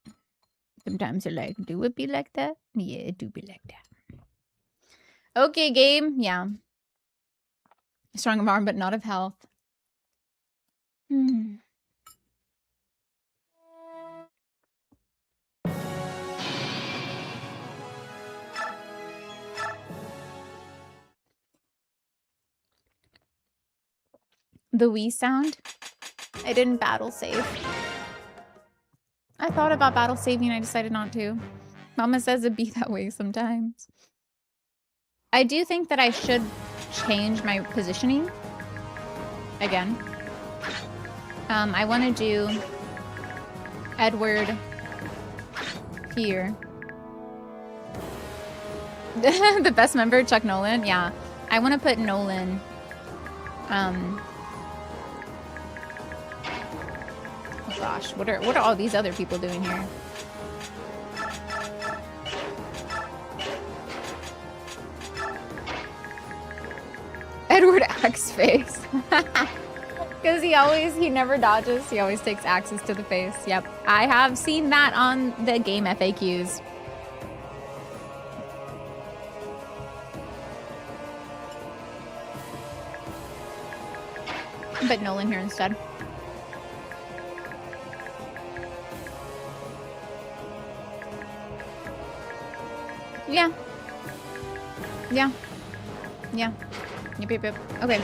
Sometimes you're like, do it be like that? Yeah, it do be like that. Okay, game. Yeah. Strong of arm, but not of health. The Wii sound? I didn't battle save. I thought about battle saving, I decided not to. Mama says it be that way sometimes. I do think that I should change my positioning. Again. I want to do Edward here. The best member, Chuck Nolan? Yeah. I want to put Nolan... Oh gosh, what are all these other people doing here? Edward Axe Face. Because he never dodges. He always takes axes to the face. Yep. I have seen that on the game FAQs. But Nolan here instead. Yeah. Yeah. Yeah. Yep. Okay.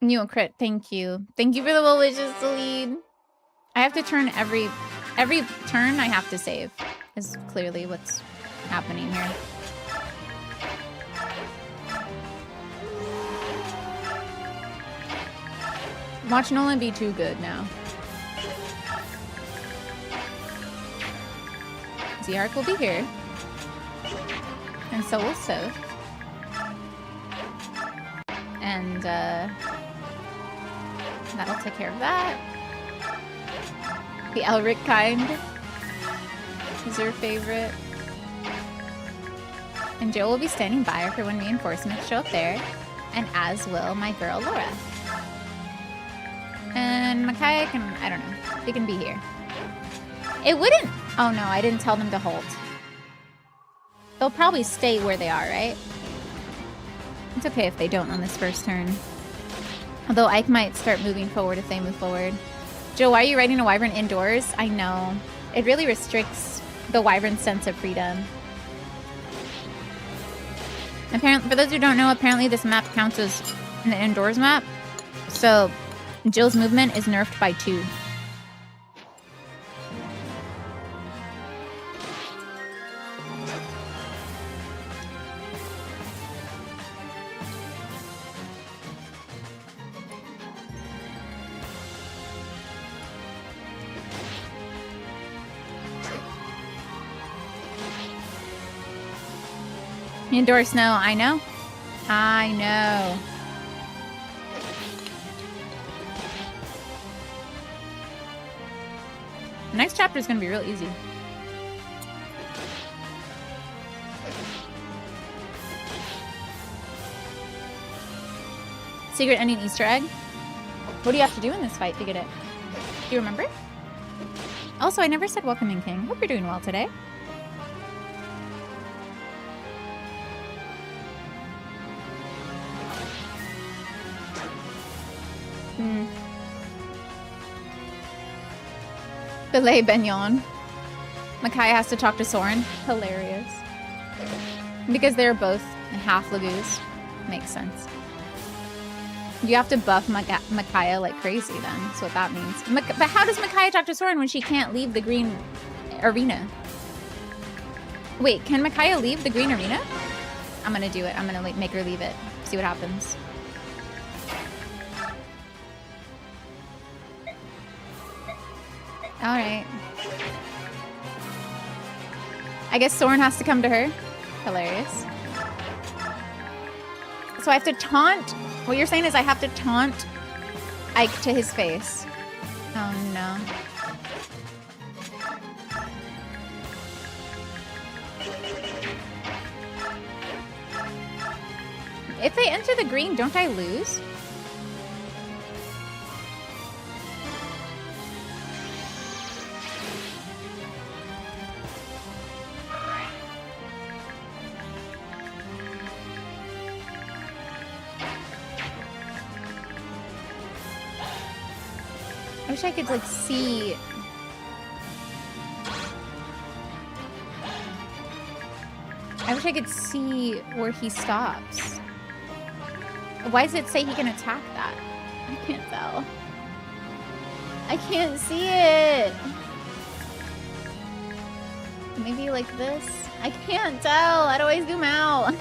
New crit. Thank you. Thank you for the well wishes to lead. I have to turn every turn I have to save. Is clearly what's happening here. Watch Nolan be too good now. Ziyark will be here. And so will Sothe. And that'll take care of that. The Elric kind is her favorite. And Joe will be standing by her for when reinforcements show up there. And as will my girl Laura. And Micaiah can, I don't know, they can be here. It wouldn't, oh no, I didn't tell them to hold. They'll probably stay where they are, right? It's okay if they don't on this first turn. Although Ike might start moving forward if they move forward. Joe, why are you riding a wyvern indoors? I know. It really restricts the wyvern's sense of freedom. Apparently, for those who don't know, apparently this map counts as an indoors map. So Jill's movement is nerfed by 2. You endure snow. I know. I know. The next chapter is going to be real easy. Secret ending Easter egg. What do you have to do in this fight to get it? Do you remember? Also, I never said welcome in, King. Hope you're doing well today. Belay Begnion. Micaiah has to talk to Soren. Hilarious. Because they're both half Lagoos. Makes sense. You have to buff Micaiah like crazy then. That's what that means. But how does Micaiah talk to Soren when she can't leave the green arena? Wait, can Micaiah leave the green arena? I'm gonna do it. I'm gonna make her leave it. See what happens. Alright. I guess Soren has to come to her. Hilarious. So I have to taunt. What you're saying is I have to taunt Ike to his face. Oh no. If they enter the green, don't I lose? I wish I could, like, see... I wish I could see where he stops. Why does it say he can attack that? I can't tell. I can't see it! Maybe like this? I can't tell! How do I zoom out?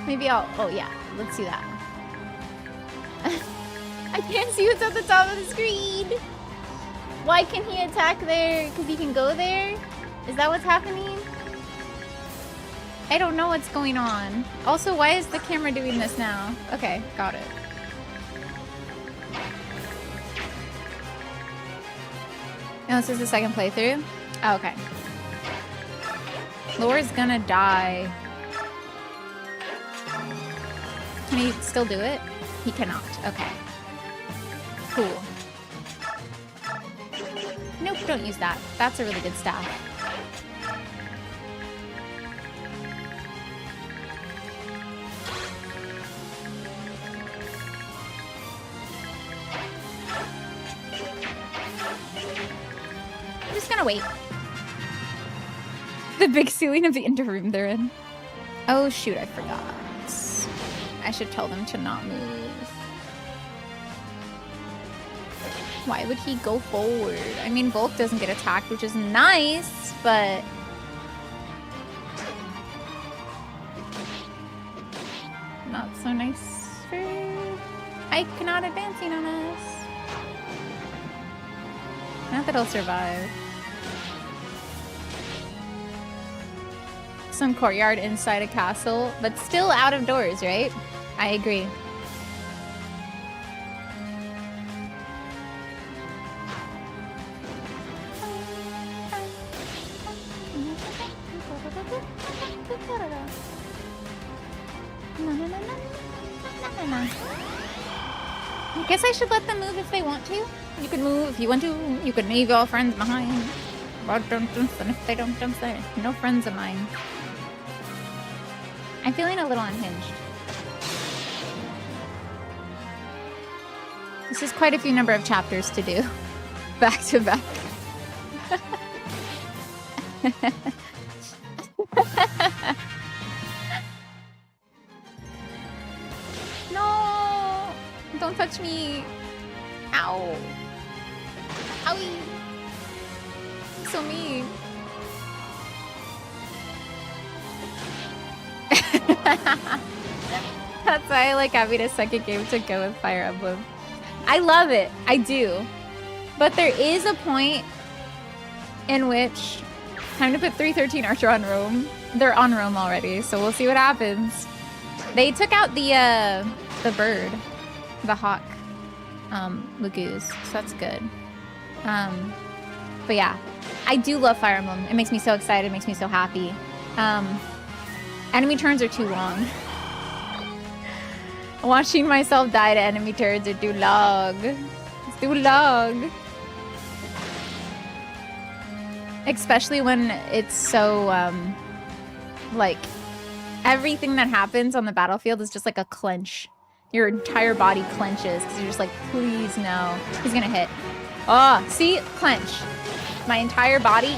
Maybe I'll... Oh, yeah. Let's do that. I can't see what's at the top of the screen. Why can he attack there? Because he can go there? Is that what's happening? I don't know what's going on. Also, why is the camera doing this now? Okay, got it. And this is the second playthrough? Oh, okay. Laura's gonna die. Can he still do it? He cannot. Okay. Cool. Nope, don't use that. That's a really good staff. I'm just gonna wait. The big ceiling of the interroom they're in. Oh shoot, I forgot. I should tell them to not move. Why would he go forward? I mean, Volk doesn't get attacked, which is nice, but... not so nice for... Ike not advancing on us. Not that he'll survive. Some courtyard inside a castle, but still out of doors, right? I agree. I guess I should let them move if they want to. You can move if you want to. You can leave your friends behind. And if they don't, they're no friends of mine. I'm feeling a little unhinged. This is quite a few number of chapters to do. Back to back. No! Don't touch me. Ow. Owie. So mean. That's why I like having a second game to go with Fire Emblem. I love it. I do. But there is a point in which Time to put 313 Archer on Rome. They're on Rome already, so we'll see what happens. They took out the bird, the hawk, Lagoose, so that's good. But yeah, I do love Fire Emblem. It makes me so excited, it makes me so happy. Enemy turns are too long. Watching myself die to enemy turns are too long. It's too long. Especially when it's so, like, everything that happens on the battlefield is just like a clench. Your entire body clenches because you're just like, please no. He's gonna hit. Oh, see? Clench. My entire body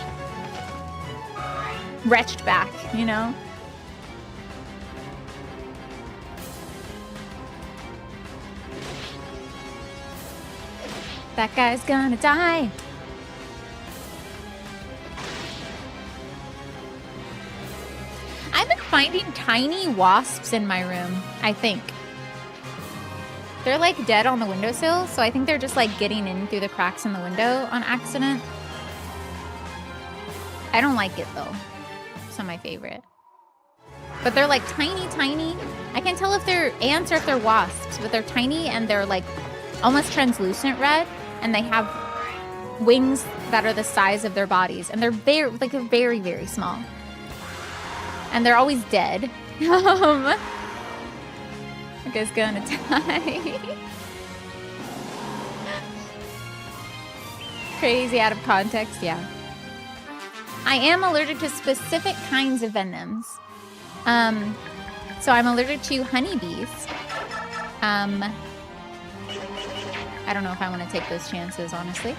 retched back, you know? That guy's gonna die. I've been finding tiny wasps in my room, I think. They're like dead on the windowsill, so I think they're just like getting in through the cracks in the window on accident. I don't like it though. It's not my favorite. But they're like tiny, tiny. I can't tell if they're ants or if they're wasps, but they're tiny and they're like almost translucent red, and they have wings that are the size of their bodies, and they're very, very small. And they're always dead. That guy's gonna die. Crazy out of context, yeah. I am allergic to specific kinds of venoms. So I'm allergic to honeybees. I don't know if I want to take those chances, honestly.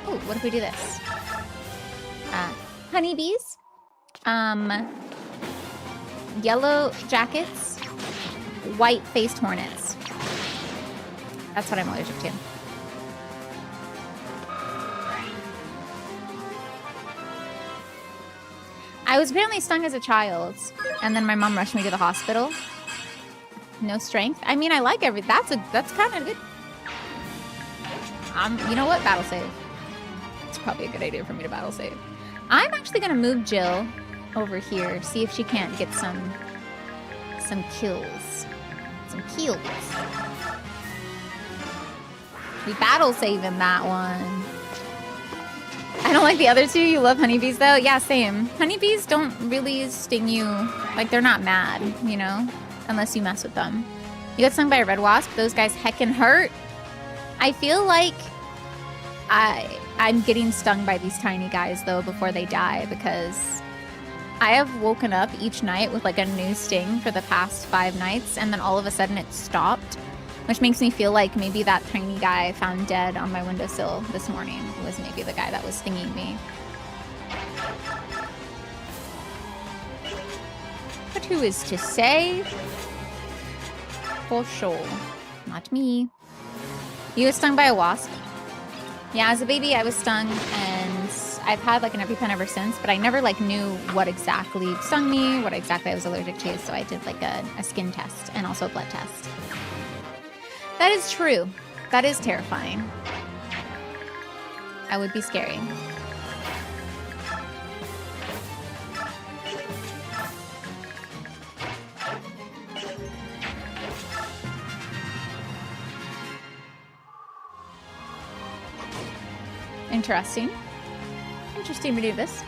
Oh, what if we do this? Honeybees. Yellow jackets. White-faced hornets. That's what I'm allergic to. I was apparently stung as a child, and then my mom rushed me to the hospital. No strength. I mean, I like that's kind of good. You know what? Battle save. It's probably a good idea for me to battle save. I'm actually gonna move Jill over here, see if she can't get some kills. Some kills. We battle saving that one. I don't like the other two. You love honeybees though? Yeah, same. Honeybees don't really sting you. Like, they're not mad, you know? Unless you mess with them. You got stung by a red wasp? Those guys heckin' hurt. I feel like I'm getting stung by these tiny guys though before they die, because I have woken up each night with like a new sting for the past 5 nights, and then all of a sudden it stopped, which makes me feel like maybe that tiny guy found dead on my windowsill this morning was maybe the guy that was stinging me. But who is to say? For sure. Not me. You were stung by a wasp? Yeah, as a baby I was stung, and I've had like an EpiPen ever since, but I never like knew what exactly stung me, what exactly I was allergic to, so I did like a skin test and also a blood test. That is true. That is terrifying. That would be scary. Interesting. Interesting to do this.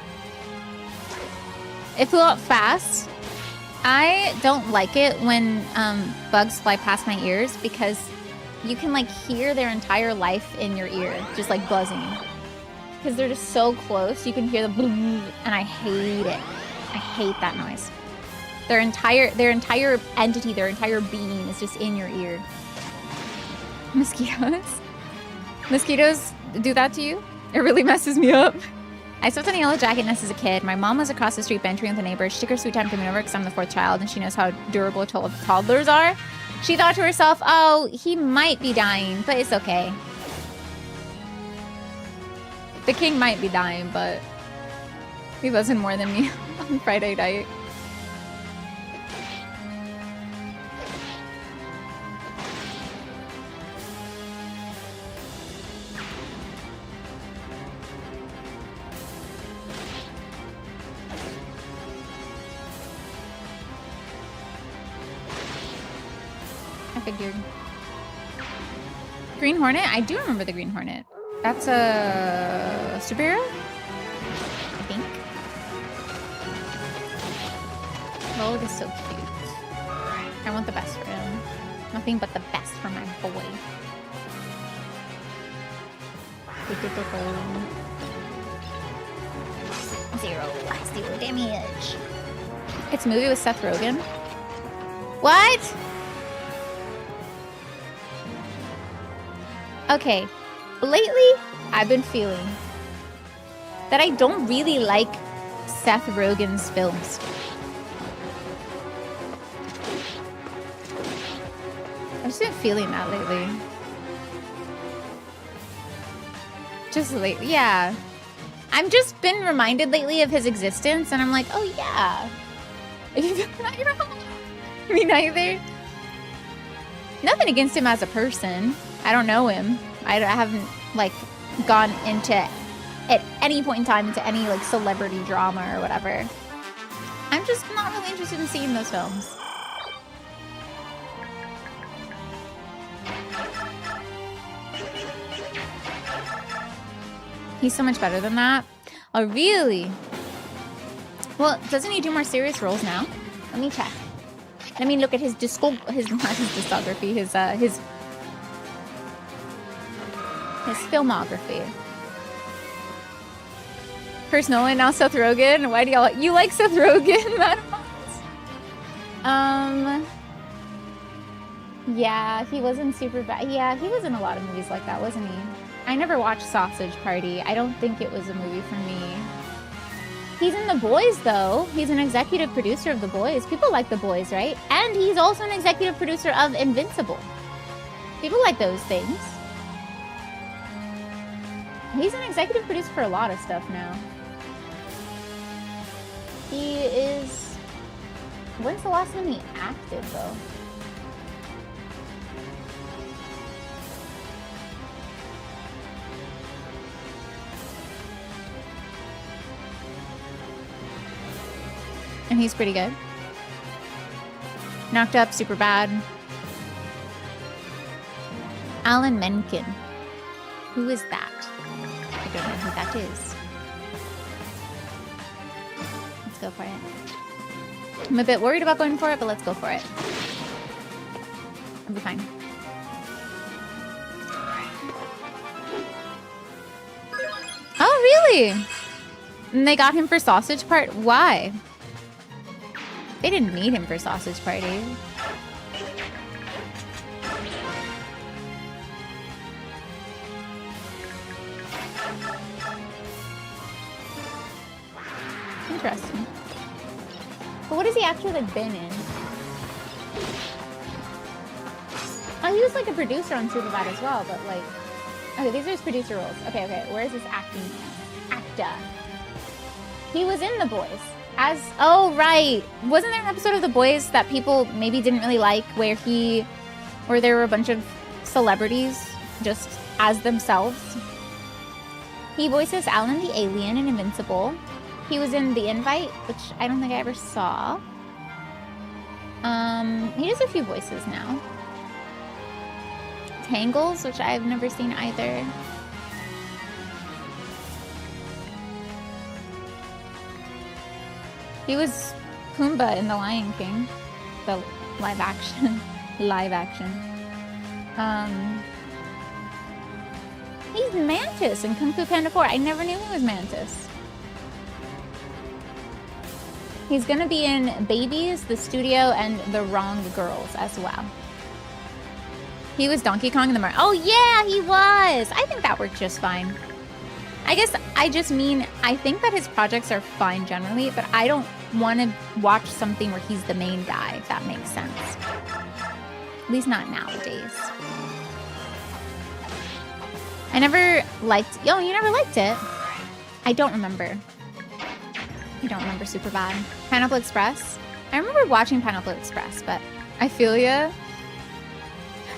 It flew up fast. I don't like it when bugs fly past my ears, because you can like hear their entire life in your ear, just like buzzing. Because they're just so close, you can hear the boom, and I hate it. I hate that noise. Their entire entity, their entire being is just in your ear. Mosquitoes? Mosquitoes do that to you? It really messes me up. I slept in a yellow jacket nest as a kid. My mom was across the street bantering with a neighbor. She took her sweet time coming over because I'm the 4th child and she knows how durable toddlers are. She thought to herself, oh, he might be dying, but it's okay. The king might be dying, but he wasn't more than me on Friday night. figured. Green Hornet? I do remember the Green Hornet. That's a superhero? I think. Rogue is so cute. I want the best for him. Nothing but the best for my boy. Zero damage. It's a movie with Seth Rogen. What? Okay. Lately, I've been feeling that I don't really like Seth Rogen's films. I've just been feeling that lately. Just lately, yeah. I've just been reminded lately of his existence, and I'm like, oh yeah. Me neither. Nothing against him as a person. I don't know him. I haven't, like, gone into, at any point in time, into any, like, celebrity drama or whatever. I'm just not really interested in seeing those films. He's so much better than that. Oh, really? Well, doesn't he do more serious roles now? Let me check. Let me look at his discography, his filmography. First Nolan, now Seth Rogen. Why do you like Seth Rogen, Madam? Yeah, he wasn't super bad. Yeah, he was in a lot of movies like that, wasn't he? I never watched Sausage Party. I don't think it was a movie for me. He's in The Boys, though. He's an executive producer of The Boys. People like The Boys, right? And he's also an executive producer of Invincible. People like those things. He's an executive producer for a lot of stuff now. He is... When's the last time he acted, though? And he's pretty good. Knocked Up, super bad. Alan Menken. Who is that? I don't know who that is. Let's go for it. I'm a bit worried about going for it, but let's go for it. I'll be fine. Oh, really? And they got him for Sausage Part? Why? They didn't need him for Sausage Party. Interesting. But what has he actually like been in? Oh, he was like a producer on Superbad as well, but like... Okay, these are his producer roles. Okay, where's his acting? Actor. He was in The Boys. Oh, right. Wasn't there an episode of The Boys that people maybe didn't really like where there were a bunch of celebrities just as themselves? He voices Alan the Alien in Invincible. He was in The Invite, which I don't think I ever saw. He does a few voices now. Tangles, which I've never seen either. He was Pumbaa in The Lion King, the live action. He's Mantis in Kung Fu Panda 4. I never knew he was Mantis. He's gonna be in Babies, The Studio, and The Wrong Girls as well. He was Donkey Kong in the Mario. Oh yeah, he was! I think that worked just fine. I guess I just mean, I think that his projects are fine generally, but I don't want to watch something where he's the main guy, if that makes sense. At least not nowadays. I never liked... Yo, you never liked it? I don't remember. I don't remember Superbad. Pineapple Express? I remember watching Pineapple Express, but I feel ya.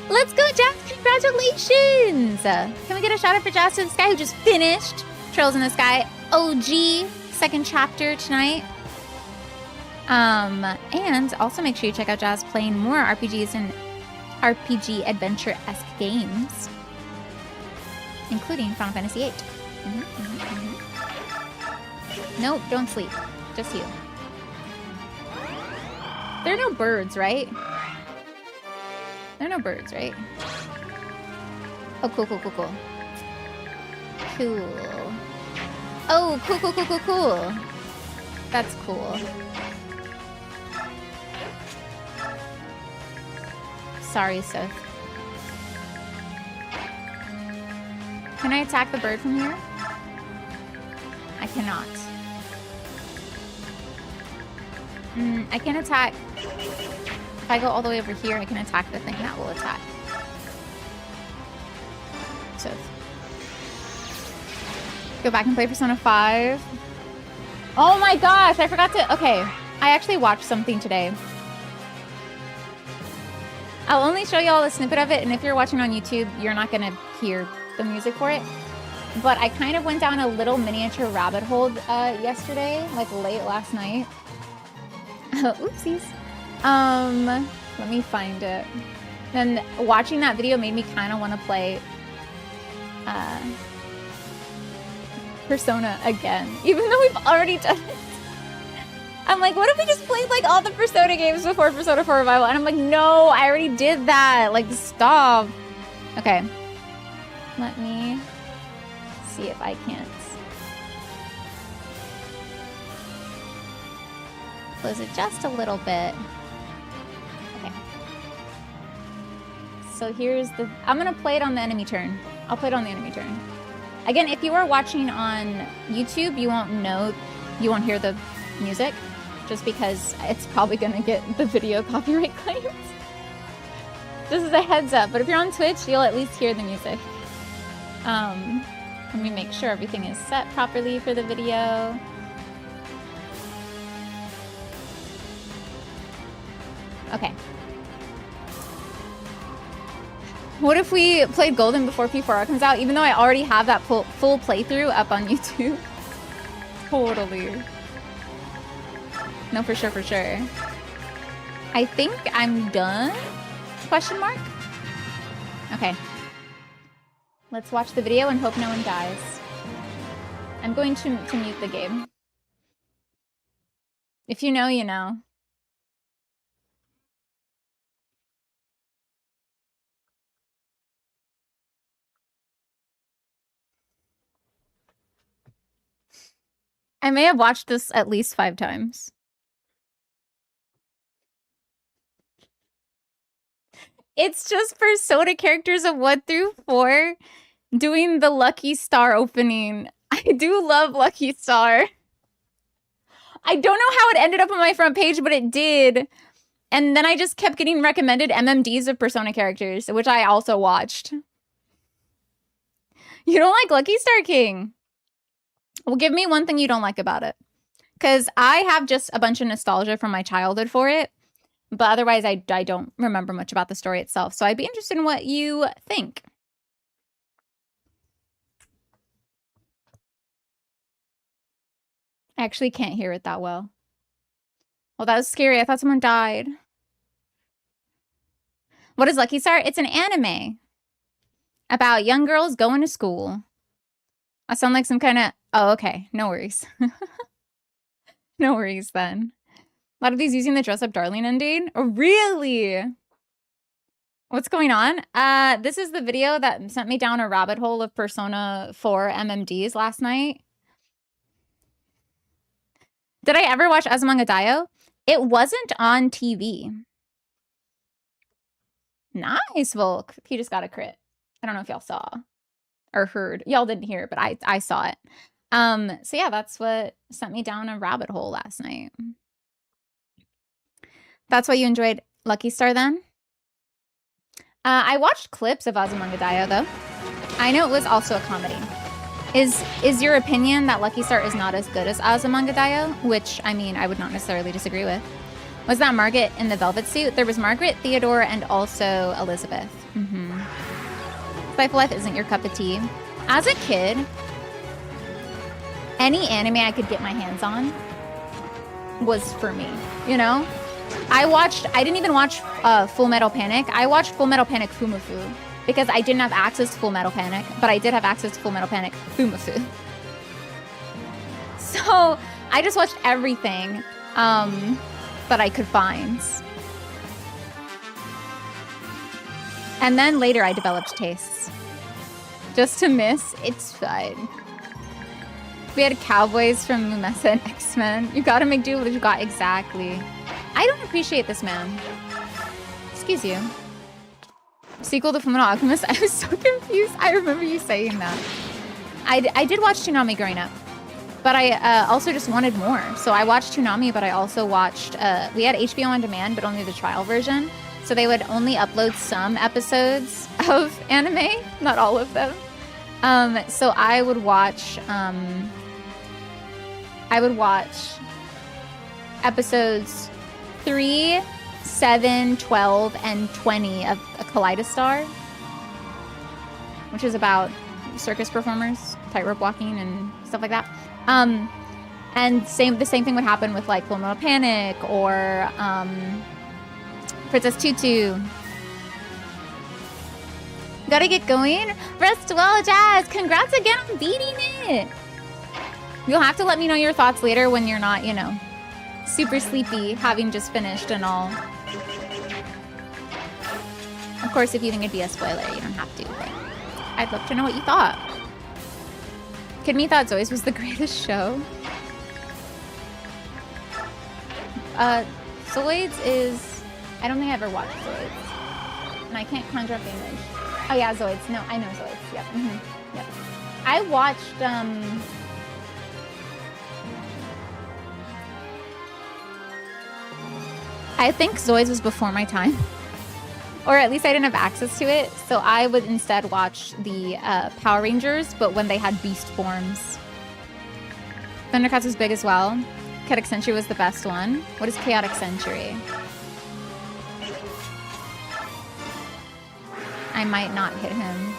Let's go, Jazz! Congratulations! Can we get a shout out for Jazz to the Sky, who just finished Trails in the Sky OG second chapter tonight? And also make sure you check out Jazz playing more RPGs and RPG adventure-esque games, including Final Fantasy VIII. Nope, don't sleep. Just you. There are no birds, right? There are no birds, right? Oh, cool, cool, cool, cool. Cool. Oh, cool, cool, cool, cool, cool. That's cool. Sorry, Sothe. Can I attack the bird from here? I cannot. I can attack. If I go all the way over here, I can attack the thing that will attack. So, go back and play Persona 5. Oh my gosh, I forgot to... Okay, I actually watched something today. I'll only show you all a snippet of it, and if you're watching on YouTube, you're not gonna hear the music for it. But I kind of went down a little miniature rabbit hole yesterday, like late last night. Oopsies. Let me find it. And watching that video made me kind of want to play Persona again, even though we've already done it. I'm like, what if we just played like all the Persona games before Persona 4 Revival? And I'm like, no, I already did that. Like, stop. Okay. Let me see if I can't close it just a little bit. Okay. So here's the... I'm going to play it on the enemy turn. I'll play it on the enemy turn. Again, if you are watching on YouTube, you won't know... You won't hear the music. Just because it's probably going to get the video copyright claims. Just as a heads up. But if you're on Twitch, you'll at least hear the music. Let me make sure everything is set properly for the video. Okay. What if we played Golden before P4R comes out, even though I already have that full playthrough up on YouTube? Totally. No, for sure, for sure. I think I'm done? Question mark? Okay. Let's watch the video and hope no one dies. I'm going to mute the game. If you know, you know. I may have watched this at least 5 times. It's just Persona characters of 1 through 4 doing the Lucky Star opening. I do love Lucky Star. I don't know how it ended up on my front page, but it did. And then I just kept getting recommended MMDs of Persona characters, which I also watched. You don't like Lucky Star King? Well, give me one thing you don't like about it. Because I have just a bunch of nostalgia from my childhood for it. But otherwise, I don't remember much about the story itself. So I'd be interested in what you think. I actually can't hear it that well. Well, that was scary. I thought someone died. What is Lucky Star? It's an anime about young girls going to school. I sound like some kind of... Oh, okay. No worries. No worries then. A lot of these using the Dress Up Darling ending. Oh, really? What's going on? This is the video that sent me down a rabbit hole of Persona 4 MMDs last night. Did I ever watch Azumanga Daioh? It wasn't on TV. Nice, Volk. He just got a crit. I don't know if y'all saw or heard. Y'all didn't hear, but I saw it. So yeah, that's what sent me down a rabbit hole last night. That's why you enjoyed Lucky Star then? I watched clips of Azumanga Daioh though. I know it was also a comedy. Is your opinion that Lucky Star is not as good as Azumanga Daioh? Which, I mean, I would not necessarily disagree with. Was that Margaret in the velvet suit? There was Margaret, Theodore, and also Elizabeth. Life of Life isn't your cup of tea. As a kid, any anime I could get my hands on was for me, you know? I didn't even watch Full Metal Panic. I watched Full Metal Panic Fumafu because I didn't have access to Full Metal Panic, but I did have access to Full Metal Panic Fumafu. So I just watched everything that I could find. And then later I developed tastes. Just to miss, it's fine. We had cowboys from Mumessa and X-Men. You gotta make do with what you got exactly. I don't appreciate this, man. Excuse you. Sequel to Fullmetal Alchemist? I was so confused. I remember you saying that. I did watch Toonami growing up. But I also just wanted more. So I watched Toonami, but I also watched... we had HBO on demand, but only the trial version. So they would only upload some episodes of anime. Not all of them. So I would watch episodes 3, 7, 12, and 20 of a Kaleidostar, which is about circus performers, tightrope walking, and stuff like that. And the same thing would happen with like Full Metal Panic or Princess Tutu. Gotta get going. Rest well, Jazz. Congrats again on beating it. You'll have to let me know your thoughts later when you're not, you know, super sleepy, having just finished and all. Of course, if you think it'd be a spoiler, you don't have to, but I'd love to know what you thought. Kid Me thought Zoids was the greatest show. Zoids is... I don't think I ever watched Zoids. And I can't conjure up the image. Oh yeah, Zoids. No, I know Zoids. Yep. Yep. I watched, I think Zoids was before my time. Or at least I didn't have access to it. So I would instead watch the Power Rangers, but when they had beast forms. Thundercats was big as well. Chaotic Century was the best one. What is Chaotic Century? I might not hit him.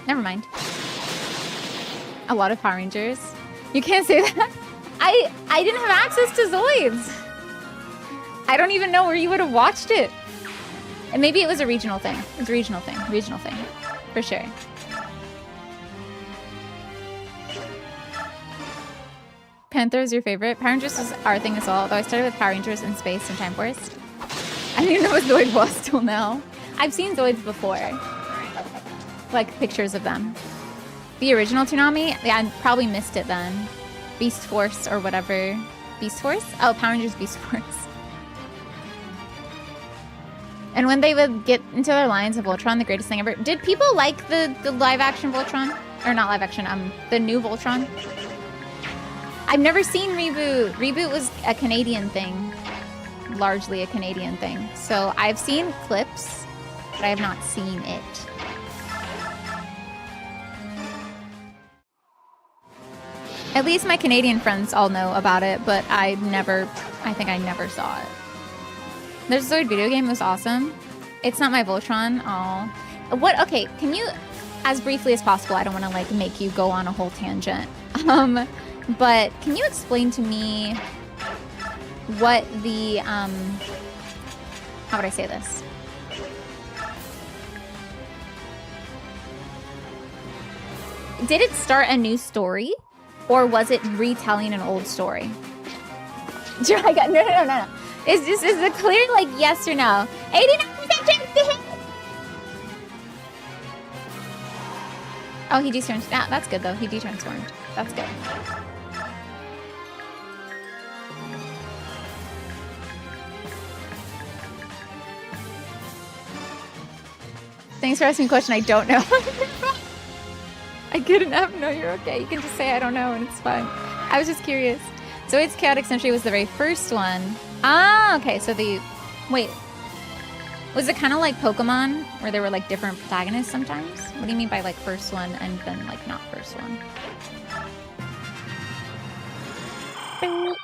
Never mind. A lot of Power Rangers. You can't say that. I didn't have access to Zoids. I don't even know where you would have watched it. And maybe it was a regional thing. It was a regional thing. Regional thing. For sure. Panther is your favorite? Power Rangers is our thing as well. Although I started with Power Rangers in Space and Time Force. I didn't even know what Zoid was till now. I've seen Zoids before. Like pictures of them. The original Toonami? Yeah, I probably missed it then. Beast Force or whatever. Beast Force? Oh, Power Rangers Beast Force. And when they would get into their lines of Voltron, the greatest thing ever. Did people like the live action Voltron? Or not live action, the new Voltron? I've never seen Reboot. Reboot was a Canadian thing. Largely a Canadian thing. So I've seen clips, but I have not seen it. At least my Canadian friends all know about it, but I think I never saw it. There's a Zoid video game. It was awesome. It's not my Voltron. Aw. What? Okay, can you, as briefly as possible, I don't want to like make you go on a whole tangent. But can you explain to me what the, how would I say this? Did it start a new story? Or was it retelling an old story? No. Is a clear, like, yes or no? 89% chance to hit! Oh, he detransformed. Ah, that's good, though. He detransformed. That's good. Thanks for asking a question I don't know. I couldn't have. No, you're okay. You can just say I don't know, and it's fine. I was just curious. Zoid's Chaotic Century was the very first one. Ah, okay. So wait. Was it kind of like Pokemon, where there were like different protagonists sometimes? What do you mean by like first one and then like not first one? Boop.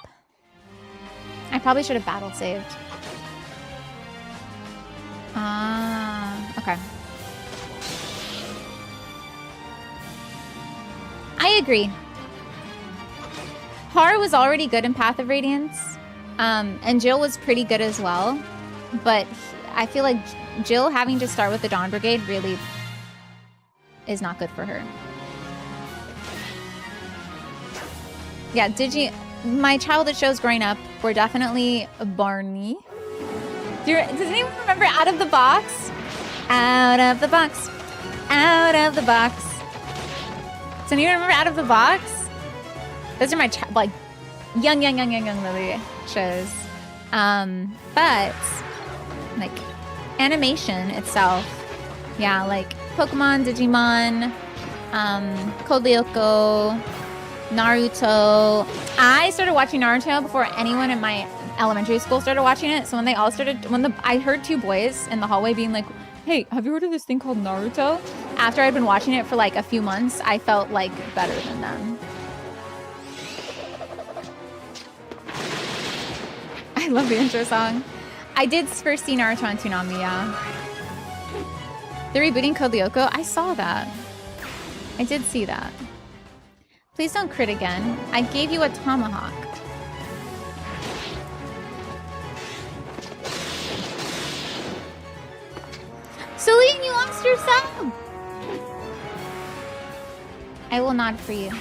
I probably should have battle saved. Ah, okay. I agree. Har was already good in Path of Radiance, and Jill was pretty good as well. But I feel like Jill having to start with the Dawn Brigade really is not good for her. Yeah, my childhood shows growing up were definitely Barney. Does anyone remember Out of the Box? Out of the Box. Out of the Box. Does anyone remember Out of the Box? Those are my like young Lily shows. But like animation itself, yeah, like Pokemon, Digimon, Code Lyoko, Naruto. I started watching Naruto before anyone in my elementary school started watching it. So when they all started, I heard two boys in the hallway being like, "Hey, have you heard of this thing called Naruto?" After I'd been watching it for like a few months, I felt like better than them. I love the intro song. I did first see Naruto on Toonami, yeah. They're rebooting Code Lyoko. I saw that. I did see that. Please don't crit again. I gave you a tomahawk. Celine, you lost your sub! I will nod for you.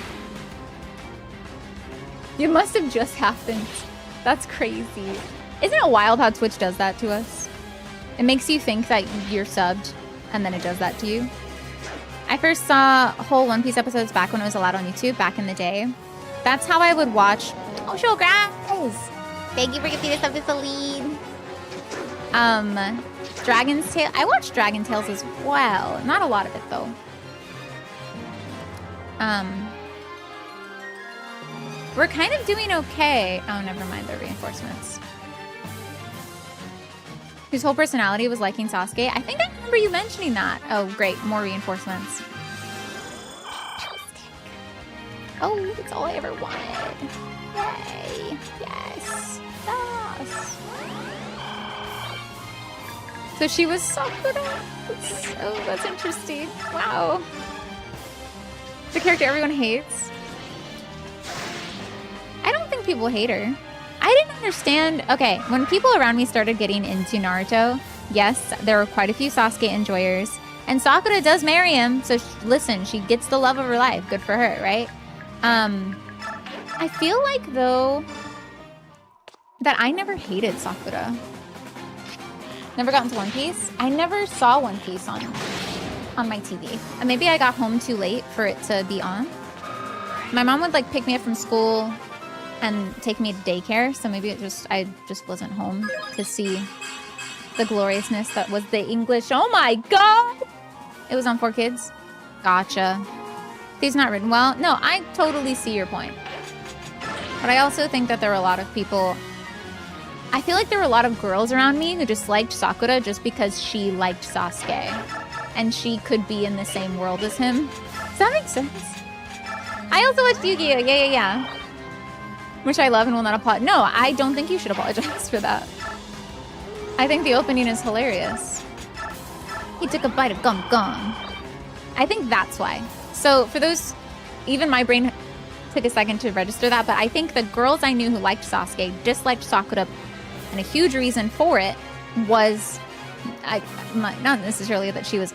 It must have just happened. That's crazy. Isn't it wild how Twitch does that to us? It makes you think that you're subbed, and then it does that to you. I first saw whole One Piece episodes back when it was allowed on YouTube, back in the day. That's how I would watch... Oh, show guys! Thank you for giving us up to the lead. Dragon's Tale. I watched Dragon Tales as well. Not a lot of it, though. We're kind of doing okay. Oh, never mind. They're reinforcements. Whose whole personality was liking Sasuke. I think I remember you mentioning that. Oh, great. More reinforcements. Fantastic. Oh, that's all I ever wanted. Yay. Yes. Yes. So she was Sakura. That's interesting. Wow. The character everyone hates. I don't think people hate her. I didn't understand. Okay, when people around me started getting into Naruto, yes, there were quite a few Sasuke enjoyers. And Sakura does marry him, so listen, she gets the love of her life. Good for her, right? I feel like, though, that I never hated Sakura. Never got into One Piece. I never saw One Piece on my TV. And maybe I got home too late for it to be on. My mom would like pick me up from school and take me to daycare, so maybe I just wasn't home to see the gloriousness that was the English. Oh my god! It was on 4Kids. Gotcha. He's not written well. No, I totally see your point. But I also think that there were a lot of people... I feel like there were a lot of girls around me who just liked Sakura just because she liked Sasuke. And she could be in the same world as him. Does that make sense? I also watched Yu-Gi-Oh! Yeah. Which I love and will not apologize. No, I don't think you should apologize for that. I think the opening is hilarious. He took a bite of gum. I think that's why. So for those, even my brain took a second to register that, but I think the girls I knew who liked Sasuke disliked Sakura, and a huge reason for it was, not necessarily that she was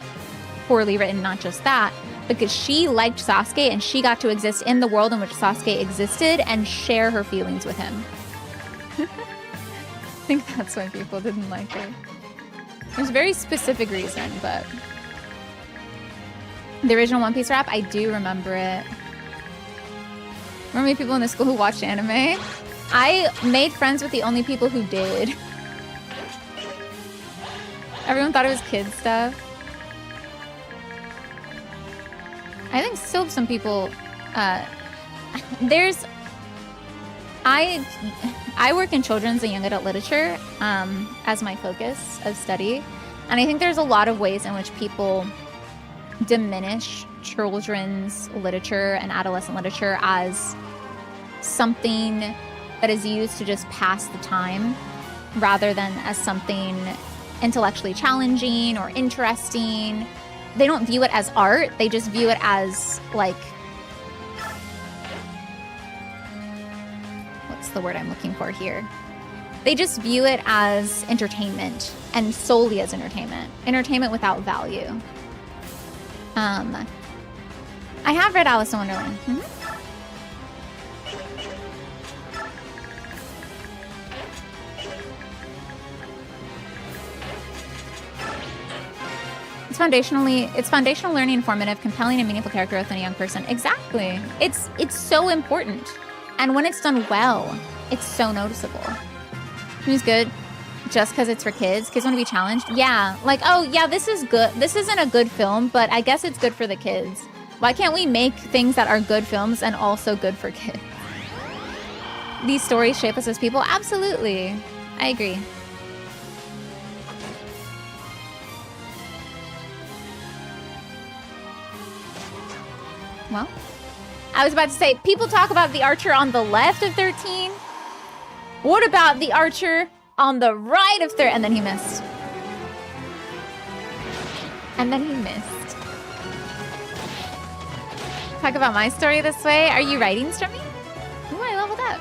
poorly written, not just that, because she liked Sasuke and she got to exist in the world in which Sasuke existed and share her feelings with him. I think that's why people didn't like her. There's a very specific reason, but... The original One Piece rap, I do remember it. Remember people in the school who watched anime? I made friends with the only people who did. Everyone thought it was kid stuff. I think still some people, I work in children's and young adult literature as my focus of study. And I think there's a lot of ways in which people diminish children's literature and adolescent literature as something that is used to just pass the time rather than as something intellectually challenging or interesting. They don't view it as art. They just view it as, like... What's the word I'm looking for here? They just view it as entertainment and solely as entertainment. Entertainment without value. I have read Alice in Wonderland. It's foundational learning, informative, compelling, and meaningful character growth in a young person. Exactly. It's so important. And when it's done well, it's so noticeable. Who's good? Just because it's for kids? Kids want to be challenged? Yeah. Like, oh, yeah, this is good. This isn't a good film, but I guess it's good for the kids. Why can't we make things that are good films and also good for kids? These stories shape us as people? Absolutely. I agree. Well, I was about to say, people talk about the archer on the left of 13. What about the archer on the right of 13? And then he missed. And then he missed. Talk about my story this way. Are you writing, Stormy? Ooh, I leveled up.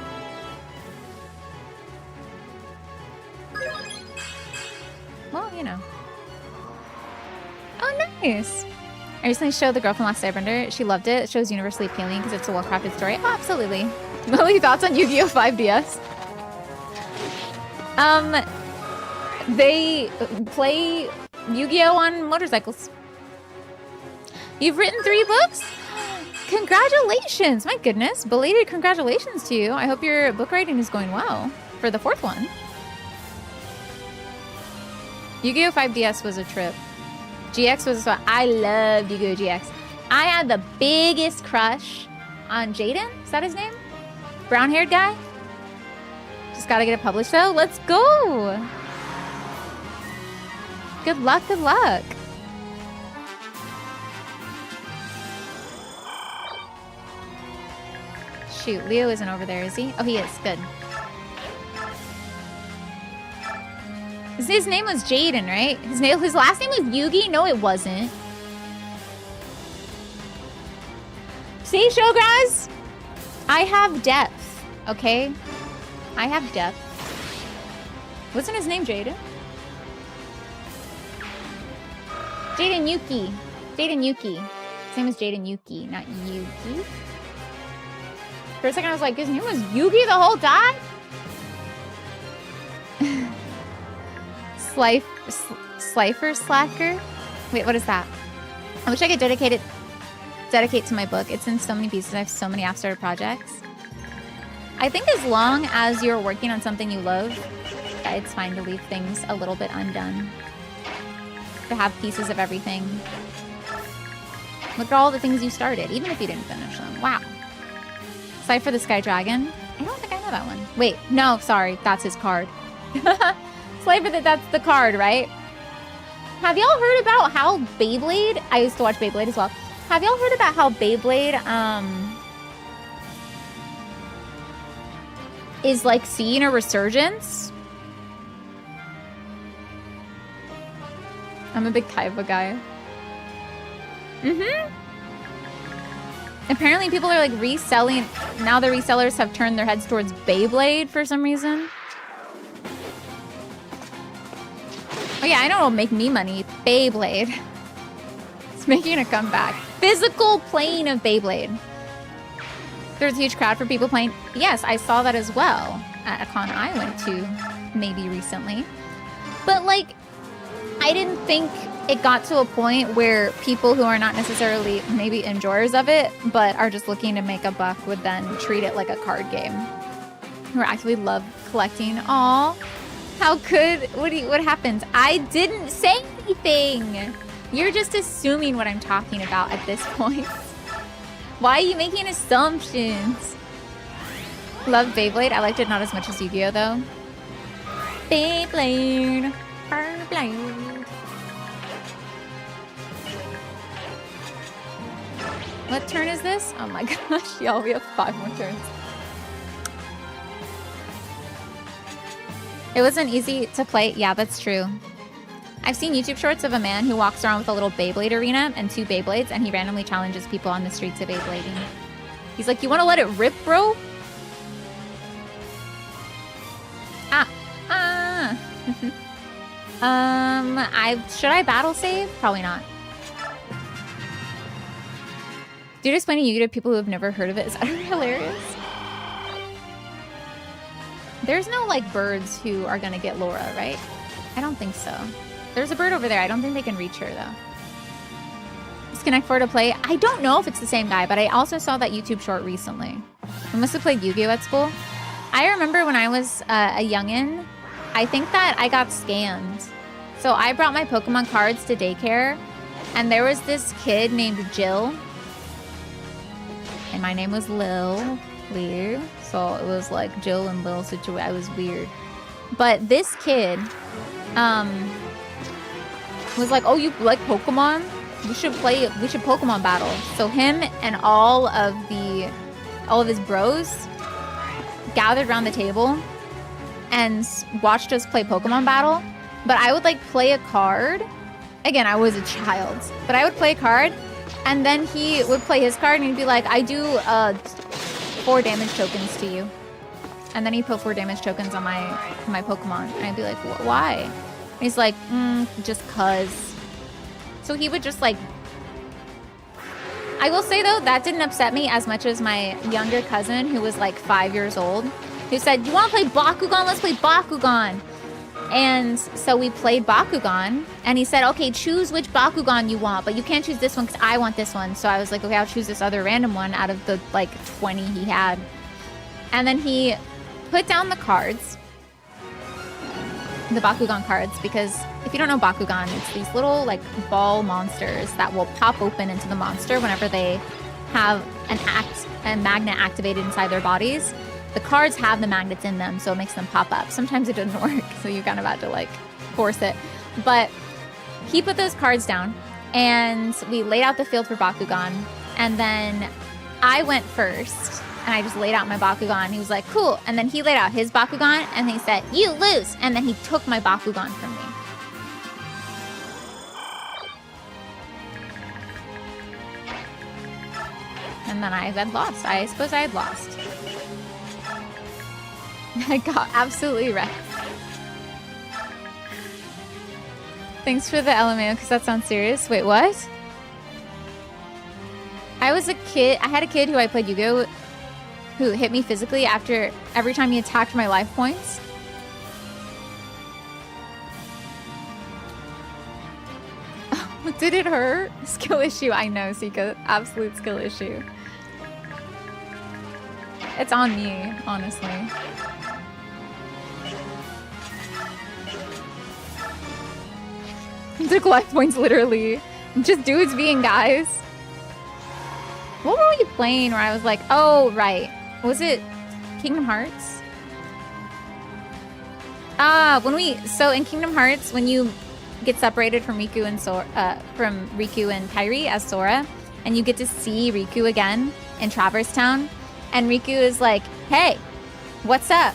Well, you know. Oh, nice. I recently showed the girl from Last Airbender. She loved it. It shows universally appealing because it's a well-crafted story. Oh, absolutely. Lily, thoughts on Yu-Gi-Oh! 5DS? They play Yu-Gi-Oh! On motorcycles. You've written 3 books? Congratulations! My goodness. Belated congratulations to you. I hope your book writing is going well for the 4th one. Yu-Gi-Oh! 5DS was a trip. GX was fun. I loved Yu-Gi-Oh! GX. I had the biggest crush on Jaden. Is that his name? Brown-haired guy? Just gotta get it published though. Let's go! Good luck, good luck. Shoot, Leo isn't over there, is he? Oh, he is. Good. His name was Jaden, right? His last name was Yugi? No, it wasn't. See, Showgrass? I have depth, okay? I have depth. Wasn't his name Jaden? Jaden Yuki. Jaden Yuki. His name was Jaden Yuki, not Yuki. For a second, I was like, his name was Yugi the whole time? Slifer Slacker? Wait, what is that? I wish I could dedicate to my book. It's in so many pieces. I have so many half-started projects. I think as long as you're working on something you love, it's fine to leave things a little bit undone. To have pieces of everything. Look at all the things you started, even if you didn't finish them. Wow. Slifer the Sky Dragon? I don't think I know that one. Wait, no, sorry. That's his card. Flavor that's the card, right? Have y'all heard about how Beyblade... I used to watch Beyblade as well. Have y'all heard about how Beyblade, is, like, seeing a resurgence? I'm a big Kaiba guy. Apparently people are, like, reselling... Now the resellers have turned their heads towards Beyblade for some reason. Oh yeah, I know what'll make me money. Beyblade. It's making a comeback. Physical playing of Beyblade. There's a huge crowd for people playing. Yes, I saw that as well at a con I went to maybe recently. But like, I didn't think it got to a point where people who are not necessarily maybe enjoyers of it, but are just looking to make a buck would then treat it like a card game. Who actually love collecting. Aw. How could... What happens? I didn't say anything! You're just assuming what I'm talking about at this point. Why are you making assumptions? Love Beyblade. I liked it not as much as Yu-Gi-Oh! Though. Beyblade. Beyblade. What turn is this? Oh my gosh, y'all, we have 5 more turns. It wasn't easy to play. Yeah, that's true. I've seen YouTube shorts of a man who walks around with a little Beyblade arena and 2 Beyblades, and he randomly challenges people on the streets of Beyblading. He's like, you want to let it rip, bro? Ah, Should I battle save? Probably not. Dude explaining Yu-Gi-Oh to people who have never heard of it is utterly hilarious. There's no, like, birds who are gonna get Laura, right? I don't think so. There's a bird over there. I don't think they can reach her, though. Is Connect 4 to play? I don't know if it's the same guy, but I also saw that YouTube short recently. I must have played Yu-Gi-Oh at school. I remember when I was a youngin', I think that I got scammed. So I brought my Pokemon cards to daycare, and there was this kid named Jill. And my name was Lil. Weird. So it was like Jill and Lil situation. I was weird. But this kid was like, oh, you like Pokemon? We should Pokemon battle. So him and all of his bros gathered around the table and watched us play Pokemon battle. But I would like play a card. Again, I was a child, but I would play a card, and then he would play his card and he'd be like, I do 4 damage tokens to you. And then he put 4 damage tokens on my Pokemon. And I'd be like, why? And he's like, just cuz. So he would just like... I will say though, that didn't upset me as much as my younger cousin who was like 5 years old, who said, you want to play Bakugan? Let's play Bakugan. And so we played Bakugan, and he said, okay, choose which Bakugan you want, but you can't choose this one because I want this one. So I was like, okay, I'll choose this other random one out of the like 20 he had. And then he put down the cards, the Bakugan cards, because if you don't know Bakugan, it's these little like ball monsters that will pop open into the monster whenever they have a magnet activated inside their bodies. The cards have the magnets in them, so it makes them pop up. Sometimes it doesn't work, so you kind of have to like force it. But he put those cards down, and we laid out the field for Bakugan. And then I went first, and I just laid out my Bakugan. He was like, cool. And then he laid out his Bakugan, and he said, you lose. And then he took my Bakugan from me. And then I had lost. I suppose I had lost. I got absolutely wrecked. Thanks for the LMAO, because that sounds serious. Wait, what? I was a kid. I had a kid who I played Yu-Gi-Oh! Who hit me physically after every time he attacked my life points. Did it hurt? Skill issue. I know, Sika. Absolute skill issue. It's on me, honestly. Took life points, literally. Just dudes being guys. What were we playing where I was like, oh, right. Was it Kingdom Hearts? So in Kingdom Hearts, when you get separated from Riku and Kairi as Sora, and you get to see Riku again in Traverse Town, and Riku is like, hey, what's up?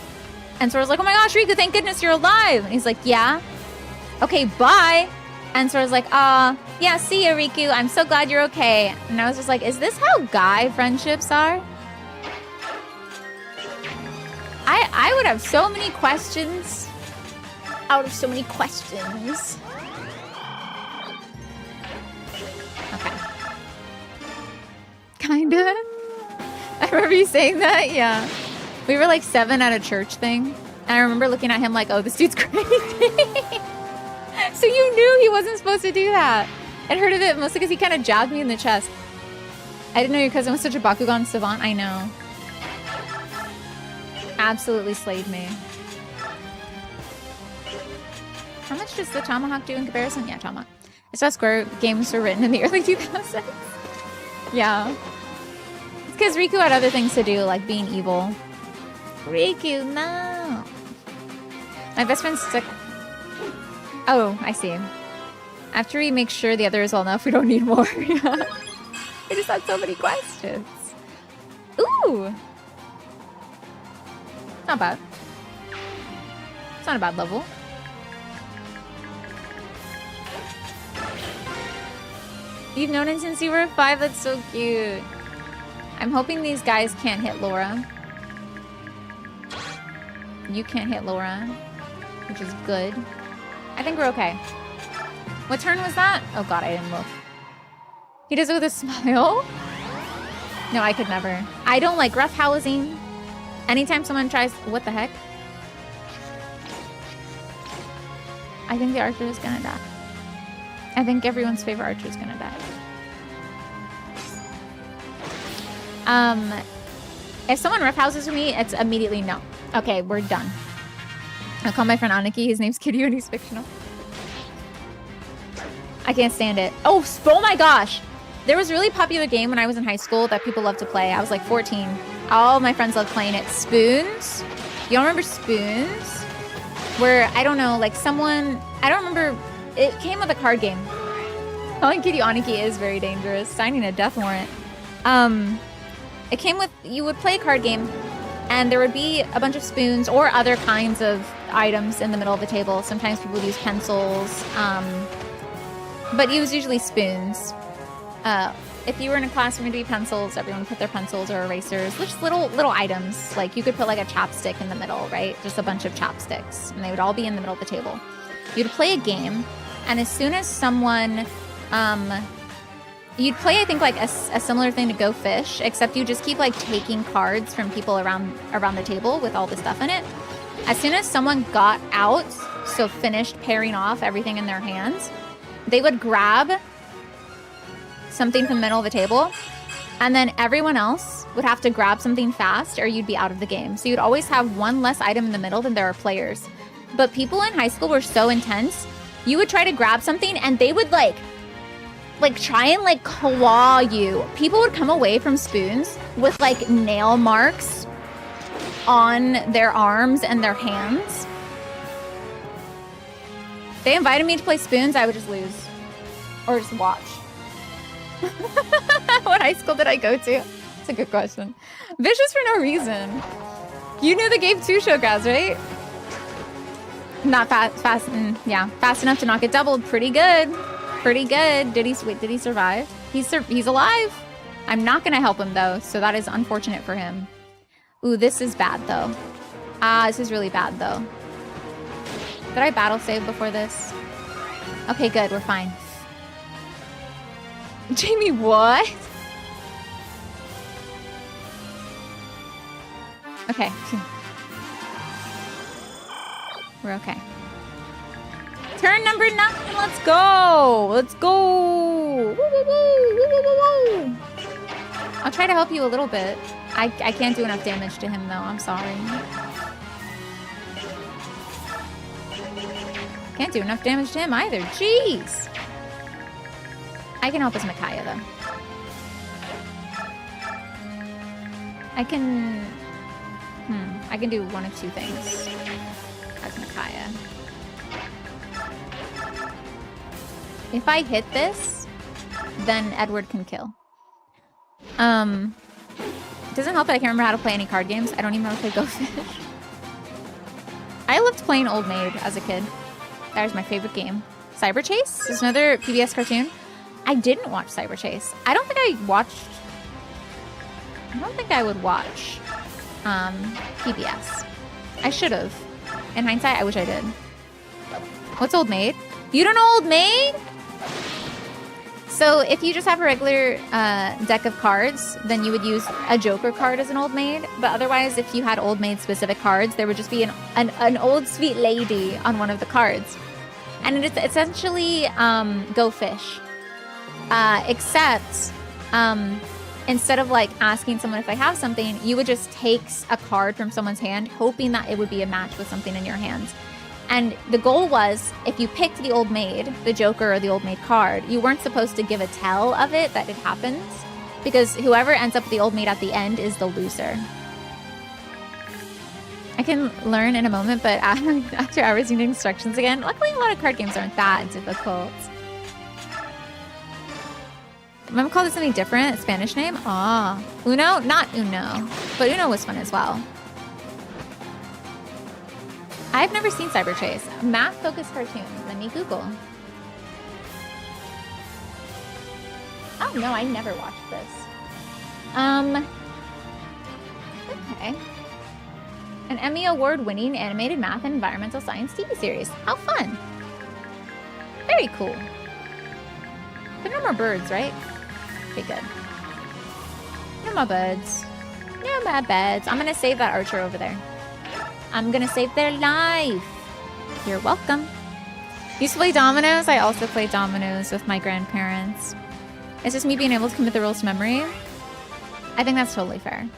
And Sora's like, oh my gosh, Riku, thank goodness you're alive. And he's like, yeah. Okay, bye. And Sora's like, yeah, see ya, Riku. I'm so glad you're okay. And I was just like, is this how guy friendships are? I would have so many questions. I would have so many questions. Okay. Kinda. I remember you saying that, yeah. We were like 7 at a church thing. And I remember looking at him like, oh, this dude's crazy. So you knew he wasn't supposed to do that. I'd heard of it mostly because he kind of jabbed me in the chest. I didn't know your cousin was such a Bakugan savant. I know. Absolutely slayed me. How much does the Tomahawk do in comparison? Yeah, Tomahawk. I saw Square games were written in the early 2000s. Yeah. It's because Riku had other things to do, like being evil. Riku, no. My best friend's sick. Oh, I see. After we make sure the other is well enough, we don't need more. Yeah. I just had so many questions. Ooh. Not bad. It's not a bad level. You've known him since you were 5? That's so cute. I'm hoping these guys can't hit Laura. You can't hit Laura. which is good. I think we're okay. What turn was that? Oh god, I didn't look. He does it with a smile? No, I could never. I don't like rough housing. Anytime someone tries... What the heck? I think the archer is gonna die. I think everyone's favorite archer is gonna die. If someone roughhouses with me, it's immediately no. Okay, we're done. I'll call my friend Anaki. His name's Kiryu and he's fictional. I can't stand it. Oh my gosh! There was a really popular game when I was in high school that people loved to play. I was like 14. All my friends loved playing it. Spoons. Y'all remember Spoons? Where, I don't know, like someone... I don't remember... It came with a card game. Calling Kiryu Aniki is very dangerous. Signing a death warrant. It came with... You would play a card game, and there would be a bunch of spoons or other kinds of items in the middle of the table. Sometimes people would use pencils. But it was usually spoons. If you were in a class, going to be pencils. Everyone would put their pencils or erasers. Just little items. Like you could put like a chapstick in the middle, right? Just a bunch of chapsticks. And they would all be in the middle of the table. You'd play a game. And as soon as someone... you'd play, I think, like a similar thing to Go Fish. Except you just keep like taking cards from people around the table with all the stuff in it. As soon as someone got out, so finished pairing off everything in their hands, they would grab something from the middle of the table, and then everyone else would have to grab something fast or you'd be out of the game. So you'd always have one less item in the middle than there are players. But people in high school were so intense, you would try to grab something and they would like try and like claw you. People would come away from spoons with like nail marks on their arms and their hands. If they invited me to play spoons, I would just lose. Or just watch. What high school did I go to? That's a good question. Vicious for no reason. You knew the game too, Showgrass, right? Not fast enough to not get doubled. Pretty good. Pretty good. Did he survive? He's alive. I'm not gonna help him though, so that is unfortunate for him. Ooh, this is bad though. This is really bad though. Did I battle save before this? Okay, good, we're fine. Jamie, what? Okay. We're okay. Turn number 9, let's go! Let's go! Woo, woo, woo, woo, woo, woo, woo. I'll try to help you a little bit. I can't do enough damage to him though, I'm sorry. Can't do enough damage to him either, jeez! I can help as Micaiah, though. I can do one of two things as Micaiah. If I hit this, then Edward can kill. It doesn't help that I can't remember how to play any card games. I don't even know how to play Go Fish. I loved playing Old Maid as a kid. That was my favorite game. Cyber Chase is another PBS cartoon. I didn't watch Cyber Chase. I don't think I would watch PBS. I should have. In hindsight, I wish I did. What's Old Maid? You don't know Old Maid? So if you just have a regular deck of cards, then you would use a Joker card as an Old Maid. But otherwise, if you had Old Maid specific cards, there would just be an old sweet lady on one of the cards. And it's essentially Go Fish. Except instead of like asking someone if they have something, you would just take a card from someone's hand, hoping that it would be a match with something in your hands. And the goal was, if you picked the Old Maid, the Joker or the Old Maid card, you weren't supposed to give a tell of it that it happens, because whoever ends up with the Old Maid at the end is the loser. I can learn in a moment, but after hours, you need instructions again. Luckily, a lot of card games aren't that difficult. Mom called it something different, a Spanish name? Ah, Uno? Not Uno, but Uno was fun as well. I've never seen Cyber Chase. Math-focused cartoon. Let me Google. Oh, no, I never watched this. Okay. An Emmy Award-winning animated math and environmental science TV series. How fun. Very cool. There are no more birds, right? Okay, good. No more birds. No more birds. I'm gonna save that archer over there. I'm gonna save their life. You're welcome. Used to play dominoes. I also played dominoes with my grandparents. It's just me being able to commit the rules to memory. I think that's totally fair.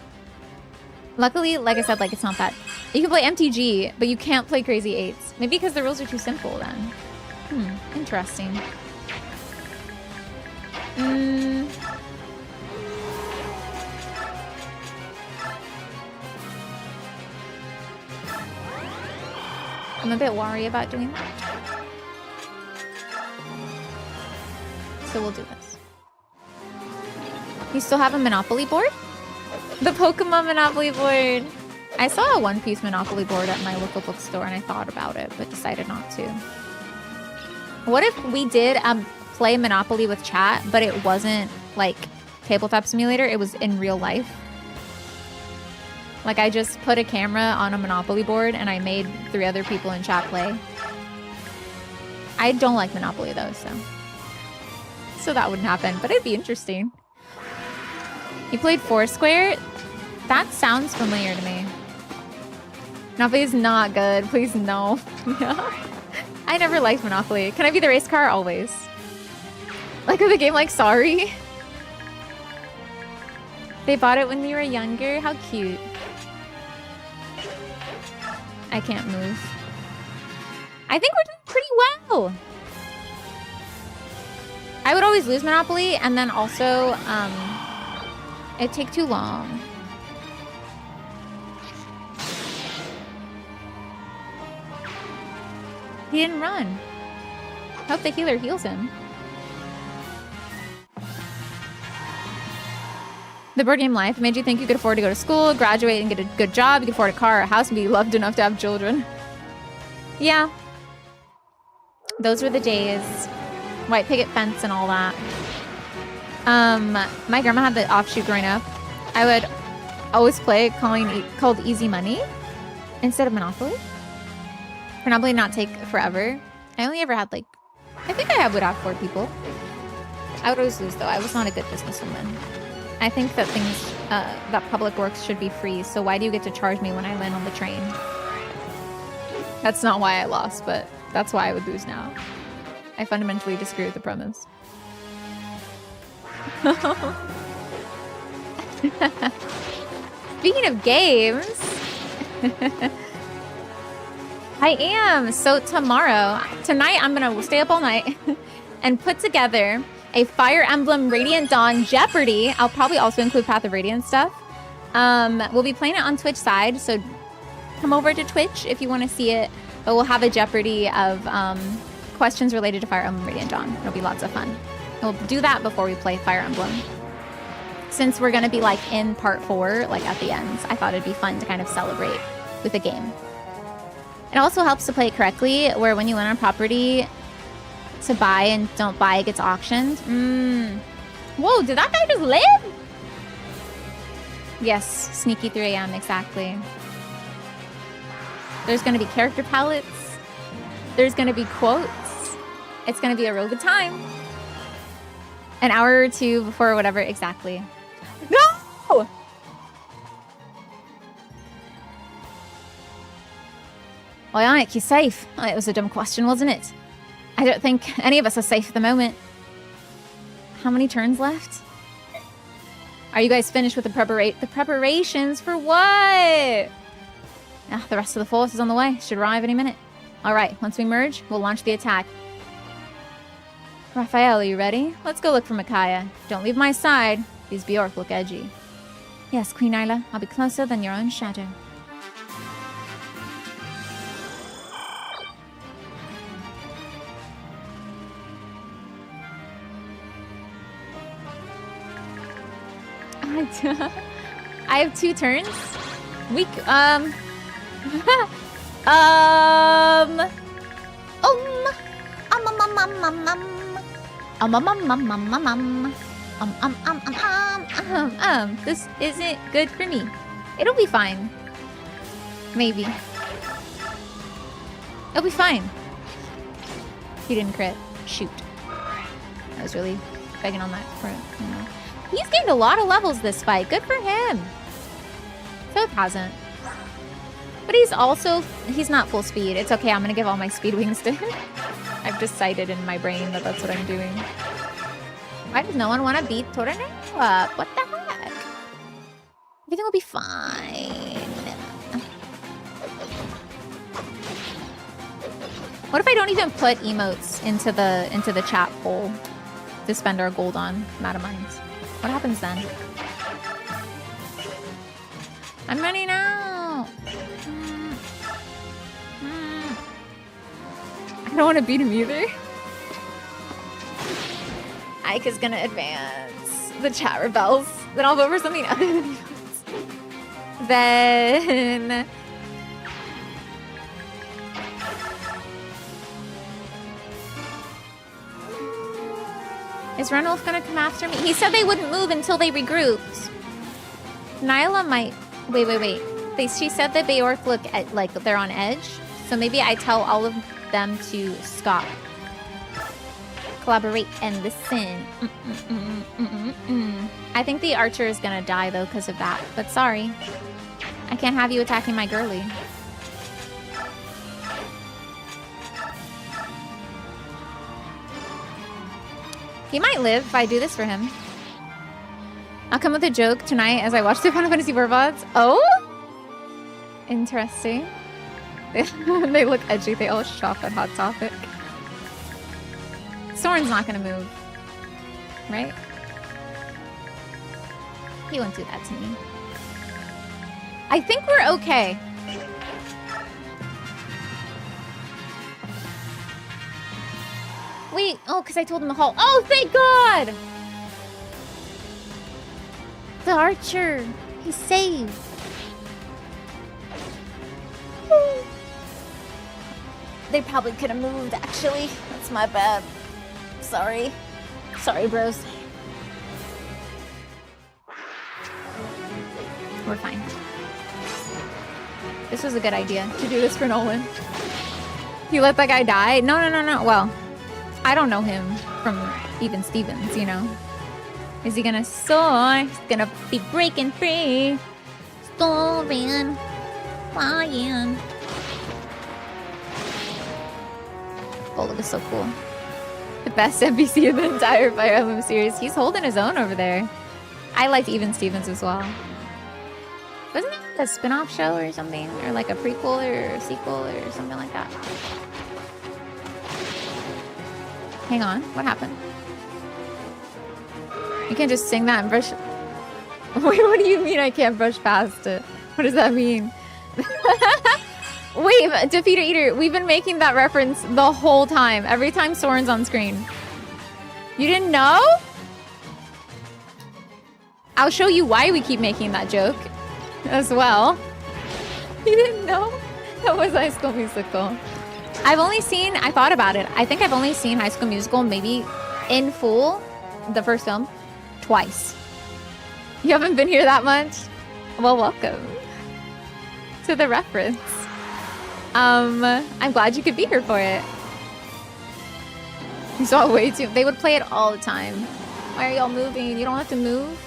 Luckily, like I said, like it's not that. You can play MTG, but you can't play Crazy Eights. Maybe because the rules are too simple then. Interesting. I'm a bit worried about doing that. So we'll do this. You still have a Monopoly board? The Pokemon Monopoly board. I saw a One Piece Monopoly board at my local bookstore and I thought about it, but decided not to. What if we did play Monopoly with chat, but it wasn't like Tabletop Simulator, it was in real life? Like I just put a camera on a Monopoly board and I made 3 other people in chat play. I don't like Monopoly though, so that wouldn't happen, but it'd be interesting. You played Foursquare? That sounds familiar to me. Monopoly is not good. Please, no. I never liked Monopoly. Can I be the race car? Always. Like the game like Sorry? They bought it when you were younger? How cute. I can't move. I think we're doing pretty well. I would always lose Monopoly, and then also, it'd take too long. He didn't run. Hope the healer heals him. The board game life made you think you could afford to go to school, graduate, and get a good job. You could afford a car or a house and be loved enough to have children. Yeah. Those were the days. White picket fence and all that. My grandma had the offshoot growing up. I would always play called Easy Money instead of Monopoly. Monopoly not take forever. I only ever had like, I think I would have 4 people. I would always lose though. I was not a good businesswoman. I think that things, that public works should be free. So why do you get to charge me when I land on the train? That's not why I lost, but that's why I would lose now. I fundamentally disagree with the premise. Speaking of games, I am. So tonight I'm gonna stay up all night and put together a Fire Emblem Radiant Dawn Jeopardy. I'll probably also include Path of Radiance stuff. We'll be playing it on Twitch side, so come over to Twitch if you want to see it. But we'll have a Jeopardy of questions related to Fire Emblem Radiant Dawn. It'll be lots of fun. And we'll do that before we play Fire Emblem. Since we're gonna be like in part 4, like at the end, I thought it'd be fun to kind of celebrate with a game. It also helps to play it correctly, where when you land on property to buy and don't buy, it gets auctioned. Whoa, did that guy just live? Yes, sneaky 3 AM, exactly. There's gonna be character palettes. There's gonna be quotes. It's gonna be a real good time. An hour or 2 before whatever, exactly. No! Ionic, you safe? Oh, it was a dumb question, wasn't it? I don't think any of us are safe at the moment. How many turns left? Are you guys finished with the preparations for what? Ah, the rest of the force is on the way. Should arrive any minute. All right, once we merge, we'll launch the attack. Raphael, are you ready? Let's go look for Micaiah. Don't leave my side. These Bjork look edgy. Yes, Queen Isla. I'll be closer than your own shadow. I have 2 turns. This isn't good for me. It'll be fine. Maybe. It'll be fine. He didn't crit. Shoot. I was really begging on that front, you know. He's gained a lot of levels this fight. Good for him. Sothe hasn't. But he's also... He's not full speed. It's okay. I'm going to give all my speed wings to him. I've decided in my brain that that's what I'm doing. Why does no one want to beat Torneo up? What the heck? Everything will be fine. What if I don't even put emotes into the chat poll to spend our gold on Madamines? What happens then? I'm running out. I don't want to beat him either. Ike is gonna advance. The chat rebels. Then I'll vote for something other than emotes. Then... Is Renwolf gonna come after me? He said they wouldn't move until they regrouped. Nyla might... Wait. She said that Beork look at, like they're on edge. So maybe I tell all of them to stop. Collaborate and listen. I think the archer is gonna die though because of that. But sorry. I can't have you attacking my girly. He might live if I do this for him. I'll come with a joke tonight as I watch the Final Fantasy IV VODs. Oh? Interesting. They look edgy. They all shop at Hot Topic. Soren's not gonna move. Right? He won't do that to me. I think we're okay. Wait, oh, because I told him to halt. Oh, thank God! The archer. He's saved. They probably could have moved, actually. That's my bad. Sorry. Sorry, bros. We're fine. This was a good idea to do this for Nolan. You let that guy die? No. Well, I don't know him from even Stevens, you know. Is he gonna soar? He's gonna be breaking free. Soaring. Flying. Golub is so cool. The best NPC in the entire Fire Emblem series. He's holding his own over there. I liked Even Stevens as well. Wasn't it a spin-off show or something? Or like a prequel or a sequel or something like that? Hang on, what happened? You can't just sing that and brush... Wait, what do you mean I can't brush past it? What does that mean? Wait, Defeater Eater, we've been making that reference the whole time. Every time Soren's on screen. You didn't know? I'll show you why we keep making that joke as well. You didn't know? That was High School Musical. I thought about it. I think I've only seen High School Musical maybe in full, the first film, twice. You haven't been here that much? Well, welcome to the reference. I'm glad you could be here for it. You saw it way too... They would play it all the time. Why are y'all moving? You don't have to move.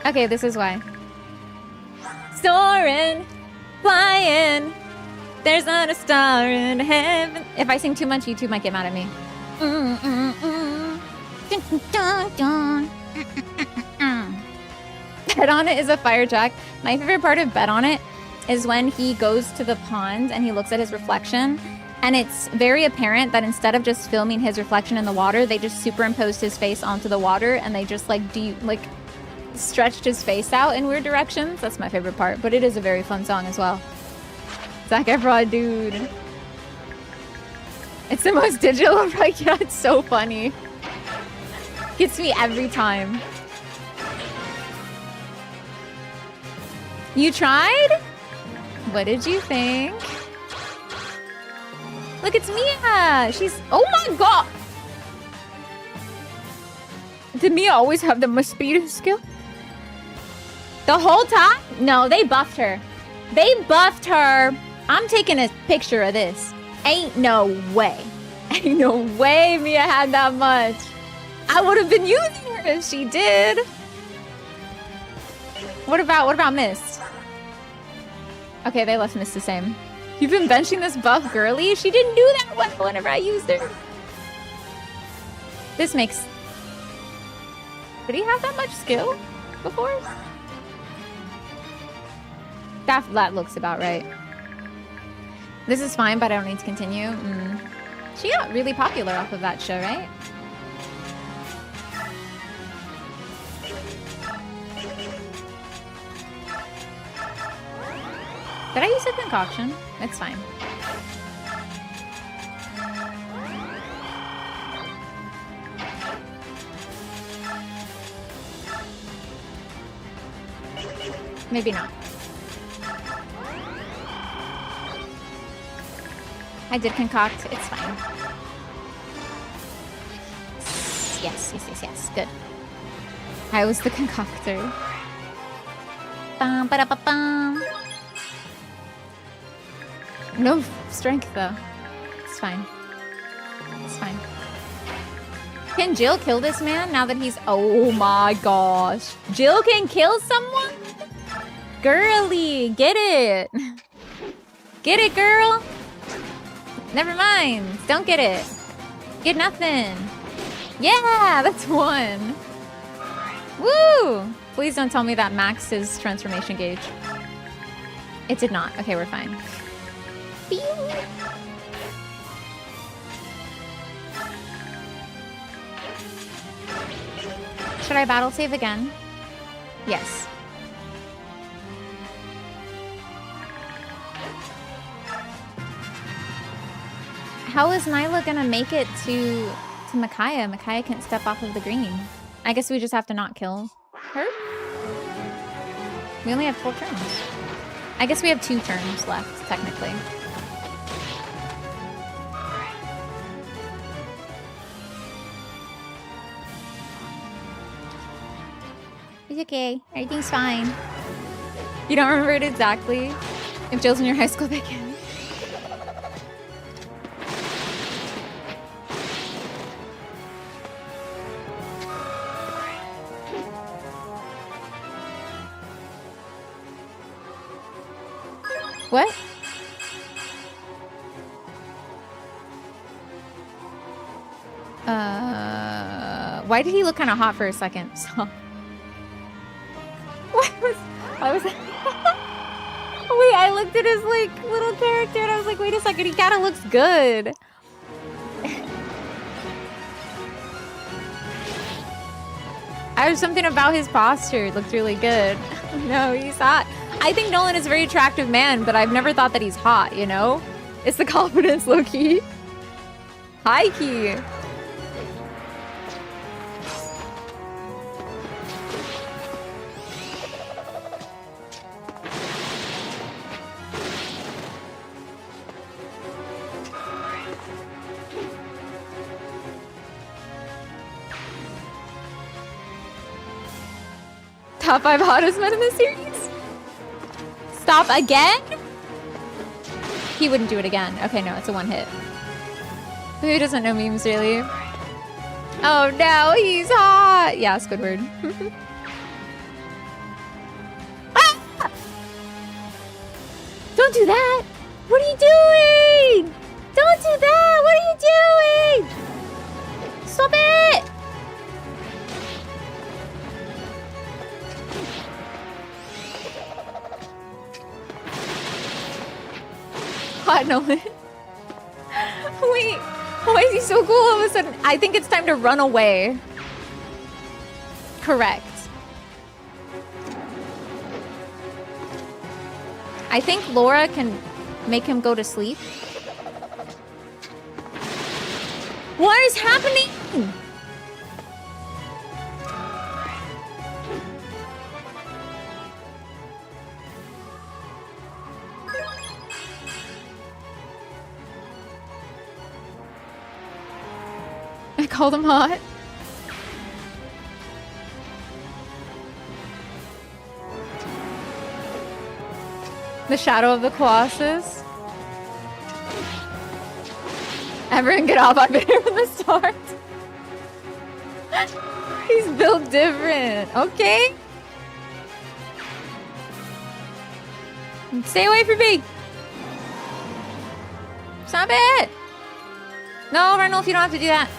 Okay, this is why. Soaring, flying, there's not a star in heaven. If I sing too much, YouTube might get mad at me. Bet on It is a fire jack. My favorite part of Bet on It is when he goes to the pond and he looks at his reflection. And it's very apparent that instead of just filming his reflection in the water, they just superimposed his face onto the water and they just stretched his face out in weird directions. That's my favorite part, but it is a very fun song as well. Zac Efron, dude. It's the most digital, right? Yeah, it's so funny. Gets me every time. You tried? What did you think? Look, it's Mia. She's... Oh my god! Did Mia always have the most speed skill? The whole time? No, they buffed her. They buffed her. I'm taking a picture of this. Ain't no way. Ain't no way Mia had that much. I would have been using her if she did. What about Mist? Okay, they left Mist the same. You've been benching this buff girly? She didn't do that well whenever I used her. This makes... Did he have that much skill before? That looks about right. This is fine, but I don't need to continue. She got really popular off of that show, right? Did I use a concoction? It's fine. Maybe not. I did concoct. It's fine. Yes. Good. I was the concoctor. Bum, ba-da-ba-bum. No strength, though. It's fine. It's fine. Can Jill kill this man now that he's... Oh my gosh. Jill can kill someone? Girly, get it. Get it, girl. Never mind. Don't get it. Get nothing. Yeah, that's one. Woo! Please don't tell me that maxed his transformation gauge. It did not. Okay, we're fine. Should I battle save again? Yes. How is Nyla gonna make it to Micaiah? Micaiah can't step off of the green. I guess we just have to not kill her? We only have 4 turns. I guess we have 2 turns left, technically. It's okay. Everything's fine. You don't remember it exactly? If Jill's in your high school, they can. What? Why did he look kind of hot for a second? So... I was... Wait, I looked at his, like, little character and I was like, wait a second, he kind of looks good. There's something about his posture. It looked really good. No, he's hot. I think Nolan is a very attractive man, but I've never thought that he's hot, you know? It's the confidence, low-key. High-key. Top 5 hottest men in the series? Stop again? He wouldn't do it again. Okay, no, it's a 1 hit. Who doesn't know memes, really? Oh no, he's hot! Yeah, Squidward. Ah! Don't do that! What are you doing? Don't do that! What are you doing? Stop it! Hot Nolan. Wait, why is he so cool all of a sudden? I think it's time to run away. Correct. I think Laura can make him go to sleep. What is happening? I called him hot. The Shadow of the Colossus. Everyone get off. I've been here from the start. He's built different. Okay. Stay away from me. Stop it. No, Reynolds, you don't have to do that.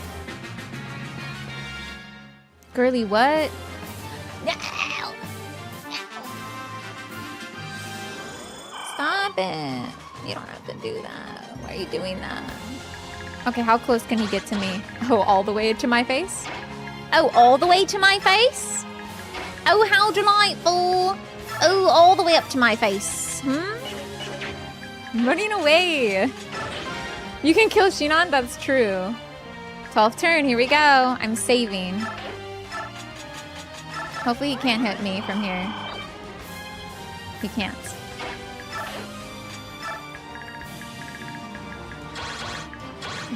Girly, what? No. Stop it. You don't have to do that. Why are you doing that? Okay, how close can he get to me? Oh, all the way to my face? Oh, all the way to my face? Oh, how delightful. Oh, all the way up to my face. I'm running away. You can kill Shinon? That's true. 12th turn, here we go. I'm saving. Hopefully he can't hit me from here. He can't.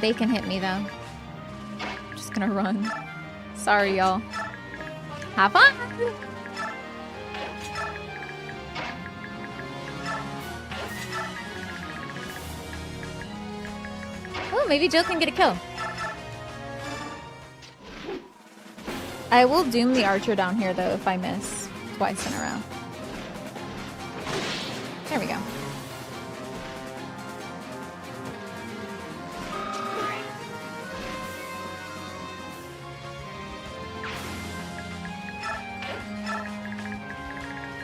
They can hit me though. I'm just gonna run. Sorry, y'all. Have fun! Oh, maybe Jill can get a kill. I will doom the archer down here though if I miss twice in a row. There we go.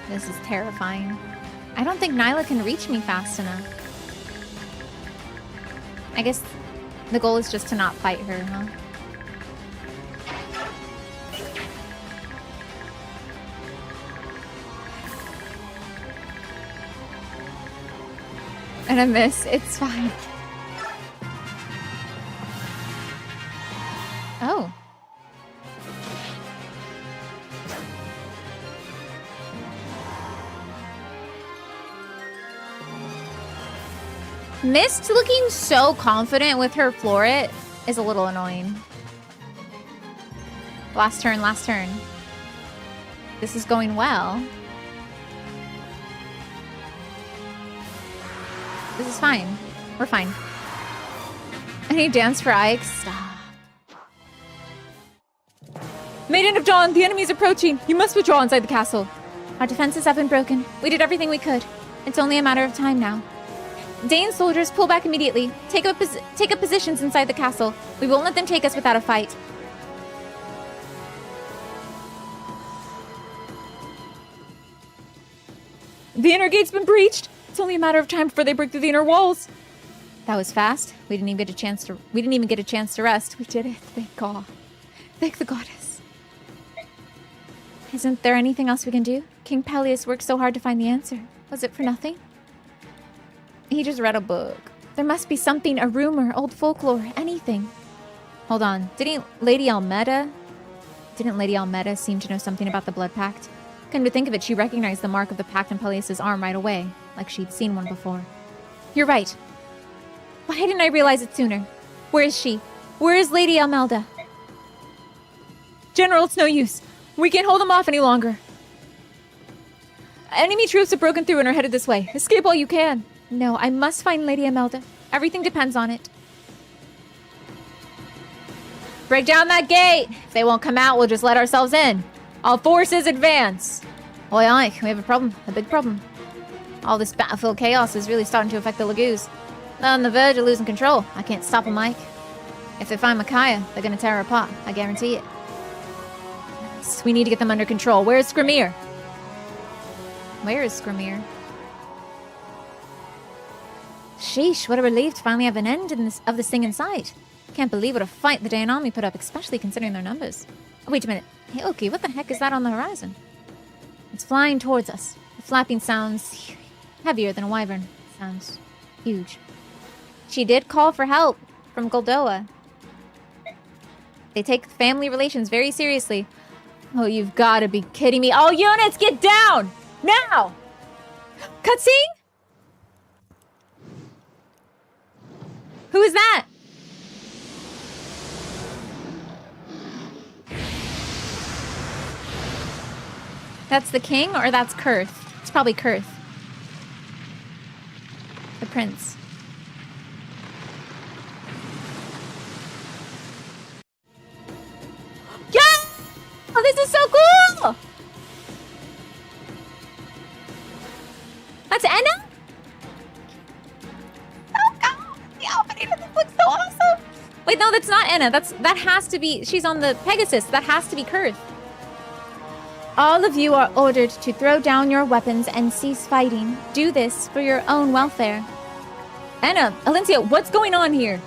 This is terrifying. I don't think Nyla can reach me fast enough. I guess the goal is just to not fight her, huh? And a miss. It's fine. Oh. Mist looking so confident with her floret is a little annoying. Last turn, last turn. This is going well. This is fine. We're fine. Any dance for Ike? Stop. Maiden of Dawn, the enemy is approaching. You must withdraw inside the castle. Our defenses have been broken. We did everything we could. It's only a matter of time now. Dane's soldiers, pull back immediately. Take up positions inside the castle. We won't let them take us without a fight. The inner gate's been breached. It's only a matter of time before they break through the inner walls. That was fast. We didn't even get a chance to rest. We did it. Thank God. Thank the goddess. Isn't there anything else we can do? King Peleus worked so hard to find the answer. Was it for nothing? He just read a book. There must be something, a rumor, old folklore, anything. Hold on. Didn't Lady Almeda seem to know something about the Blood Pact? Come to think of it, she recognized the mark of the pact on Peleus' arm right away, like she'd seen one before. You're right. Why didn't I realize it sooner? Where is she? Where is Lady Almelda? General, it's no use. We can't hold them off any longer. Enemy troops have broken through and are headed this way. Escape all you can. No, I must find Lady Imelda. Everything depends on it. Break down that gate! If they won't come out, we'll just let ourselves in. All forces advance! Oi, Ike, we have a problem. A big problem. All this battlefield chaos is really starting to affect the Lagoos. They're on the verge of losing control. I can't stop them, Ike. If they find Micaiah, they're gonna tear her apart. I guarantee it. We need to get them under control. Where's Skrimir? Where is Skrimir? Sheesh, what a relief to finally have an end of this thing in sight. Can't believe what a fight the Dayan army put up, especially considering their numbers. Oh, wait a minute. Hey, Oki, what the heck is that on the horizon? It's flying towards us. The flapping sounds heavier than a wyvern. Sounds huge. She did call for help from Goldoa. They take family relations very seriously. Oh, you've got to be kidding me. All units, get down! Now! Cutscene? Who is that? That's the king or that's Kurth? It's probably Kurth. The prince. Yeah! Oh, this is so cool! That's Enna? Oh god! The opening of this looks so awesome! Wait, no, that's not Enna. That has to be... She's on the Pegasus. That has to be Kurth. All of you are ordered to throw down your weapons and cease fighting. Do this for your own welfare. Enna, Alencia, what's going on here?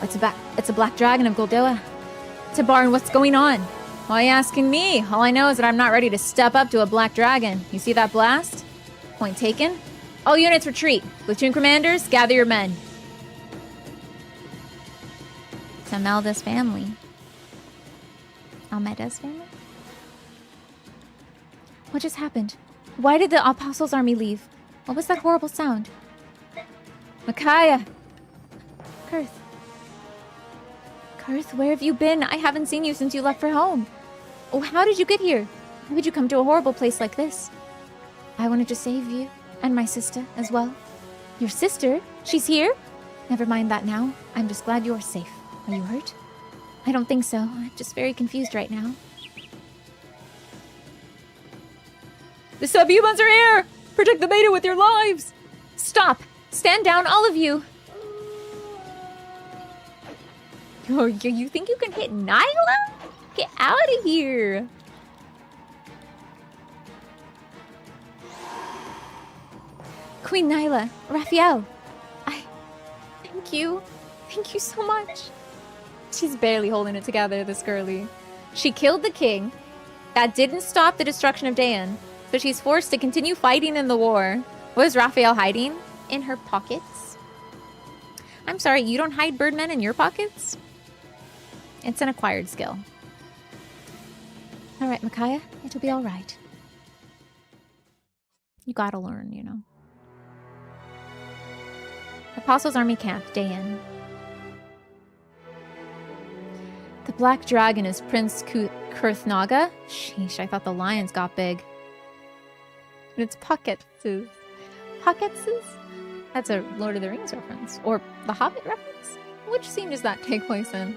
It's a black dragon of Goldoa. Tabarn, what's going on? Why are you asking me? All I know is that I'm not ready to step up to a black dragon. You see that blast? Point taken. All units retreat. Platoon commanders, gather your men. It's Almeda's family. Almeda's family? What just happened? Why did the Apostles' army leave? What was that horrible sound? Micaiah! Kurth. Kurth, where have you been? I haven't seen you since you left for home. Oh, how did you get here? How would you come to a horrible place like this? I wanted to save you, and my sister as well. Your sister? She's here? Never mind that now. I'm just glad you're safe. Are you hurt? I don't think so. I'm just very confused right now. The subhumans are here! Protect the beta with your lives! Stop! Stand down, all of you! Oh, you think you can hit Nyla? Get out of here! Queen Nyla, Raphael, thank you. Thank you so much. She's barely holding it together, this girlie. She killed the king. That didn't stop the destruction of Dayan. So she's forced to continue fighting in the war. What is Raphael hiding? In her pockets? I'm sorry, you don't hide birdmen in your pockets? It's an acquired skill. Alright, Micaiah, it'll be alright. You gotta learn, you know. Apostles' Army Camp, Dayan. The Black Dragon is Prince Kurthnaga? Sheesh, I thought the lions got big. And it's Pocketses. Pocketses? That's a Lord of the Rings reference. Or the Hobbit reference? Which scene does that take place in?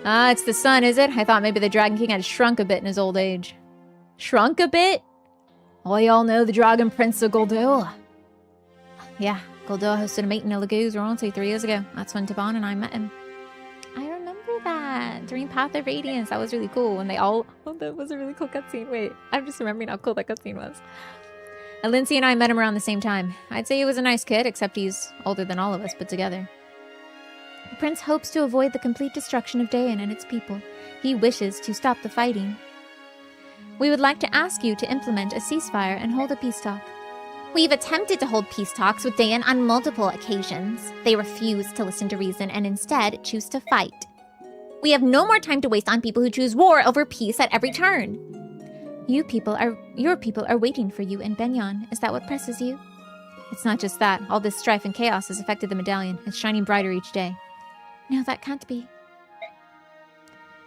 Ah, it's the sun, is it? I thought maybe the Dragon King had shrunk a bit in his old age. Shrunk a bit? Oh, y'all know the Dragon Prince of Goldoa. Yeah, Goldoa hosted a meeting in Laguz royalty 3 years ago. That's when Taban and I met him. I remember that during Path of Radiance. That was really cool when they all... Oh, that was a really cool cutscene. Wait, I'm just remembering how cool that cutscene was. And Lindsay and I met him around the same time. I'd say he was a nice kid, except he's older than all of us put together. The prince hopes to avoid the complete destruction of Dayan and its people. He wishes to stop the fighting. We would like to ask you to implement a ceasefire and hold a peace talk. We've attempted to hold peace talks with Dayan on multiple occasions. They refuse to listen to reason and instead choose to fight. We have no more time to waste on people who choose war over peace at every turn. Your people are waiting for you in Begnion. Is that what presses you? It's not just that. All this strife and chaos has affected the medallion. It's shining brighter each day. No, that can't be.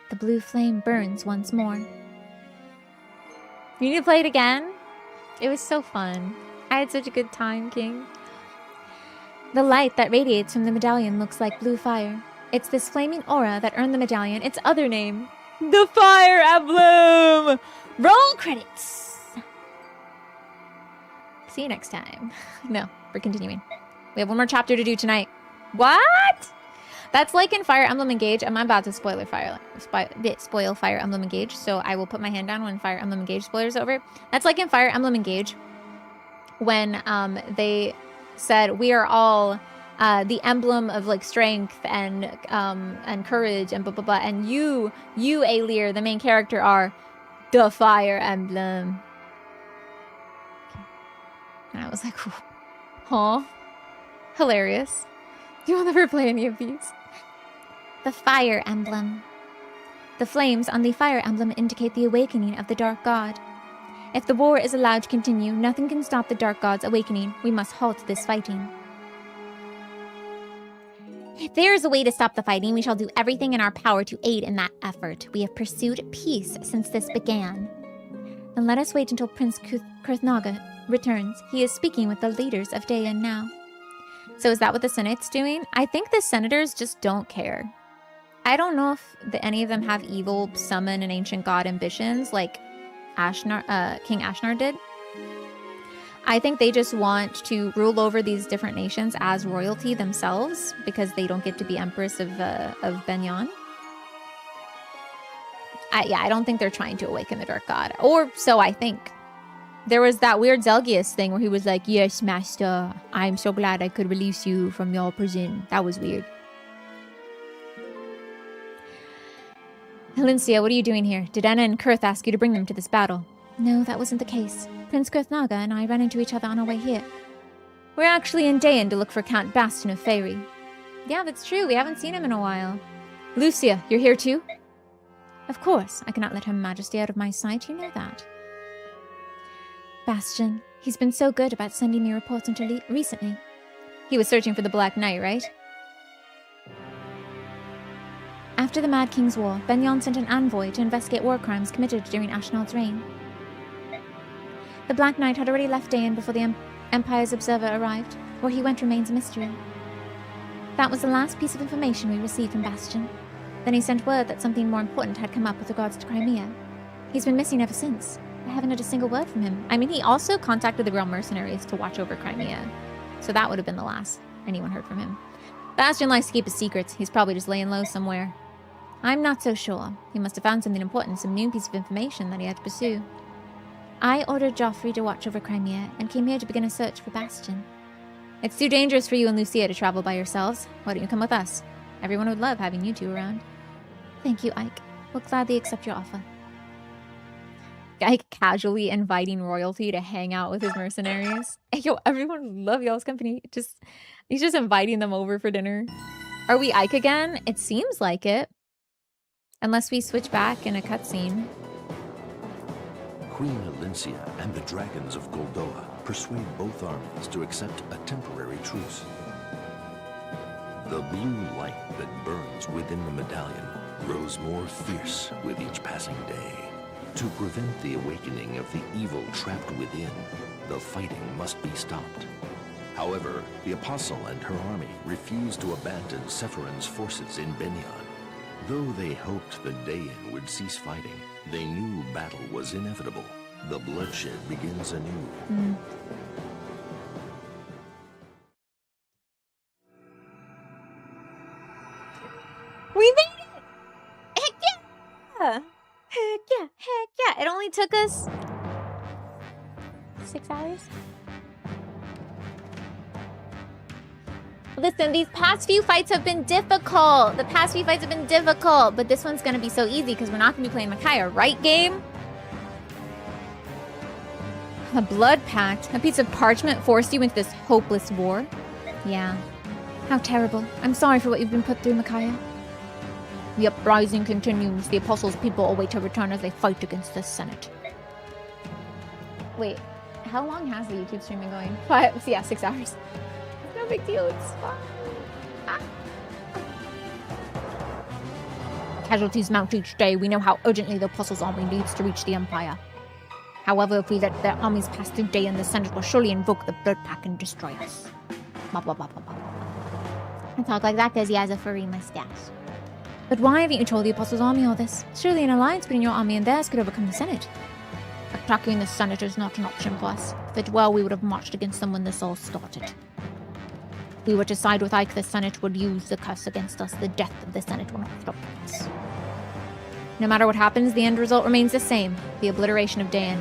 The blue flame burns once more. You need to play it again? It was so fun. I had such a good time, King. The light that radiates from the medallion looks like blue fire. It's this flaming aura that earned the medallion its other name. The Fire Emblem! Roll credits! See you next time. No, we're continuing. We have one more chapter to do tonight. What? That's like in Fire Emblem Engage. I'm about to spoil Fire Emblem Engage, so I will put my hand down when Fire Emblem Engage spoilers over. That's like in Fire Emblem Engage when they said we are all the emblem of like strength and courage and blah blah blah, and you Alir, the main character, are the Fire Emblem. Okay. And I was like, huh? Hilarious. You'll never play any of these. The Fire Emblem. The flames on the Fire Emblem indicate the awakening of the Dark God. If the war is allowed to continue, nothing can stop the Dark God's awakening. We must halt this fighting. If there is a way to stop the fighting, we shall do everything in our power to aid in that effort. We have pursued peace since this began. Then let us wait until Prince Kurthnaga returns. He is speaking with the leaders of Dayan now. So is that what the Senate's doing? I think the senators just don't care. I don't know if any of them have evil summon an ancient god ambitions like King Ashnar did. I think they just want to rule over these different nations as royalty themselves because they don't get to be empress of Begnion. I don't think they're trying to awaken the dark god, or so I think. There was that weird Zelgius thing where he was like, "Yes, master, I'm so glad I could release you from your prison." That was weird. Helencia, what are you doing here? Did Anna and Kurth ask you to bring them to this battle? No, that wasn't the case. Prince Kurthnaga and I ran into each other on our way here. We're actually in Dayan to look for Count Bastion of Faerie. Yeah, that's true. We haven't seen him in a while. Lucia, you're here too? Of course. I cannot let Her Majesty out of my sight. You know that. Bastion. He's been so good about sending me reports until recently. He was searching for the Black Knight, right? After the Mad King's War, Begnion sent an envoy to investigate war crimes committed during Ashnod's reign. The Black Knight had already left Dayan before the Empire's observer arrived. Where he went remains a mystery. That was the last piece of information we received from Bastion. Then he sent word that something more important had come up with regards to Crimea. He's been missing ever since. I haven't had a single word from him. I mean, he also contacted the Realm Mercenaries to watch over Crimea. So that would have been the last anyone heard from him. Bastion likes to keep his secrets. He's probably just laying low somewhere. I'm not so sure. He must have found something important, some new piece of information that he had to pursue. I ordered Joffrey to watch over Crimea and came here to begin a search for Bastion. It's too dangerous for you and Lucia to travel by yourselves. Why don't you come with us? Everyone would love having you two around. Thank you, Ike. We'll gladly accept your offer. Ike casually inviting royalty to hang out with his mercenaries. Hey, yo, everyone would love y'all's company. He's just inviting them over for dinner. Are we Ike again? It seems like it. Unless we switch back in a cutscene. Queen Helencia and the dragons of Goldoa persuade both armies to accept a temporary truce. The blue light that burns within the medallion grows more fierce with each passing day. To prevent the awakening of the evil trapped within, the fighting must be stopped. However, the Apostle and her army refuse to abandon Sephiron's forces in Begnion. Though they hoped the Dayan would cease fighting, they knew battle was inevitable. The bloodshed begins anew. We made it! Heck yeah! Heck yeah! Heck yeah! It only took us 6 hours. Listen, these past few fights have been difficult. But this one's gonna be so easy because we're not gonna be playing Micaiah, right, game? A blood pact? A piece of parchment forced you into this hopeless war? Yeah. How terrible. I'm sorry for what you've been put through, Micaiah. The uprising continues. The Apostles' people await her return as they fight against the Senate. Wait, how long has the YouTube stream been going? 6 hours. No big deal, it's fine. Casualties mount each day. We know how urgently the Apostles' army needs to reach the Empire. However, if we let their armies pass through Dayan, the Senate will surely invoke the Blood Pact and destroy us. Blah, blah, blah, blah, blah. I talk like that because he has a furry mustache. But why haven't you told the Apostles' army all this? Surely an alliance between your army and theirs could overcome the Senate. Attacking the Senate is not an option for us. If it were, we would have marched against them when this all started. If we were to side with Ike, the Senate would use the curse against us. The death of the Senate will not stop us. No matter what happens, the end result remains the same. The obliteration of Dayan.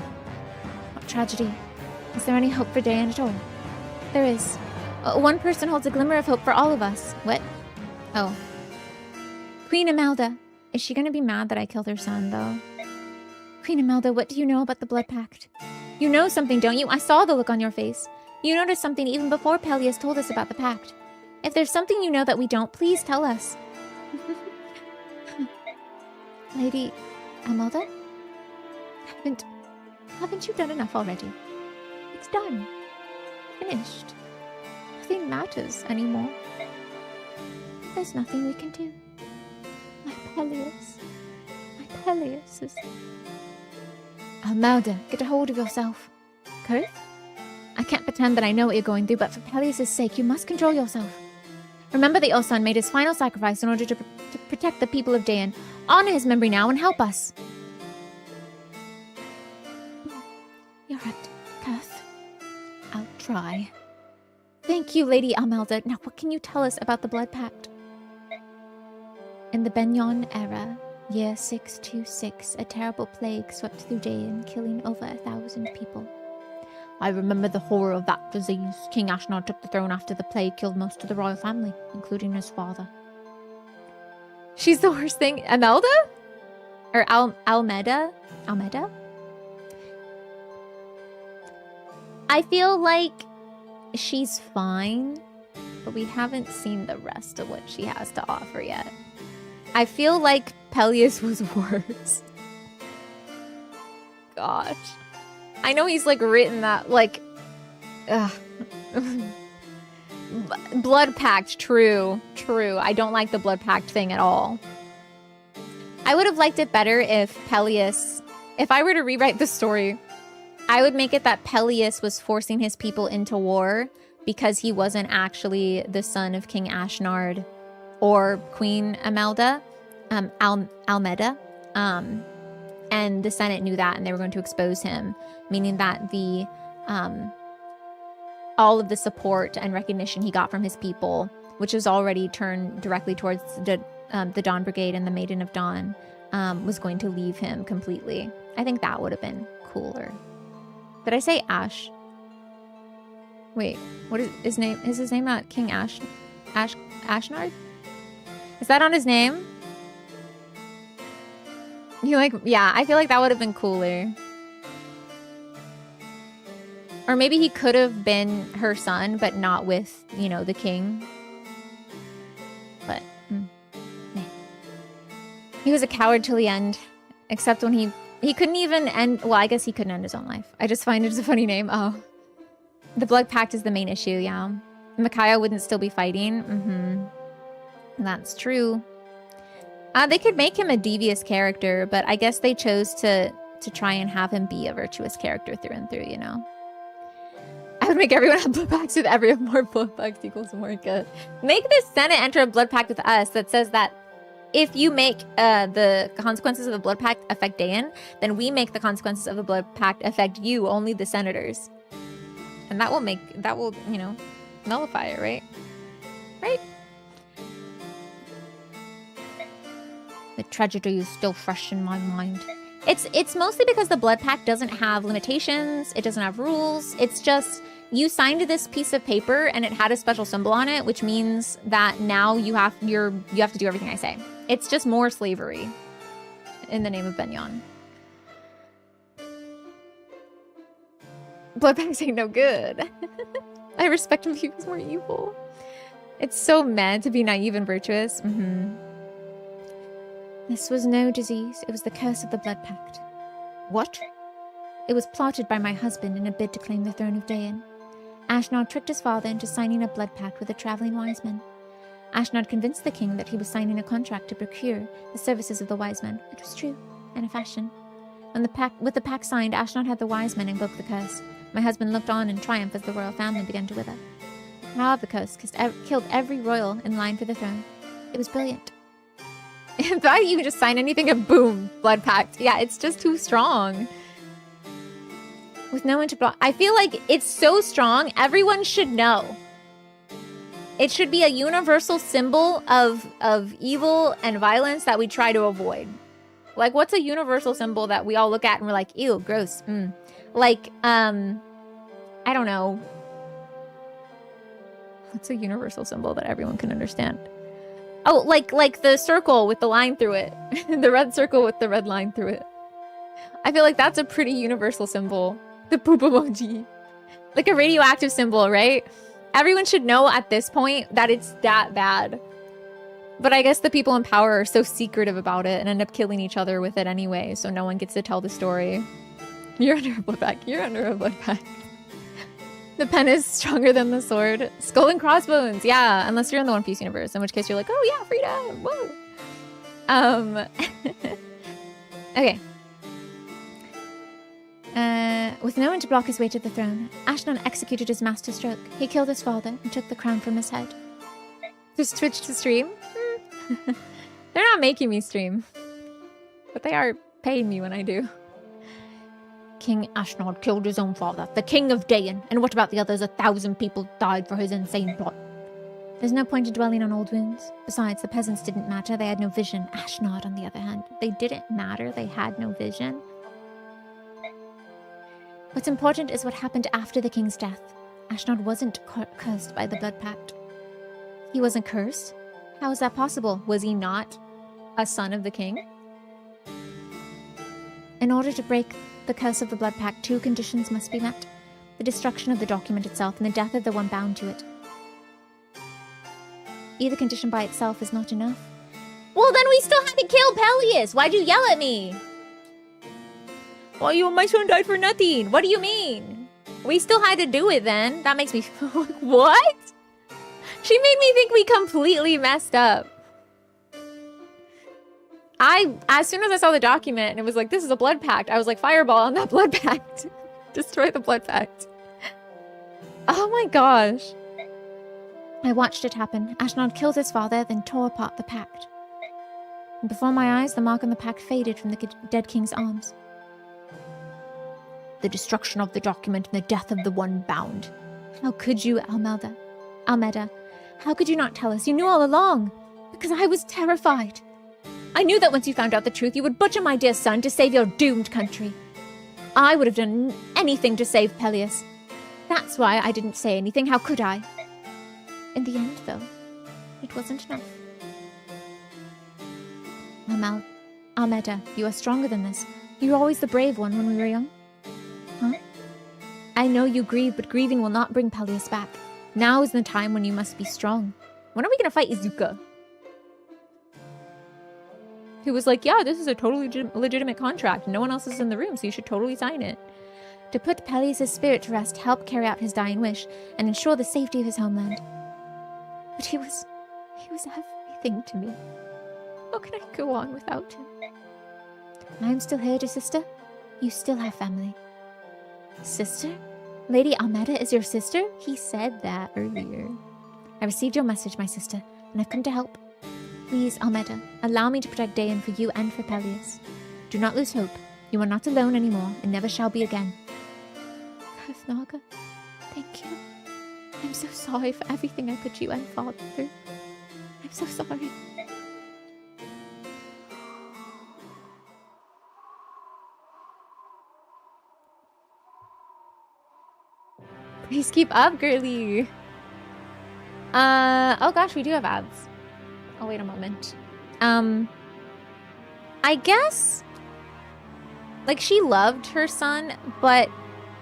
What tragedy. Is there any hope for Dayan at all? There is. One person holds a glimmer of hope for all of us. What? Oh. Queen Imelda. Is she gonna be mad that I killed her son, though? Queen Imelda, what do you know about the Blood Pact? You know something, don't you? I saw the look on your face. You noticed something even before Peleus told us about the pact. If there's something you know that we don't, please tell us. Lady Imelda? Haven't you done enough already? It's done. Finished. Nothing matters anymore. There's nothing we can do. My Peleus is... Melda, get a hold of yourself. Kurth? I can't pretend that I know what you're going through, but for Peleus' sake, you must control yourself. Remember that your son made his final sacrifice in order to protect the people of Dayan. Honor his memory now and help us. You're right, Kurth. I'll try. Thank you, Lady Almelda. Now, what can you tell us about the Blood Pact? In the Begnion era, year 626, a terrible plague swept through Dayan, killing over 1,000 people. I remember the horror of that disease. King Ashnod took the throne after the plague killed most of the royal family, including his father. She's the worst thing. Imelda? Or Almeda? Almeda? I feel like she's fine, but we haven't seen the rest of what she has to offer yet. I feel like Peleus was worse. Gosh. I know he's, like, written that, like... Blood Pact, true. True. I don't like the Blood Pact thing at all. I would have liked it better if Peleus... If I were to rewrite the story, I would make it that Peleus was forcing his people into war because he wasn't actually the son of King Ashnard or Queen Almeda. And the Senate knew that, and they were going to expose him, meaning that the all of the support and recognition he got from his people, which was already turned directly towards the Dawn Brigade and the Maiden of Dawn, was going to leave him completely. I think that would have been cooler. Did I say Ash? Wait, what is his name? Is his name not King Ashnard? Is that on his name? Yeah, I feel like that would have been cooler. Or maybe he could have been her son, but not with, you know, the king. But, man. He was a coward till the end. Except when he couldn't even end... Well, I guess he couldn't end his own life. I just find it a funny name. Oh. The Blood Pact is the main issue, yeah. Micaiah wouldn't still be fighting. Mm-hmm. That's true. They could make him a devious character, but I guess they chose to try and have him be a virtuous character through and through, you know? I would make everyone have blood pacts with everyone. More blood pacts equals more good. Make the Senate enter a blood pact with us that says that if you make the consequences of the blood pact affect Dayan, then we make the consequences of the blood pact affect you, only the senators. And that will, you know, nullify it, right? Right? The tragedy is still fresh in my mind. It's mostly because the Blood Pact doesn't have limitations. It doesn't have rules. It's just you signed this piece of paper and it had a special symbol on it, which means that now you have to do everything I say. It's just more slavery in the name of Begnion. Blood Pacts ain't no good. I respect him because he's more evil. It's so meant to be naive and virtuous. This was no disease. It was the curse of the Blood Pact. What? It was plotted by my husband in a bid to claim the throne of Dayan. Ashnod tricked his father into signing a blood pact with a traveling wise man. Ashnod convinced the king that he was signing a contract to procure the services of the wise men. It was true, in a fashion. With the pact signed, Ashnod had the wise men invoke the curse. My husband looked on in triumph as the royal family began to wither. The power of the curse killed every royal in line for the throne. It was brilliant. In fact, you can just sign anything and boom, blood pact. Yeah, it's just too strong. With no one to block. I feel like it's so strong, everyone should know. It should be a universal symbol of evil and violence that we try to avoid. Like, what's a universal symbol that we all look at and we're like, ew, gross. Like, I don't know. What's a universal symbol that everyone can understand? Oh, like the circle with the line through it. The red circle with the red line through it. I feel like that's a pretty universal symbol. The poop emoji. Like a radioactive symbol, right? Everyone should know at this point that it's that bad. But I guess the people in power are so secretive about it and end up killing each other with it anyway, so no one gets to tell the story. You're under a blood pact. You're under a blood pact. The pen is stronger than the sword. Skull and crossbones. Yeah, unless you're in the One Piece universe, in which case you're like, oh yeah, freedom. Whoa. Okay. with no one to block his way to the throne, Ashnod executed his master stroke. He killed his father and took the crown from his head. Just Twitch to stream? They're not making me stream. But they are paying me when I do. King Ashnod killed his own father, the king of Dayan. And what about the others? 1,000 people died for his insane plot. There's no point in dwelling on old wounds. Besides, the peasants didn't matter. They had no vision. Ashnod, on the other hand, they didn't matter. They had no vision. What's important is what happened after the king's death. Ashnod wasn't cursed by the blood pact. He wasn't cursed? How is that possible? Was he not a son of the king? In order to break the curse of the blood pact, 2 conditions must be met. The destruction of the document itself and the death of the one bound to it. Either condition by itself is not enough. Well, then we still had to kill Peleus! Why'd you yell at me? Oh, my son died for nothing! What do you mean? We still had to do it then. That makes me feel like, what? She made me think we completely messed up. As soon as I saw the document and it was like, this is a blood pact, I was like, fireball on that blood pact. Destroy the blood pact. Oh my gosh. I watched it happen. Ashnod killed his father, then tore apart the pact. And before my eyes, the mark on the pact faded from the dead king's arms. The destruction of the document and the death of the one bound. How could you, Almeda? How could you not tell us? You knew all along. Because I was terrified. I knew that once you found out the truth, you would butcher my dear son to save your doomed country. I would have done anything to save Peleus. That's why I didn't say anything. How could I? In the end, though, it wasn't enough. Almeda, you are stronger than this. You were always the brave one when we were young. Huh? I know you grieve, but grieving will not bring Peleus back. Now is the time when you must be strong. When are we gonna fight Izuka? Who was like, yeah, this is a totally legitimate contract. No one else is in the room, so you should totally sign it. To put Peleus' spirit to rest, help carry out his dying wish, and ensure the safety of his homeland. But he was everything to me. How can I go on without him? I am still here, dear sister. You still have family. Sister? Lady Almeda is your sister? He said that earlier. I received your message, my sister, and I've come to help. Please, Almeda, allow me to protect Dayan for you and for Peleus. Do not lose hope. You are not alone anymore, and never shall be again. Kurthnaga, thank you. I'm so sorry for everything I put you and Father through. I'm so sorry. Please keep up, girly. Oh gosh, we do have ads. Oh, wait a moment. I guess, like, she loved her son, but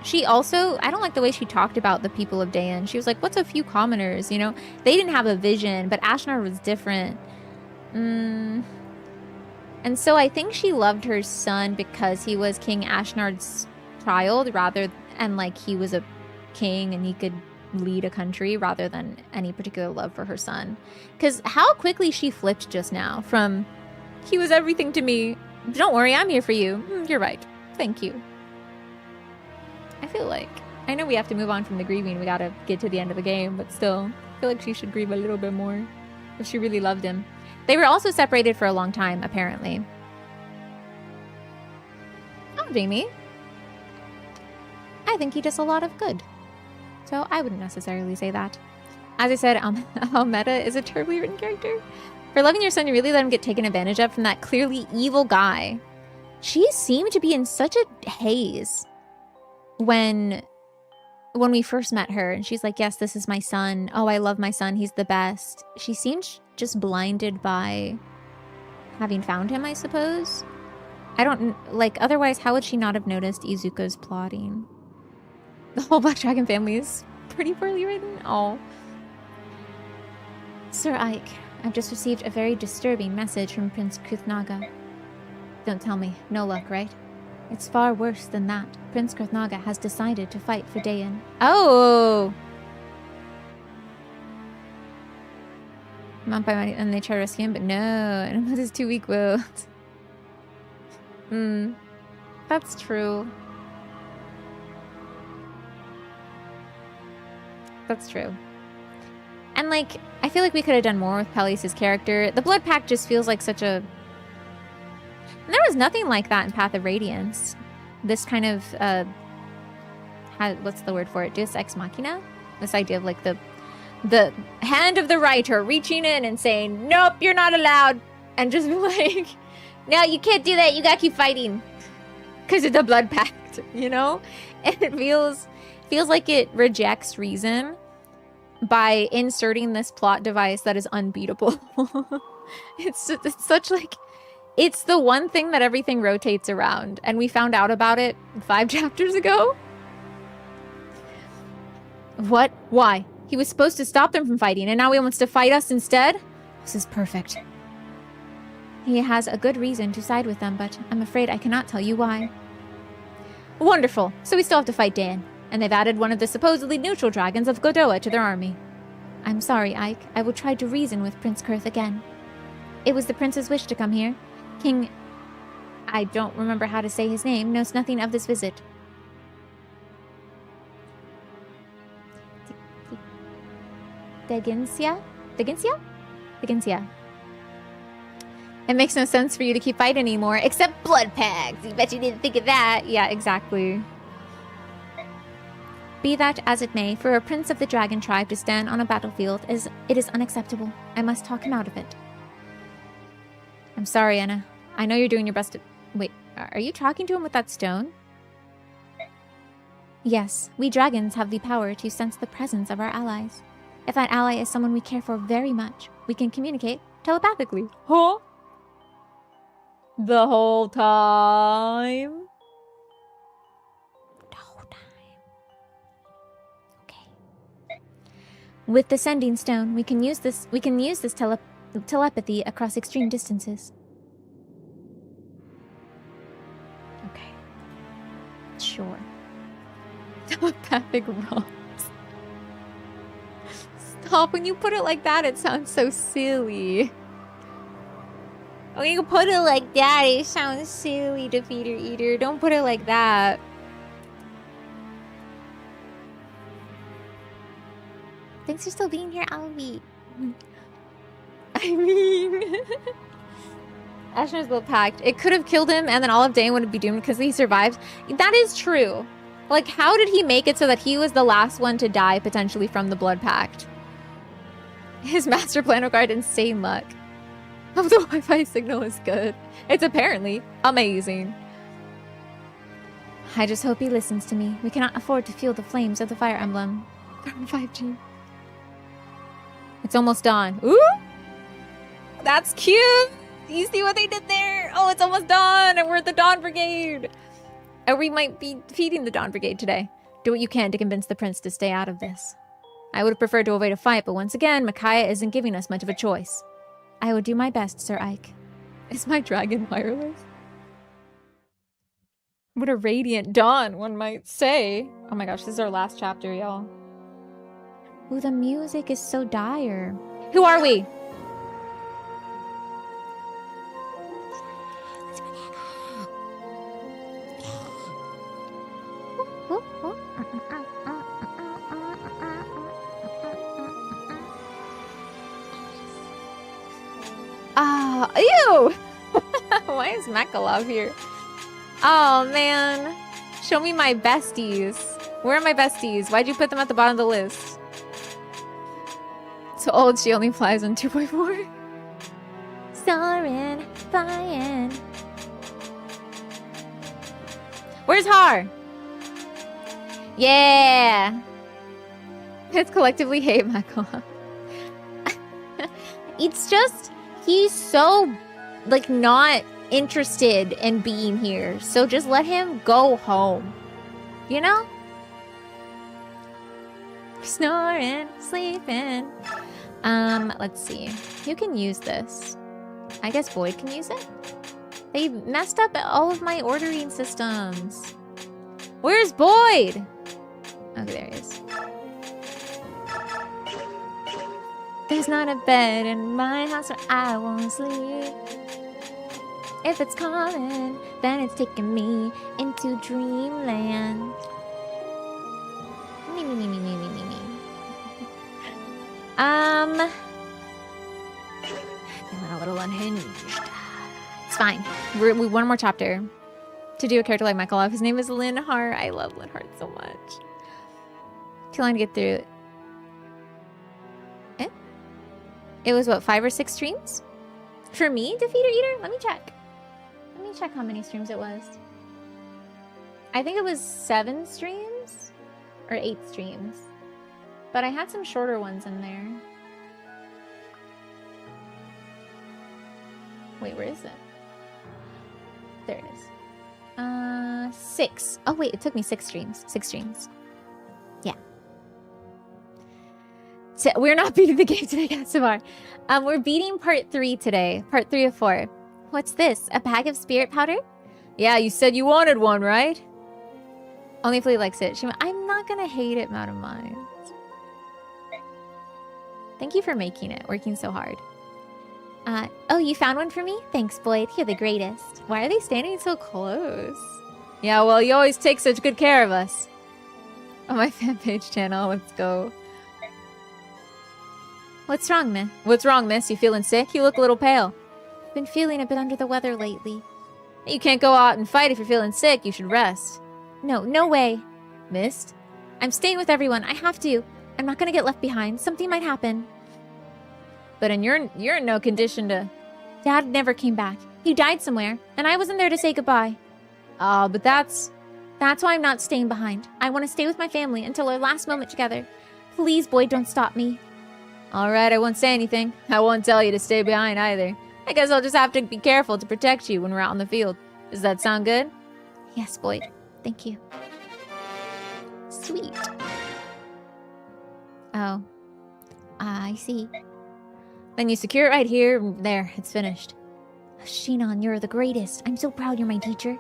she also, I don't like the way she talked about the people of Dayan. She was like, what's a few commoners, you know? They didn't have a vision, but Ashnod was different. And so I think she loved her son because he was King Ashnod's child, and like he was a king and he could lead a country rather than any particular love for her son. Because how quickly she flipped just now from, he was everything to me. Don't worry, I'm here for you. You're right. Thank you. I feel like, I know we have to move on from the grieving. We gotta get to the end of the game, but still, I feel like she should grieve a little bit more if she really loved him. They were also separated for a long time, apparently. Oh, Jamie. I think he does a lot of good. So I wouldn't necessarily say that. As I said, Almeda is a terribly written character. For loving your son, you really let him get taken advantage of from that clearly evil guy. She seemed to be in such a haze when we first met her. And she's like, yes, this is my son. Oh, I love my son. He's the best. She seemed just blinded by having found him, I suppose. I don't, like, otherwise, how would she not have noticed Izuka's plotting? The whole Black Dragon family is pretty poorly written. Oh. Sir Ike, I've just received a very disturbing message from Prince Kurthnaga. Don't tell me. No luck, right? It's far worse than that. Prince Kurthnaga has decided to fight for Dayan. Oh! Not by money, and they try to rescue him, but no. And with his 2 weak-willed. That's true. That's true. And, like, I feel like we could have done more with Peleus' character. The Blood Pact just feels like such a... And there was nothing like that in Path of Radiance. This kind of, what's the word for it? Deus Ex Machina? This idea of, like, the hand of the writer reaching in and saying, nope, you're not allowed. And just like, no, you can't do that. You gotta keep fighting. Because it's a Blood Pact, you know? And it feels like it rejects reason by inserting this plot device that is unbeatable. It's such like, it's the one thing that everything rotates around, and we found out about it 5 chapters ago. What? Why? He was supposed to stop them from fighting, and now he wants to fight us instead? This is perfect. He has a good reason to side with them, but I'm afraid I cannot tell you why. Wonderful. So we still have to fight Dan. And they've added one of the supposedly neutral dragons of Godoa to their army. I'm sorry, Ike. I will try to reason with Prince Kurth again. It was the prince's wish to come here. King... I don't remember how to say his name, knows nothing of this visit. Deginsia? It makes no sense for you to keep fighting anymore, except blood pacts. You bet you didn't think of that. Yeah, exactly. Be that as it may, for a prince of the dragon tribe to stand on a battlefield it is unacceptable. I must talk him out of it. I'm sorry, Anna. I know you're doing your best to... Wait, are you talking to him with that stone? Yes, we dragons have the power to sense the presence of our allies. If that ally is someone we care for very much, we can communicate telepathically. Huh? The whole time? With the sending stone, we can use this telepathy across extreme distances. Okay. Sure. Telepathic realms. Stop, when you put it like that, it sounds so silly. When you put it like that, it sounds silly, Defeater Eater. Don't put it like that. Thanks for still being here, Albie. I mean... Asher's Blood Pact. It could have killed him and then all of Dane would be doomed because he survived. That is true. Like, how did he make it so that he was the last one to die, potentially, from the Blood Pact? His master plan required insane luck. Hope the Wi-Fi signal is good. It's apparently amazing. I just hope he listens to me. We cannot afford to fuel the flames of the Fire Emblem. From 5G. It's almost dawn. Ooh! That's cute! You see what they did there? Oh, it's almost dawn, and we're at the Dawn Brigade! Or we might be defeating the Dawn Brigade today. Do what you can to convince the prince to stay out of this. I would have preferred to avoid a fight, but once again, Micaiah isn't giving us much of a choice. I will do my best, Sir Ike. Is my dragon wireless? What a radiant dawn, one might say. Oh my gosh, this is our last chapter, y'all. Ooh, the music is so dire. Who are we? Ah, ew! Why is Makalov here? Oh, man. Show me my besties. Where are my besties? Why'd you put them at the bottom of the list? So old, she only flies on 2.4. Soaring, flying. Where's Har? Yeah! It's collectively hate Makalov. It's just... He's so, like, not interested in being here. So just let him go home. You know? Snoring, sleeping. Let's see. Who can use this? I guess Boyd can use it? They messed up all of my ordering systems. Where's Boyd? Okay, there he is. There's not a bed in my house where I won't sleep. If it's calling, then it's taking me into dreamland. Me. Feeling a little unhinged. It's fine. We one more chapter to do a character like Michael. His name is Linhart. I love Linhart so much. Too long to get through it. It was what, 5 or 6 streams? For me, Defeater Eater? Let me check. Let me check how many streams it was. I think it was 7 streams or 8 streams. But I had some shorter ones in there. Wait, where is it? There it is. 6. Oh wait, it took me 6 streams. 6 streams. Yeah. So we're not beating the game today, Gasavar. We're beating part 3 today. Part 3 of 4. What's this? A bag of spirit powder? Yeah, you said you wanted one, right? Only if Lee likes it. She went, I'm not gonna hate it, Madam Mind. Thank you for making it, working so hard. Oh, you found one for me? Thanks, Boyd. You're the greatest. Why are they standing so close? Yeah, well, you always take such good care of us. On my fan page channel, let's go. What's wrong, miss? What's wrong, miss? You feeling sick? You look a little pale. Been feeling a bit under the weather lately. You can't go out and fight if you're feeling sick. You should rest. No, no way. Missed? I'm staying with everyone. I have to. I'm not gonna get left behind. Something might happen. But you're in no condition to... Dad never came back. He died somewhere, and I wasn't there to say goodbye. Oh, but that's why I'm not staying behind. I want to stay with my family until our last moment together. Please, Boyd, don't stop me. All right, I won't say anything. I won't tell you to stay behind either. I guess I'll just have to be careful to protect you when we're out in the field. Does that sound good? Yes, Boyd. Thank you. Sweet. Oh. I see. Then you secure it right here. There, it's finished. Shinon, you're the greatest. I'm so proud you're my teacher.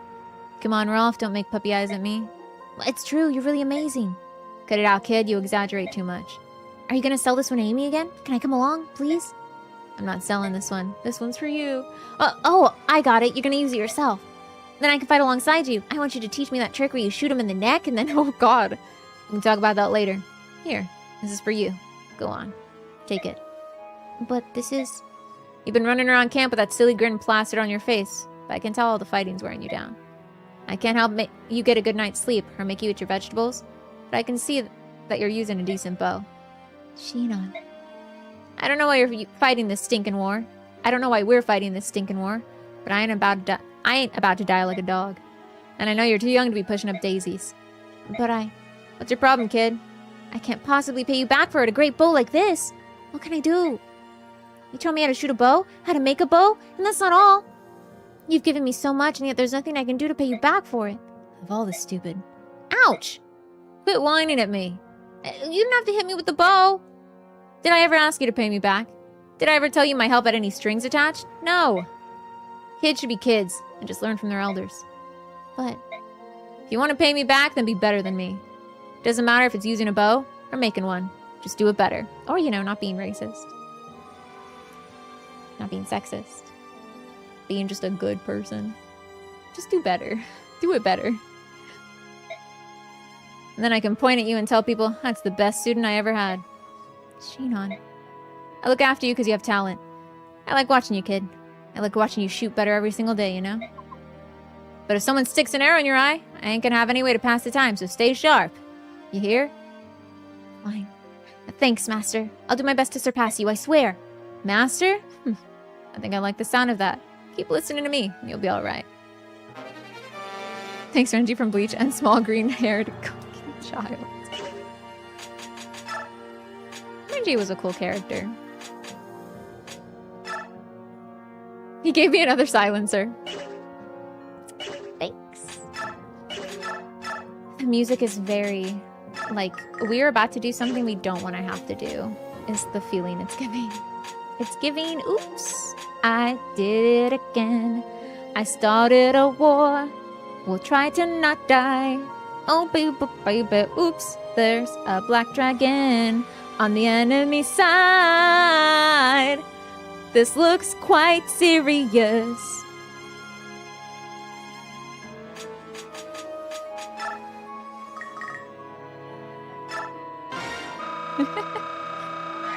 Come on, Rolf, don't make puppy eyes at me. It's true, you're really amazing. Cut it out, kid. You exaggerate too much. Are you gonna sell this one to Amy again? Can I come along, please? I'm not selling this one. This one's for you. Oh, I got it. You're gonna use it yourself. Then I can fight alongside you. I want you to teach me that trick where you shoot him in the neck and then, oh god. We can talk about that later. Here, this is for you. Go on. Take it. But this is... You've been running around camp with that silly grin plastered on your face, but I can tell all the fighting's wearing you down. I can't help you get a good night's sleep or make you eat your vegetables, but I can see that you're using a decent bow. Shinon. I don't know why you're fighting this stinking war. I don't know why we're fighting this stinking war, but I ain't about to die like a dog. And I know you're too young to be pushing up daisies. But What's your problem, kid? I can't possibly pay you back for it, a great bow like this. What can I do? You told me how to shoot a bow, how to make a bow, and that's not all. You've given me so much, and yet there's nothing I can do to pay you back for it. Of all this stupid... Ouch! Quit whining at me. You didn't have to hit me with the bow. Did I ever ask you to pay me back? Did I ever tell you my help had any strings attached? No. Kids should be kids, and just learn from their elders. But... if you want to pay me back, then be better than me. Doesn't matter if it's using a bow, or making one. Just do it better. Or, you know, not being racist. Not being sexist. Being just a good person. Just do better. Do it better. And then I can point at you and tell people, that's the best student I ever had. Shinon. I look after you because you have talent. I like watching you, kid. I like watching you shoot better every single day, you know? But if someone sticks an arrow in your eye, I ain't gonna have any way to pass the time, so stay sharp. You hear? Fine. Thanks, Master. I'll do my best to surpass you, I swear. Master? I think I like the sound of that. Keep listening to me, and you'll be alright. Thanks, Renji from Bleach and small green-haired child. Renji was a cool character. He gave me another silencer. Thanks. The music is very... like, we're about to do something we don't want to have to do, is the feeling it's giving. It's giving, oops, I did it again. I started a war. We'll try to not die. Oh, baby, baby, oops, there's a black dragon on the enemy side. This looks quite serious.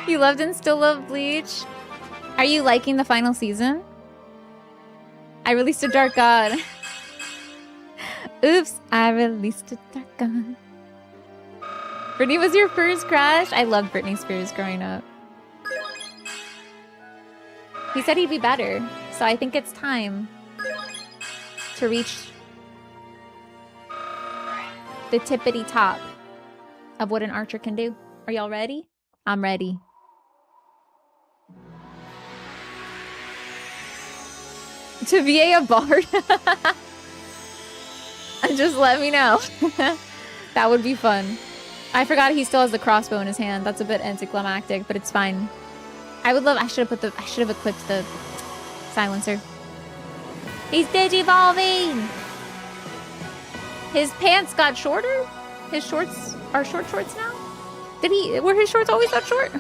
You loved and still love Bleach. Are you liking the final season? I released a Dark God. Oops, I released a Dark God. Britney was your first crush? I loved Britney Spears growing up. He said he'd be better, so I think it's time to reach the tippity top of what an archer can do. Are y'all ready? I'm ready. To be a bard? Just let me know. That would be fun. I forgot he still has the crossbow in his hand. That's a bit anticlimactic, but it's fine. I should have equipped the silencer. He's digivolving! His pants got shorter? His shorts are short shorts now? Were his shorts always that short?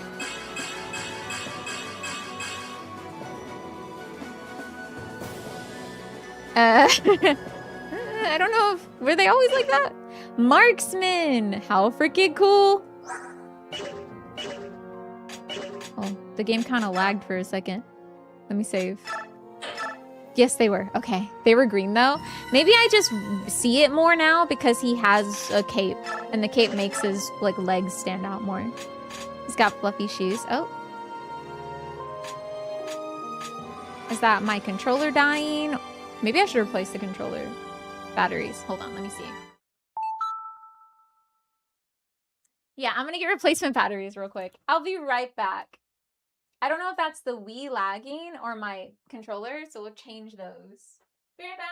I don't know were they always like that? Marksman! How freaking cool! Oh, the game kind of lagged for a second. Let me save. Yes, they were. Okay. They were green, though. Maybe I just see it more now because he has a cape. And the cape makes his, like, legs stand out more. He's got fluffy shoes. Oh. Is that my controller dying? Maybe I should replace the controller batteries. Hold on, let me see. Yeah, I'm gonna get replacement batteries real quick. I'll be right back. I don't know if that's the Wii lagging or my controller, so we'll change those. Be right back.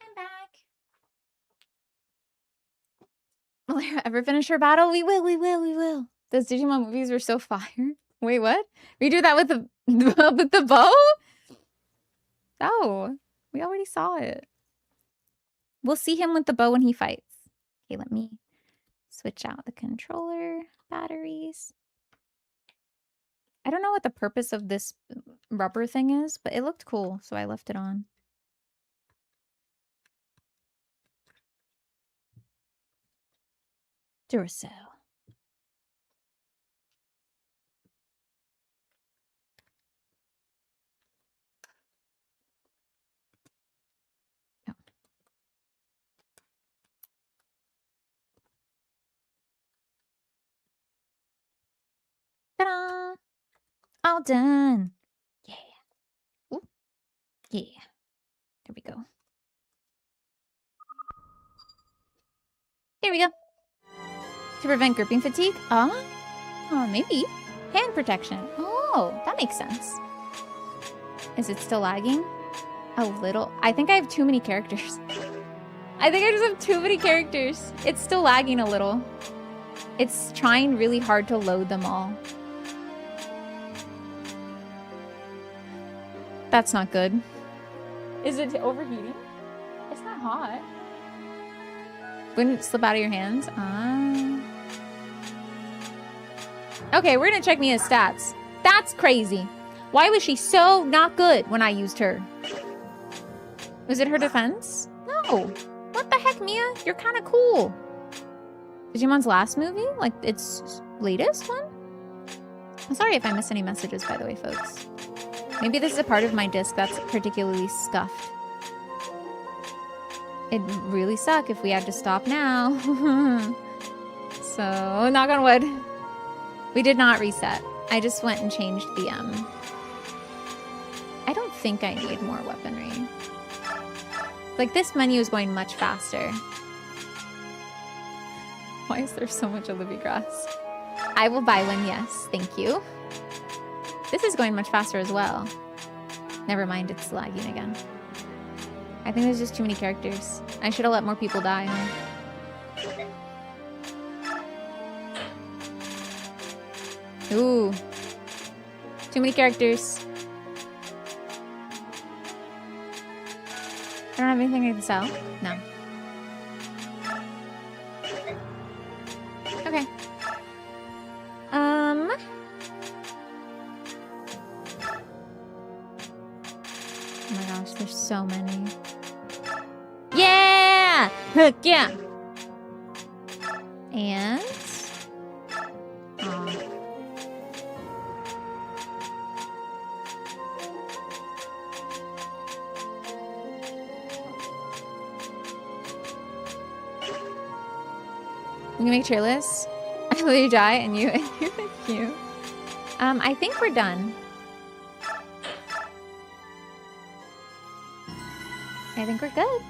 I'm back. Will I ever finish her battle? We will, we will, we will. Those Digimon movies were so fire. Wait, what? We do that with the with the bow? Oh, we already saw it. We'll see him with the bow when he fights. Okay, let me switch out the controller batteries. I don't know what the purpose of this rubber thing is, but it looked cool, so I left it on. Duracell. Oh. Ta-da! All done. Yeah. Ooh. Yeah. There we go. There we go. To prevent gripping fatigue? Oh, maybe. Hand protection. Oh, that makes sense. Is it still lagging? A little. I think I have too many characters. I think I just have too many characters. It's still lagging a little. It's trying really hard to load them all. That's not good. Is it overheating? It's not hot. Wouldn't it slip out of your hands? Okay, we're gonna check Mia's stats. That's crazy. Why was she so not good when I used her? Was it her defense? No. What the heck, Mia? You're kind of cool. Digimon's last movie? Like, its latest one? I'm sorry if I miss any messages, by the way, folks. Maybe this is a part of my disc that's particularly scuffed. It'd really suck if we had to stop now. So, knock on wood. We did not reset. I just went and changed the, I don't think I need more weaponry. Like, this menu is going much faster. Why is there so much Olivia grass? I will buy one, yes. Thank you. This is going much faster as well. Never mind, it's lagging again. I think there's just too many characters. I should have let more people die. Ooh. Too many characters. I don't have anything to sell. No. Okay. Oh my gosh, there's so many. Yeah! Heck yeah! And... Aw. You can make tier lists. I will you die and you and you. I think we're done. I think we're good.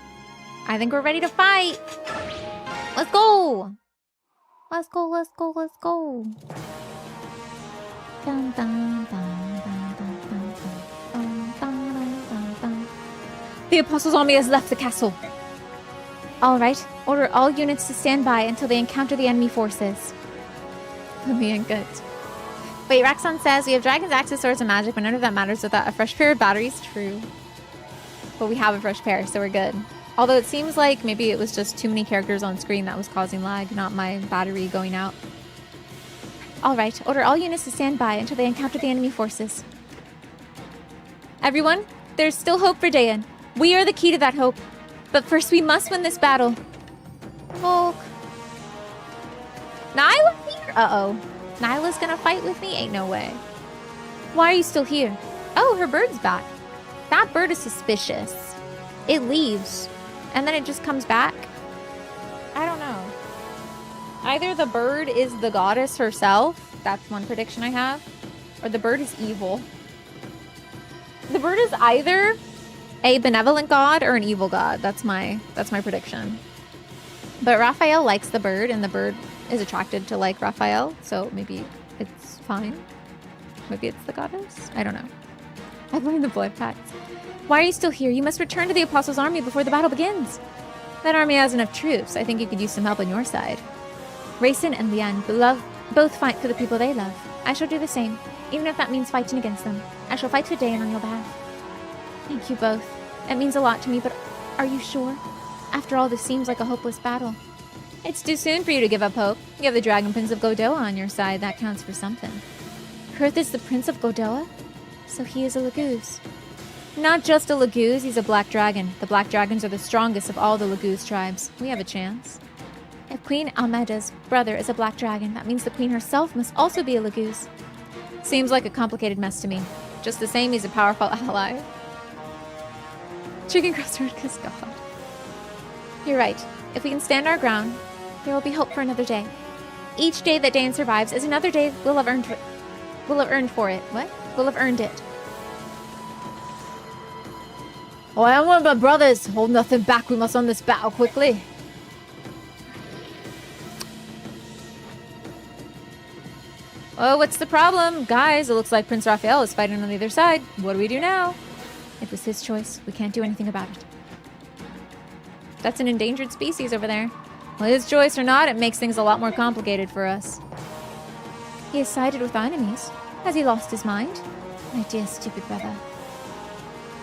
I think we're ready to fight. Let's go. Let's go, let's go, let's go. Dun, dun, dun, dun, dun, dun, dun, dun, dun, dun, dun. The Apostles' army has left the castle. All right. Order all units to stand by until they encounter the enemy forces. Me and good. Wait, Raxon says we have dragons, axes, swords, and magic, but none of that matters without a fresh pair of batteries. True. But we have a fresh pair, so we're good. Although it seems like maybe it was just too many characters on screen that was causing lag, not my battery going out. All right. Order all units to stand by until they encounter the enemy forces. Everyone, there's still hope for Dayan. We are the key to that hope. But first, we must win this battle. Volk. Nyla here? Uh-oh. Nyla's gonna fight with me? Ain't no way. Why are you still here? Oh, her bird's back. That bird is suspicious. It leaves, and then it just comes back. I don't know. Either the bird is the goddess herself. That's one prediction I have. Or the bird is evil. The bird is either a benevolent god or an evil god. That's my prediction. But Raphael likes the bird, and the bird is attracted to like Raphael, so maybe it's fine. Maybe it's the goddess? I don't know. I've learned the blood pacts. Why are you still here? You must return to the Apostles' army before the battle begins. That army has enough troops. I think you could use some help on your side. Raisin and Lian both fight for the people they love. I shall do the same, even if that means fighting against them. I shall fight for Dayan on your behalf. Thank you both. It means a lot to me, but are you sure? After all, this seems like a hopeless battle. It's too soon for you to give up hope. You have the Dragon Prince of Godoa on your side. That counts for something. Kurth is the Prince of Godoa? So he is a Laguz. Not just a Laguz, he's a black dragon. The black dragons are the strongest of all the Laguz tribes. We have a chance. If Queen Almeda's brother is a black dragon, that means the queen herself must also be a Laguz. Seems like a complicated mess to me. Just the same, he's a powerful ally. Chicken crossword, cause God. You're right. If we can stand our ground, there will be hope for another day. Each day that Dayan survives is another day we'll have earned for it. What? We'll have earned it. Oh, I am one of my brothers. Hold nothing back. We must win this battle quickly. Oh, what's the problem? Guys, it looks like Prince Raphael is fighting on the other side. What do we do now? It was his choice. We can't do anything about it. That's an endangered species over there. Well, his choice or not, it makes things a lot more complicated for us. He has sided with our enemies. Has he lost his mind? My dear stupid brother.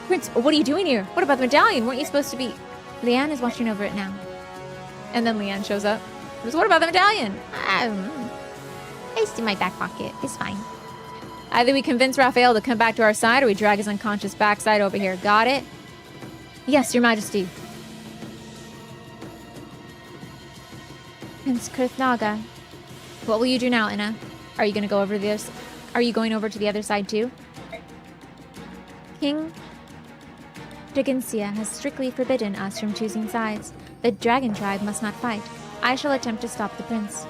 Prince, what are you doing here? What about the medallion? Weren't you supposed to be... Leanne is watching over it now. And then Leanne shows up. What about the medallion? It's in my back pocket. It's fine. Either we convince Raphael to come back to our side, or we drag his unconscious backside over here. Got it? Yes, Your Majesty. Prince Kurthnaga. What will you do now, Inna? Are you going to go over to the other... Are you going over to the other side too? King Dragonsia has strictly forbidden us from choosing sides. The dragon tribe must not fight. I shall attempt to stop the prince.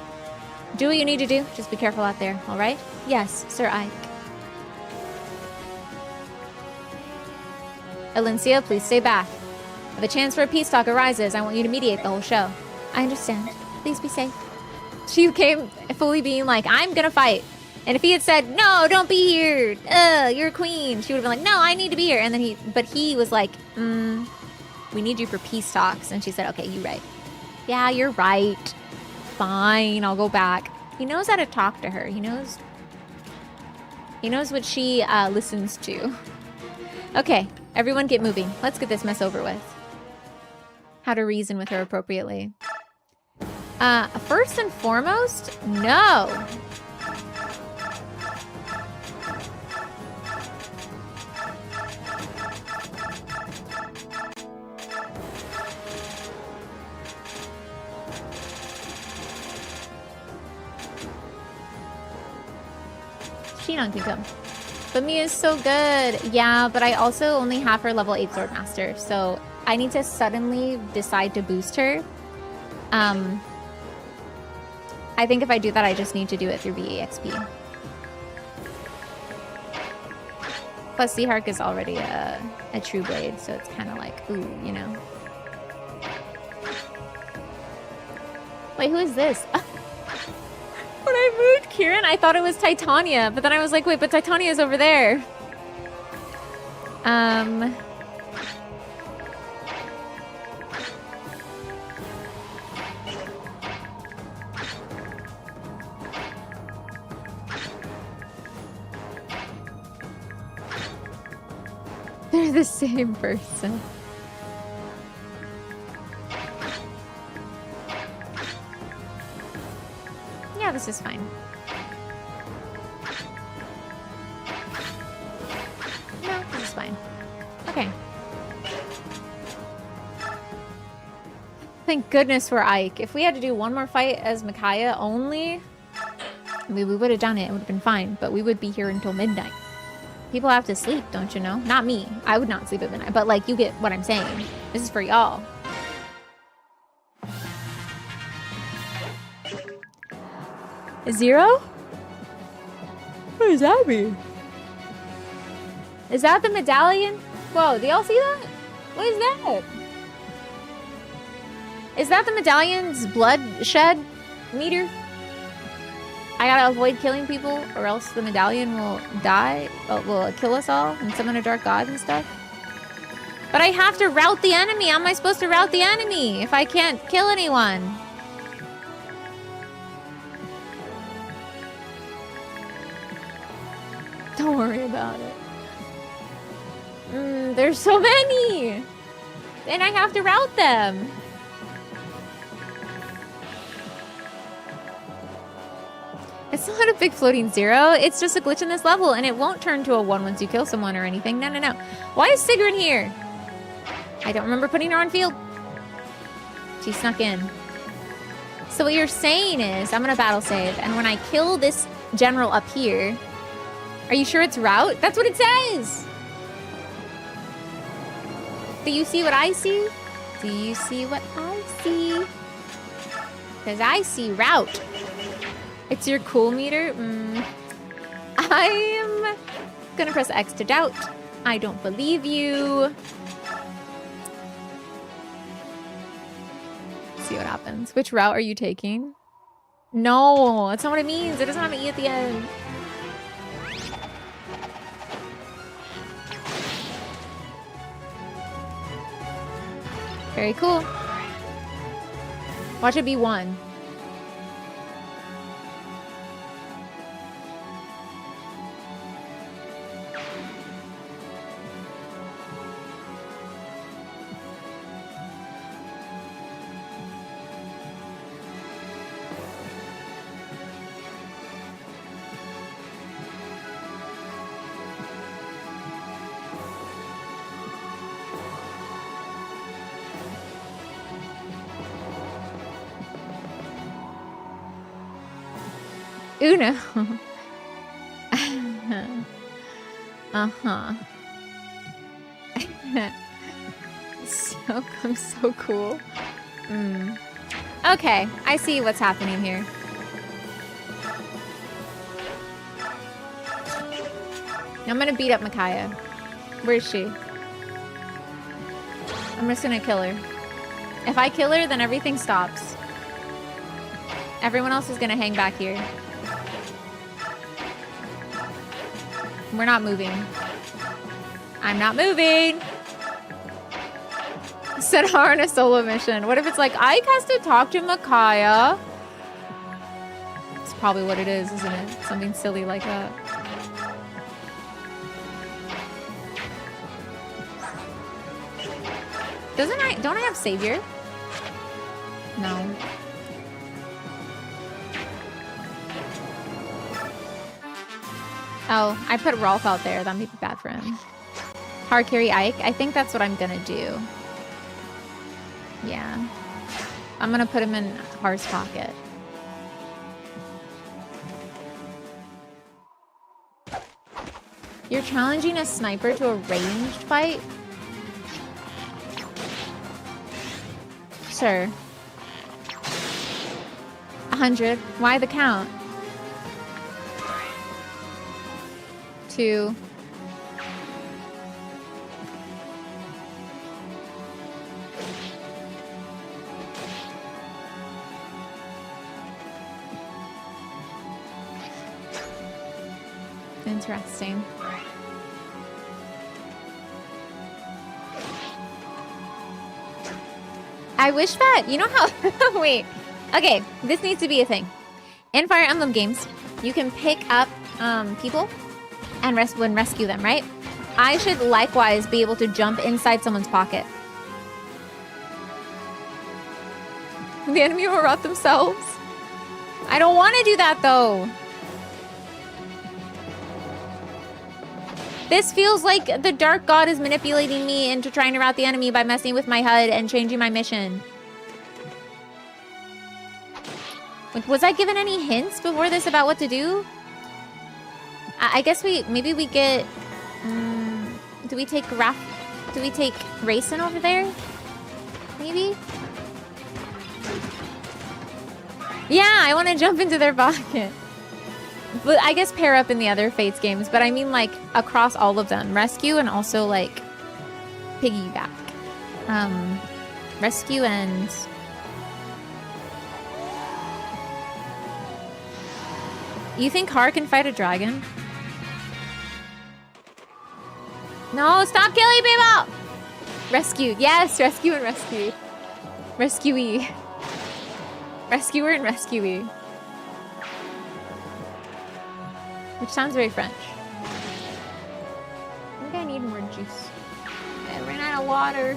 Do what you need to do. Just be careful out there, all right? Yes, Sir Ike. Alencia, please stay back. If a chance for a peace talk arises, I want you to mediate the whole show. I understand. Please be safe. She came fully being like, I'm gonna fight. And if he had said, no, don't be here. You're a queen. She would have been like, no, I need to be here. And then he was like, we need you for peace talks. And she said, okay, you're right. Yeah, you're right. Fine, I'll go back. He knows how to talk to her. He knows what she listens to. Okay, everyone get moving. Let's get this mess over with. how to reason with her appropriately. First and foremost, no. Shinon can come. But Mia's so good. Yeah, but I also only have her level 8 Swordmaster, so I need to suddenly decide to boost her. I think if I do that, I just need to do it through VAXP. Plus, Seahark is already a true blade, so it's kind of like, ooh, you know. Wait, who is this? When I moved Kieran, I thought it was Titania, but then I was like, wait, but Titania's over there. They're the same person. Yeah, this is fine. No, this is fine. Okay. Thank goodness for Ike. If we had to do one more fight as Micaiah only, I mean, we would have done it. It would have been fine, but we would be here until midnight. People have to sleep, don't you know? Not me. I would not sleep at midnight, but like, you get what I'm saying. This is for y'all. Zero? What does that mean? Is that the medallion? Whoa, do y'all see that? What is that? Is that the medallion's bloodshed meter? I gotta avoid killing people or else the medallion will die, will kill us all and summon a dark god and stuff. But I have to rout the enemy. How am I supposed to rout the enemy if I can't kill anyone? Don't worry about it. There's so many! And I have to rout them. It's not a big floating zero. It's just a glitch in this level, and it won't turn to a 1 once you kill someone or anything. No, no, no. Why is Sigrun here? I don't remember putting her on field. She snuck in. So what you're saying is, I'm gonna battle save, and when I kill this general up here, are you sure it's route? That's what it says! Do you see what I see? Do you see what I see? Because I see route. It's your cool meter? I'm gonna press X to doubt. I don't believe you. See what happens. Which route are you taking? No, that's not what it means. It doesn't have an E at the end. Very cool. Watch it be 1. Uno. Uh-huh. I'm so cool. Okay, I see what's happening here. I'm gonna beat up Micaiah. Where is she? I'm just gonna kill her. If I kill her, then everything stops. Everyone else is gonna hang back here. We're not moving. I'm not moving. Set her on a solo mission. What if it's like, Ike has to talk to Micaiah? It's probably what it is, isn't it? Something silly like that. Don't I have Savior? No. Oh, I put Rolf out there. That may be bad for him. Hard carry Ike. I think that's what I'm gonna do. Yeah. I'm gonna put him in Har's pocket. You're challenging a sniper to a ranged fight? Sure. 100. Why the count? 2. Interesting. I wish that, you know how, wait, okay, this needs to be a thing. In Fire Emblem games, you can pick up people and rescue them, right? I should likewise be able to jump inside someone's pocket. The enemy will rot themselves. I don't want to do that though. This feels like the Dark God is manipulating me into trying to rout the enemy by messing with my HUD and changing my mission. Was I given any hints before this about what to do? I guess maybe we get... do we take Rayson over there? Maybe? Yeah, I want to jump into their pocket. But I guess pair up in the other Fates games, but I mean like across all of them. Rescue and also like piggyback. Rescue and... You think Har can fight a dragon? No, stop killing people! Rescue. Yes, rescue and rescue. Rescuee. Rescuer and rescuee. Which sounds very French. I think I need more juice. I ran out of water.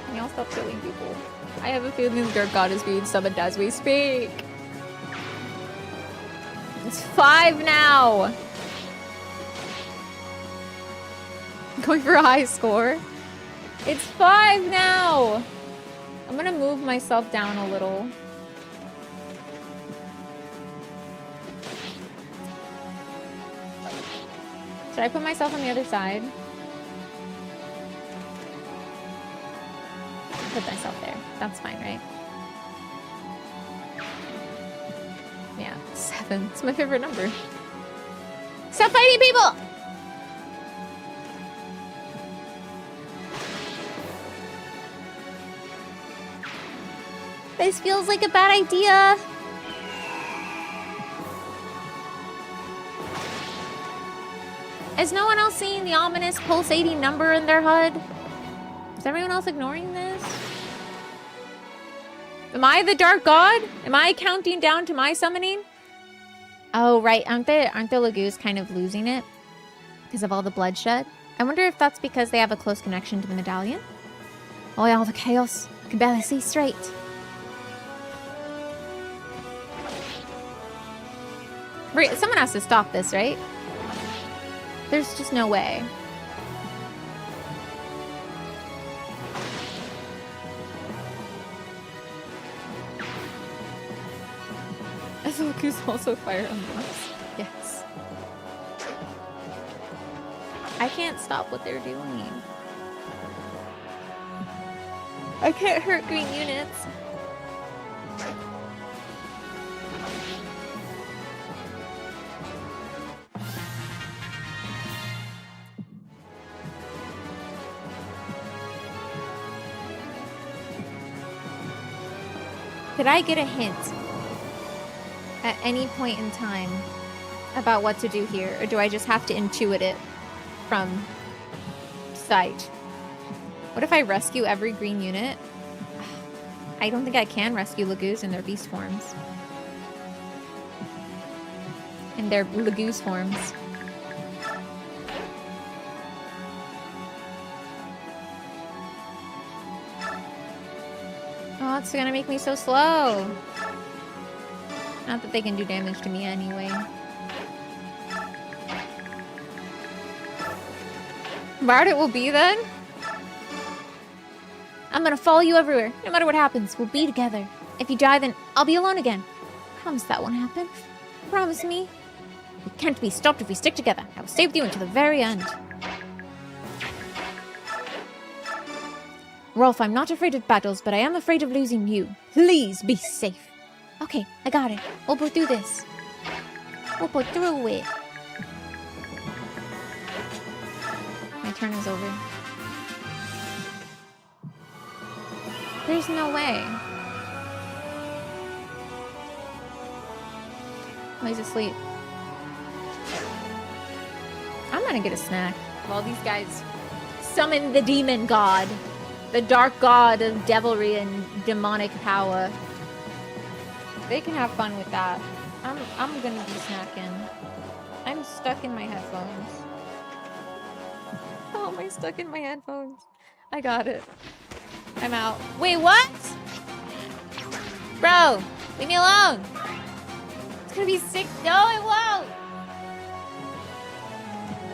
Can y'all stop killing people? I have a feeling the Dark God is being summoned as we speak. It's 5 now. Going for a high score. It's 5 now. I'm gonna move myself down a little. Should I put myself on the other side? Put myself there. That's fine, right? Yeah, 7. It's my favorite number. Stop fighting people! This feels like a bad idea. Is no one else seeing the ominous pulsating number in their HUD? Is everyone else ignoring this? Am I the Dark God? Am I counting down to my summoning? Oh, right. Aren't the Lagoos kind of losing it? Because of all the bloodshed? I wonder if that's because they have a close connection to the medallion? Oh, yeah, all the chaos. I can barely see straight. Right, someone has to stop this, right? There's just no way. Ezoku's also Fire Emblems. Yes. I can't stop what they're doing. I can't hurt green units. Could I get a hint at any point in time about what to do here? Or do I just have to intuit it from sight? What if I rescue every green unit? I don't think I can rescue Lagoos in their beast forms. In their Lagoos forms. What's gonna make me so slow? Not that they can do damage to me anyway. Hard it will be then? I'm gonna follow you everywhere. No matter what happens, we'll be together. If you die, then I'll be alone again. Promise that won't happen. Promise me. We can't be stopped if we stick together. I will stay with you until the very end. Rolf, I'm not afraid of battles, but I am afraid of losing you. Please be safe. Okay, I got it. We'll pull through this. We'll pull through it. My turn is over. There's no way. Oh, he's asleep. I'm gonna get a snack while these guys summon the demon god. The dark god of devilry and demonic power. They can have fun with that. I'm gonna be snacking. I'm stuck in my headphones. How am I stuck in my headphones? I got it. I'm out. Wait, what? Bro, leave me alone. It's gonna be sick. No, it won't.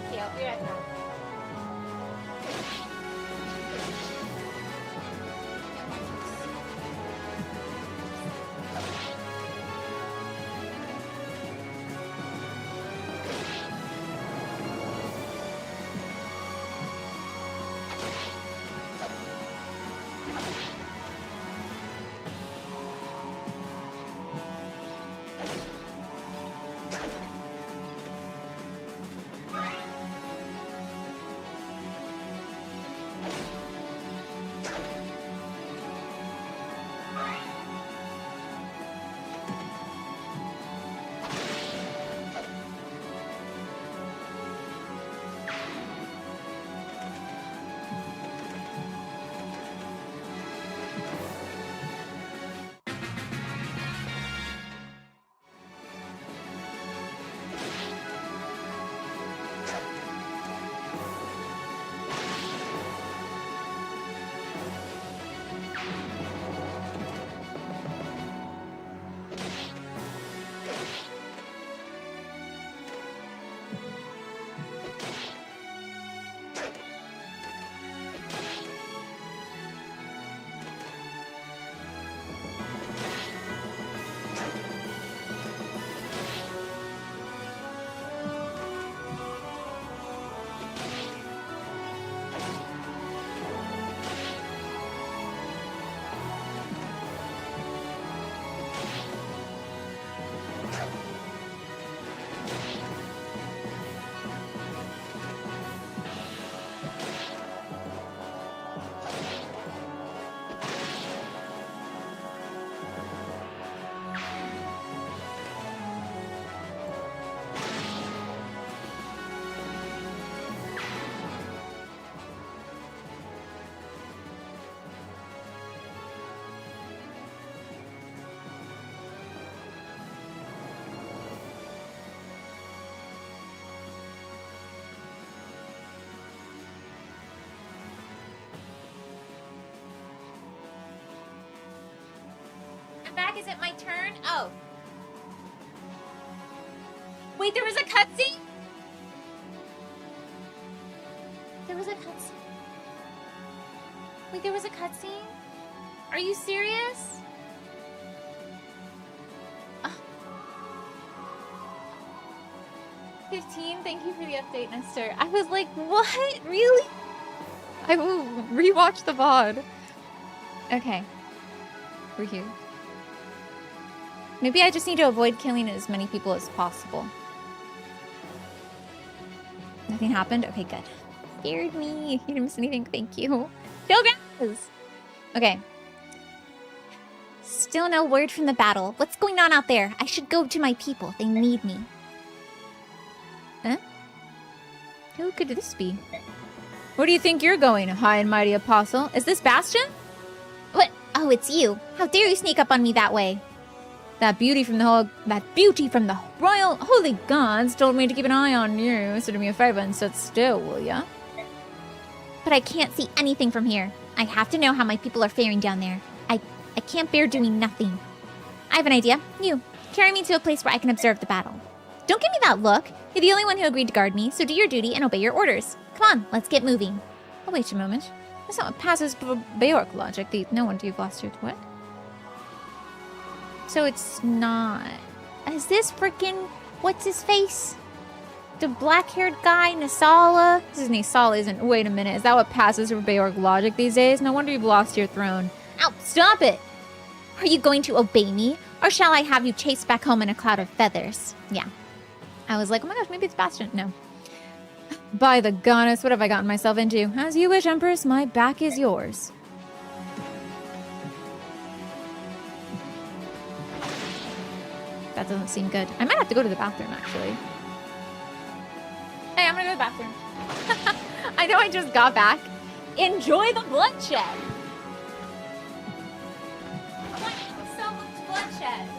Okay, I'll be right back. Back, is it my turn? Oh. Wait, there was a cutscene? There was a cutscene? Wait, there was a cutscene? Are you serious? Oh. 15, thank you for the update, Nestor. I was like, what? Really? I will rewatch the VOD. Okay. We're here. Maybe I just need to avoid killing as many people as possible. Nothing happened? Okay, good. Scared me. You didn't miss anything. Thank you. Kill grass! Okay. Still no word from the battle. What's going on out there? I should go to my people. They need me. Huh? Who could this be? Where do you think you're going, high and mighty apostle? Is this Bastion? What? Oh, it's you. How dare you sneak up on me that way? That beauty from the royal holy gods told me to keep an eye on you, so do me a favor and sit still, will ya? But I can't see anything from here. I have to know how my people are faring down there. I can't bear doing nothing. I have an idea. You, carry me to a place where I can observe the battle. Don't give me that look. You're the only one who agreed to guard me, so do your duty and obey your orders. Come on, let's get moving. Oh, wait a moment. That's not what passes Beork logic. No wonder you've lost your... What? So it's not... Is this freaking... What's his face? The black-haired guy, Nasala? This is Nasala, isn't... Wait a minute. Is that what passes for Beork logic these days? No wonder you've lost your throne. Ow, stop it! Are you going to obey me? Or shall I have you chased back home in a cloud of feathers? Yeah. I was like, oh my gosh, maybe it's Bastion. No. By the goddess, what have I gotten myself into? As you wish, Empress, my back is yours. That doesn't seem good. I might have to go to the bathroom, actually. Hey, I'm gonna go to the bathroom. I know I just got back. Enjoy the bloodshed. I want so much bloodshed.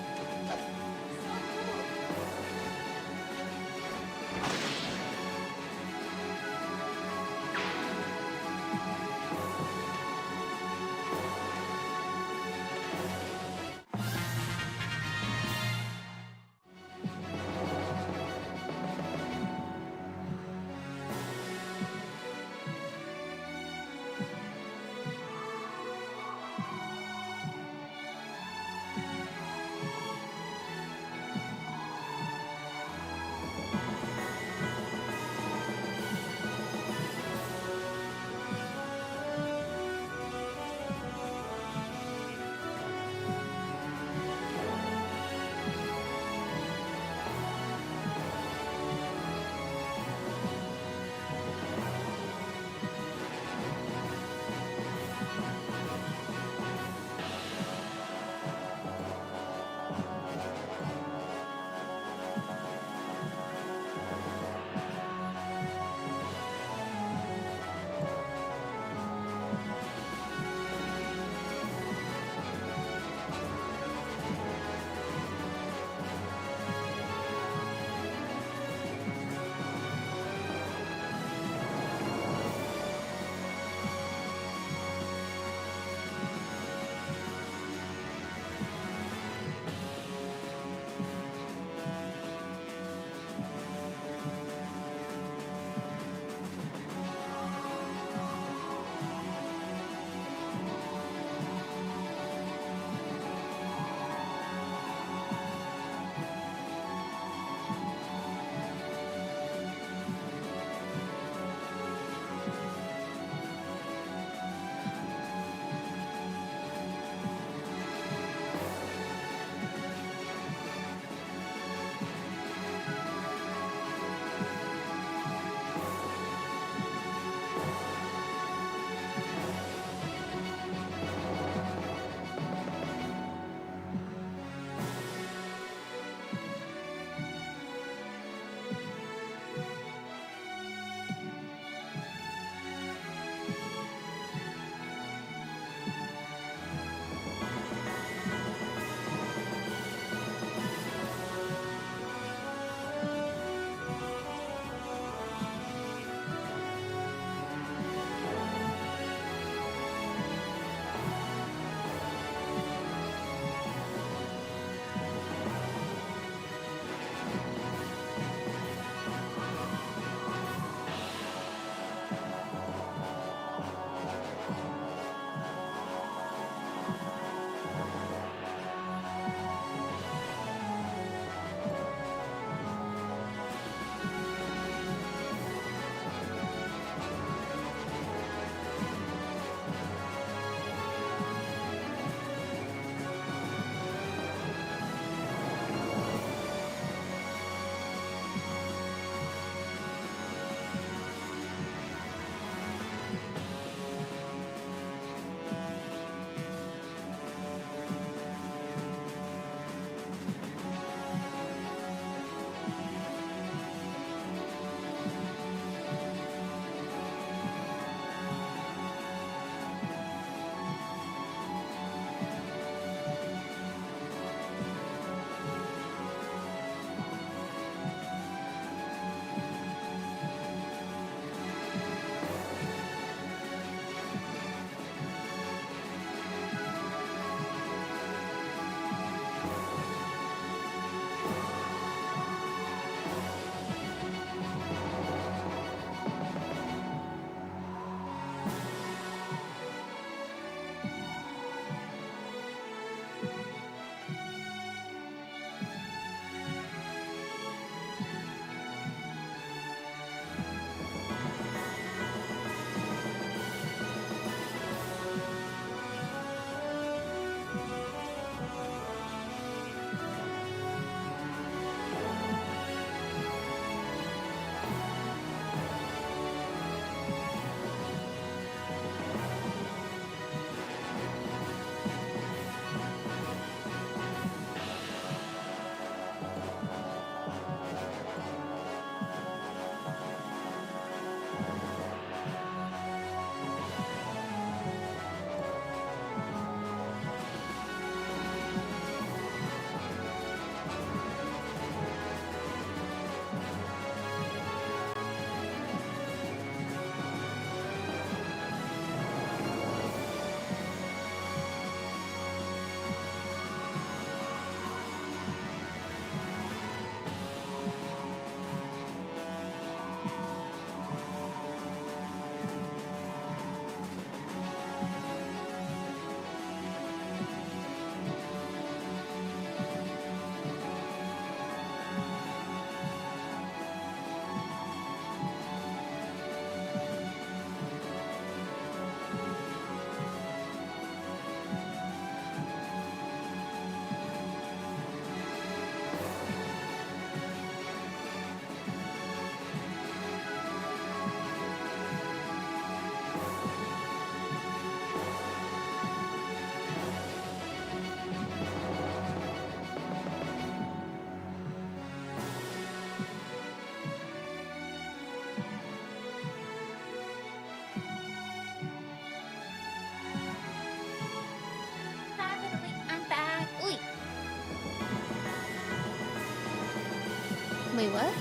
Wait, what?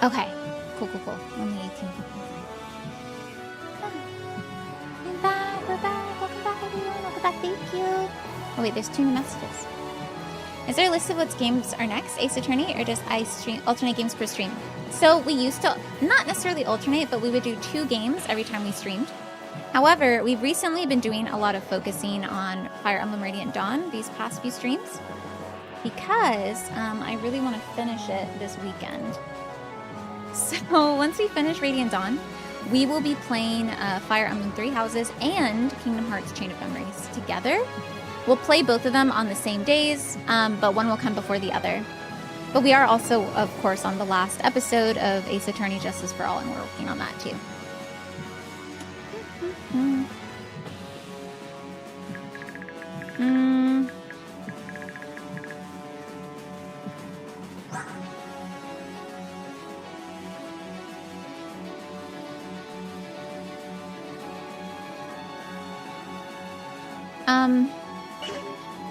Okay. Cool. Only 18 people. We're back. Welcome back, everyone. Welcome back. Thank you. Oh, wait, there's 2 new messages. Is there a list of what games are next? Ace Attorney or just I stream alternate games per stream? So we used to not necessarily alternate, but we would do 2 games every time we streamed. However, we've recently been doing a lot of focusing on Fire Emblem Radiant Dawn these past few streams because I really want to finish it this weekend. So once we finish Radiant Dawn, we will be playing Fire Emblem 3 Houses and Kingdom Hearts Chain of Memories together. We'll play both of them on the same days, but one will come before the other. But we are also, of course, on the last episode of Ace Attorney Justice for All, and we're working on that too.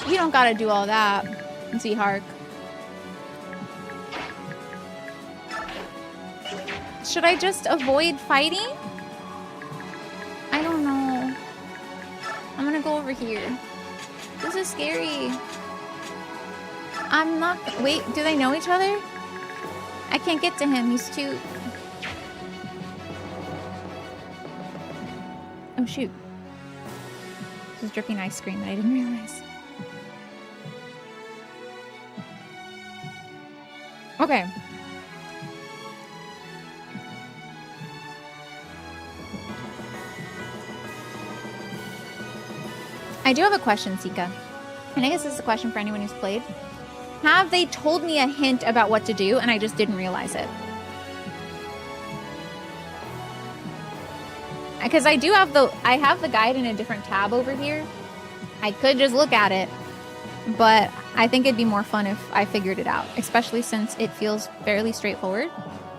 You don't gotta do all that, Z-Hark. Should I just avoid fighting? I don't know. I'm gonna go over here. This is scary. I'm not... Wait, do they know each other? I can't get to him. He's too... Oh, shoot. This is dripping ice cream and I didn't realize. Okay. I do have a question, Sika. And I guess this is a question for anyone who's played. Have they told me a hint about what to do and I just didn't realize it? Because I do have the guide in a different tab over here. I could just look at it, but I think it'd be more fun if I figured it out, especially since it feels fairly straightforward.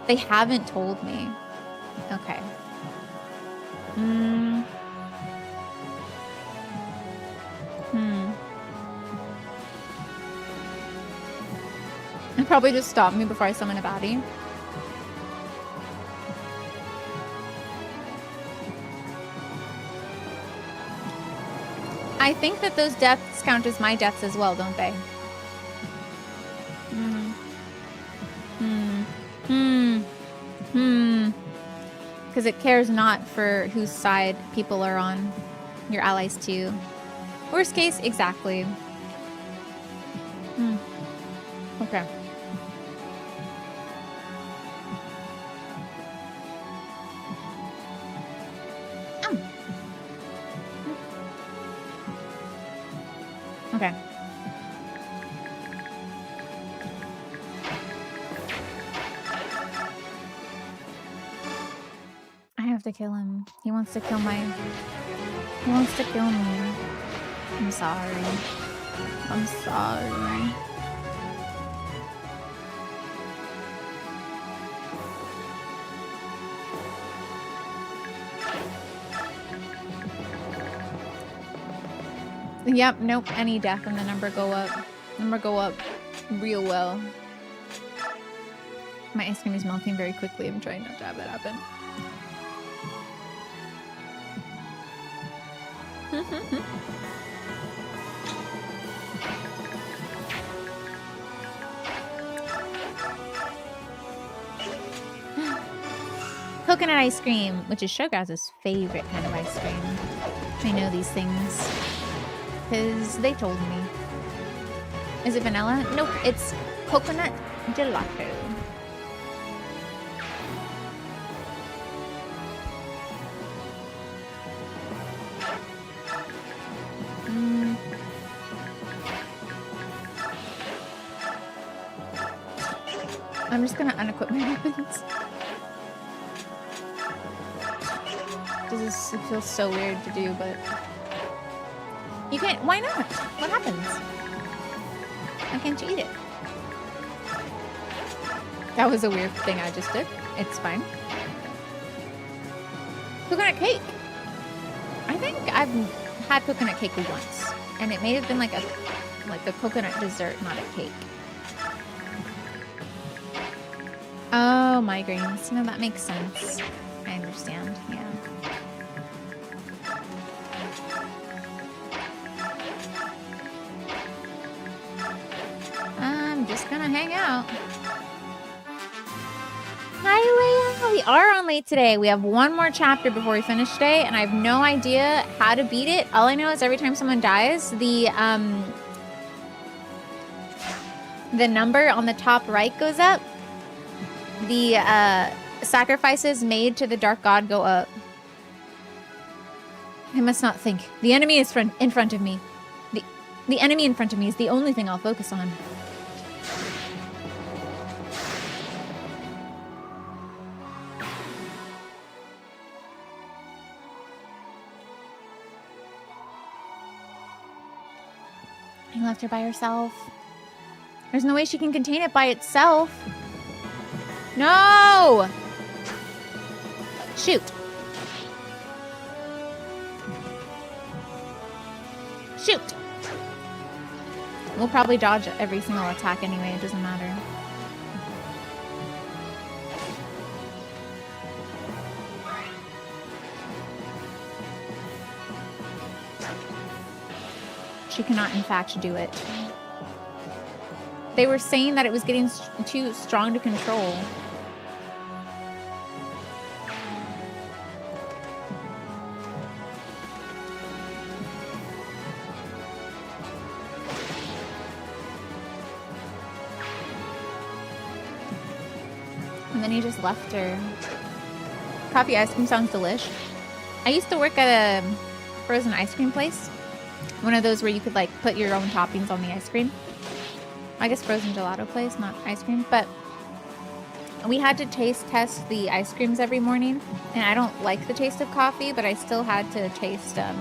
They haven't told me. Okay. They'll probably just stop me before I summon a baddie. I think that those deaths count as my deaths as well, don't they? Because it cares not for whose side people are on. Your allies too. Worst case, exactly. Okay. Okay. I have to kill him. He wants to kill my... He wants to kill me. I'm sorry. I'm sorry. Yep, nope, any death and the number go up. Number go up real well. My ice cream is melting very quickly. I'm trying not to have that happen. Coconut ice cream, which is Showgaz's favorite kind of ice cream. I know these things because they told me. Is it vanilla? Nope, it's coconut gelato. I'm just gonna unequip my weapons. It feels so weird to do, but you can't. Why not? What happens? Why can't you eat it? That was a weird thing I just did. It's fine. Coconut cake. I think I've had coconut cake once, and it may have been like a coconut dessert, not a cake. Oh, migraines. No, that makes sense. I understand, yeah. I'm just gonna hang out. Hi, Leia! We are on late today. We have one more chapter before we finish today, and I have no idea how to beat it. All I know is every time someone dies, the number on the top right goes up. The sacrifices made to the dark god go up. I must not think. The enemy is in front of me. The enemy in front of me is the only thing I'll focus on. He left her by herself. There's no way she can contain it by itself. No! Shoot. Shoot! We'll probably dodge every single attack anyway, it doesn't matter. She cannot, in fact, do it. They were saying that it was getting too strong to control. And then he just left her. Coffee ice cream sounds delish. I used to work at a frozen ice cream place. One of those where you could like put your own toppings on the ice cream. I guess frozen gelato place, not ice cream. But we had to taste test the ice creams every morning. And I don't like the taste of coffee, but I still had to taste the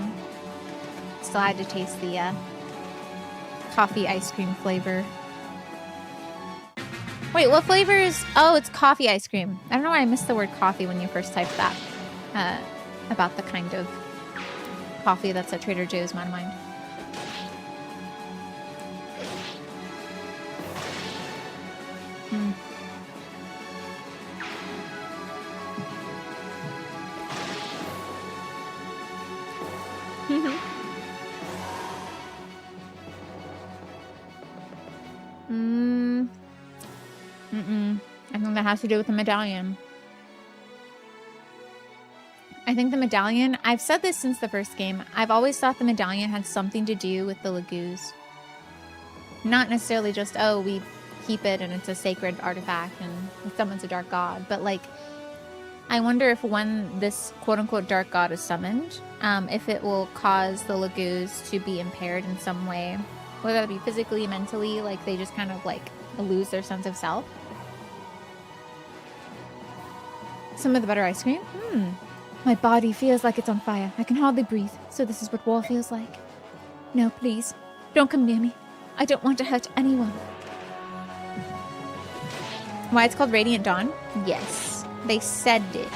coffee ice cream flavor. Wait, what flavor is... Oh, it's coffee ice cream. I don't know why I missed the word coffee when you first typed that. About the kind of coffee that's at Trader Joe's, my mind. I think that has to do with the medallion. I think the medallion... I've said this since the first game. I've always thought the medallion had something to do with the Lagoos. Not necessarily just, oh, we keep it and it's a sacred artifact and someone's a dark god. But, like, I wonder if when this quote-unquote dark god is summoned, if it will cause the Lagoos to be impaired in some way. Whether that be physically, mentally, like they just kind of, like, lose their sense of self. Some of the butter ice cream? My body feels like it's on fire. I can hardly breathe. So this is what war feels like. No, please. Don't come near me. I don't want to hurt anyone. Why it's called Radiant Dawn? Yes. They said it.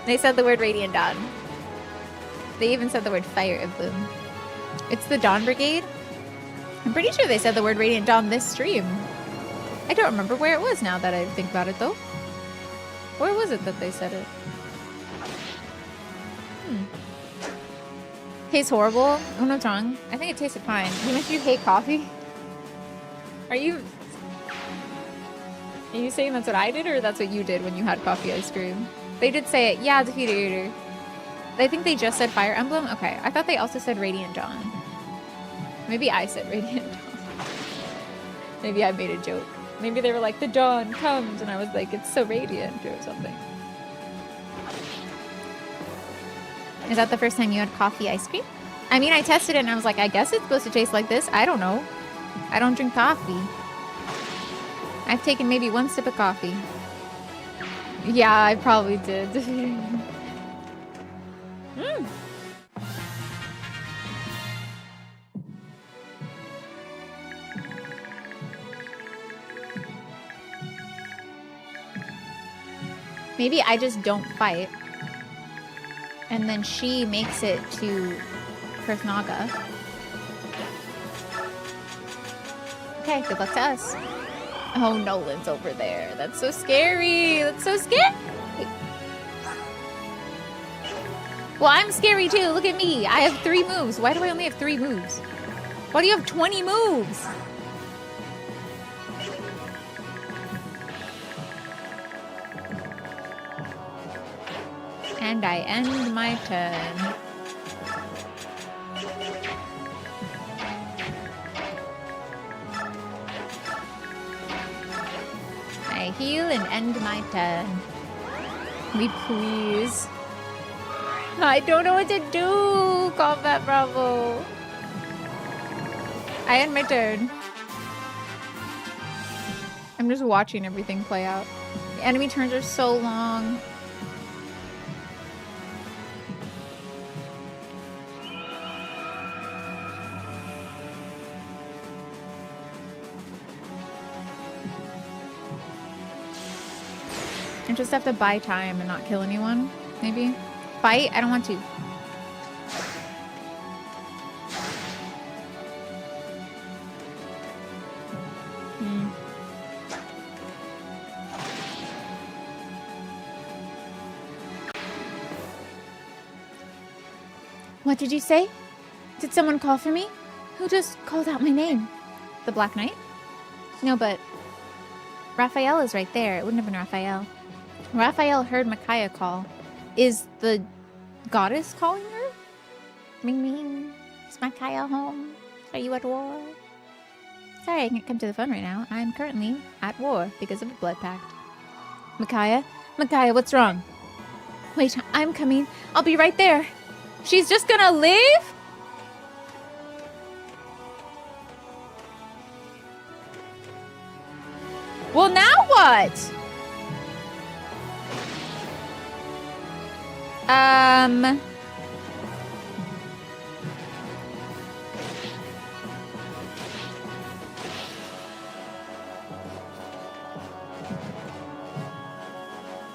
They said the word Radiant Dawn. They even said the word Fire Emblem. It's the Dawn Brigade. I'm pretty sure they said the word Radiant Dawn this stream. I don't remember where it was now that I think about it, though. Where was it that they said it? Tastes horrible? Oh, no, what's wrong? I think it tasted fine. You mentioned you hate coffee? Are you saying that's what I did, or that's what you did when you had coffee ice cream? They did say it. Yeah, Defeater Eater. I think they just said Fire Emblem? Okay, I thought they also said Radiant Dawn. Maybe I said Radiant Dawn. Maybe I made a joke. Maybe they were like, the dawn comes, and I was like, it's so radiant, or something. Is that the first time you had coffee ice cream? I mean, I tested it, and I was like, I guess it's supposed to taste like this. I don't know. I don't drink coffee. I've taken maybe one sip of coffee. Yeah, I probably did. Maybe I just don't fight. And then she makes it to Kurthnaga. Okay, good luck to us. Oh, Nolan's over there. That's so scary. That's so scary. Well, I'm scary too. Look at me. I have 3 moves. Why do I only have 3 moves? Why do you have 20 moves? And I end my turn. I heal and end my turn. Me please. I don't know what to do, Combat Bravo. I end my turn. I'm just watching everything play out. The enemy turns are so long. I just have to buy time and not kill anyone, maybe. Fight? I don't want to. What did you say? Did someone call for me? Who just called out my name? The Black Knight? No, but Raphael is right there. It wouldn't have been Raphael. Raphael heard Micaiah call. Is the goddess calling her? Ring ring. Is Micaiah home? Are you at war? Sorry, I can't come to the phone right now. I'm currently at war because of a blood pact. Micaiah? Micaiah, what's wrong? Wait, I'm coming. I'll be right there. She's just gonna leave? Well, now what?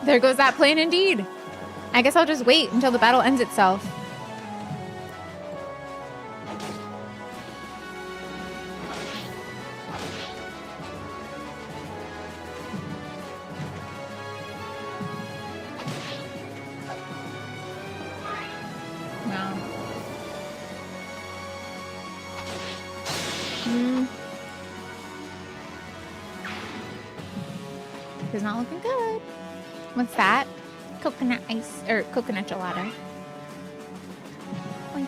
There goes that plan indeed. I guess I'll just wait until the battle ends itself. It's not looking good. What's that? Coconut ice, or coconut gelato. Oink.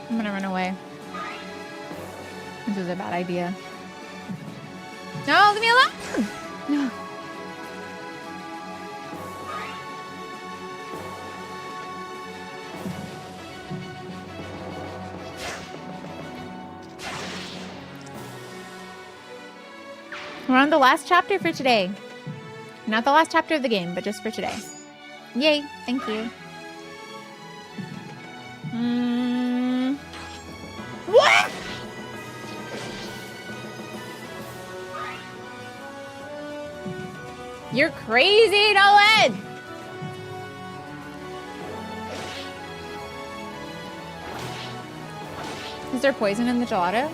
I'm gonna run away. This is a bad idea. No, leave me alone! No. We're on the last chapter for today. Not the last chapter of the game, but just for today. Yay, thank you. What? You're crazy, Nolan! Is there poison in the gelato?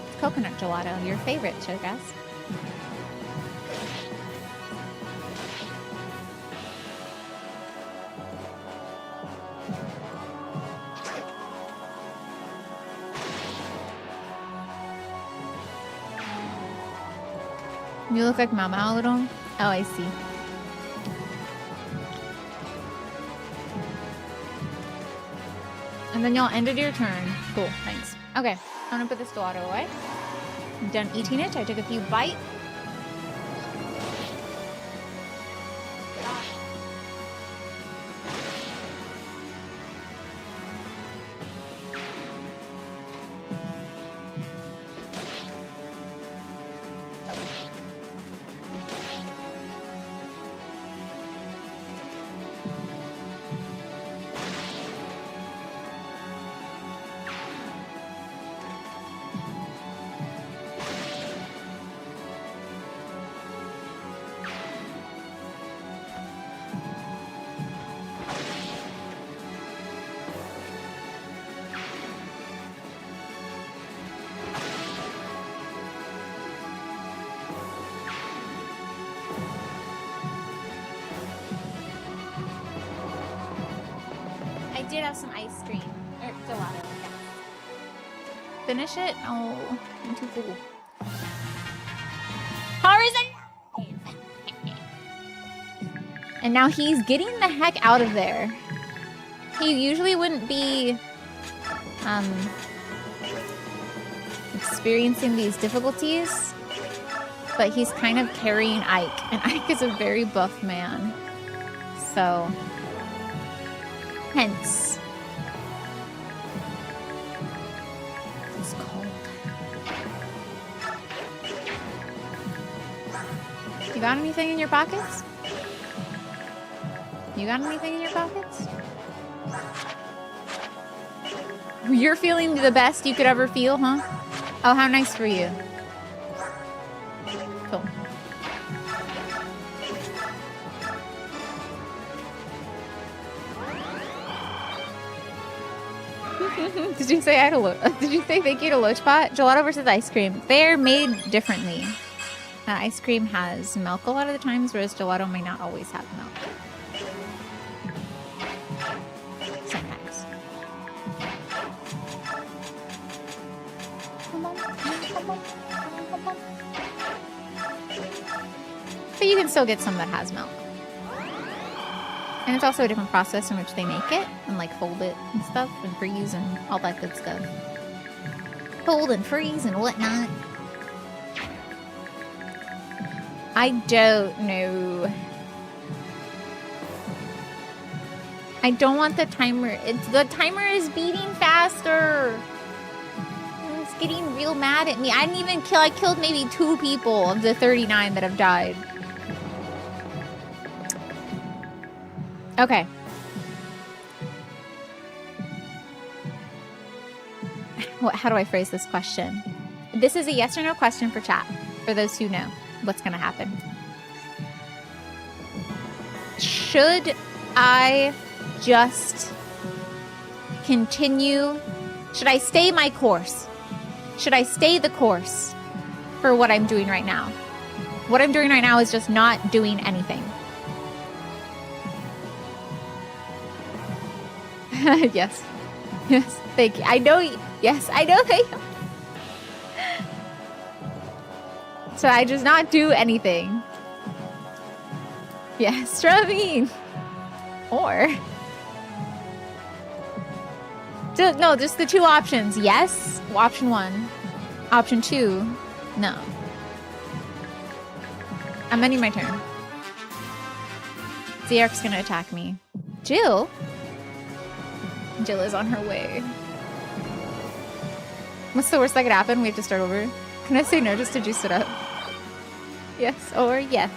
It's coconut gelato, your favorite, I guess. You look like Mama a little. Oh, I see. And then y'all ended your turn. Cool, thanks. Okay, I'm gonna put this gelato away. I'm done eating it. I took a few bites. did have some ice cream. Or gelato, yes. Finish it? Oh, I'm too full. Horror's alive! And now he's getting the heck out of there. He usually wouldn't be experiencing these difficulties, but he's kind of carrying Ike, and Ike is a very buff man. So, hence. It's cold. You got anything in your pockets? You got anything in your pockets? You're feeling the best you could ever feel, huh? Oh, how nice for you. Cool. Did you say did you say thank you to Loachbot? Gelato versus ice cream. They're made differently. Ice cream has milk a lot of the times, whereas gelato may not always have milk. Sometimes. But you can still get some that has milk. And it's also a different process in which they make it, and like fold it and stuff, and freeze and all that good stuff. Fold and freeze and whatnot. I don't know. I don't want the timer. The timer is beating faster. It's getting real mad at me. I didn't even kill. I killed maybe 2 people of the 39 that have died. Okay. How do I phrase this question? This is a yes or no question for chat, for those who know what's going to happen. Should I just continue? Should I stay my course? Should I stay the course for what I'm doing right now? What I'm doing right now is just not doing anything. Yes. Yes. Thank you. I know. Yes, I know. Thank you. So I just not do anything. Yes, Stravine. Or. No, just the 2 options. Yes, option 1. Option 2, no. I'm ending my turn. Xerx's gonna attack me. Jill? Jill is on her way. What's the worst that could happen? We have to start over. Can I say no just to juice it up? Yes or yes.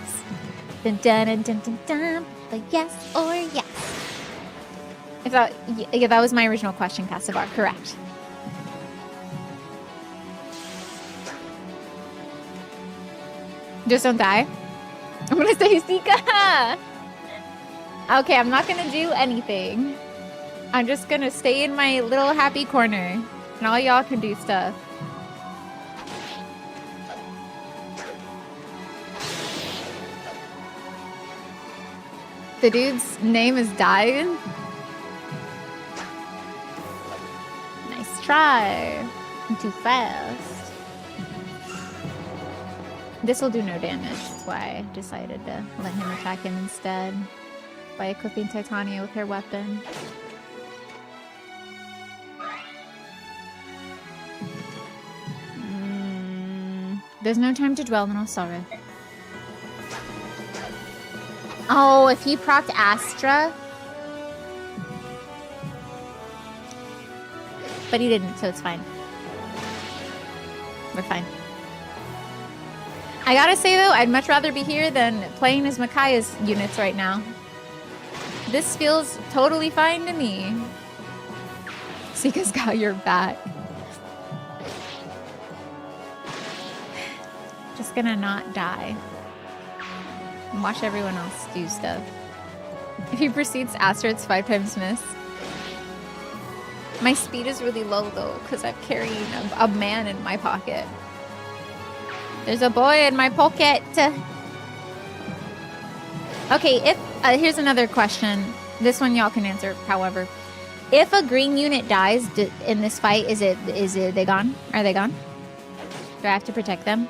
Dun dun dun dun dun dun. But yes or yes. If that, yeah, that was my original question, Cassivar. Correct. Just don't die. I'm gonna say Sika. Okay, I'm not gonna do anything. I'm just gonna stay in my little happy corner, and all y'all can do stuff. The dude's name is Diane. Nice try. I'm too fast. This will do no damage. That's why I decided to let him attack him instead by equipping Titania with her weapon. There's no time to dwell in all sorrow. Oh, if he procced Astra. But he didn't, so it's fine. We're fine. I gotta say though, I'd much rather be here than playing as Micaiah's units right now. This feels totally fine to me. Sika's got your back. Just gonna not die. And watch everyone else do stuff. If he proceeds Astra, it's 5 times miss. My speed is really low though, because I'm carrying a man in my pocket. There's a boy in my pocket. Okay, if here's another question. This one y'all can answer, however. If a green unit dies in this fight, is it they gone? Are they gone? Do I have to protect them?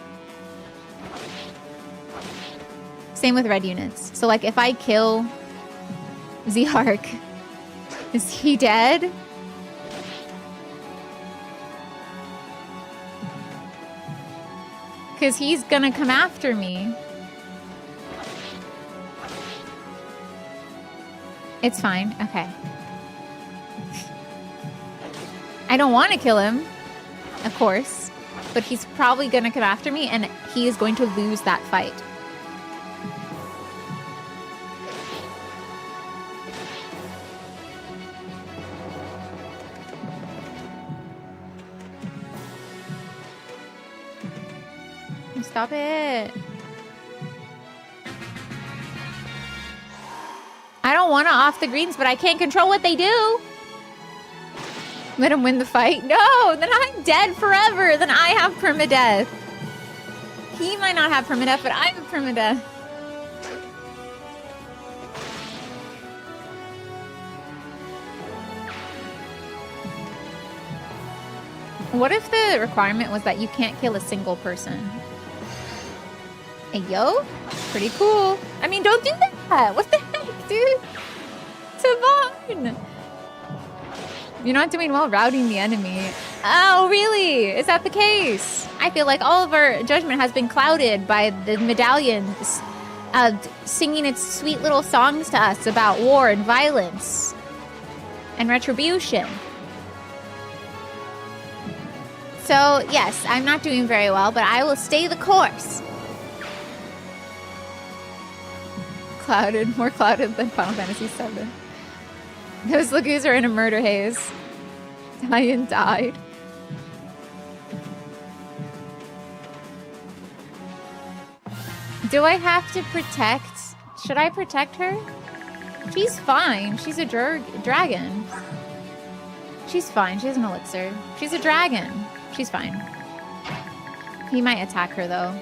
Same with red units. So like if I kill Ziark, is he dead? Because he's gonna come after me. It's fine. Okay. I don't want to kill him, of course, but he's probably gonna come after me and he is going to lose that fight. Stop it. I don't want to off the greens, but I can't control what they do. Let him win the fight. No, then I'm dead forever. Then I have permadeath. He might not have permadeath, but I have permadeath. What if the requirement was that you can't kill a single person? Hey, yo, pretty cool. I mean, don't do that. What the heck, dude? Savon! You're not doing well routing the enemy. Oh, really? Is that the case? I feel like all of our judgment has been clouded by the medallions singing its sweet little songs to us about war and violence and retribution. So, yes, I'm not doing very well, but I will stay the course. Clouded, more clouded than Final Fantasy VII. Those lagoons are in a murder haze. Diane died. Do I have to protect? Should I protect her? She's fine. She's a dragon. She's fine. She has an elixir. She's a dragon. She's fine. He might attack her, though.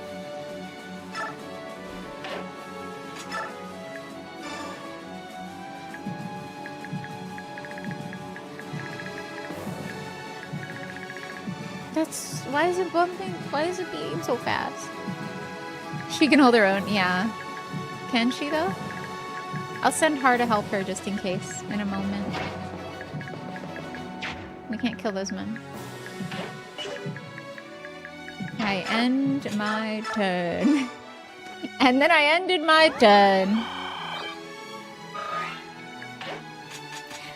That's... Why is it bumping? Why is it being so fast? She can hold her own, yeah. Can she, though? I'll send her to help her just in case, in a moment. We can't kill those men. I end my turn. And then I ended my turn.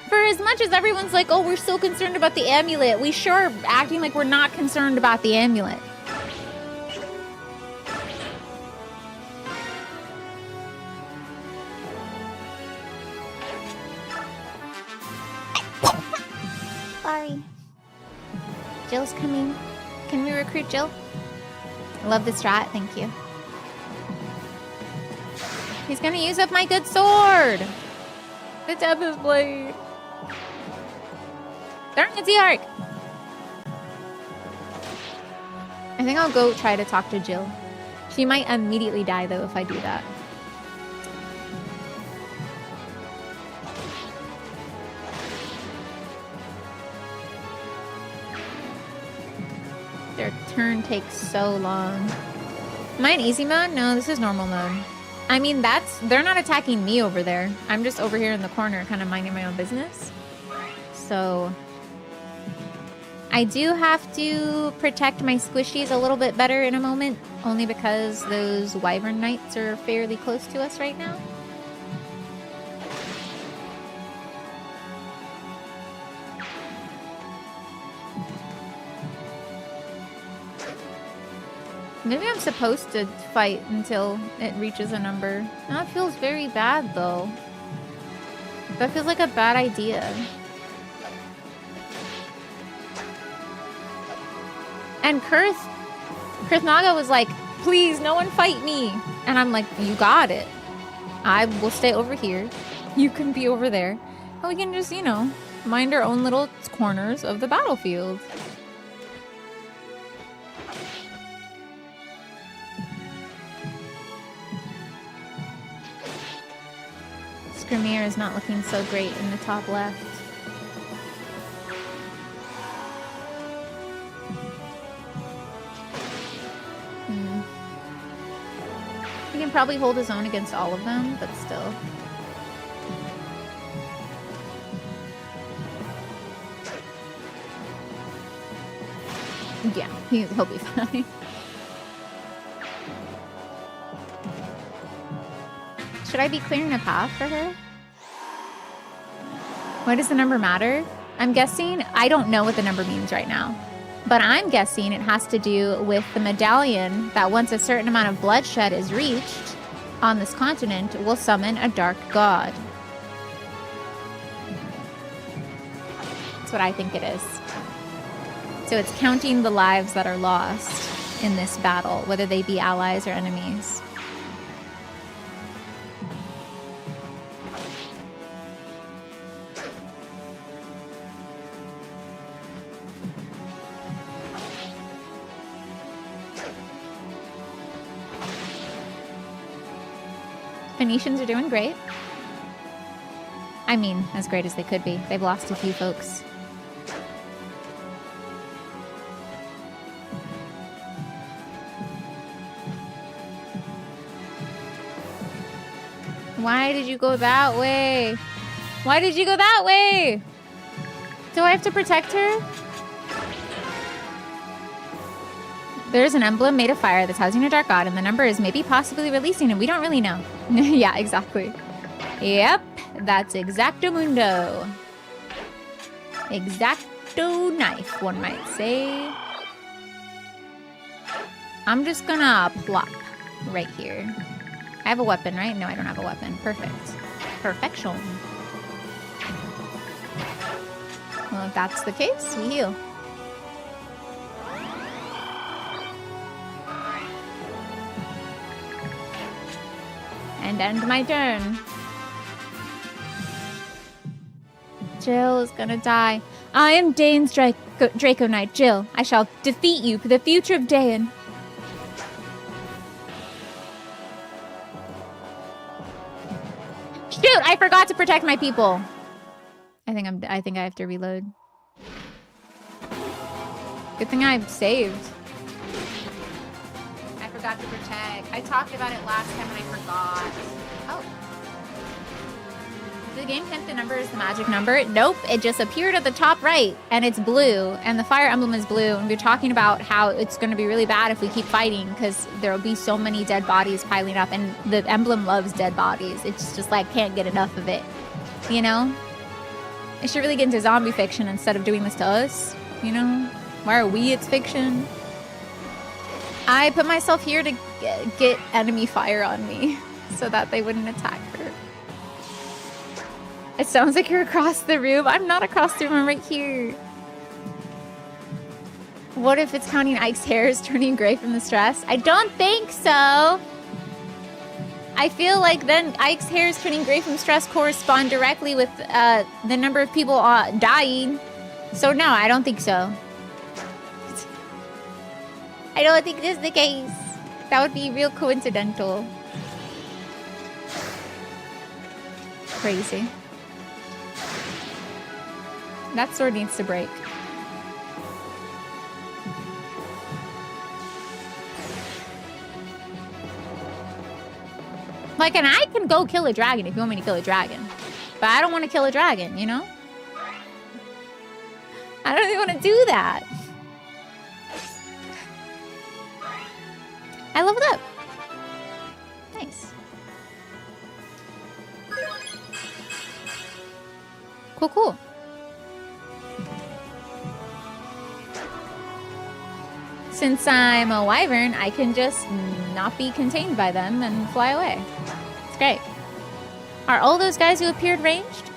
For as much as everyone's like, oh, we're so concerned about the amulet, we sure are acting like we're not concerned about the amulet. Sorry. Jill's coming. Can we recruit Jill? I love the strat, thank you. He's gonna use up my good sword! The Tempest Blade! Darn it, Ziark! I think I'll go try to talk to Jill. She might immediately die, though, if I do that. Their turn takes so long. Am I in easy mode? No, this is normal mode. I mean, they're not attacking me over there. I'm just over here in the corner, kind of minding my own business. So I do have to protect my squishies a little bit better in a moment, only because those wyvern knights are fairly close to us right now. Maybe I'm supposed to fight until it reaches a number. That feels very bad, though. That feels like a bad idea. And Kurth Naga was like, please, no one fight me. And I'm like, you got it. I will stay over here. You can be over there. And we can just, you know, mind our own little corners of the battlefield. Scrimir is not looking so great in the top left. can probably hold his own against all of them, but still. Yeah, he'll be fine. Should I be clearing a path for her? Why does the number matter? I'm guessing, I don't know what the number means right now, but I'm guessing it has to do with the medallion that once a certain amount of bloodshed is reached on this continent will summon a dark god. That's what I think it is. So it's counting the lives that are lost in this battle, whether they be allies or enemies. Phoenicians are doing great. I mean, as great as they could be. They've lost a few folks. Why did you go that way? Why did you go that way? Do I have to protect her? There's an emblem made of fire that's housing a dark god, and the number is maybe possibly releasing, and we don't really know. Yeah, exactly. Yep, that's exactamundo. Exacto knife, one might say. I'm just gonna plop right here. I have a weapon, right? No, I don't have a weapon. Perfect. Perfection. Well, if that's the case, we heal. And end my turn. Jill is gonna die. I am Dane's Draco Knight, Jill. I shall defeat you for the future of Daen. Shoot! I forgot to protect my people. I think I have to reload. Good thing I saved. I forgot to protect. I talked about it last time and I forgot. Oh. Did the game hint the number is the magic number? Nope. It just appeared at the top right and it's blue and the fire emblem is blue, and we're talking about how it's going to be really bad if we keep fighting because there will be so many dead bodies piling up, and the emblem loves dead bodies. It's just like can't get enough of it, you know? I should really get into zombie fiction instead of doing this to us, you know? Why are we its fiction? I put myself here to get enemy fire on me so that they wouldn't attack her. It sounds like you're across the room. I'm not across the room, I'm right here. What if it's counting Ike's hairs turning gray from the stress? I don't think so. I feel like then Ike's hairs turning gray from stress correspond directly with the number of people dying. So no, I don't think so. I don't think this is the case. That would be real coincidental. Crazy. That sword needs to break. Like, and I can go kill a dragon if you want me to kill a dragon. But I don't want to kill a dragon, you know? I don't even want to do that. I leveled up. Nice. Cool, cool. Since I'm a wyvern, I can just not be contained by them and fly away. It's great. Are all those guys who appeared ranged?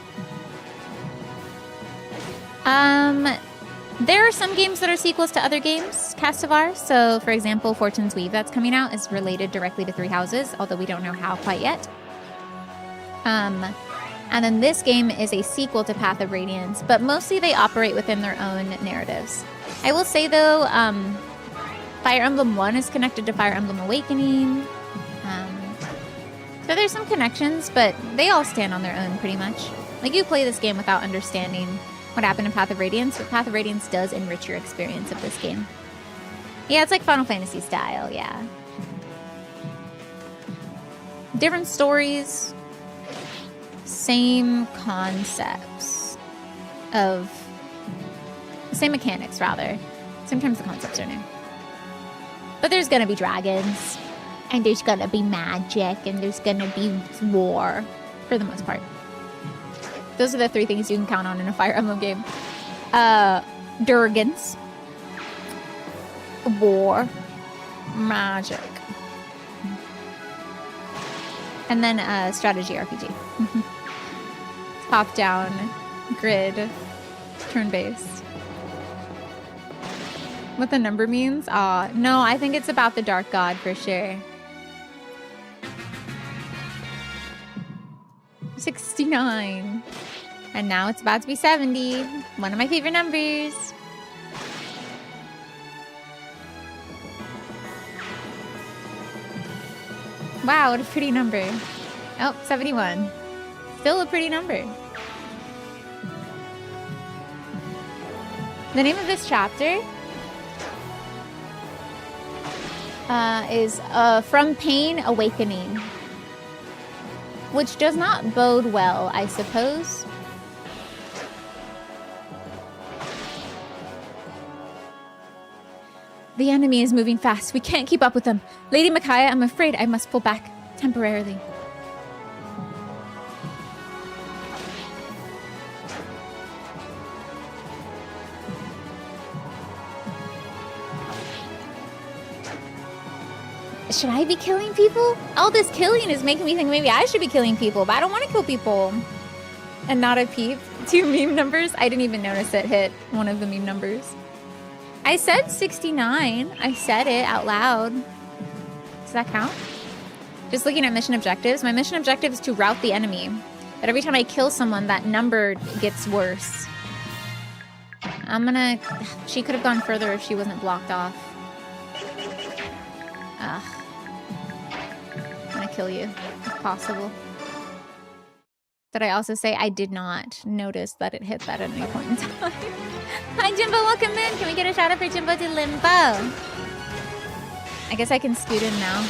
There are some games that are sequels to other games, Castivar. So, for example, Fortune's Weave that's coming out is related directly to Three Houses, although we don't know how quite yet. And then this game is a sequel to Path of Radiance, but mostly they operate within their own narratives. I will say, though, Fire Emblem 1 is connected to Fire Emblem Awakening. So there's some connections, but they all stand on their own pretty much. Like, you play this game without understanding what happened in Path of Radiance, but Path of Radiance does enrich your experience of this game. Yeah, it's like Final Fantasy style, yeah. Different stories, same concepts of... Same mechanics, rather. Sometimes the concepts are new. But there's gonna be dragons, and there's gonna be magic, and there's gonna be war, for the most part. Those are the 3 things you can count on in a Fire Emblem game. Dragons, war, magic. And then strategy RPG. Top down, grid, turn-based. What the number means? No, I think it's about the Dark God for sure. 69. And now it's about to be 70. One of my favorite numbers. Wow, what a pretty number. Oh, 71. Still a pretty number. The name of this chapter is From Pain Awakening, which does not bode well, I suppose. The enemy is moving fast. We can't keep up with them. Lady Micaiah, I'm afraid I must pull back temporarily. Should I be killing people? All this killing is making me think maybe I should be killing people, but I don't want to kill people. And not a peep. 2 meme numbers? I didn't even notice it hit one of the meme numbers. I said 69. I said it out loud. Does that count? Just looking at mission objectives. My mission objective is to rout the enemy. But every time I kill someone, that number gets worse. She could have gone further if she wasn't blocked off. Ugh. I'm gonna kill you, if possible. Did I also say I did not notice that it hit that at any point in time? Hi, Jimbo, welcome in. Can we get a shout out for Jimbo to Limbo? I guess I can scoot in now.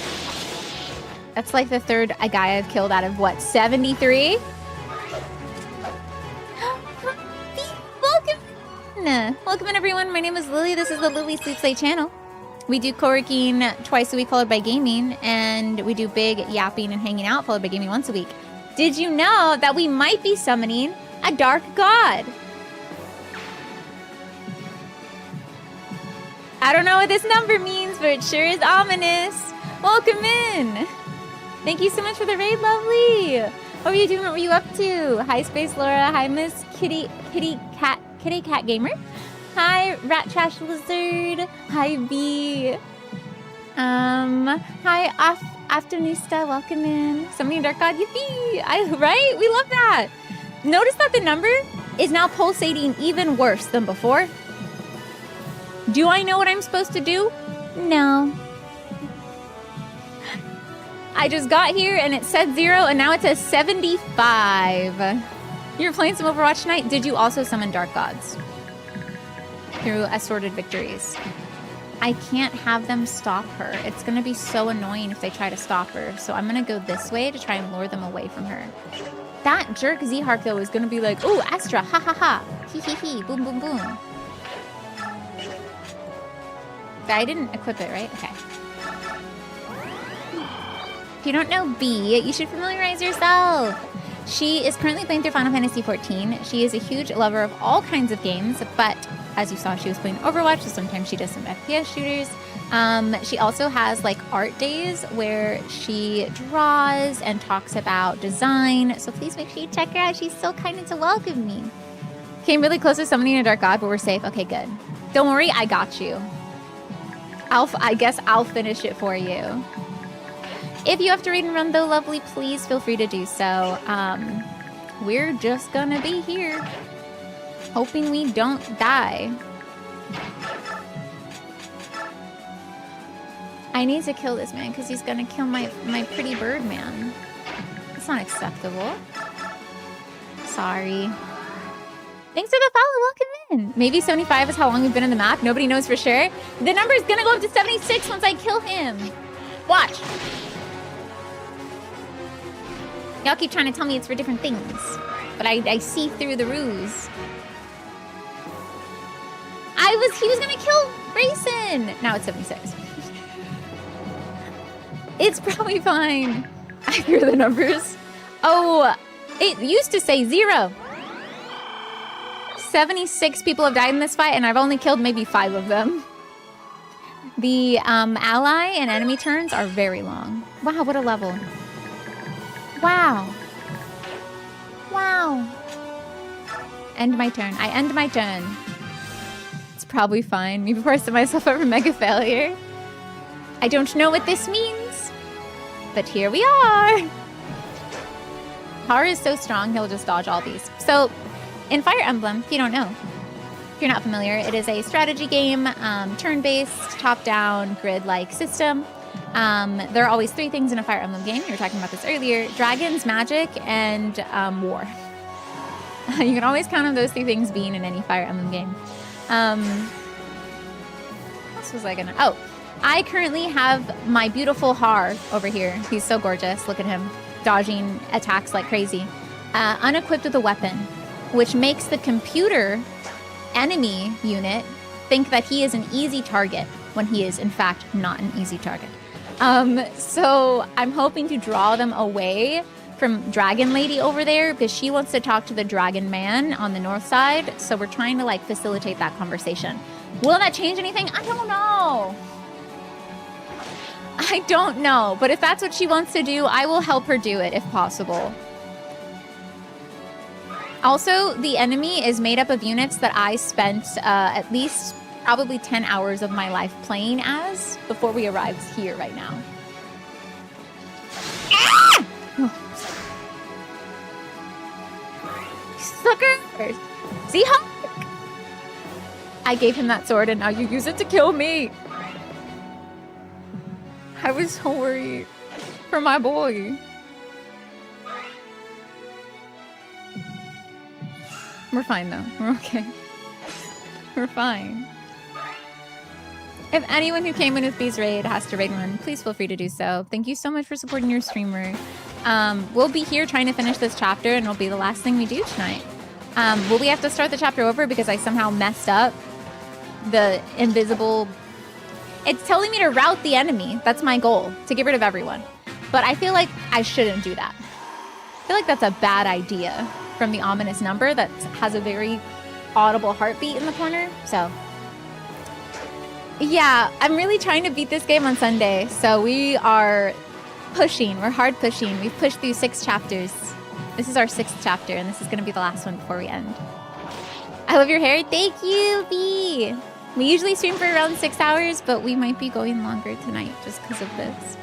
That's like the 3rd guy I've killed out of what, 73? Welcome in. Welcome in, everyone. My name is Lily. This is the Lily Sleeps Late channel. We do co-working twice a week, followed by gaming, and we do big yapping and hanging out, followed by gaming once a week. Did you know that we might be summoning a dark god? I don't know what this number means, but it sure is ominous. Welcome in. Thank you so much for the raid, lovely. What were you doing? What were you up to? Hi, Space Laura. Hi, Miss Kitty Cat Gamer. Hi, Rat Trash Lizard. Hi, B. Hi, Afternoonista. Welcome in. Summoning Dark God. Yippee! Right? We love that. Notice that the number is now pulsating even worse than before. Do I know what I'm supposed to do? No. I just got here and it said 0 and now it says 75. You were playing some Overwatch tonight. Did you also summon Dark Gods? Through assorted victories. I can't have them stop her. It's going to be so annoying if they try to stop her. So I'm going to go this way to try and lure them away from her. That jerk Z-Hark, though, is going to be like, ooh, Astra, ha ha ha. Hee hee hee, boom boom boom. I didn't equip it, right? Okay. If you don't know B, you should familiarize yourself. She is currently playing through Final Fantasy XIV. She is a huge lover of all kinds of games, but as you saw, she was playing Overwatch, so sometimes she does some FPS shooters. She also has like art days where she draws and talks about design. So please make sure you check her out. She's so kind to welcome me. Came really close to summoning a Dark God, but we're safe. Okay, good. Don't worry, I got you. I guess I'll finish it for you. If you have to read and run though, lovely, please feel free to do so. We're just gonna be here, hoping we don't die. I need to kill this man because he's gonna kill my pretty bird man. It's not acceptable. Sorry. Thanks for the follow. Welcome in. Maybe 75 is how long we've been in the map. Nobody knows for sure. The number is gonna go up to 76 once I kill him. Watch. Y'all keep trying to tell me it's for different things. But I see through the ruse. He was gonna kill Grayson! Now it's 76. It's probably fine. I hear the numbers. Oh, it used to say 0. 76 people have died in this fight, and I've only killed maybe 5 of them. The ally and enemy turns are very long. Wow, what a level. Wow. Wow. End my turn. I end my turn. It's probably fine. Maybe before I set myself up for mega failure. I don't know what this means, but here we are. Har is so strong, he'll just dodge all these. So, in Fire Emblem, if you don't know, if you're not familiar, it is a strategy game, turn-based, top-down, grid-like system. There are always 3 things in a Fire Emblem game. You were talking about this earlier. Dragons, magic, and war. You can always count on those 3 things being in any Fire Emblem game. What else was I gonna... Oh, I currently have my beautiful Har over here. He's so gorgeous. Look at him. Dodging attacks like crazy. Unequipped with a weapon, which makes the computer enemy unit think that he is an easy target when he is, in fact, not an easy target. So I'm hoping to draw them away from Dragon Lady over there because she wants to talk to the Dragon Man on the north side. So we're trying to like facilitate that conversation. Will that change anything? I don't know. I don't know. But if that's what she wants to do, I will help her do it if possible. Also, the enemy is made up of units that I spent at least probably 10 hours of my life playing as before we arrived here right now. Ah! Oh. Sucker! Seahawk! I gave him that sword and now you use it to kill me. I was so worried for my boy. We're fine though. We're okay. We're fine. If anyone who came in with B's raid has to raid one, please feel free to do so. Thank you so much for supporting your streamer. We'll be here trying to finish this chapter and it'll be the last thing we do tonight. Will we have to start the chapter over because I somehow messed up the invisible... It's telling me to rout the enemy. That's my goal, to get rid of everyone. But I feel like I shouldn't do that. I feel like that's a bad idea from the ominous number that has a very audible heartbeat in the corner. So, yeah, I'm really trying to beat this game on Sunday. So we are pushing. We're hard pushing. We've pushed through 6 chapters. This is our 6th chapter, and this is going to be the last one before we end. I love your hair. Thank you, B. We usually stream for around 6 hours, but we might be going longer tonight just because of this.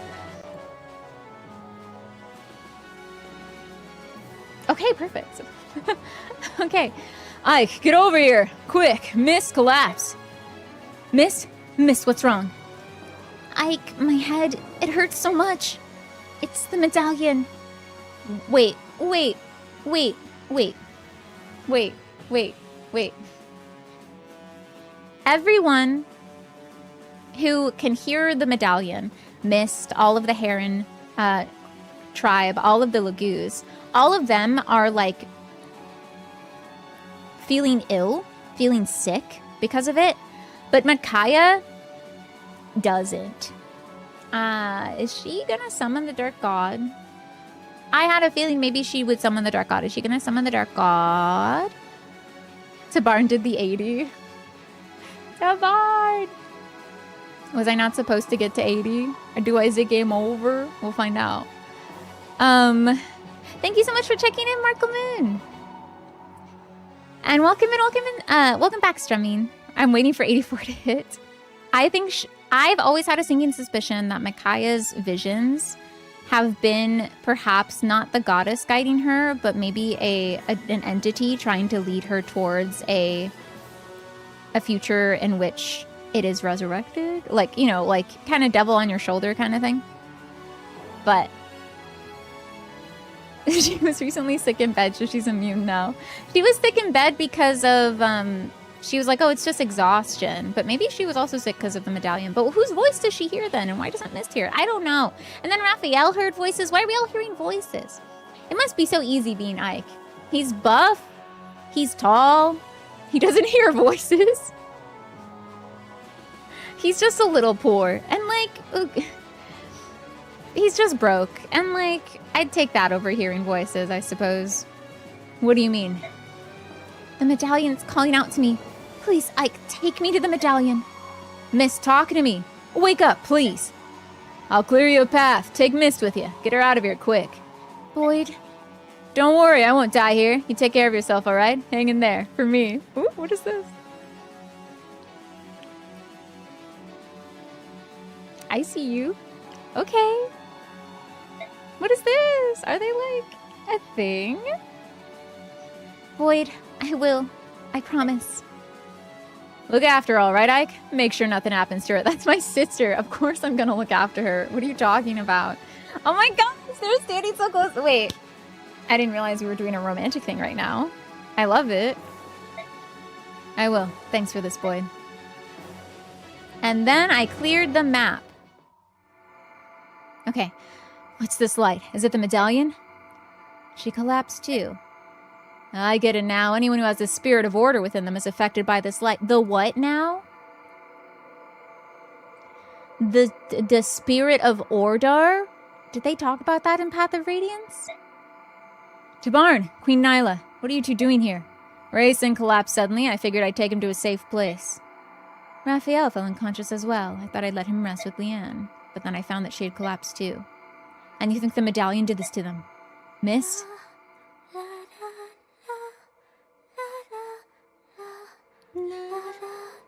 Okay, perfect. Okay. Ike, get over here. Quick. Miss, collapse. Miss, what's wrong? Ike, my head. It hurts so much. It's the medallion. Wait. Everyone who can hear the medallion, Mist, all of the Heron tribe, all of the Lagoos, all of them are like feeling ill, feeling sick because of it. But Micaiah doesn't. Is she gonna summon the Dark God? I had a feeling maybe she would summon the Dark God. Is she gonna summon the Dark God? Tabarn did the 80. Tabarn! Was I not supposed to get to 80? Or do I zig game over? We'll find out. Thank you so much for checking in, Marco Moon. And welcome back, Strumming. I'm waiting for 84 to hit. I think I've always had a sinking suspicion that Micaiah's visions have been perhaps not the goddess guiding her, but maybe an entity trying to lead her towards a future in which it is resurrected. Like, you know, like kind of devil on your shoulder kind of thing. But she was recently sick in bed, so she's immune now. She was sick in bed because of, she was like, oh, it's just exhaustion. But maybe she was also sick because of the medallion. But whose voice does she hear then? And why doesn't Mist hear it? I don't know. And then Raphael heard voices. Why are we all hearing voices? It must be so easy being Ike. He's buff. He's tall. He doesn't hear voices. He's just a little poor. And, like, he's just broke. And, like, I'd take that over hearing voices, I suppose. What do you mean? The medallion's calling out to me. Please, Ike, take me to the medallion. Miss, talking to me. Wake up, please. I'll clear you a path. Take Mist with you. Get her out of here quick. Boyd. Don't worry, I won't die here. You take care of yourself, all right? Hang in there. For me. Ooh, what is this? I see you. Okay. What is this? Are they like a thing? Boyd, I will. I promise. Look after her, all right, Ike? Make sure nothing happens to her. That's my sister. Of course I'm gonna look after her. What are you talking about? Oh my gosh, they're standing so close. Wait. I didn't realize we were doing a romantic thing right now. I love it. I will. Thanks for this, Boyd. And then I cleared the map. Okay. What's this light? Is it the medallion? She collapsed too. I get it now. Anyone who has the spirit of order within them is affected by this light. The what now? The spirit of order? Did they talk about that in Path of Radiance? Tabarn, Queen Nyla, what are you two doing here? Rayson collapsed suddenly. I figured I'd take him to a safe place. Raphael fell unconscious as well. I thought I'd let him rest with Leanne, but then I found that she had collapsed too. And you think the medallion did this to them? Miss?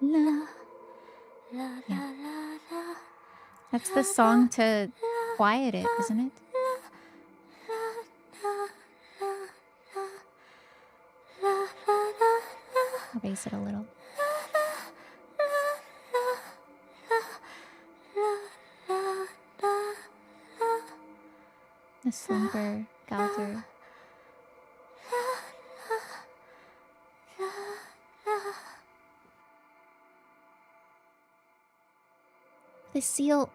Yeah. That's the song to quiet it, isn't it? I'll raise it a little. The slumber, Galder. The seal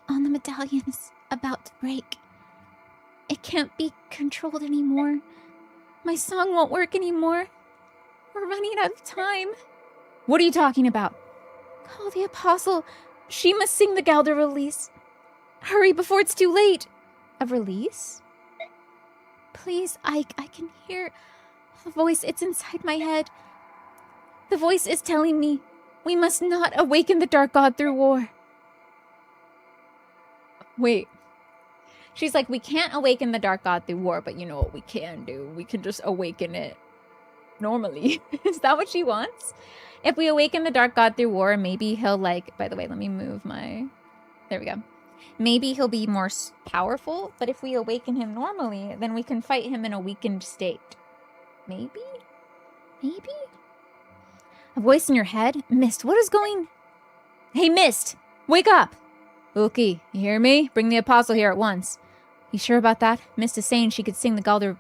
on the medallion is about to break. It can't be controlled anymore. My song won't work anymore. We're running out of time. What are you talking about? Call the apostle. She must sing the Galder release. Hurry before it's too late. A release? Please, Ike, I can hear the voice. It's inside my head. The voice is telling me we must not awaken the Dark God through war. Wait. She's like, we can't awaken the Dark God through war, but you know what we can do? We can just awaken it normally. Is that what she wants? If we awaken the Dark God through war, maybe he'll like... By the way, let me move my... There we go. Maybe he'll be more powerful, but if we awaken him normally, then we can fight him in a weakened state. Maybe? Maybe? A voice in your head? Mist, what is going... Hey, Mist! Wake up! Uki, you hear me? Bring the apostle here at once. You sure about that? Mist is saying she should sing the Galder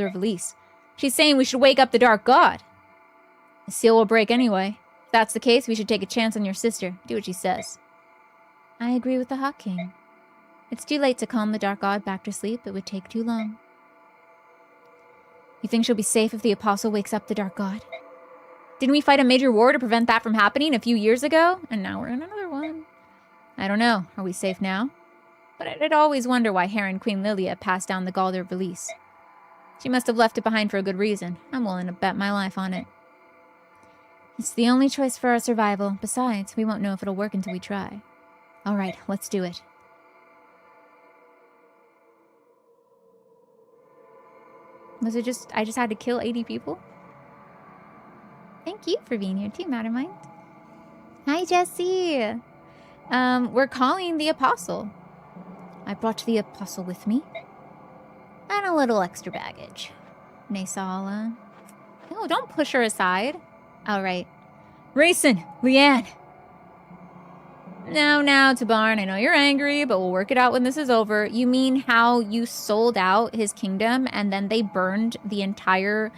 of Elise. She's saying we should wake up the Dark God. The seal will break anyway. If that's the case, we should take a chance on your sister. Do what she says. I agree with the Hawk King. It's too late to calm the Dark God back to sleep. It would take too long. You think she'll be safe if the apostle wakes up the Dark God? Didn't we fight a major war to prevent that from happening a few years ago? And now we're in another one. I don't know. Are we safe now? But I'd always wonder why Heron Queen Lilia passed down the Galder of Release. She must have left it behind for a good reason. I'm willing to bet my life on it. It's the only choice for our survival. Besides, we won't know if it'll work until we try. All right, let's do it. Was it just... I just had to kill 80 people? Thank you for being here too, Mattermind. Hi, Jesse! We're calling the apostle. I brought the apostle with me. And a little extra baggage. Naysala. Oh, don't push her aside. All right. Rayson! Leanne! Now, Tabarn, I know you're angry, but we'll work it out when this is over. You mean how you sold out his kingdom and then they burned the entire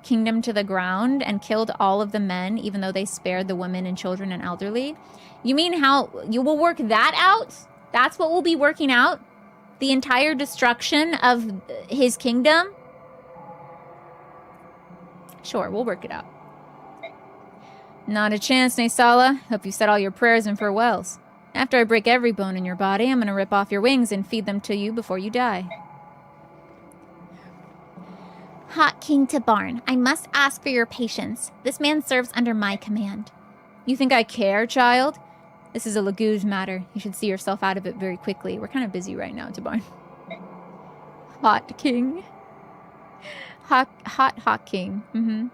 kingdom to the ground and killed all of the men, even though they spared the women and children and elderly? You mean how you will work that out? That's what we'll be working out? The entire destruction of his kingdom? Sure, we'll work it out. Not a chance, Naysala. Hope you said all your prayers and farewells. After I break every bone in your body, I'm gonna rip off your wings and feed them to you before you die. Hot King Tabarn, I must ask for your patience. This man serves under my command. You think I care, child? This is a Laguz matter. You should see yourself out of it very quickly. We're kind of busy right now, Tabarn. Hot King. Hot King. Mm-hmm.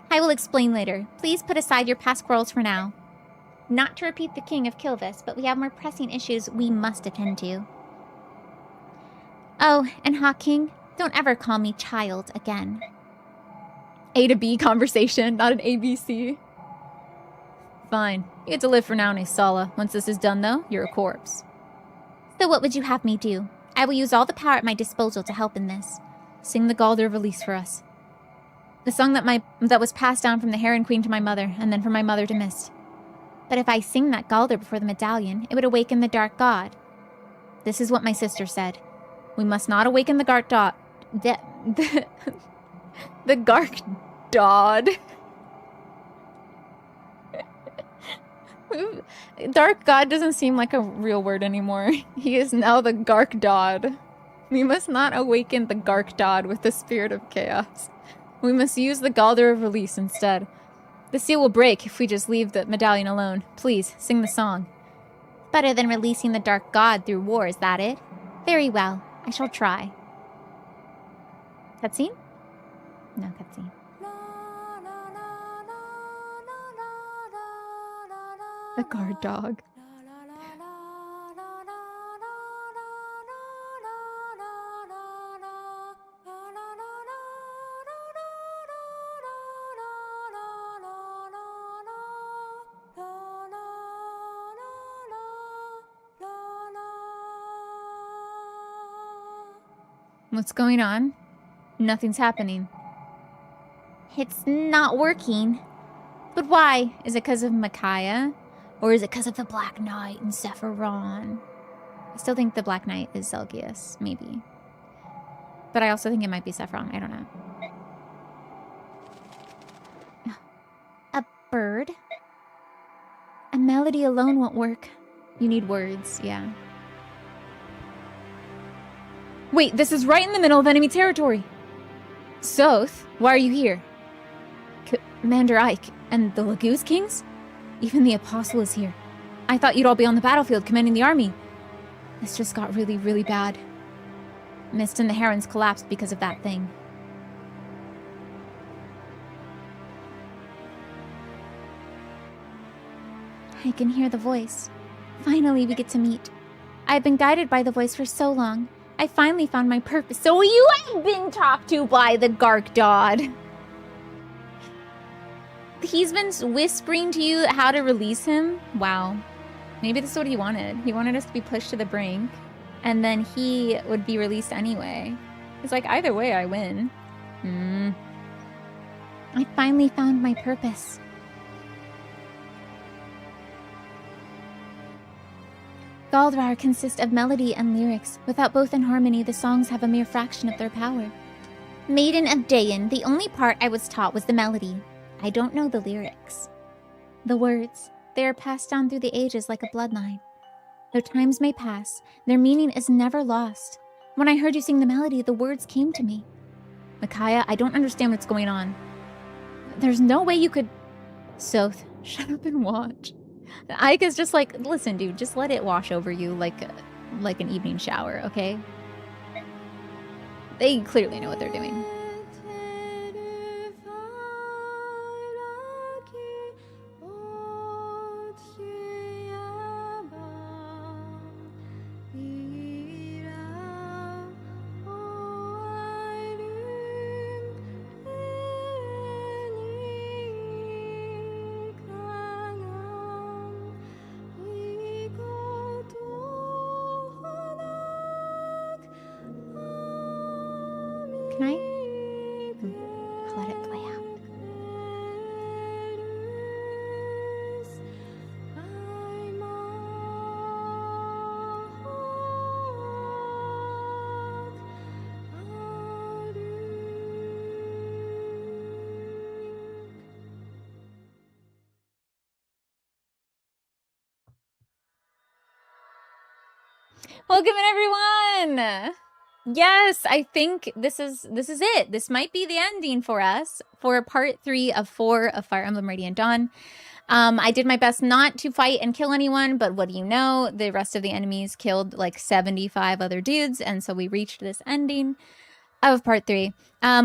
I will explain later. Please put aside your past quarrels for now. Not to repeat the King of Kilvis, but we have more pressing issues we must attend to. Oh, and Hot King, don't ever call me child again. A to B conversation, not an ABC. Fine. You get to live for now, Naysala. Once this is done, though, you're a corpse. So what would you have me do? I will use all the power at my disposal to help in this. Sing the Galder of Release for us. The song that was passed down from the Heron Queen to my mother, and then from my mother to Mist. But if I sing that Galder before the medallion, it would awaken the Dark God. This is what my sister said. We must not awaken the Gark Dot. The Gark Dod. Dark God doesn't seem like a real word anymore. He is now the Gark Dod. We must not awaken the Gark Dod with the spirit of chaos. We must use the Galder of Release instead. The seal will break if we just leave the medallion alone. Please, sing the song. Better than releasing the Dark God through war, is that it? Very well. I shall try. Cutscene? No cutscene. The guard dog. What's going on? Nothing's happening. It's not working. But why? Is it because of Micaiah? Or is it because of the Black Knight and Sephiron? I still think the Black Knight is Zelgius, maybe. But I also think it might be Sephiron. I don't know. A bird? A melody alone won't work. You need words, yeah. Wait, this is right in the middle of enemy territory. Sothe, why are you here? Commander Ike and the Laguz Kings? Even the Apostle is here. I thought you'd all be on the battlefield commanding the army. This just got really, really bad. Mist and the Herons collapsed because of that thing. I can hear the voice. Finally, we get to meet. I've been guided by the voice for so long. I finally found my purpose. So you have been talked to by the Gark Dod. He's been whispering to you how to release him? Wow. Maybe this is what he wanted. He wanted us to be pushed to the brink, and then he would be released anyway. It's like, either way, I win. I finally found my purpose. Galdrar consists of melody and lyrics. Without both in harmony, the songs have a mere fraction of their power. Maiden of Dayan, the only part I was taught was the melody. I don't know the lyrics. The words, they are passed down through the ages like a bloodline. Though times may pass, their meaning is never lost. When I heard you sing the melody, the words came to me. Micaiah, I don't understand what's going on. There's no way you could... Sothe, shut up and watch. Ike is just like, listen, dude, just let it wash over you like an evening shower, okay? They clearly know what they're doing. Can I? I'll let it play out. Welcome in, everyone! Yes, I think this is it. This might be the ending for us for part 3 of 4 of Fire Emblem Radiant Dawn. I did my best not to fight and kill anyone, but what do you know? The rest of the enemies killed like 75 other dudes, and so we reached this ending of part 3.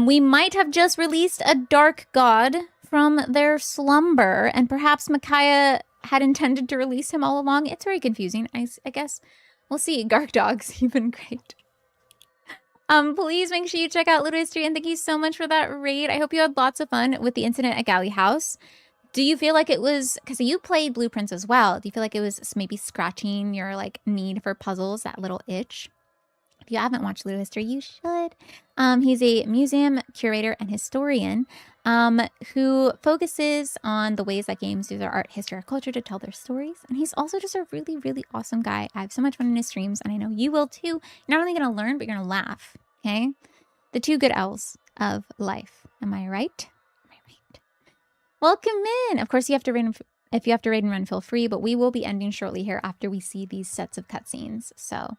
We might have just released a dark god from their slumber, and perhaps Micaiah had intended to release him all along. It's very confusing, I guess. We'll see. Gark Dog's even great. Please make sure you check out Ludo History, and thank you so much for that raid. I hope you had lots of fun with the incident at Galley House. Do you feel like it was, because you played Blueprints as well, do you feel like it was maybe scratching your like need for puzzles, that little itch? If you haven't watched Ludo History, you should. He's a museum curator and historian who focuses on the ways that games use their art, history, or culture to tell their stories. And he's also just a really, really awesome guy. I have so much fun in his streams, and I know you will too. You're not only going to learn, but you're going to laugh, okay? The 2 good L's of life. Am I right? Am I right? Welcome in. Of course, you have to raid if you have to raid and run, feel free, but we will be ending shortly here after we see these sets of cutscenes. So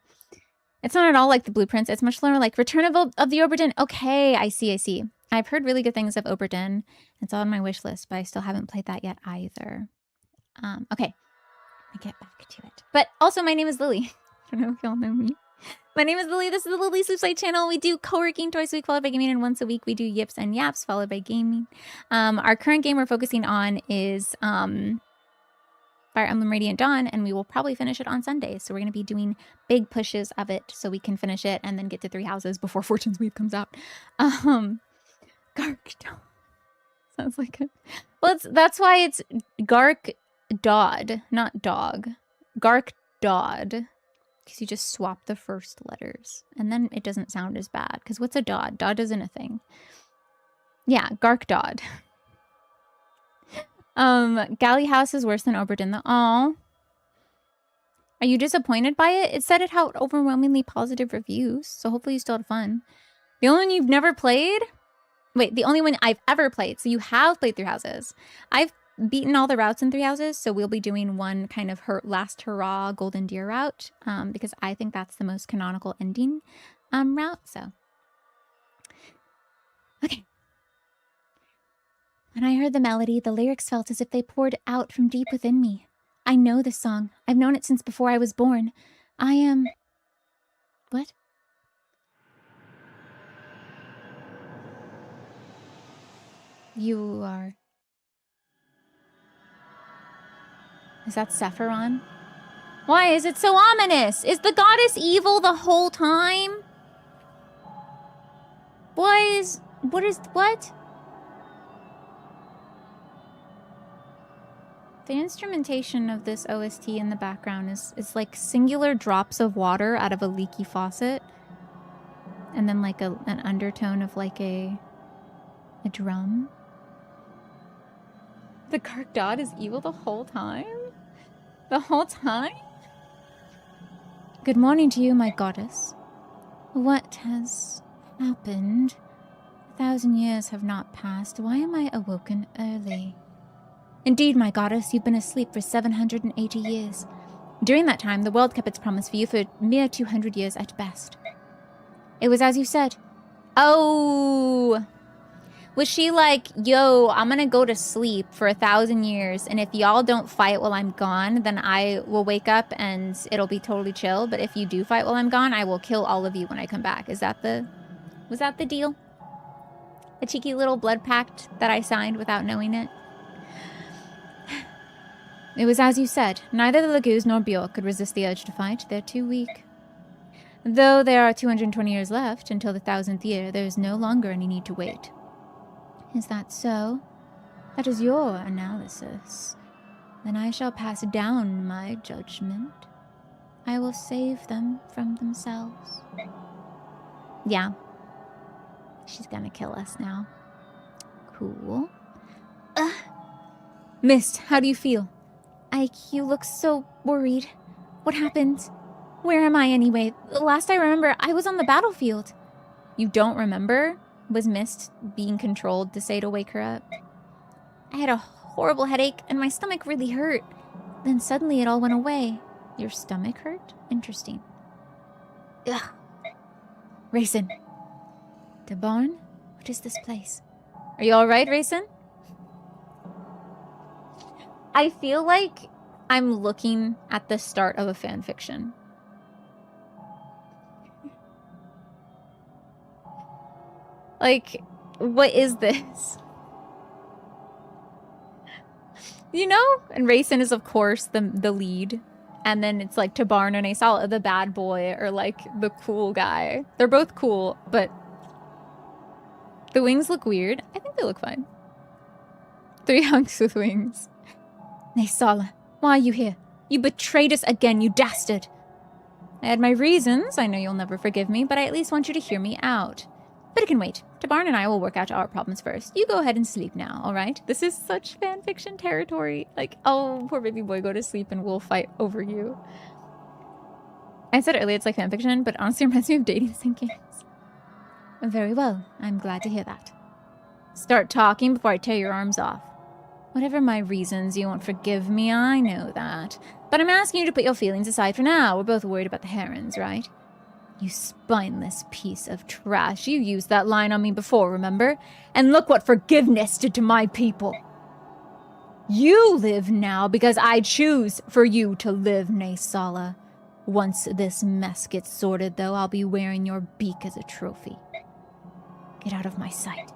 it's not at all like the Blueprints. It's much more like Return of the Oberdin. Okay, I see. I've heard really good things of Oberdin. It's on my wish list, but I still haven't played that yet either. Okay, let me get back to it. But also, my name is Lily. I don't know if y'all know me. My name is Lily. This is the Lily Sleepside channel. We do co-working twice a week, followed by gaming, and once a week we do yips and yaps, followed by gaming. Our current game we're focusing on is Fire Emblem Radiant Dawn, and we will probably finish it on Sunday. So we're going to be doing big pushes of it so we can finish it and then get to 3 houses before Fortune's Weave comes out. Gark Dodd. Sounds like it. Well, that's why it's Gark Dodd, not dog. Gark Dodd. Because you just swap the first letters. And then it doesn't sound as bad. Because what's a Dodd? Dodd isn't a thing. Yeah, Gark Dodd. Galley House is worse than Oberdin. Are you disappointed by it? It said it had overwhelmingly positive reviews, so hopefully you still had fun. The only one you've never played? Wait, the only one I've ever played. So you have played 3 houses. I've beaten all the routes in 3 houses, so we'll be doing one kind of last hurrah Golden Deer route, because I think that's the most canonical ending route. So, okay. When I heard the melody, the lyrics felt as if they poured out from deep within me. I know this song. I've known it since before I was born. I am... What? You are... Is that Sephiron? Why is it so ominous? Is the goddess evil the whole time? What? The instrumentation of this OST in the background is like singular drops of water out of a leaky faucet. And then like an undertone of like a drum. The Gark Dodd is evil the whole time? The whole time? Good morning to you, my goddess. What has happened? 1,000 years have not passed. Why am I awoken early? Indeed, my goddess, you've been asleep for 780 years. During that time, the world kept its promise for you for mere 200 years at best. It was as you said. Oh! Was she like, yo, I'm gonna go to sleep for 1,000 years, and if y'all don't fight while I'm gone, then I will wake up and it'll be totally chill, but if you do fight while I'm gone, I will kill all of you when I come back. Was that the deal? A cheeky little blood pact that I signed without knowing it? It was as you said. Neither the Laguz nor Bjork could resist the urge to fight. They're too weak. Though there are 220 years left until the 1,000th year, there is no longer any need to wait. Is that so? That is your analysis. Then I shall pass down my judgment. I will save them from themselves. Yeah. She's gonna kill us now. Cool. Mist, how do you feel? You look so worried. What happened? Where am I anyway? Last I remember, I was on the battlefield. You don't remember? Was Mist being controlled to say to wake her up? I had a horrible headache and my stomach really hurt. Then suddenly it all went away. Your stomach hurt? Interesting. Ugh. Raisin. The barn? What is this place? Are you alright, Raisin? I feel like I'm looking at the start of a fan fiction. Like, what is this? You know? And Raisin is, of course, the lead. And then it's like Tabarn and Aesala, the bad boy, or like the cool guy. They're both cool, but the wings look weird. I think they look fine. 3 hunks with wings. Aesala, why are you here? You betrayed us again, you dastard! I had my reasons. I know you'll never forgive me, but I at least want you to hear me out. But it can wait. Tabarn and I will work out our problems first. You go ahead and sleep now, alright? This is such fanfiction territory. Like, oh, poor baby boy, go to sleep and we'll fight over you. I said earlier it's like fanfiction, but honestly it reminds me of dating sim games. Very well. I'm glad to hear that. Start talking before I tear your arms off. Whatever my reasons, you won't forgive me, I know that. But I'm asking you to put your feelings aside for now. We're both worried about the herons, right? You spineless piece of trash. You used that line on me before, remember? And look what forgiveness did to my people. You live now because I choose for you to live, Naysala. Once this mess gets sorted, though, I'll be wearing your beak as a trophy. Get out of my sight.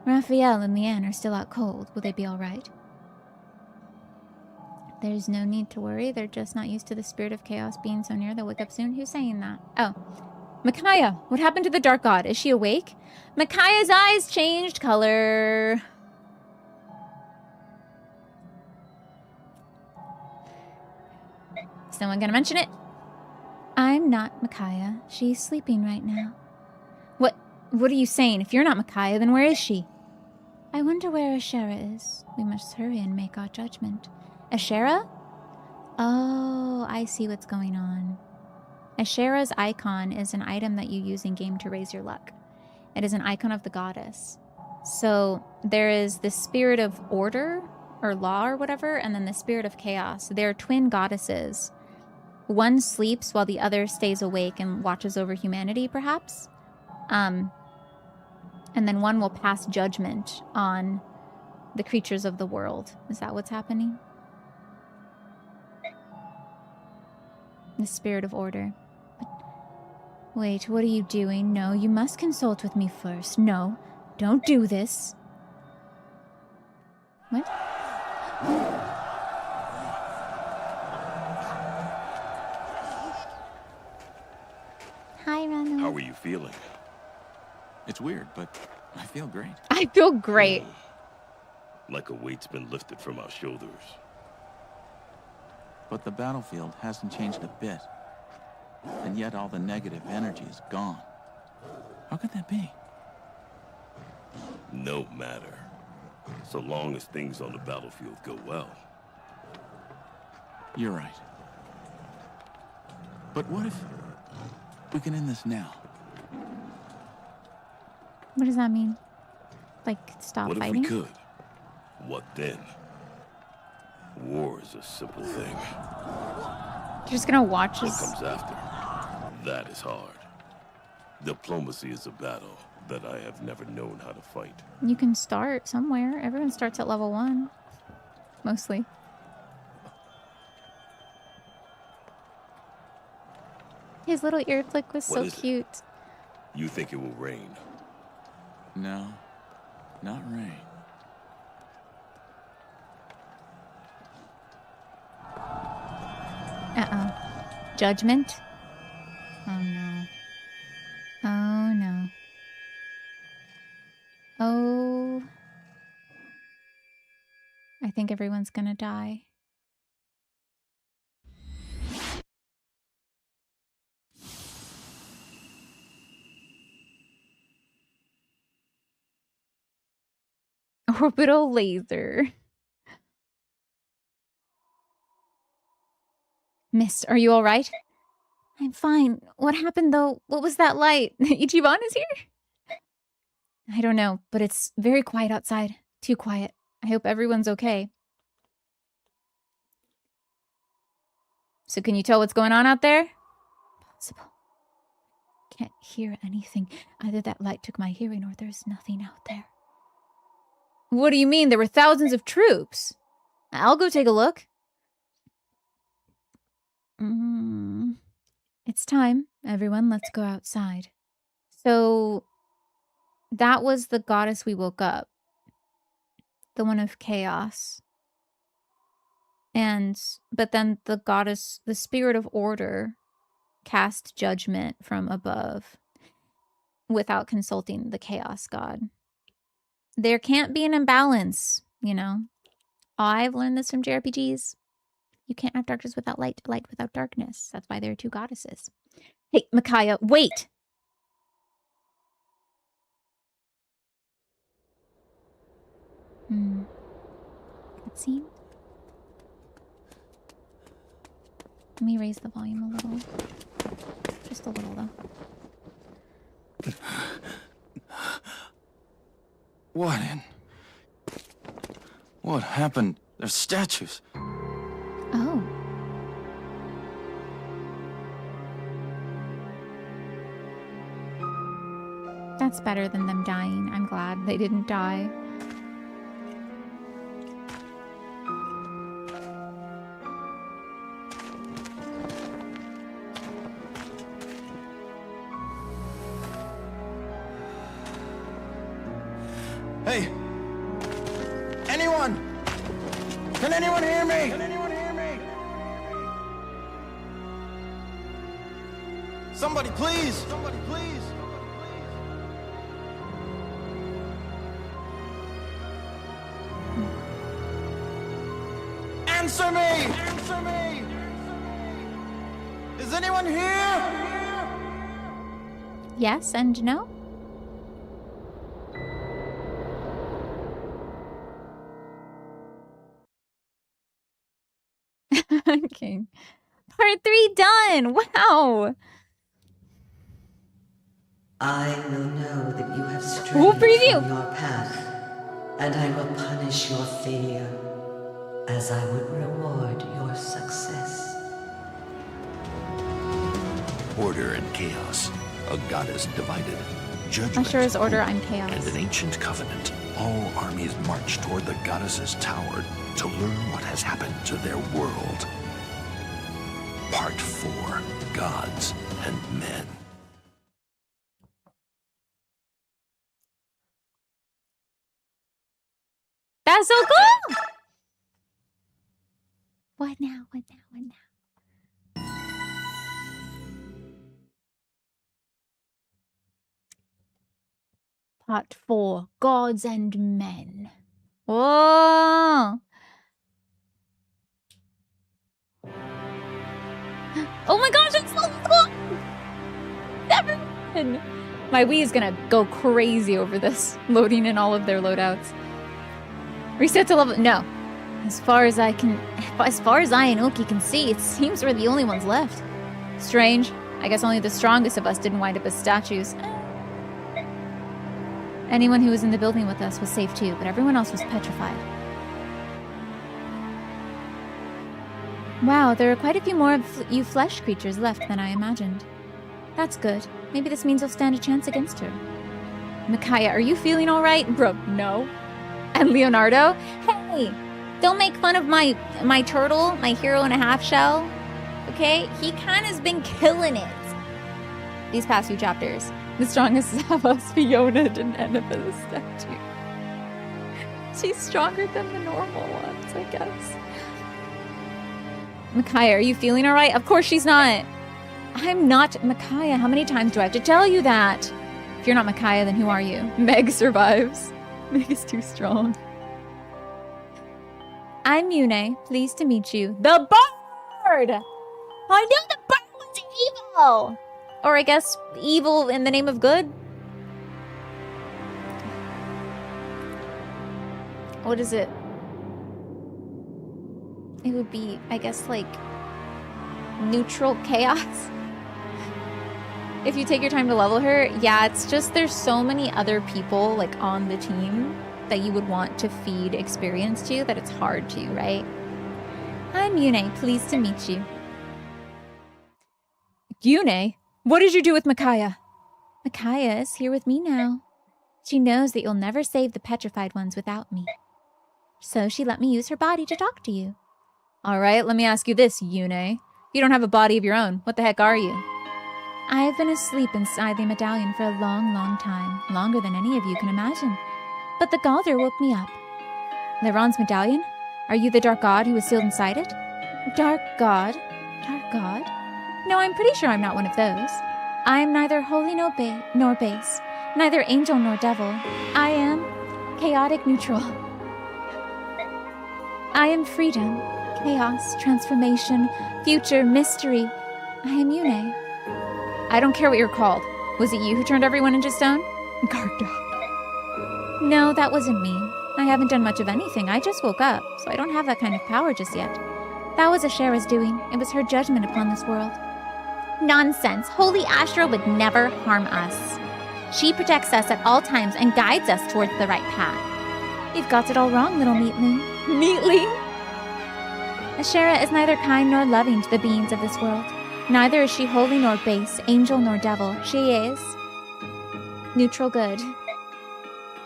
Raphael and Leanne are still out cold. Will they be all right? There's no need to worry. They're just not used to the spirit of chaos being so near. They'll wake up soon. Who's saying that? Oh. Micaiah, what happened to the dark god? Is she awake? Micaiah's eyes changed color. Is someone gonna mention it? I'm not Micaiah. She's sleeping right now. What are you saying? If you're not Micaiah, then where is she? I wonder where Ashera is. We must hurry and make our judgment. Ashera? Oh, I see what's going on. Ashera's icon is an item that you use in-game to raise your luck. It is an icon of the goddess. So there is the spirit of order, or law, or whatever, and then the spirit of chaos. They're twin goddesses. One sleeps while the other stays awake and watches over humanity, perhaps. And then one will pass judgment on the creatures of the world. Is that what's happening? The spirit of order. But wait, what are you doing? No, you must consult with me first. No, don't do this. What? Hi, Ranu. How are you feeling? It's weird, but I feel great. I feel great. Like a weight's been lifted from our shoulders. But the battlefield hasn't changed a bit. And yet all the negative energy is gone. How could that be? No matter. So long as things on the battlefield go well. You're right. But what if we can end this now? What does that mean? Like, stop What if fighting? we could? What then? War is a simple thing. You're just gonna watch What us. comes after? That is hard. Diplomacy is a battle that I have never known how to fight. You can start somewhere. Everyone starts at level 1. Mostly. His little ear flick was What so is it? cute. You think it will rain? No, not rain. Uh-oh. Judgment? Oh no. Oh no. Oh. I think everyone's gonna die. Orbital laser. Mist, are you all right? I'm fine. What happened, though? What was that light? Ichiban is here? I don't know, but it's very quiet outside. Too quiet. I hope everyone's okay. So can you tell what's going on out there? impossible. Can't hear anything. Either that light took my hearing or there's nothing out there. What do you mean? There were thousands of troops. I'll go take a look. It's time. Everyone, let's go outside. So, that was the goddess we woke up. The one of chaos. But then the goddess, the spirit of order, cast judgment from above without consulting the chaos god. There can't be an imbalance, you know. I've learned this from JRPGs. You can't have darkness without light, light without darkness. That's why there are two goddesses. Hey, Micaiah, wait! It seemed. Let me raise the volume a little. Just a little, though. What happened? There's statues. Oh. That's better than them dying. I'm glad they didn't die. Hey! Anyone? Can anyone hear me? Can anyone hear me? Somebody, please! Somebody, please! Answer me! Answer me! Is anyone here? Yes and no? Okay. Part 3 done! Wow! I will know that you have Ooh, strayed preview! from your path, and I will punish your failure as I would reward your success. Order and chaos, a goddess divided. Judgment, I sure as order, hope, I'm chaos. and an ancient covenant. All armies march toward the goddess's tower to learn what has happened to their world. Part 4, Gods and Men. That's so cool! What now? What now? What now? Part 4, Gods and Men. Oh! Oh my gosh, it's so cool! 7! My Wii is gonna go crazy over this, loading in all of their loadouts. Reset to level... No. As far as I and Oki can see, it seems we're the only ones left. Strange. I guess only the strongest of us didn't wind up as statues. Anyone who was in the building with us was safe too, but everyone else was petrified. Wow, there are quite a few more of you flesh creatures left than I imagined. That's good. Maybe this means you'll stand a chance against her. Micaiah, are you feeling alright? Bro, no. And Leonardo? Hey! Don't make fun of my turtle, my hero in a half shell. Okay? He kind of's been killing it these past few chapters. The strongest of us, Fiona, didn't end up as a statue. She's stronger than the normal ones, I guess. Micaiah, are you feeling alright? Of course she's not. I'm not Micaiah. How many times do I have to tell you that? If you're not Micaiah, then who are you? Meg survives. Meg is too strong. I'm Yune. Pleased to meet you. The Bard! I knew the Bard was evil! Or I guess evil in the name of good? What is it? It would be, I guess, like, neutral chaos. If you take your time to level her, yeah, it's just there's so many other people, like, on the team that you would want to feed experience to that it's hard to, right? I'm Yune. Pleased to meet you. Yune, what did you do with Micaiah? Micaiah is here with me now. She knows that you'll never save the petrified ones without me. So she let me use her body to talk to you. All right, let me ask you this, Yune. You don't have a body of your own. What the heck are you? I have been asleep inside the medallion for a long, long time. Longer than any of you can imagine. But the Galder woke me up. Leron's medallion? Are you the dark god who was sealed inside it? Dark god? Dark god? No, I'm pretty sure I'm not one of those. I am neither holy nor base, neither angel nor devil. I am chaotic neutral. I am freedom, chaos, transformation, future, mystery. I am Yune. I don't care what you're called. Was it you who turned everyone into stone? Guard dog. No, that wasn't me. I haven't done much of anything. I just woke up, so I don't have that kind of power just yet. That was Ashera's doing. It was her judgment upon this world. Nonsense. Holy Ashera would never harm us. She protects us at all times and guides us towards the right path. You've got it all wrong, little meatling. Meatling? Ashera is neither kind nor loving to the beings of this world. Neither is she holy nor base, angel nor devil. She is neutral good.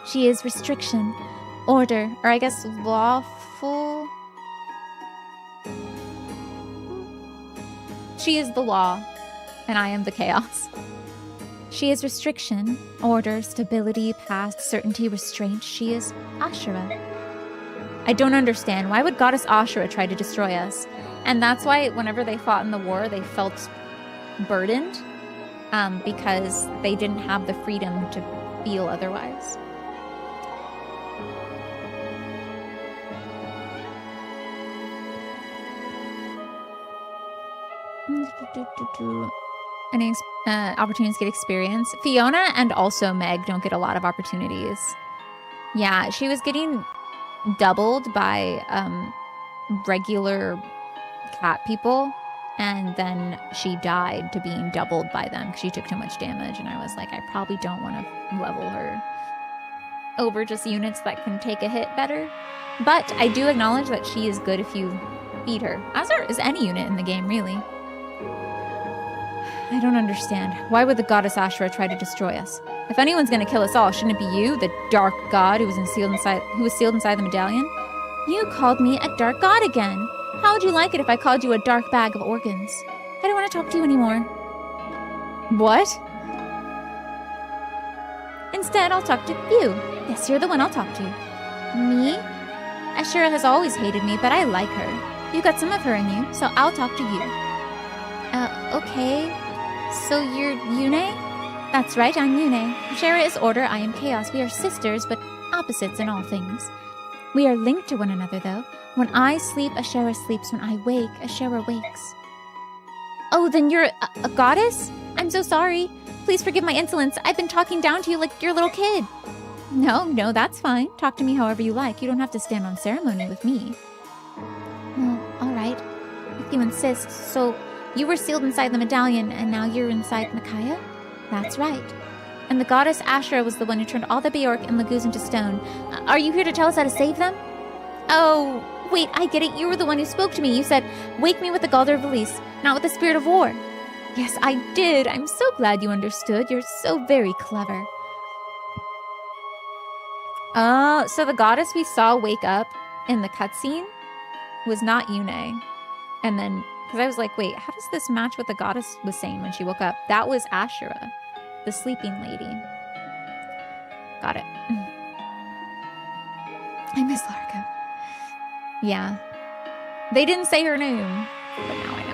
She is restriction, order, or I guess lawful. She is the law, and I am the chaos. She is restriction, order, stability, past, certainty, restraint. She is Ashera. I don't understand. Why would Goddess Ashera try to destroy us? And that's why whenever they fought in the war, they felt burdened because they didn't have the freedom to feel otherwise. Any opportunities get experience? Fiona and also Meg don't get a lot of opportunities. Yeah, she was getting doubled by regular cat people, and then she died to being doubled by them because she took too much damage, and I was like, I probably don't want to level her over just units that can take a hit better. But I do acknowledge that she is good if you feed her, as is any unit in the game, really. I don't understand. Why would the goddess Ashera try to destroy us? If anyone's going to kill us all, shouldn't it be you, the dark god who was sealed inside the medallion? You called me a dark god again. How would you like it if I called you a dark bag of organs? I don't want to talk to you anymore. What? Instead, I'll talk to you. Yes, you're the one I'll talk to. Me? Ashera has always hated me, but I like her. You've got some of her in you, so I'll talk to you. Okay. So you're Yune? That's right, I'm Yune. Ashera is order, I am chaos. We are sisters, but opposites in all things. We are linked to one another, though. When I sleep, Ashera sleeps. When I wake, Ashera wakes. Oh, then you're a goddess? I'm so sorry. Please forgive my insolence. I've been talking down to you like you're a little kid. No, that's fine. Talk to me however you like. You don't have to stand on ceremony with me. Well, all right. If you insist. So, you were sealed inside the medallion, and now you're inside Micaiah? That's right. And the goddess Ashera was the one who turned all the Bjork and Laguz into stone. Are you here to tell us how to save them? Oh, wait, I get it. You were the one who spoke to me. You said, wake me with the Galder of Release, not with the Spirit of War. Yes, I did. I'm so glad you understood. You're so very clever. So the goddess we saw wake up in the cutscene was not Yune. And then, because I was like, wait, how does this match what the goddess was saying when she woke up? That was Ashera, the sleeping lady. Got it. I miss Larka. Yeah. They didn't say her name, but now I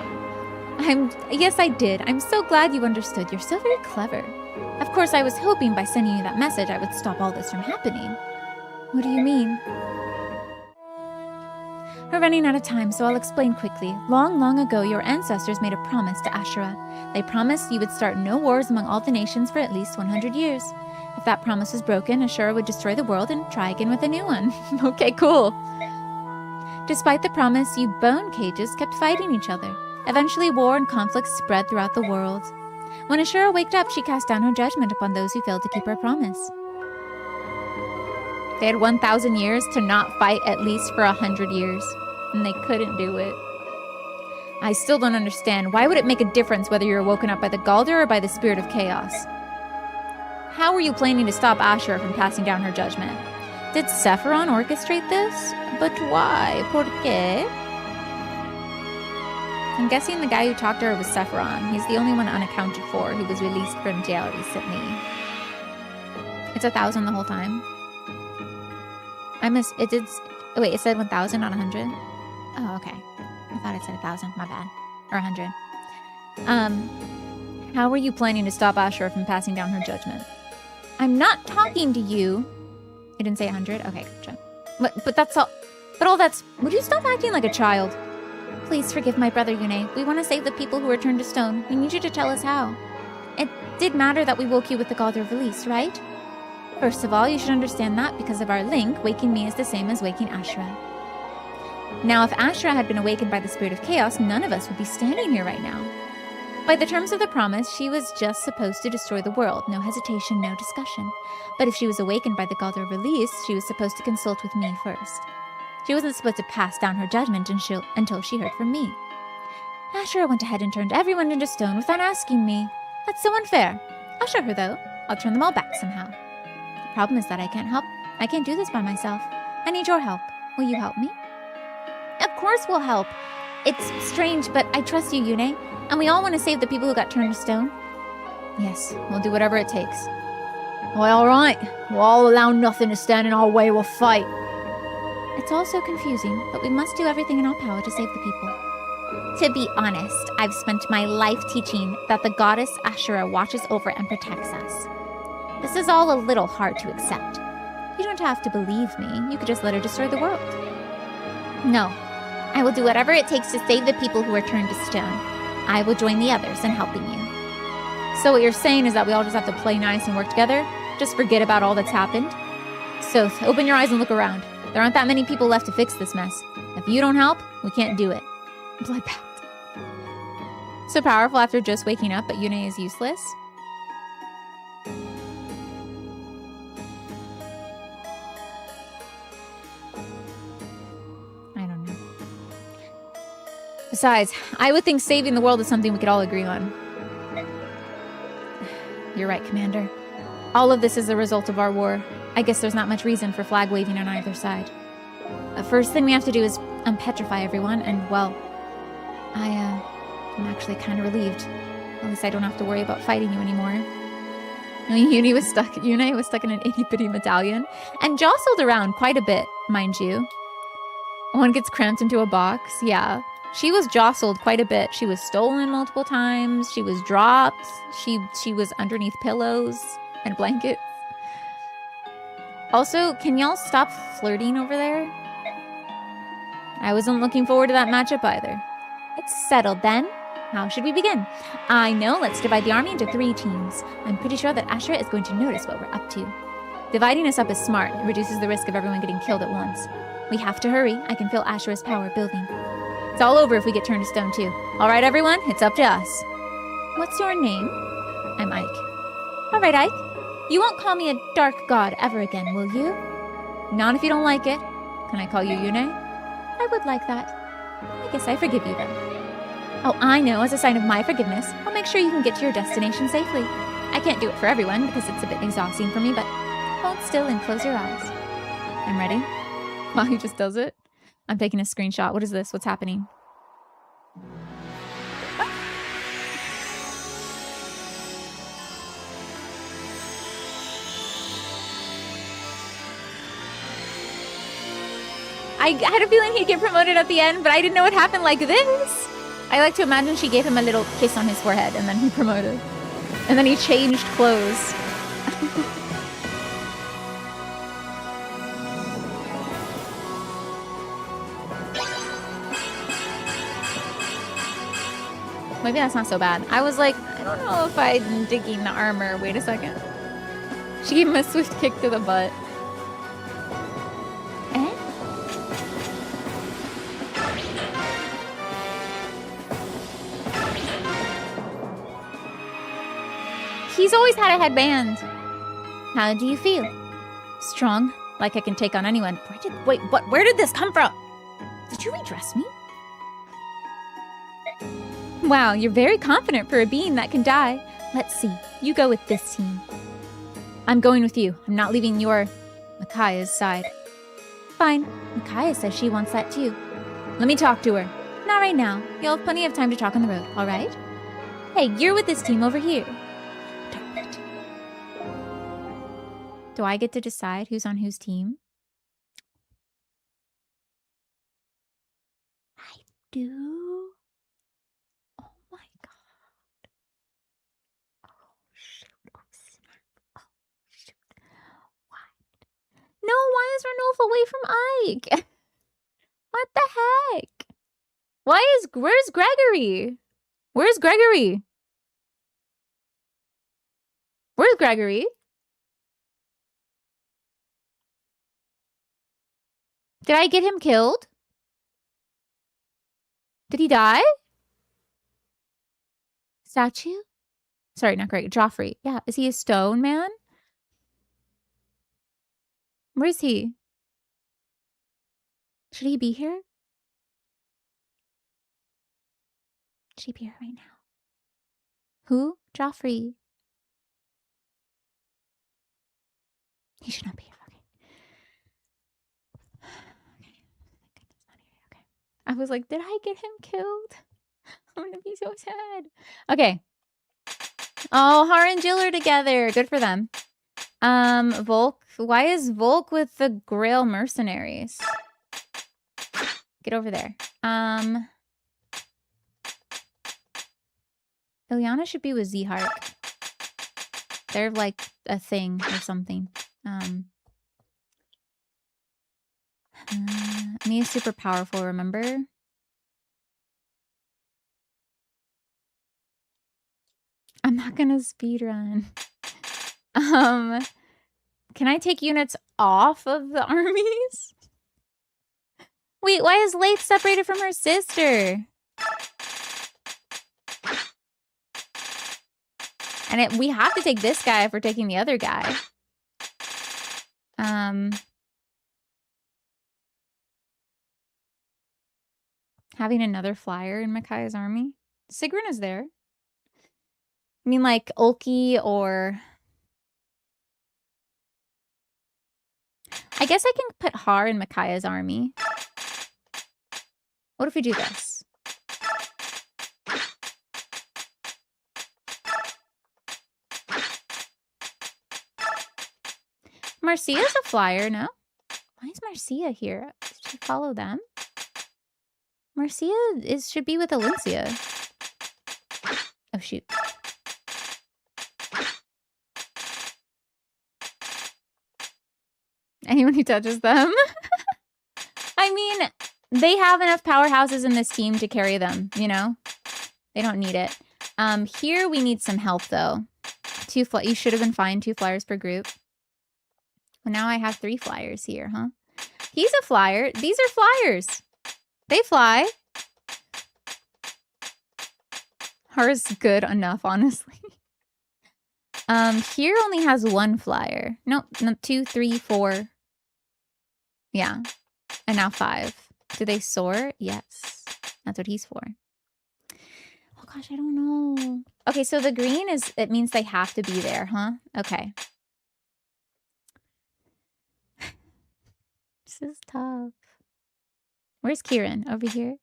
know. Yes, I did. I'm so glad you understood. You're so very clever. Of course, I was hoping by sending you that message I would stop all this from happening. What do you mean? We're running out of time, so I'll explain quickly. Long, long ago, your ancestors made a promise to Ashera. They promised you would start no wars among all the nations for at least 100 years. If that promise was broken, Ashera would destroy the world and try again with a new one. Okay, cool. Despite the promise, you bone cages kept fighting each other. Eventually, war and conflict spread throughout the world. When Ashera waked up, she cast down her judgment upon those who failed to keep her promise. They had 1,000 years to not fight at least for 100 years, and they couldn't do it. I still don't understand. Why would it make a difference whether you're woken up by the Galder or by the Spirit of Chaos? How were you planning to stop Ashura from passing down her judgment? Did Sephiron orchestrate this? But why? ¿Por qué? I'm guessing the guy who talked to her was Sephiron. He's the only one unaccounted for who was released from jail recently. It's 1,000 the whole time. Oh wait, it said 1,000, not 100? Oh, okay. I thought it said 1,000, my bad. Or 100. How were you planning to stop Ashura from passing down her judgment? I'm not talking to you. It didn't say 100? Okay, gotcha. But that's all. But all that's... Would you stop acting like a child? Please forgive my brother, Yune. We want to save the people who are turned to stone. We need you to tell us how. It did matter that we woke you with the Galder release, right? First of all, you should understand that because of our link, waking me is the same as waking Ashura. Now, if Ashura had been awakened by the Spirit of Chaos, none of us would be standing here right now. By the terms of the promise, she was just supposed to destroy the world. No hesitation, no discussion. But if she was awakened by the Galder release, she was supposed to consult with me first. She wasn't supposed to pass down her judgment until she heard from me. Ashura went ahead and turned everyone into stone without asking me. That's so unfair. I'll show her, though. I'll turn them all back somehow. The problem is that I can't help. I can't do this by myself. I need your help. Will you help me? Of course we'll help. It's strange, but I trust you, Yune. And we all want to save the people who got turned to stone. Yes, we'll do whatever it takes. Well, all right. We'll all allow nothing to stand in our way. We'll fight. It's all so confusing, but we must do everything in our power to save the people. To be honest, I've spent my life teaching that the goddess Ashura watches over and protects us. This is all a little hard to accept. You don't have to believe me. You could just let her destroy the world. No. I will do whatever it takes to save the people who are turned to stone. I will join the others in helping you. So what you're saying is that we all just have to play nice and work together? Just forget about all that's happened? Sothe, open your eyes and look around. There aren't that many people left to fix this mess. If you don't help, we can't do it. Bloodbath. So powerful after just waking up, but Yune is useless? I don't know. Besides, I would think saving the world is something we could all agree on. You're right, Commander. All of this is a result of our war. I guess there's not much reason for flag waving on either side. The first thing we have to do is unpetrify everyone, and well, I'm actually kind of relieved. At least I don't have to worry about fighting you anymore. Yune was stuck in an itty-bitty medallion and jostled around quite a bit, mind you. One gets cramped into a box, yeah. She was jostled quite a bit. She was stolen multiple times. She was dropped. She was underneath pillows and blankets. Also, can y'all stop flirting over there? I wasn't looking forward to that matchup either. It's settled then. How should we begin? I know, let's divide the army into 3 teams. I'm pretty sure that Ashura is going to notice what we're up to. Dividing us up is smart. It reduces the risk of everyone getting killed at once. We have to hurry. I can feel Ashura's power building. It's all over if we get turned to stone too. All right, everyone, it's up to us. What's your name? I'm Ike. All right, Ike. You won't call me a dark god ever again, will you? Not if you don't like it. Can I call you Yune? I would like that. I guess I forgive you then. Oh, I know, as a sign of my forgiveness, I'll make sure you can get to your destination safely. I can't do it for everyone because it's a bit exhausting for me, but hold still and close your eyes. I'm ready. Wow, he just does it. I'm taking a screenshot. What is this? What's happening? I had a feeling he'd get promoted at the end, but I didn't know it happened like this. I like to imagine she gave him a little kiss on his forehead and then he promoted. And then he changed clothes. Maybe that's not so bad. I was like, I don't know if I'm digging the armor. Wait a second. She gave him a swift kick to the butt. He's always had a headband. How do you feel? Strong, like I can take on anyone. Where did this come from? Did you redress me? Wow, you're very confident for a being that can die. Let's see. You go with this team. I'm going with you. I'm not leaving your Micaiah's side. Fine. Micaiah says she wants that too. Let me talk to her. Not right now. You'll have plenty of time to talk on the road, all right? Hey, you're with this team over here. Darn it. Do I get to decide who's on whose team? I do. Oh my god. Oh shoot. Oh snap. Oh shoot. What? No, why is Ranulph away from Ike? What the heck? Where's Gregory? Where's Gregory? Where's Gregory? Did I get him killed? Did he die? Statue? Sorry, not Greg. Joffrey. Yeah, is he a stone man? Where is he? Should he be here? Should he be here right now? Who? Joffrey. He should not be here. Okay. I was like, did I get him killed? I'm gonna be so sad. Okay. Oh, Har and Jill are together. Good for them. Volk. Why is Volk with the Grail mercenaries? Get over there. Ilyana should be with Zehart. They're like a thing or something. Mia's super powerful, remember? I'm not gonna speedrun. Can I take units off of the armies? Wait, why is Laith separated from her sister? And we have to take this guy if we're taking the other guy. Having another flyer in Micaiah's army. Sigrun is there. I mean, like Ulki or... I guess I can put Har in Micaiah's army. What if we do this? Marcia's a flyer, no? Why is Marcia here? Should she follow them? Marcia should be with Alencia. Oh, shoot. Anyone who touches them. I mean, they have enough powerhouses in this team to carry them, you know? They don't need it. Here we need some help, though. You should have been fine. 2 flyers per group. Well, now I have 3 flyers here, huh? He's a flyer. These are flyers. They fly. Hers good enough, honestly. Here only has 1 flyer. Nope, no, 2, 3, 4. Yeah. And now 5. Do they soar? Yes. That's what he's for. Oh gosh, I don't know. Okay, so the green it means they have to be there, huh? Okay. This is tough. Where's Kieran? Over here?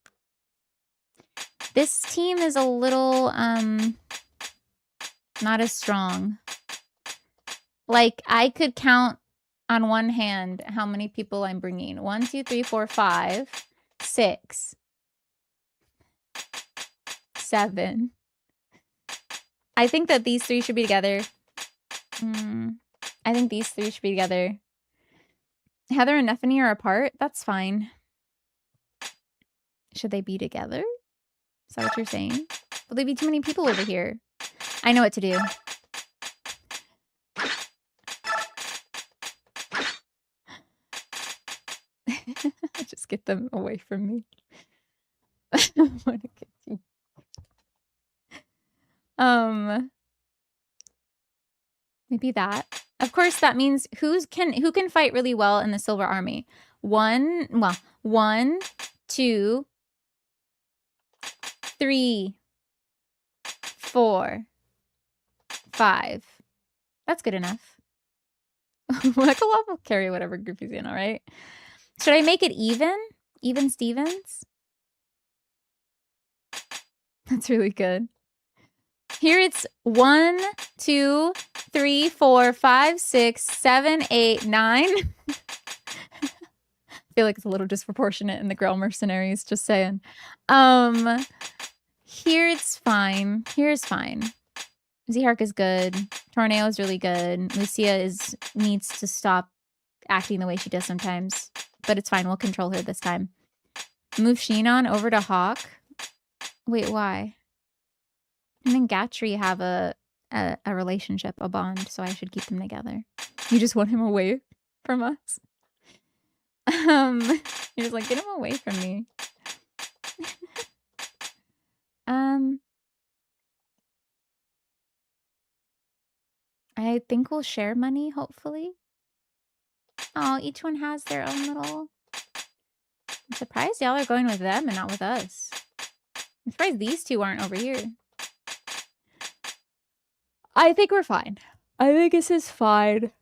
This team is a little, not as strong. Like, I could count on one hand how many people I'm bringing. 1, 2, 3, 4, 5, 6, 7. I think that these 3 should be together. I think these 3 should be together. Heather and Neffany are apart. That's fine. Should they be together? Is that what you're saying? Will there be too many people over here? I know what to do. Just get them away from me. Maybe that. Of course, that means who can fight really well in the Silver Army? 1, 2, 3. 4, 5. That's good enough. Micaiah will carry whatever group he's in, all right? Should I make it even? Even Stevens? That's really good. Here it's 1, 2, 3, 4, 5, 6, 7, 8, 9. I feel like it's a little disproportionate in the girl mercenaries, just saying. Here it's fine. Here's fine. Zihark is good. Tornado is really good. Lucia needs to stop acting the way she does sometimes. But it's fine. We'll control her this time. Move Sheenon over to Hawk. Wait, why? And then Gatry have a relationship, a bond, so I should keep them together. You just want him away from us? You're just like, get him away from me. I think we'll share money, hopefully. Oh, each one has their own little... I'm surprised y'all are going with them and not with us. I'm surprised these two aren't over here. I think we're fine. I think this is fine.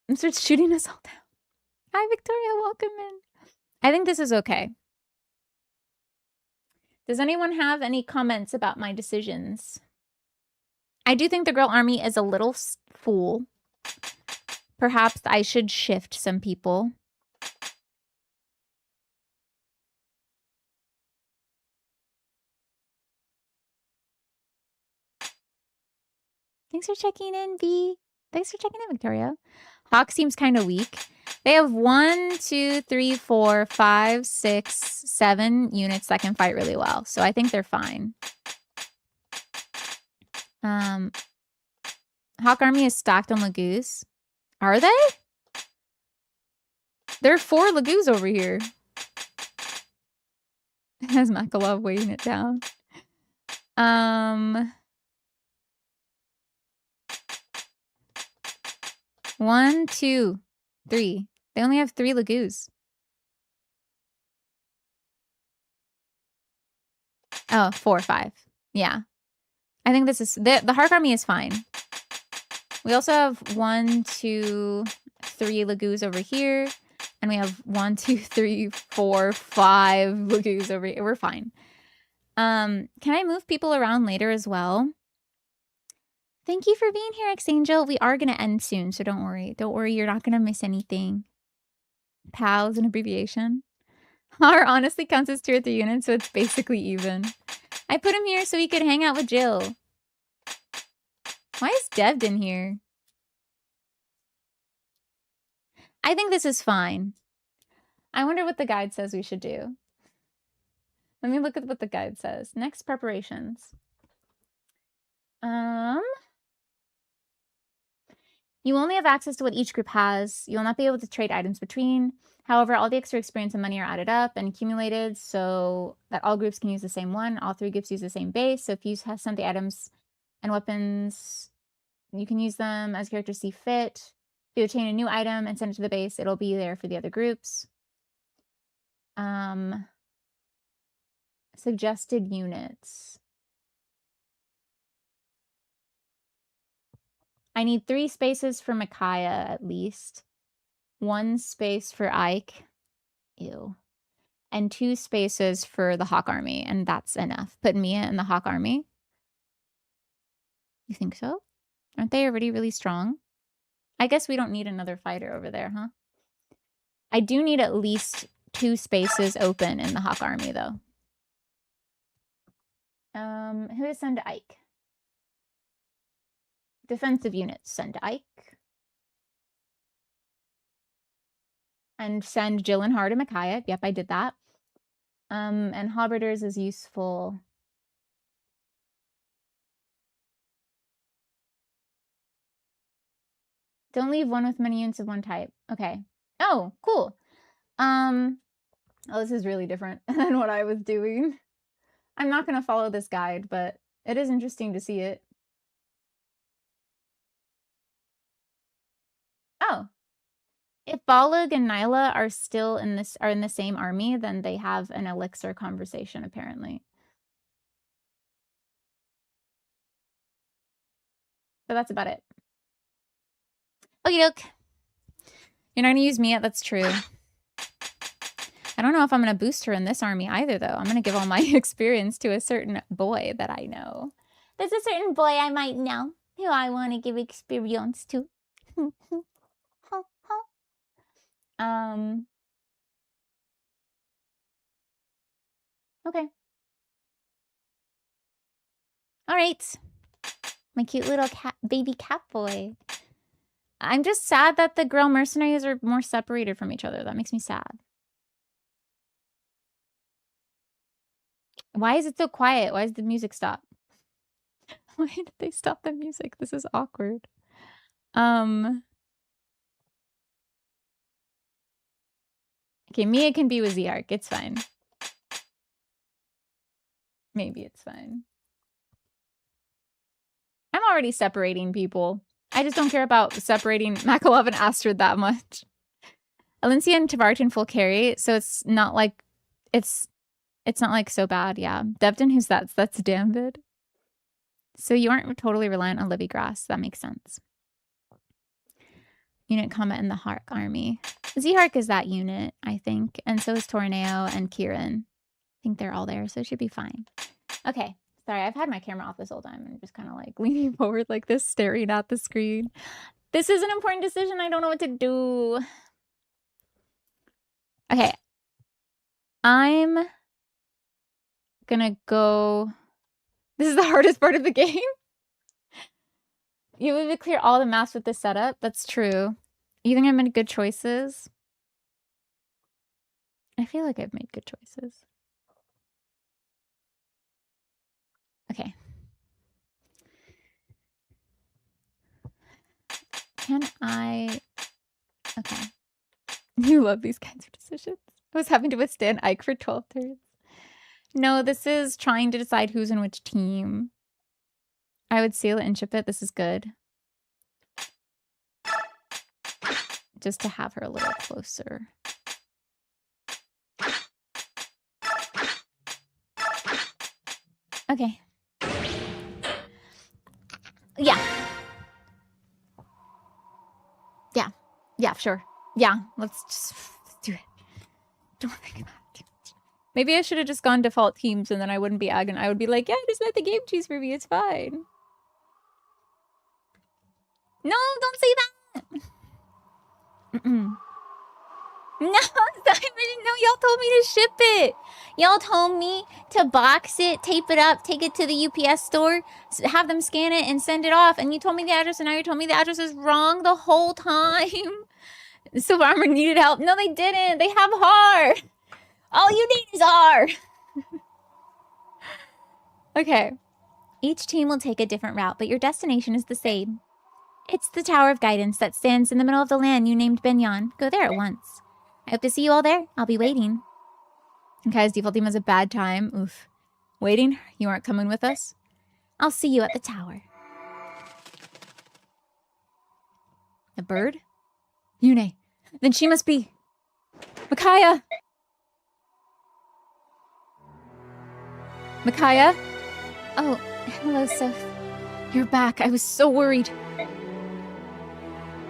And starts shooting us all down. Hi, Victoria. Welcome in. I think this is okay. Does anyone have any comments about my decisions? I do think the girl army is a little full. Perhaps I should shift some people. Thanks for checking in, V. Thanks for checking in, Victoria. Hawk seems kind of weak. They have 1, 2, 3, 4, 5, 6, 7 units that can fight really well. So I think they're fine. Hawk army is stacked on Lagoos. Are they? There are 4 Lagoos over here. Has Makalov weighing it down. 1, 2, 3. They only have 3 Lagoos. Oh, 4, 5. Yeah. I think this is... The Hark army is fine. We also have 1, 2, 3 Lagoos over here. And we have 1, 2, 3, 4, 5 Lagoos over here. We're fine. Can I move people around later as well? Thank you for being here, X-Angel. We are going to end soon, so don't worry. Don't worry, you're not going to miss anything. PAL is an abbreviation. R honestly counts as tier 3 units, so it's basically even. I put him here so he could hang out with Jill. Why is Devden here? I think this is fine. I wonder what the guide says we should do. Let me look at what the guide says. Next preparations. You only have access to what each group has. You will not be able to trade items between. However, all the extra experience and money are added up and accumulated so that all groups can use the same one. All 3 groups use the same base. So if you have some of the items and weapons, you can use them as characters see fit. If you obtain a new item and send it to the base, it'll be there for the other groups. Suggested units. I need 3 spaces for Micaiah at least. 1 space for Ike. Ew. And 2 spaces for the Hawk army, and that's enough. Put Mia in the Hawk army. You think so? Aren't they already really strong? I guess we don't need another fighter over there, huh? I do need at least 2 spaces open in the Hawk army, though. Who is send to Ike? Defensive units, send to Ike. And send Jill and Hard and Micaiah. Yep, I did that. And Halberders is useful. Don't leave one with many units of one type. Okay. Oh, cool. Oh, this is really different than what I was doing. I'm not going to follow this guide, but it is interesting to see it. Oh. If Balug and Nyla are still in the same army, then they have an elixir conversation, apparently. But that's about it. Okie doke. You're not gonna use me yet, that's true. I don't know if I'm gonna boost her in this army either, though. I'm gonna give all my experience to a certain boy that I know. There's a certain boy I might know who I want to give experience to. Okay. All right. My cute little cat, baby cat boy. I'm just sad that the girl mercenaries are more separated from each other. That makes me sad. Why is it so quiet? Why does the music stop? Why did they stop the music? This is awkward. Okay, Mia can be with Ziark. It's fine. Maybe it's fine. I'm already separating people. I just don't care about separating Makalov and Astrid that much. Alencia and Tavartan full carry, so it's not like it's not like so bad, yeah. Devton, who's that? That's David. So you aren't totally reliant on Livy Grass. That makes sense. Unit combat in the Hark army. Zihark is that unit, I think. And so is Torneo and Kieran. I think they're all there, so it should be fine. Okay. Sorry, I've had my camera off this whole time and just kind of like leaning forward like this, staring at the screen. This is an important decision. I don't know what to do. Okay. I'm gonna go... This is the hardest part of the game. You would clear all the maps with this setup. That's true. You think I made good choices? I feel like I've made good choices. Okay. Can I... Okay. You love these kinds of decisions. I was having to withstand Ike for 12 turns. No, this is trying to decide who's in which team. I would seal it and ship it. This is good. Just to have her a little closer. Okay. Yeah. Yeah. Yeah, sure. Yeah, let's just do it. Don't think about it. Maybe I should have just gone default teams and then I wouldn't be agon. I would be like, yeah, just let the game choose for me. It's fine. No, don't say that. No, Simon, no, y'all told me to ship it. Y'all told me to box it, tape it up, take it to the UPS store, have them scan it and send it off. And you told me the address and now you told me the address is wrong the whole time. Silver Armor needed help. No, they didn't. They have har. All you need is har. Okay. Each team will take a different route, but your destination is the same. It's the Tower of Guidance that stands in the middle of the land you named Begnion. Go there at once. I hope to see you all there. I'll be waiting. Kai's default team has a bad time. Oof. Waiting? You aren't coming with us? I'll see you at the tower. The bird? Yune. Then she must be... Micaiah! Micaiah? Oh, hello, Sothe. You're back. I was so worried.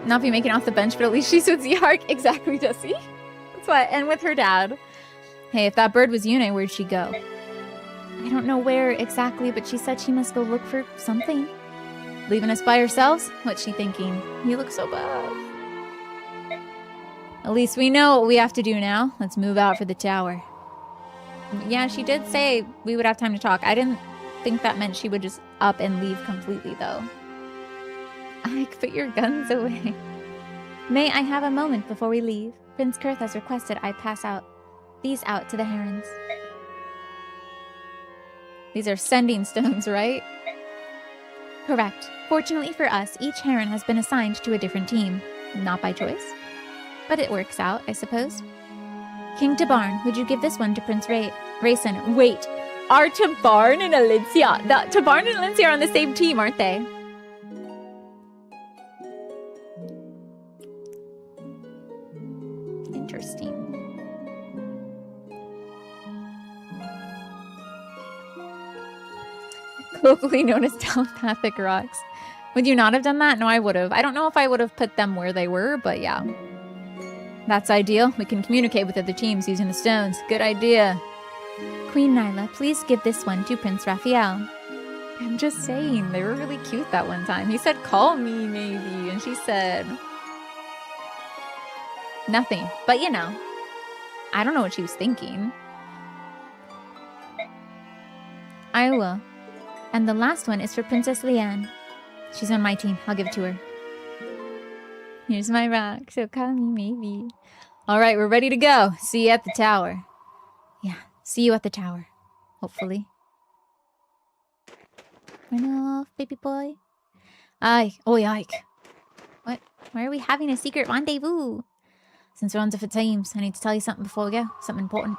Not be making off the bench, but at least she's with Ziark. Exactly, Jessie. That's why. And with her dad. Hey, if that bird was Yune, where'd she go? I don't know where exactly, but she said she must go look for something. Leaving us by ourselves? What's she thinking? You look so bad. At least we know what we have to do now. Let's move out for the tower. Yeah, she did say we would have time to talk. I didn't think that meant she would just up and leave completely, though. Ike, put your guns away. May I have a moment before we leave? Prince Kurth has requested I pass these out to the herons. These are sending stones, right? Correct. Fortunately for us, each heron has been assigned to a different team. Not by choice. But it works out, I suppose. King Tabarn, would you give this one to Prince Rayson? Wait, are Tabarn and Alencia... Tabarn and Alencia are on the same team, aren't they? Interesting. Locally known as telepathic rocks. Would you not have done that? No, I would have. I don't know if I would have put them where they were, but yeah. That's ideal. We can communicate with other teams using the stones. Good idea. Queen Nyla, please give this one to Prince Raphael. I'm just saying, they were really cute that one time. He said, call me, maybe. And she said... nothing. But, you know, I don't know what she was thinking. I will. And the last one is for Princess Leanne. She's on my team. I'll give it to her. Here's my rock, so call me maybe. All right, we're ready to go. See you at the tower. Yeah, see you at the tower. Hopefully. Run off, baby boy. Ike. Oi, Ike. What? Why are we having a secret rendezvous? Since we're on different teams, I need to tell you something before we go. Something important.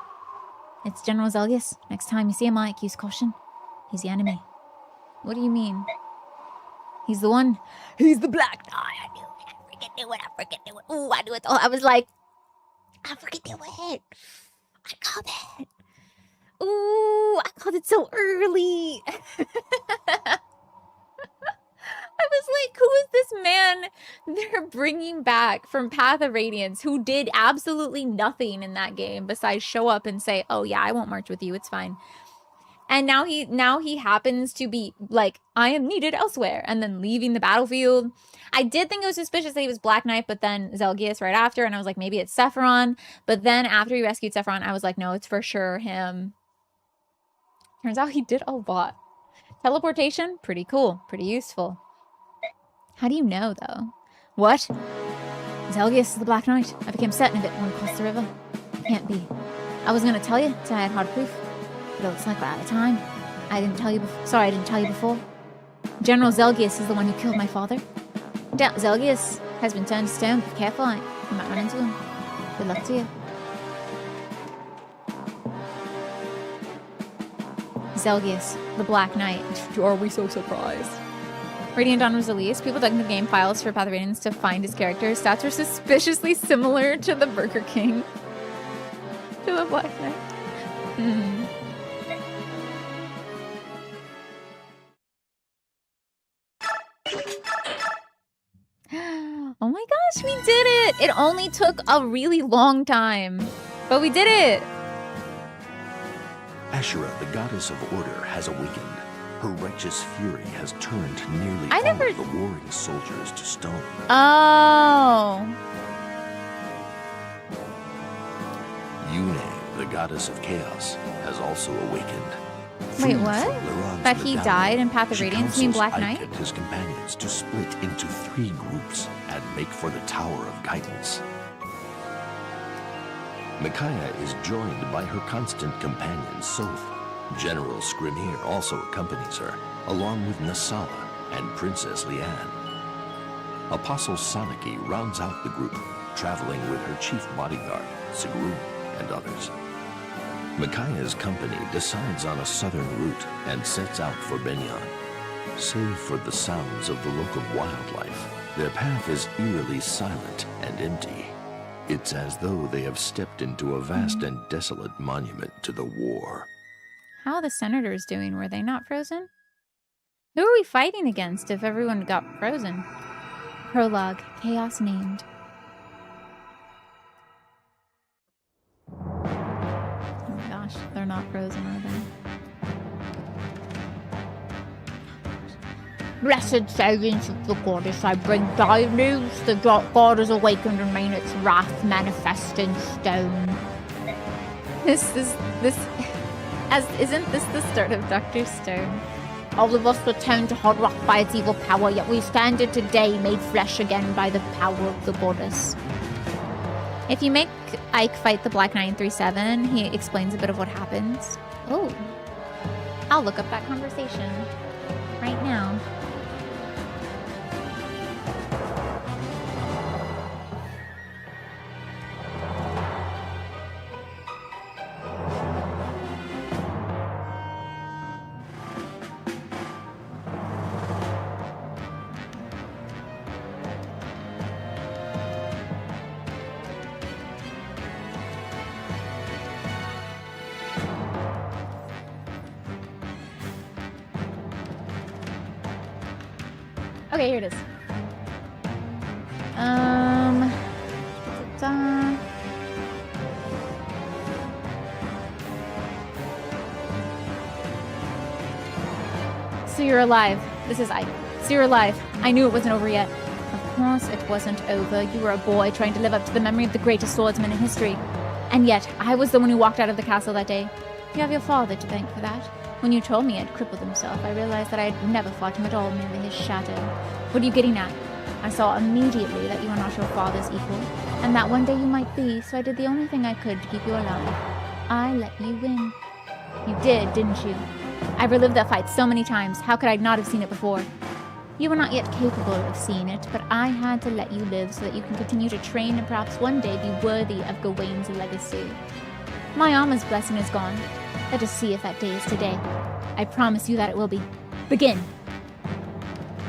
It's General Zelgius. Next time you see him, Ike, use caution. He's the enemy. What do you mean? He's the one. He's the Black Knight. I knew it. I freaking knew it. I freaking knew it. Ooh, I knew it. Oh, I was like, I freaking knew it. I called it. Ooh, I called it so early. I was like, who is this man they're bringing back from Path of Radiance who did absolutely nothing in that game besides show up and say, oh yeah, I won't march with you. It's fine. And now he happens to be like, I am needed elsewhere, and then leaving the battlefield. I did think it was suspicious that he was Black Knight, but then Zelgius right after, and I was like, maybe it's Sephiron. But then after he rescued Sephiron, I was like, no, it's for sure him. Turns out he did a lot. Teleportation, pretty cool, pretty useful. How do you know, though? What? Zelgius is the Black Knight. I became certain of it when we crossed the river. Can't be. I was going to tell you till I had hard proof. But it looks like we're out of time. I didn't tell you before. General Zelgius is the one who killed my father. Zelgius has been turned to stone. Be careful, you might run into him. Good luck to you. Zelgius, the Black Knight. Are we so surprised? Radiant Dawn was released. People dug in the game files for Path of Radiance to find his character. His stats were suspiciously similar to the Burger King. To the Black Knight. Oh my gosh, we did it! It only took a really long time, but we did it! Asherah, the goddess of order, has awakened. Her righteous fury has turned nearly all of the warring soldiers to stone. Oh. Yune, the goddess of chaos, has also awakened. Wait, what? But he died in Path of Radiance, you mean Black Knight? Ike and his companions to split into 3 groups and make for the Tower of Guidance. Micaiah is joined by her constant companion, Sothe. General Scrimir also accompanies her, along with Nasala and Princess Leanne. Apostle Sanaki rounds out the group, traveling with her chief bodyguard, Sigrun, and others. Micaiah's company decides on a southern route and sets out for Begnion. Save for the sounds of the local wildlife, their path is eerily silent and empty. It's as though they have stepped into a vast and desolate monument to the war. How are the senators doing? Were they not frozen? Who are we fighting against if everyone got frozen? Prologue, Chaos named. Oh my gosh, they're not frozen, are they? Blessed servants of the goddess, I bring dire news. The god has awakened and made its wrath manifest in stone. Isn't this the start of Dr. Stone? All of us were turned to hard rock by its evil power, yet we stand here today made flesh again by the power of the goddess. If you make Ike fight the Black Knight in 3-7, he explains a bit of what happens. Oh. I'll look up that conversation right now. Okay, here it is. Da-da-da. So you're alive. This is Ike. So you're alive. I knew it wasn't over yet. Of course it wasn't over. You were a boy trying to live up to the memory of the greatest swordsman in history. And yet, I was the one who walked out of the castle that day. You have your father to thank for that. When you told me he had crippled himself, I realized that I had never fought him at all, merely his shadow. What are you getting at? I saw immediately that you were not your father's equal, and that one day you might be, so I did the only thing I could to keep you alive. I let you win. You did, didn't you? I've relived that fight so many times. How could I not have seen it before? You were not yet capable of seeing it, but I had to let you live so that you can continue to train and perhaps one day be worthy of Gawain's legacy. My armor's blessing is gone. Let us see if that day is today. I promise you that it will be. Begin!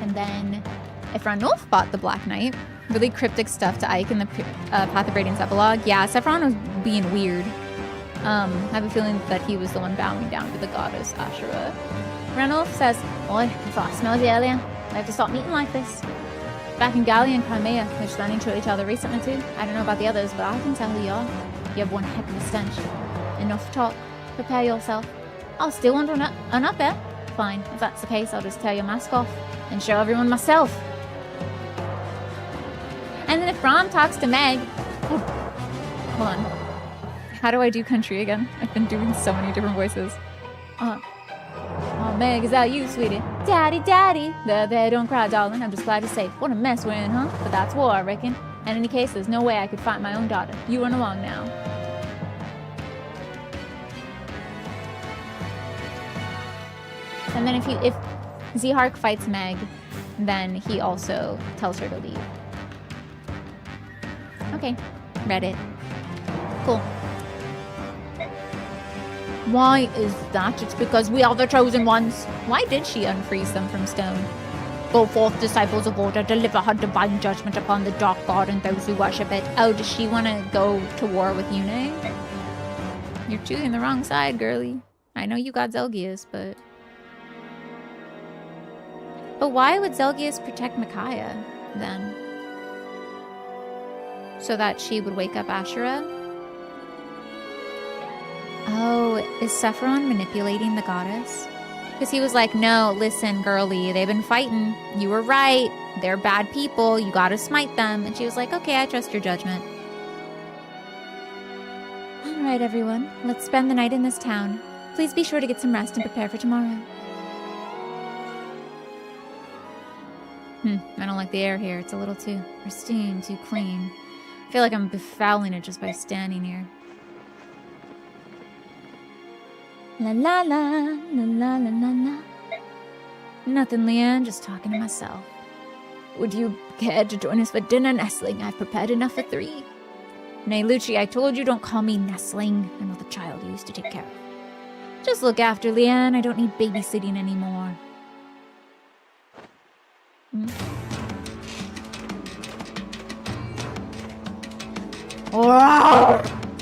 And then, if Ranulf bought the Black Knight, really cryptic stuff to Ike in the Path of Radiance epilogue, yeah, Saffron was being weird. I have a feeling that he was the one bowing down to the goddess Ashura. Ranulf says, Oi, I thought I smelled you earlier. I have to stop meeting like this. Back in Gallia and Crimea, they're just running into each other recently too. I don't know about the others, but I can tell who you are. You have one heck of a stench. Enough talk. Prepare yourself. I'll still want an up there. Fine, if that's the case, I'll just tear your mask off and show everyone myself. And then if Brom talks to Meg... Oh, hold on. How do I do country again? I've been doing so many different voices. Oh, Meg, is that you, sweetie? Daddy, daddy. There, don't cry, darling. I'm just glad you're safe. What a mess we're in, huh? But that's war, I reckon. In any case, there's no way I could fight my own daughter. You run along now. And then if Zehark fights Meg, then he also tells her to leave. Okay, read it. Cool. Why is that? It's because we are the chosen ones. Why did she unfreeze them from stone? Go forth, disciples of order, deliver her divine judgment upon the dark god and those who worship it. Oh, does she want to go to war with Yune? You're choosing the wrong side, girly. I know you got Zelgius, but... But why would Zelgius protect Micaiah, then? So that she would wake up Ashura? Oh, is Sephiron manipulating the goddess? Because he was like, no, listen, girly, they've been fighting. You were right. They're bad people. You gotta smite them. And she was like, okay, I trust your judgment. All right, everyone. Let's spend the night in this town. Please be sure to get some rest and prepare for tomorrow. I don't like the air here. It's a little too pristine, too clean. I feel like I'm befouling it just by standing here. La la la, la la la la la. Nothing, Leanne, just talking to myself. Would you care to join us for dinner, Nestling? I've prepared enough for 3. Nay, Lucci, I told you don't call me Nestling. I'm not the child you used to take care of. Just look after Leanne. I don't need babysitting anymore.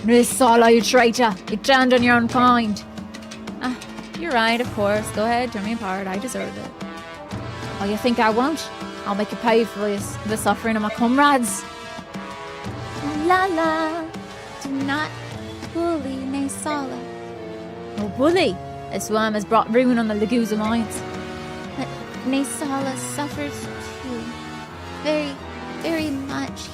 Nisala, you traitor! You turned on your own kind! You're right, of course. Go ahead, tear me apart. I deserve it. Oh, you think I won't? I'll make you pay for the suffering of my comrades. La la, do not bully Nisala. Oh, bully! This worm has brought ruin on the Laguza lines. But Nisala suffers too. Very, very much.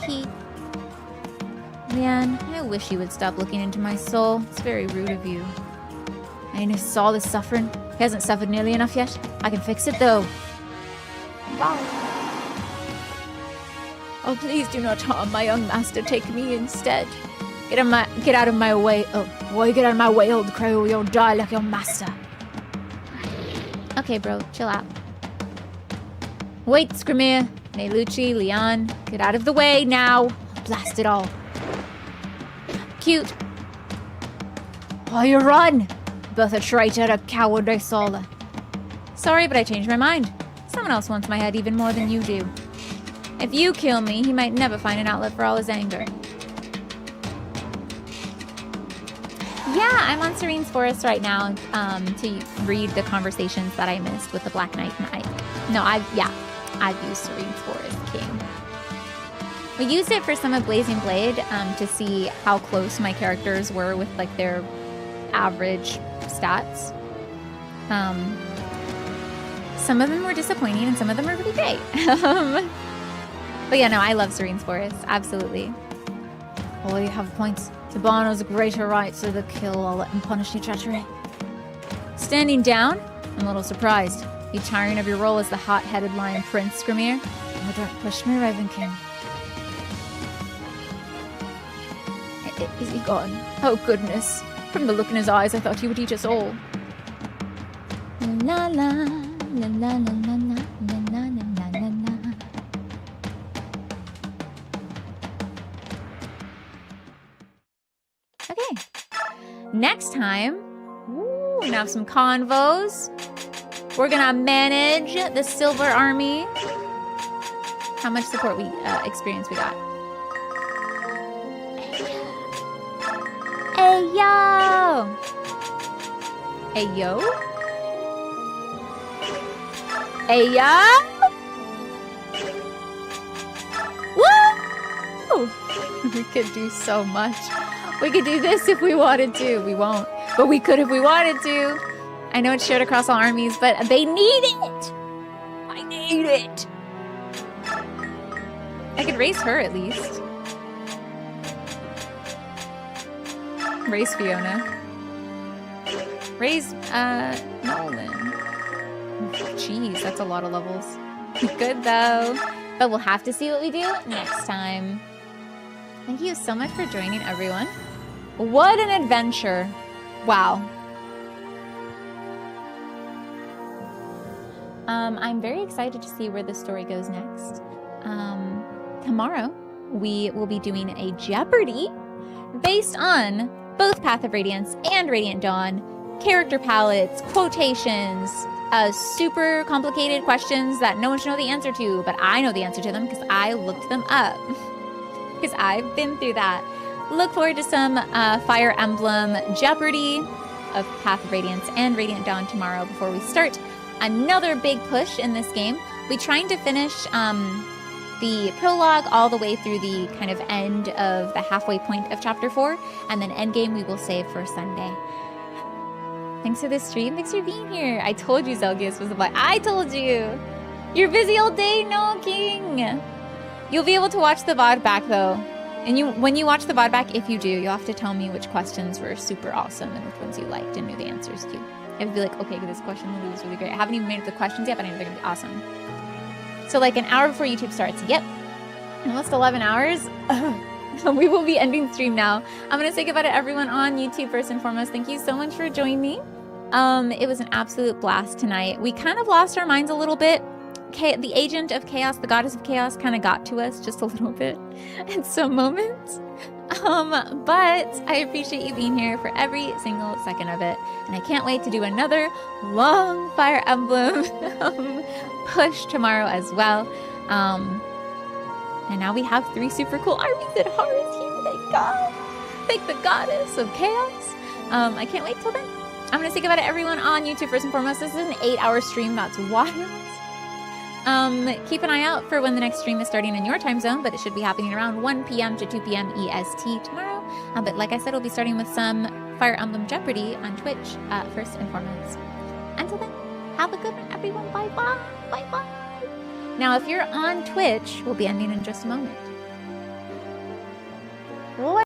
Leanne, I wish you would stop looking into my soul. It's very rude of you. I ain't saw this suffering. He hasn't suffered nearly enough yet. I can fix it, though. Wow. Oh, please do not harm my young master. Take me instead. Get out of my way. Oh, boy, get out of my way, old crow. You'll die like your master. Okay, bro, chill out. Wait, Skrimir. Nay, Lucci, Leon, get out of the way now. Blast it all. Cute. Oh, you run! Both a traitor and a coward, Nisala. Sorry, but I changed my mind. Someone else wants my head even more than you do. If you kill me, he might never find an outlet for all his anger. Yeah, I'm on Serene's Forest right now to read the conversations that I missed with the Black Knight and Ike. No, I've used Serene Forest King. We used it for some of Blazing Blade to see how close my characters were with like their average stats. Some of them were disappointing and some of them were really great. But yeah, no, I love Serene's Forest. Absolutely. Oh, you have points. Tabano's greater rights to the kill. I'll let him punish your treachery. Standing down, I'm a little surprised. You tiring of your role as the hot-headed Lion Prince, Grimir? Oh, don't push me, Raven King. Is he gone? Oh, goodness. From the look in his eyes, I thought he would eat us all. La la, la la la la la la la la la la. Okay. Next time, we're gonna have some convos. We're gonna manage the Silver Army. How much support experience we got? Hey yo! Hey yo? Hey yo! Woo! We could do so much. We could do this if we wanted to. We won't. But we could if we wanted to. I know it's shared across all armies, but they need it! I need it! I could raise her at least. Raise Fiona. Raise, Nolan. Jeez, that's a lot of levels. Good though. But we'll have to see what we do next time. Thank you so much for joining, everyone. What an adventure. Wow. I'm very excited to see where the story goes next. Tomorrow, we will be doing a Jeopardy based on both Path of Radiance and Radiant Dawn, character palettes, quotations, super complicated questions that no one should know the answer to, but I know the answer to them because I looked them up. Because I've been through that. Look forward to some Fire Emblem Jeopardy of Path of Radiance and Radiant Dawn tomorrow before we start another big push in this game. We're trying to finish the prologue all the way through the kind of end of the halfway point of Chapter 4, and then endgame we will save for Sunday. Thanks for the stream. Thanks for being here. I told you Zelgius was the boy. I told you. You're busy all day, no king. You'll be able to watch the VOD back though. And when you watch the VOD back, if you do, you'll have to tell me which questions were super awesome and which ones you liked and knew the answers to. I'd be like, okay, this question was really great. I haven't even made up the questions yet, but I know they're gonna be awesome. So like an hour before YouTube starts. Yep. Almost 11 hours. We will be ending stream now. I'm going to say goodbye to everyone on YouTube first and foremost. Thank you so much for joining me. It was an absolute blast tonight. We kind of lost our minds a little bit. The agent of chaos, the goddess of chaos, kind of got to us just a little bit in some moments. But I appreciate you being here for every single second of it. And I can't wait to do another long Fire Emblem push tomorrow as well. And now we have 3 super cool armies at heart here. Thank God. Thank the goddess of chaos. I can't wait till then. I'm going to say goodbye to everyone on YouTube first and foremost. This is an 8-hour stream. That's wild. Keep an eye out for when the next stream is starting in your time zone, but it should be happening around 1 p.m. to 2 p.m. EST tomorrow. But like I said, we'll be starting with some Fire Emblem Jeopardy on Twitch first and foremost. Until then, have a good one, everyone. Bye-bye. Bye-bye. Now, if you're on Twitch, we'll be ending in just a moment.